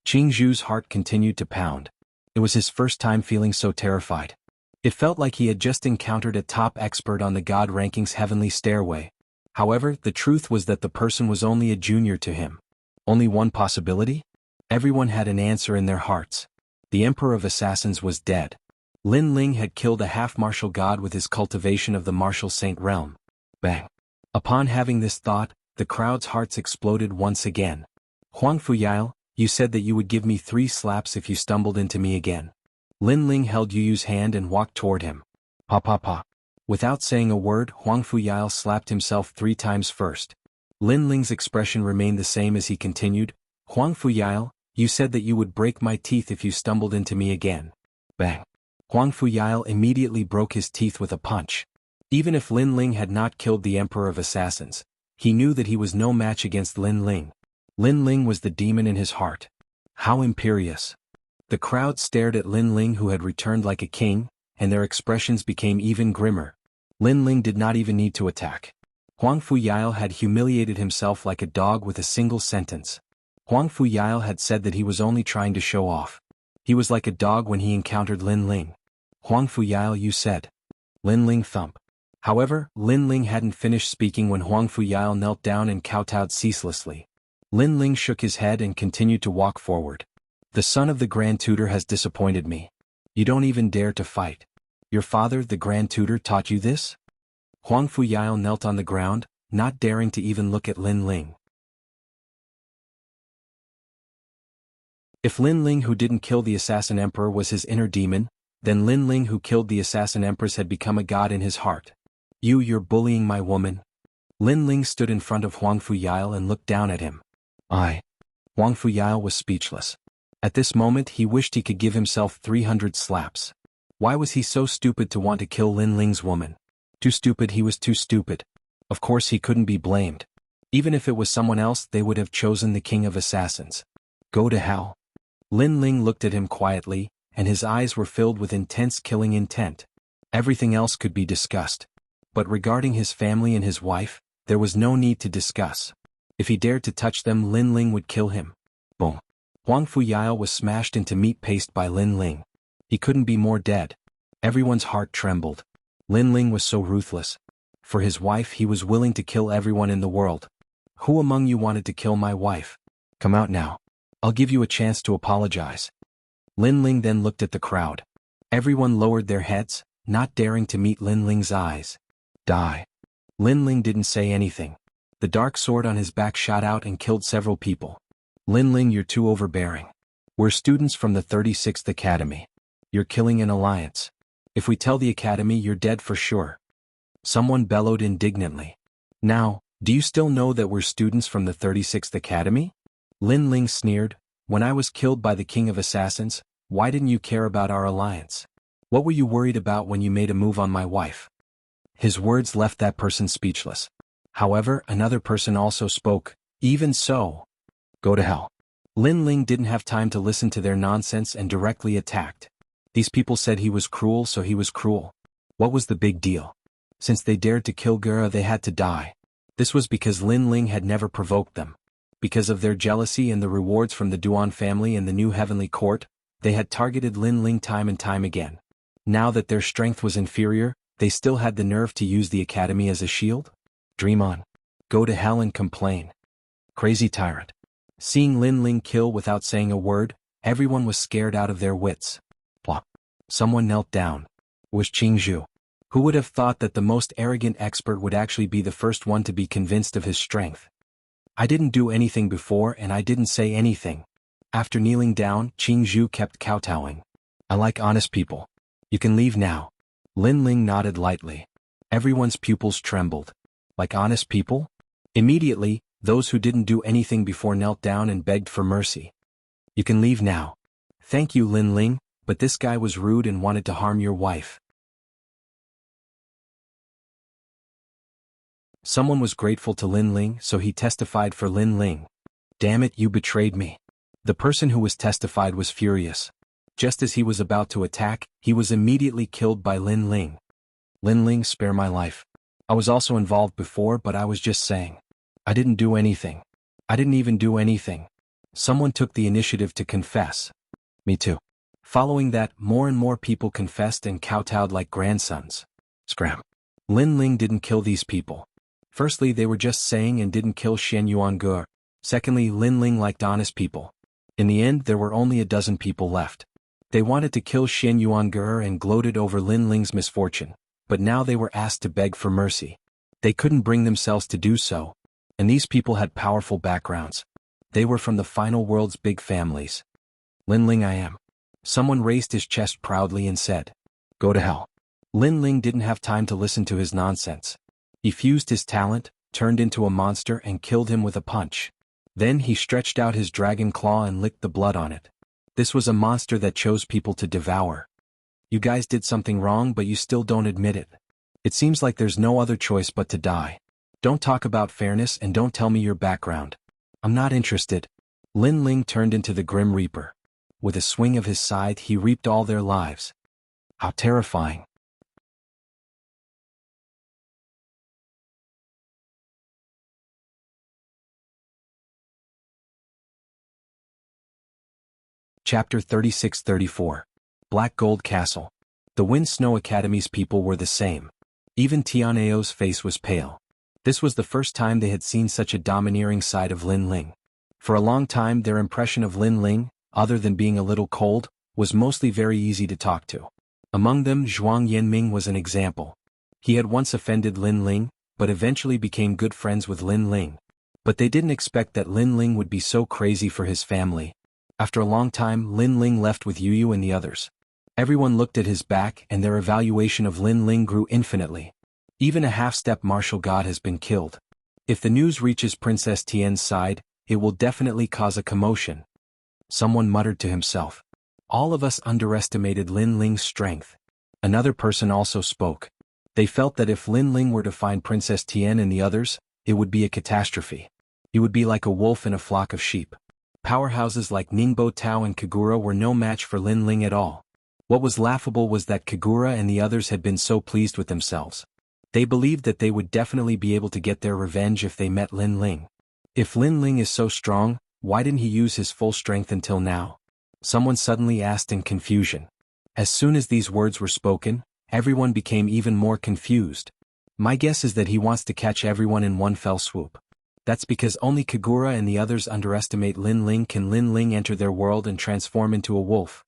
Qing Zhu's heart continued to pound. It was his first time feeling so terrified. It felt like he had just encountered a top expert on the God Ranking's heavenly stairway. However, the truth was that the person was only a junior to him. Only one possibility? Everyone had an answer in their hearts. The Emperor of Assassins was dead. Lin Ling had killed a half-martial god with his cultivation of the martial saint realm. Bang. Upon having this thought, the crowd's hearts exploded once again. Huang Fuyao, you said that you would give me 3 slaps if you stumbled into me again. Lin Ling held Yu Yu's hand and walked toward him. Pa pa pa. Without saying a word, Huang Fuyao slapped himself 3 times first. Lin Ling's expression remained the same as he continued, Huang Fuyao, you said that you would break my teeth if you stumbled into me again. Bang. Huang Fuyao immediately broke his teeth with a punch. Even if Lin Ling had not killed the Emperor of Assassins, he knew that he was no match against Lin Ling. Lin Ling was the demon in his heart. How imperious. The crowd stared at Lin Ling, who had returned like a king, and their expressions became even grimmer. Lin Ling did not even need to attack. Huang Fuyao had humiliated himself like a dog with a single sentence. Huang Fuyao had said that he was only trying to show off. He was like a dog when he encountered Lin Ling. Huang Fuyao, you said. Lin Ling thump. However, Lin Ling hadn't finished speaking when Huang Fuyao knelt down and kowtowed ceaselessly. Lin Ling shook his head and continued to walk forward. The son of the Grand Tutor has disappointed me. You don't even dare to fight. Your father, the Grand Tutor, taught you this? Huang Fuyao knelt on the ground, not daring to even look at Lin Ling. If Lin Ling, who didn't kill the assassin emperor, was his inner demon, then Lin Ling, who killed the assassin empress, had become a god in his heart. You're bullying my woman? Lin Ling stood in front of Huang Fuyao and looked down at him. Huang Fuyao was speechless. At this moment he wished he could give himself 300 slaps. Why was he so stupid to want to kill Lin Ling's woman? Too stupid, he was too stupid. Of course he couldn't be blamed. Even if it was someone else, they would have chosen the king of assassins. Go to hell. Lin Ling looked at him quietly, and his eyes were filled with intense killing intent. Everything else could be discussed. But regarding his family and his wife, there was no need to discuss. If he dared to touch them, Lin Ling would kill him. Boom. Huang Fuyao was smashed into meat paste by Lin Ling. He couldn't be more dead. Everyone's heart trembled. Lin Ling was so ruthless. For his wife he was willing to kill everyone in the world. Who among you wanted to kill my wife? Come out now. I'll give you a chance to apologize. Lin Ling then looked at the crowd. Everyone lowered their heads, not daring to meet Lin Ling's eyes. Die. Lin Ling didn't say anything. The dark sword on his back shot out and killed several people. Lin Ling, you're too overbearing. We're students from the 36th Academy. You're killing an alliance. If we tell the Academy, you're dead for sure. Someone bellowed indignantly. Now, do you still know that we're students from the 36th Academy? Lin Ling sneered. When I was killed by the King of Assassins, why didn't you care about our alliance? What were you worried about when you made a move on my wife? His words left that person speechless. However, another person also spoke. Even so. Go to hell. Lin Ling didn't have time to listen to their nonsense and directly attacked. These people said he was cruel, so he was cruel. What was the big deal? Since they dared to kill Gura, they had to die. This was because Lin Ling had never provoked them. Because of their jealousy and the rewards from the Duan family and the new heavenly court, they had targeted Lin Ling time and time again. Now that their strength was inferior, they still had the nerve to use the academy as a shield? Dream on. Go to hell and complain. Crazy tyrant. Seeing Lin Ling kill without saying a word, everyone was scared out of their wits. Plop. Someone knelt down. It was Jianghu. Who would have thought that the most arrogant expert would actually be the first one to be convinced of his strength? I didn't do anything before and I didn't say anything. After kneeling down, Jianghu kept kowtowing. I like honest people. You can leave now. Lin Ling nodded lightly. Everyone's pupils trembled. Like honest people? Immediately, those who didn't do anything before knelt down and begged for mercy. You can leave now. Thank you, Lin Ling, but this guy was rude and wanted to harm your wife. Someone was grateful to Lin Ling, so he testified for Lin Ling. Damn it, you betrayed me. The person who was testified was furious. Just as he was about to attack, he was immediately killed by Lin Ling. Lin Ling, spare my life. I was also involved before, but I was just saying. I didn't do anything. I didn't even do anything. Someone took the initiative to confess. Me too. Following that, more and more people confessed and kowtowed like grandsons. Scram. Lin Ling didn't kill these people. Firstly, they were just saying and didn't kill Shen Yuangur. Secondly, Lin Ling liked honest people. In the end there were only a dozen people left. They wanted to kill Xian Yuange and gloated over Lin Ling's misfortune, but now they were asked to beg for mercy. They couldn't bring themselves to do so, and these people had powerful backgrounds. They were from the final world's big families. Lin Ling I am. Someone raised his chest proudly and said, "Go to hell." Lin Ling didn't have time to listen to his nonsense. He fused his talent, turned into a monster and killed him with a punch. Then he stretched out his dragon claw and licked the blood on it. This was a monster that chose people to devour. You guys did something wrong but you still don't admit it. It seems like there's no other choice but to die. Don't talk about fairness and don't tell me your background. I'm not interested. Lin Ling turned into the Grim Reaper. With a swing of his scythe he reaped all their lives. How terrifying. Chapter 36-34. Black Gold Castle. The Wind Snow Academy's people were the same. Even Tianao's face was pale. This was the first time they had seen such a domineering side of Lin Ling. For a long time their impression of Lin Ling, other than being a little cold, was mostly very easy to talk to. Among them Zhuang Yanming was an example. He had once offended Lin Ling, but eventually became good friends with Lin Ling. But they didn't expect that Lin Ling would be so crazy for his family. After a long time Lin Ling left with Yu and the others. Everyone looked at his back and their evaluation of Lin Ling grew infinitely. Even a half-step martial god has been killed. If the news reaches Princess Tian's side, it will definitely cause a commotion. Someone muttered to himself. All of us underestimated Lin Ling's strength. Another person also spoke. They felt that if Lin Ling were to find Princess Tian and the others, it would be a catastrophe. He would be like a wolf in a flock of sheep. Powerhouses like Ningbo Tao and Kagura were no match for Lin Ling at all. What was laughable was that Kagura and the others had been so pleased with themselves. They believed that they would definitely be able to get their revenge if they met Lin Ling. If Lin Ling is so strong, why didn't he use his full strength until now? Someone suddenly asked in confusion. As soon as these words were spoken, everyone became even more confused. My guess is that he wants to catch everyone in one fell swoop. That's because only Kagura and the others underestimate Lin Ling. Can Lin Ling enter their world and transform into a wolf?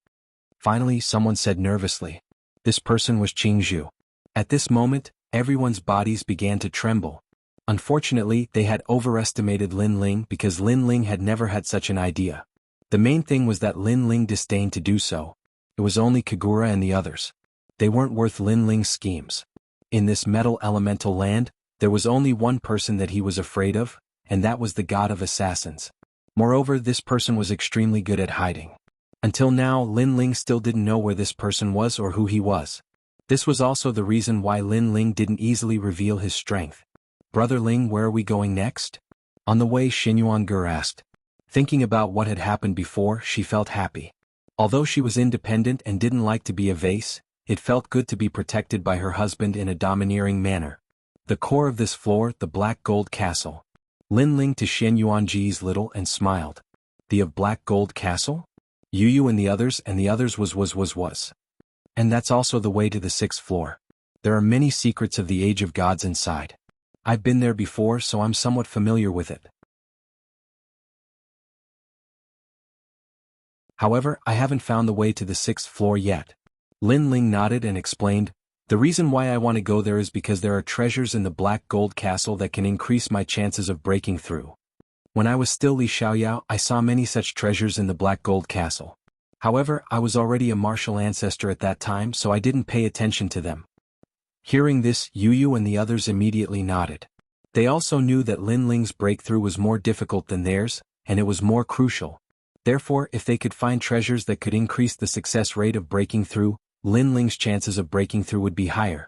Finally, someone said nervously. This person was Qingzhu. At this moment, everyone's bodies began to tremble. Unfortunately, they had overestimated Lin Ling because Lin Ling had never had such an idea. The main thing was that Lin Ling disdained to do so. It was only Kagura and the others. They weren't worth Lin Ling's schemes. In this metal elemental land, there was only one person that he was afraid of, and that was the god of assassins. Moreover, this person was extremely good at hiding. Until now, Lin Ling still didn't know where this person was or who he was. This was also the reason why Lin Ling didn't easily reveal his strength. Brother Ling, where are we going next? On the way, Xinyuan asked. Thinking about what had happened before, she felt happy. Although she was independent and didn't like to be a vase, it felt good to be protected by her husband in a domineering manner. The core of this floor, the Black Gold Castle. Lin Ling to Xian Yuanji's little and smiled. The of Black Gold Castle? Yu and the others was. And that's also the way to the 6th floor. There are many secrets of the Age of Gods inside. I've been there before, so I'm somewhat familiar with it. However, I haven't found the way to the 6th floor yet. Lin Ling nodded and explained, the reason why I want to go there is because there are treasures in the Black Gold Castle that can increase my chances of breaking through. When I was still Li Xiaoyao, I saw many such treasures in the Black Gold Castle. However, I was already a martial ancestor at that time, so I didn't pay attention to them. Hearing this, Yu and the others immediately nodded. They also knew that Lin Ling's breakthrough was more difficult than theirs, and it was more crucial. Therefore, if they could find treasures that could increase the success rate of breaking through, Lin Ling's chances of breaking through would be higher.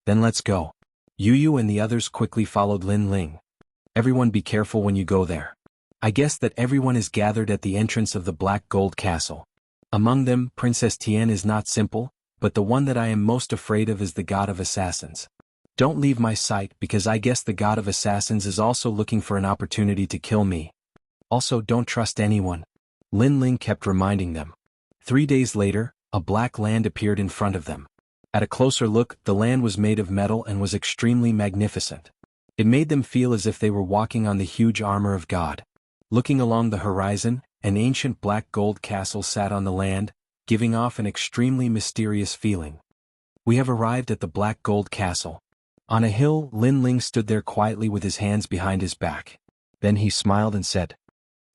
Then let's go. Yu and the others quickly followed Lin Ling. Everyone be careful when you go there. I guess that everyone is gathered at the entrance of the Black Gold Castle. Among them, Princess Tian is not simple, but the one that I am most afraid of is the god of assassins. Don't leave my sight because I guess the god of assassins is also looking for an opportunity to kill me. Also, don't trust anyone. Lin Ling kept reminding them. 3 days later, a black land appeared in front of them. At a closer look, the land was made of metal and was extremely magnificent. It made them feel as if they were walking on the huge armor of God. Looking along the horizon, An ancient black gold castle sat on the land, giving off an extremely mysterious feeling. We have arrived at the black gold castle. On a hill, Lin Ling stood there quietly with his hands behind his back. Then he smiled and said,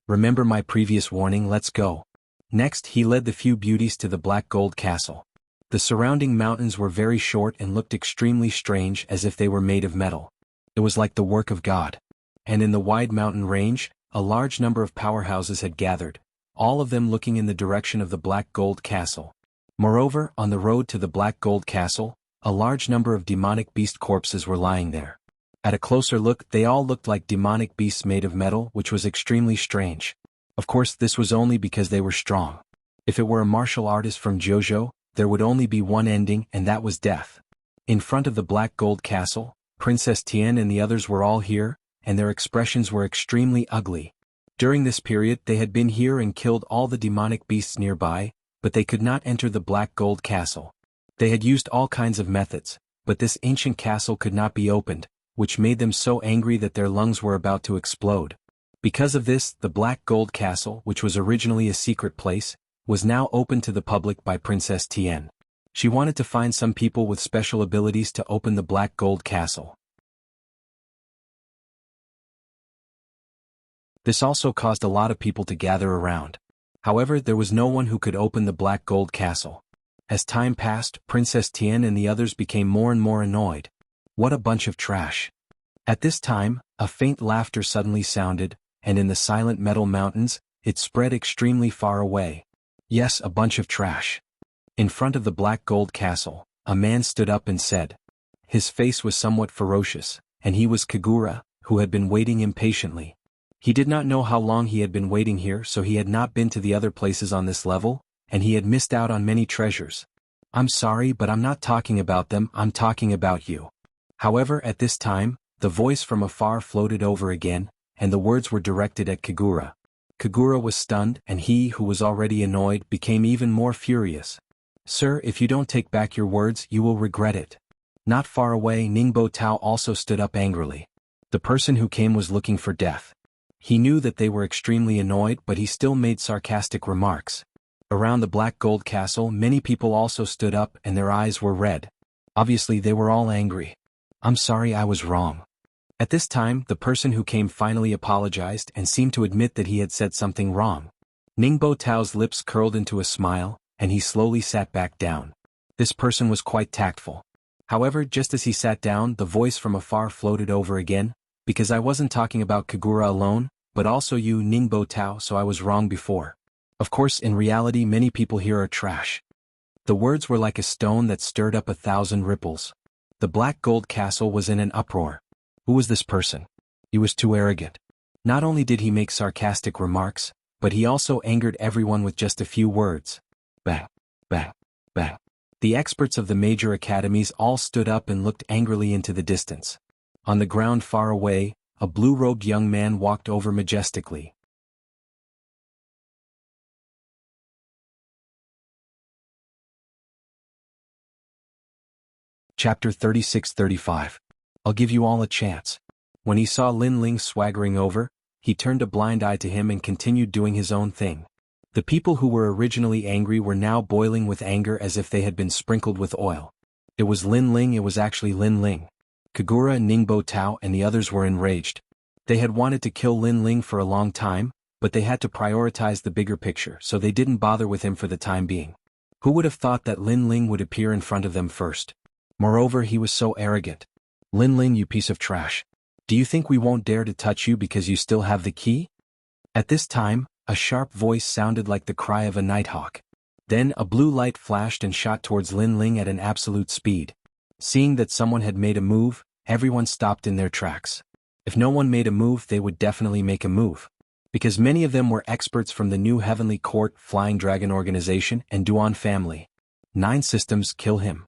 "Remember my previous warning, let's go." Next he led the few beauties to the black gold castle. The surrounding mountains were very short and looked extremely strange, as if they were made of metal. It was like the work of God. And in the wide mountain range, a large number of powerhouses had gathered, all of them looking in the direction of the black gold castle. Moreover, on the road to the black gold castle, a large number of demonic beast corpses were lying there. At a closer look, they all looked like demonic beasts made of metal, which was extremely strange. Of course, this was only because they were strong. If it were a martial artist from Jianghu, there would only be one ending, and that was death. In front of the black gold castle, Princess Tian and the others were all here, and their expressions were extremely ugly. During this period they had been here and killed all the demonic beasts nearby, but they could not enter the black gold castle. They had used all kinds of methods, but this ancient castle could not be opened, which made them so angry that their lungs were about to explode. Because of this, the black gold castle, which was originally a secret place, was now open to the public by Princess Tian. She wanted to find some people with special abilities to open the black gold castle. This also caused a lot of people to gather around. However, there was no one who could open the black gold castle. As time passed, Princess Tian and the others became more and more annoyed. What a bunch of trash. At this time, a faint laughter suddenly sounded, and in the silent metal mountains, it spread extremely far away. Yes, a bunch of trash. In front of the black gold castle, a man stood up and said. His face was somewhat ferocious, and he was Kagura, who had been waiting impatiently. He did not know how long he had been waiting here, so he had not been to the other places on this level, and he had missed out on many treasures. I'm sorry, but I'm not talking about them, I'm talking about you. However, at this time, the voice from afar floated over again, and the words were directed at Kagura. Kagura was stunned, and he, who was already annoyed, became even more furious. Sir, if you don't take back your words, you will regret it. Not far away, Ningbo Tao also stood up angrily. The person who came was looking for death. He knew that they were extremely annoyed, but he still made sarcastic remarks. Around the black gold castle, many people also stood up, and their eyes were red. Obviously, they were all angry. I'm sorry, I was wrong. At this time, the person who came finally apologized and seemed to admit that he had said something wrong. Ningbo Tao's lips curled into a smile, and he slowly sat back down. This person was quite tactful. However, just as he sat down, the voice from afar floated over again, because I wasn't talking about Kagura alone, but also you, Ningbo Tao, so I was wrong before. Of course, in reality, many people here are trash. The words were like a stone that stirred up 1,000 ripples. The black gold castle was in an uproar. Who was this person? He was too arrogant. Not only did he make sarcastic remarks, but he also angered everyone with just a few words. Bang, bang, bang. The experts of the major academies all stood up and looked angrily into the distance. On the ground far away, a blue-robed young man walked over majestically. Chapter 36-35. I'll give you all a chance. When he saw Lin Ling swaggering over, he turned a blind eye to him and continued doing his own thing. The people who were originally angry were now boiling with anger as if they had been sprinkled with oil. It was Lin Ling, it was actually Lin Ling. Kagura, Ningbo Tao, and the others were enraged. They had wanted to kill Lin Ling for a long time, but they had to prioritize the bigger picture, so they didn't bother with him for the time being. Who would have thought that Lin Ling would appear in front of them first? Moreover, he was so arrogant. Lin Ling, you piece of trash. Do you think we won't dare to touch you because you still have the key? At this time, a sharp voice sounded like the cry of a nighthawk. Then a blue light flashed and shot towards Lin Ling at an absolute speed. Seeing that someone had made a move, everyone stopped in their tracks. If no one made a move, they would definitely make a move. Because many of them were experts from the new Heavenly Court, Flying Dragon Organization, and Duan family. 9 systems, kill him.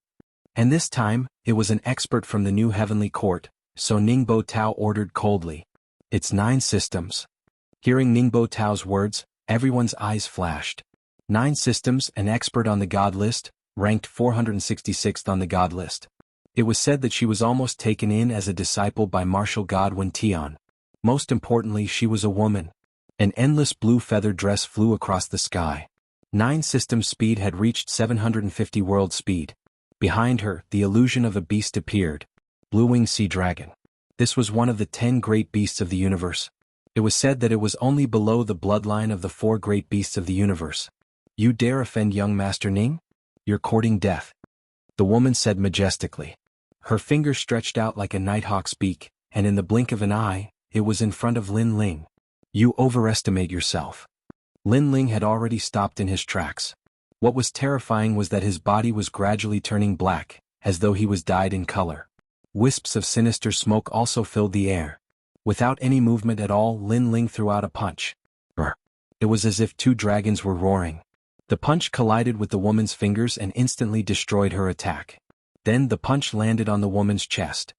And this time, it was an expert from the new Heavenly Court, so Ningbo Tao ordered coldly. It's 9 systems. Hearing Ningbo Tao's words, everyone's eyes flashed. 9 systems, an expert on the God list, ranked 466th on the God list. It was said that she was almost taken in as a disciple by martial god Wen Tian. Most importantly, she was a woman. An endless blue feather dress flew across the sky. 9 system speed had reached 750 world speed. Behind her, the illusion of a beast appeared. Blue-winged sea dragon. This was one of the 10 great beasts of the universe. It was said that it was only below the bloodline of the 4 great beasts of the universe. You dare offend young Master Ning? You're courting death. The woman said majestically. Her finger stretched out like a nighthawk's beak, and in the blink of an eye, it was in front of Lin Ling. You overestimate yourself. Lin Ling had already stopped in his tracks. What was terrifying was that his body was gradually turning black, as though he was dyed in color. Wisps of sinister smoke also filled the air. Without any movement at all, Lin Ling threw out a punch. Brr. It was as if 2 dragons were roaring. The punch collided with the woman's fingers and instantly destroyed her attack. Then the punch landed on the woman's chest.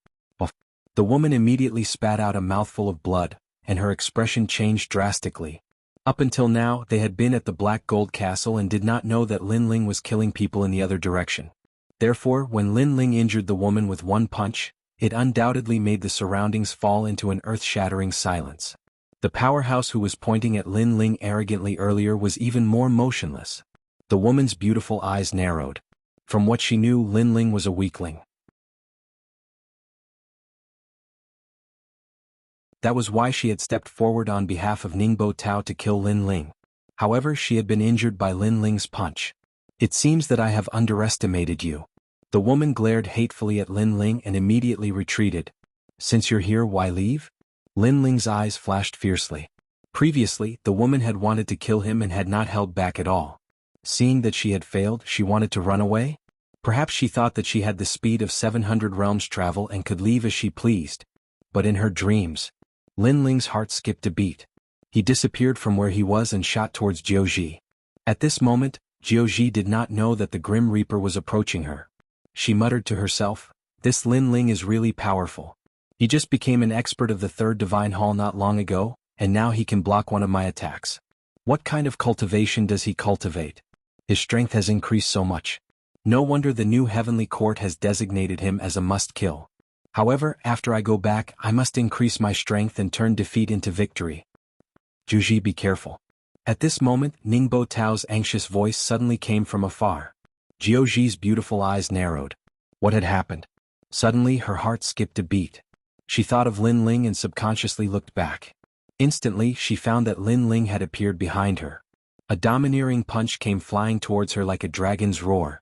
The woman immediately spat out a mouthful of blood, and her expression changed drastically. Up until now, they had been at the Black Gold Castle and did not know that Lin Ling was killing people in the other direction. Therefore, when Lin Ling injured the woman with 1 punch, it undoubtedly made the surroundings fall into an earth-shattering silence. The powerhouse who was pointing at Lin Ling arrogantly earlier was even more motionless. The woman's beautiful eyes narrowed. From what she knew, Lin Ling was a weakling. That was why she had stepped forward on behalf of Ningbo Tao to kill Lin Ling. However, she had been injured by Lin Ling's punch. It seems that I have underestimated you. The woman glared hatefully at Lin Ling and immediately retreated. Since you're here, why leave? Lin Ling's eyes flashed fiercely. Previously, the woman had wanted to kill him and had not held back at all. Seeing that she had failed, she wanted to run away? Perhaps she thought that she had the speed of 700 realms travel and could leave as she pleased. But in her dreams, Lin Ling's heart skipped a beat. He disappeared from where he was and shot towards Jianghu. At this moment, Jianghu did not know that the Grim Reaper was approaching her. She muttered to herself, "This Lin Ling is really powerful. He just became an expert of the 3rd Divine Hall not long ago, and now he can block one of my attacks. What kind of cultivation does he cultivate? His strength has increased so much. No wonder the new Heavenly Court has designated him as a must-kill. However, after I go back, I must increase my strength and turn defeat into victory. Jianghu, be careful." At this moment, Ningbo Tao's anxious voice suddenly came from afar. Jianghu's beautiful eyes narrowed. What had happened? Suddenly, her heart skipped a beat. She thought of Lin Ling and subconsciously looked back. Instantly, she found that Lin Ling had appeared behind her. A domineering punch came flying towards her like a dragon's roar.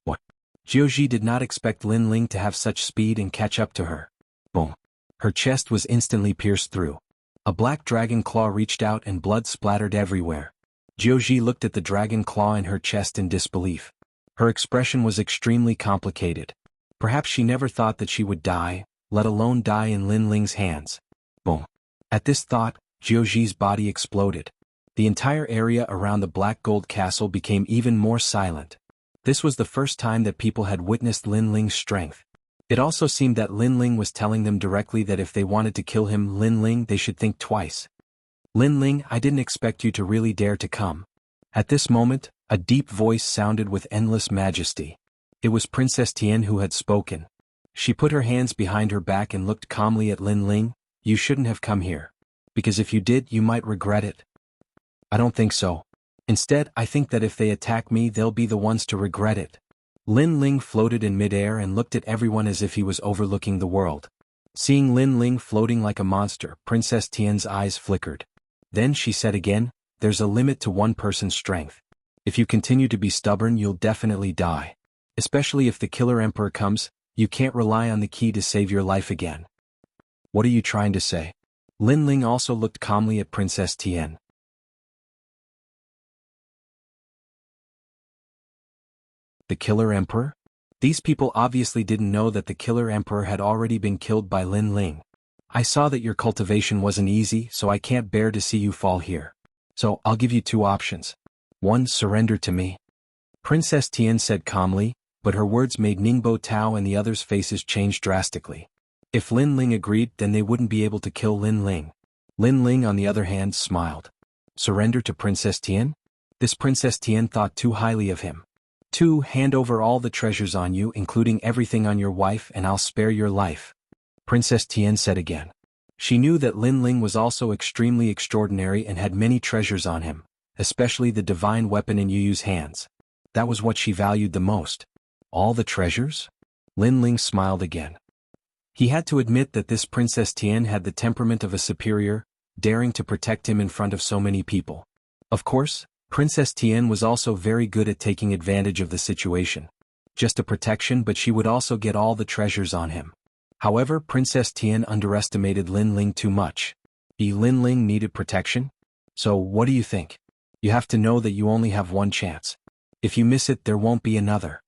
What? Jianghu did not expect Lin Ling to have such speed and catch up to her. Boom. Her chest was instantly pierced through. A black dragon claw reached out and blood splattered everywhere. Jianghu looked at the dragon claw in her chest in disbelief. Her expression was extremely complicated. Perhaps she never thought that she would die, let alone die in Lin Ling's hands. Boom. At this thought, Jianghu's body exploded. The entire area around the Black Gold Castle became even more silent. This was the first time that people had witnessed Lin Ling's strength. It also seemed that Lin Ling was telling them directly that if they wanted to kill him, Lin Ling, they should think twice. Lin Ling, I didn't expect you to really dare to come. At this moment, a deep voice sounded with endless majesty. It was Princess Tian who had spoken. She put her hands behind her back and looked calmly at Lin Ling. You shouldn't have come here. Because if you did, you might regret it. I don't think so. Instead, I think that if they attack me, they'll be the ones to regret it. Lin Ling floated in midair and looked at everyone as if he was overlooking the world. Seeing Lin Ling floating like a monster, Princess Tian's eyes flickered. Then she said again, there's a limit to one person's strength. If you continue to be stubborn, you'll definitely die. Especially if the Killer Emperor comes, you can't rely on the key to save your life again. What are you trying to say? Lin Ling also looked calmly at Princess Tian. The Killer Emperor? These people obviously didn't know that the Killer Emperor had already been killed by Lin Ling. I saw that your cultivation wasn't easy, so I can't bear to see you fall here. So, I'll give you 2 options. 1, surrender to me. Princess Tian said calmly, but her words made Ningbo Tao and the others' faces change drastically. If Lin Ling agreed, then they wouldn't be able to kill Lin Ling. Lin Ling, on the other hand, smiled. Surrender to Princess Tian? This Princess Tian thought too highly of him. 2, hand over all the treasures on you, including everything on your wife, and I'll spare your life. Princess Tian said again. She knew that Lin Ling was also extremely extraordinary and had many treasures on him, especially the divine weapon in Yu Yu's hands. That was what she valued the most. All the treasures? Lin Ling smiled again. He had to admit that this Princess Tian had the temperament of a superior, daring to protect him in front of so many people. Of course, Princess Tian was also very good at taking advantage of the situation. Just a protection, but she would also get all the treasures on him. However, Princess Tian underestimated Lin Ling too much. Lin Ling needed protection? So what do you think? You have to know that you only have one chance. If you miss it, there won't be another.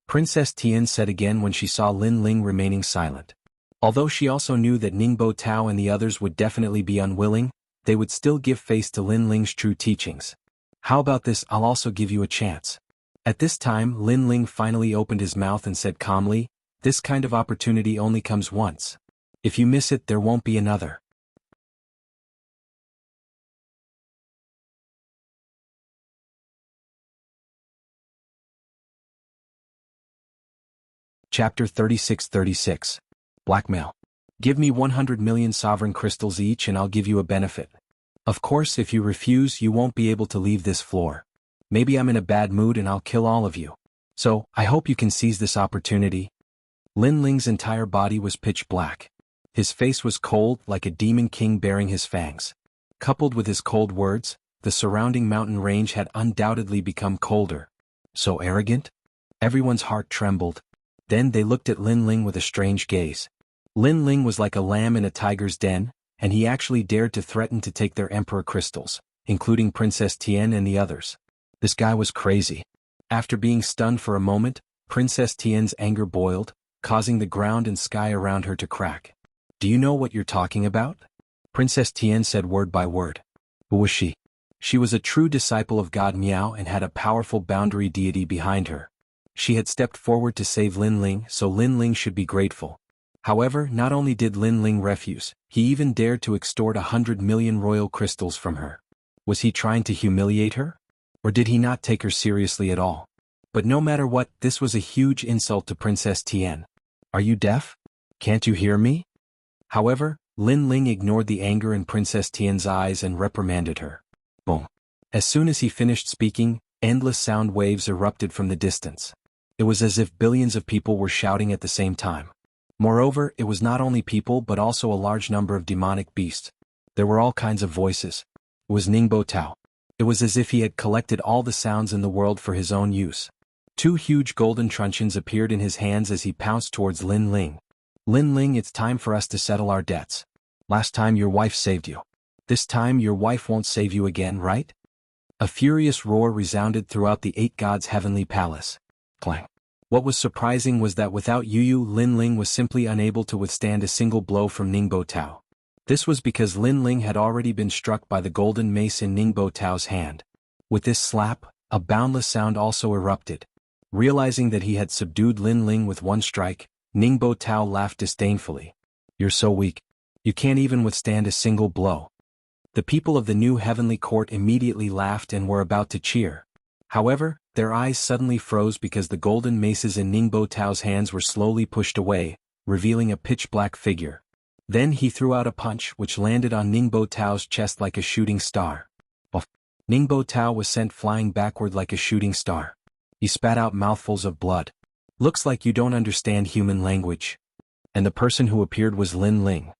Princess Tian said again when she saw Lin Ling remaining silent. Although she also knew that Ningbo Tao and the others would definitely be unwilling, they would still give face to Lin Ling's true teachings. How about this? I'll also give you a chance. At this time, Lin Ling finally opened his mouth and said calmly, this kind of opportunity only comes once. If you miss it, there won't be another. Chapter 36-36. Blackmail. Give me 100 million sovereign crystals each and I'll give you a benefit. Of course, if you refuse, you won't be able to leave this floor. Maybe I'm in a bad mood and I'll kill all of you. So, I hope you can seize this opportunity. Lin Ling's entire body was pitch black. His face was cold like a demon king baring his fangs. Coupled with his cold words, the surrounding mountain range had undoubtedly become colder. So arrogant? Everyone's heart trembled. Then they looked at Lin Ling with a strange gaze. Lin Ling was like a lamb in a tiger's den, and he actually dared to threaten to take their emperor crystals, including Princess Tian and the others. This guy was crazy. After being stunned for a moment, Princess Tian's anger boiled, causing the ground and sky around her to crack. Do you know what you're talking about? Princess Tian said word by word. Who was she? She was a true disciple of God Miao and had a powerful boundary deity behind her. She had stepped forward to save Lin Ling, so Lin Ling should be grateful. However, not only did Lin Ling refuse, he even dared to extort 100 million royal crystals from her. Was he trying to humiliate her? Or did he not take her seriously at all? But no matter what, this was a huge insult to Princess Tian. Are you deaf? Can't you hear me? However, Lin Ling ignored the anger in Princess Tian's eyes and reprimanded her. Boom. As soon as he finished speaking, endless sound waves erupted from the distance. It was as if billions of people were shouting at the same time. Moreover, it was not only people but also a large number of demonic beasts. There were all kinds of voices. It was Ningbo Tao. It was as if he had collected all the sounds in the world for his own use. Two huge golden truncheons appeared in his hands as he pounced towards Lin Ling. Lin Ling, it's time for us to settle our debts. Last time your wife saved you. This time your wife won't save you again, right? A furious roar resounded throughout the 8 gods' heavenly palace. Clang. What was surprising was that without Yu Yu, Lin Ling was simply unable to withstand a single blow from Ningbo Tao. This was because Lin Ling had already been struck by the golden mace in Ningbo Tao's hand. With this slap, a boundless sound also erupted. Realizing that he had subdued Lin Ling with one strike, Ningbo Tao laughed disdainfully. You're so weak. You can't even withstand a single blow. The people of the new heavenly court immediately laughed and were about to cheer. However, their eyes suddenly froze because the golden maces in Ningbo Tao's hands were slowly pushed away, revealing a pitch-black figure. Then he threw out a punch which landed on Ningbo Tao's chest like a shooting star. Ningbo Tao was sent flying backward like a shooting star. He spat out mouthfuls of blood. Looks like you don't understand human language. And the person who appeared was Lin Ling.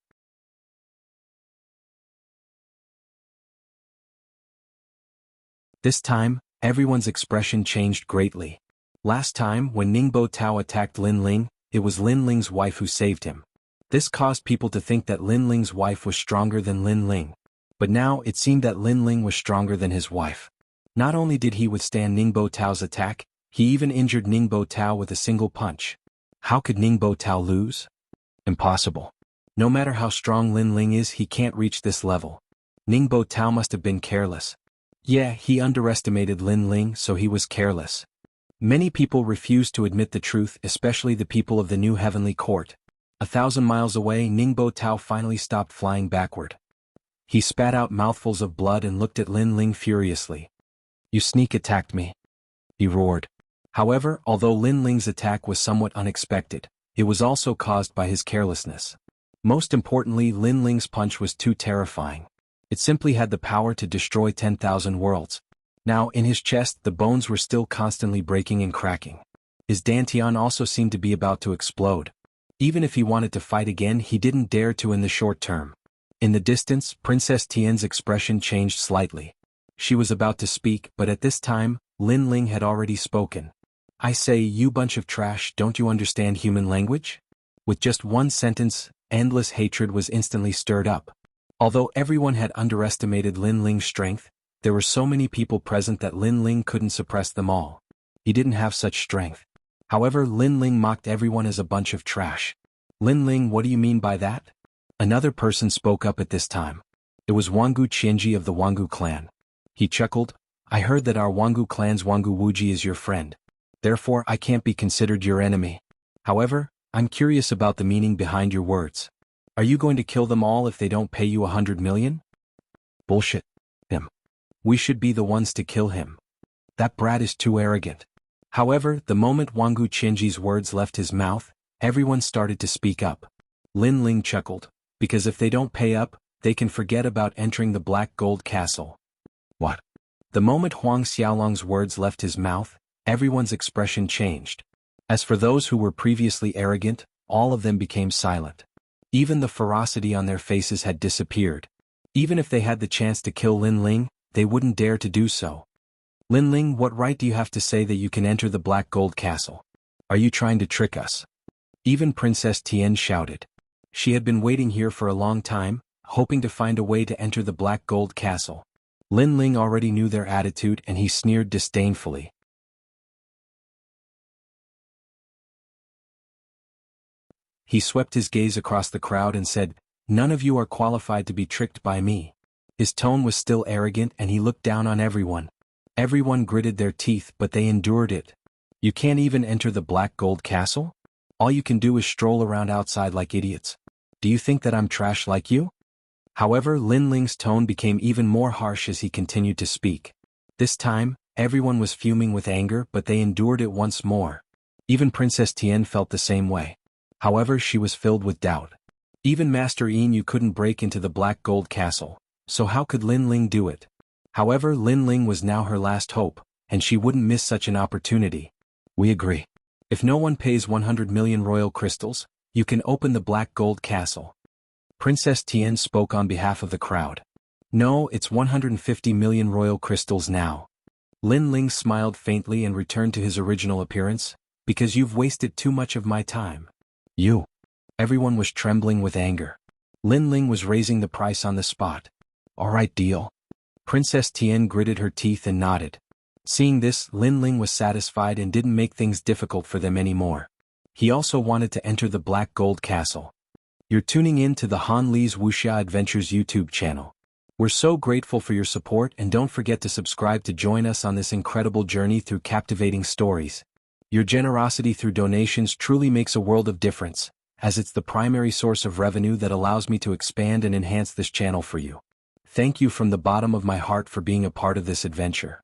This time, everyone's expression changed greatly. Last time, when Ningbo Tao attacked Lin Ling, it was Lin Ling's wife who saved him. This caused people to think that Lin Ling's wife was stronger than Lin Ling. But now it seemed that Lin Ling was stronger than his wife. Not only did he withstand Ningbo Tao's attack, he even injured Ningbo Tao with a single punch. How could Ningbo Tao lose? Impossible. No matter how strong Lin Ling is, he can't reach this level. Ningbo Tao must have been careless. Yeah, he underestimated Lin Ling, so he was careless. Many people refused to admit the truth, especially the people of the new heavenly court. 1,000 miles away, Ningbo Tao finally stopped flying backward. He spat out mouthfuls of blood and looked at Lin Ling furiously. You sneak attacked me. He roared. However, although Lin Ling's attack was somewhat unexpected, it was also caused by his carelessness. Most importantly, Lin Ling's punch was too terrifying. It simply had the power to destroy 10,000 worlds. Now, in his chest, the bones were still constantly breaking and cracking. His dantian also seemed to be about to explode. Even if he wanted to fight again, he didn't dare to in the short term. In the distance, Princess Tian's expression changed slightly. She was about to speak, but at this time, Lin Ling had already spoken. I say, you bunch of trash, don't you understand human language? With just one sentence, endless hatred was instantly stirred up. Although everyone had underestimated Lin Ling's strength, there were so many people present that Lin Ling couldn't suppress them all. He didn't have such strength. However, Lin Ling mocked everyone as a bunch of trash. Lin Ling, what do you mean by that? Another person spoke up at this time. It was Wangu Qianji of the Wangu clan. He chuckled, I heard that our Wangu clan's Wangu Wuji is your friend. Therefore, I can't be considered your enemy. However, I'm curious about the meaning behind your words. Are you going to kill them all if they don't pay you 100 million? Bullshit. Him. We should be the ones to kill him. That brat is too arrogant. However, the moment Wangu Qianji's words left his mouth, everyone started to speak up. Lin Ling chuckled, because if they don't pay up, they can forget about entering the Black Gold Castle. What? The moment Huang Xiaolong's words left his mouth, everyone's expression changed. As for those who were previously arrogant, all of them became silent. Even the ferocity on their faces had disappeared. Even if they had the chance to kill Lin Ling, they wouldn't dare to do so. Lin Ling, what right do you have to say that you can enter the Black Gold Castle? Are you trying to trick us? Even Princess Tian shouted. She had been waiting here for a long time, hoping to find a way to enter the Black Gold Castle. Lin Ling already knew their attitude and he sneered disdainfully. He swept his gaze across the crowd and said, none of you are qualified to be tricked by me. His tone was still arrogant and he looked down on everyone. Everyone gritted their teeth, but they endured it. You can't even enter the Black Gold Castle? All you can do is stroll around outside like idiots. Do you think that I'm trash like you? However, Lin Ling's tone became even more harsh as he continued to speak. This time, everyone was fuming with anger, but they endured it once more. Even Princess Tian felt the same way. However, she was filled with doubt. Even Master Yin Yu couldn't break into the Black Gold Castle, so how could Lin Ling do it? However, Lin Ling was now her last hope, and she wouldn't miss such an opportunity. We agree. If no one pays 100 million royal crystals, you can open the Black Gold Castle. Princess Tian spoke on behalf of the crowd. No, it's 150 million royal crystals now. Lin Ling smiled faintly and returned to his original appearance, because you've wasted too much of my time. You. Everyone was trembling with anger. Lin Ling was raising the price on the spot. All right, deal. Princess Tian gritted her teeth and nodded. Seeing this, Lin Ling was satisfied and didn't make things difficult for them anymore. He also wanted to enter the Black Gold Castle. You're tuning in to the Han Li's Wuxia Adventures YouTube channel. We're so grateful for your support and don't forget to subscribe to join us on this incredible journey through captivating stories. Your generosity through donations truly makes a world of difference, as it's the primary source of revenue that allows me to expand and enhance this channel for you. Thank you from the bottom of my heart for being a part of this adventure.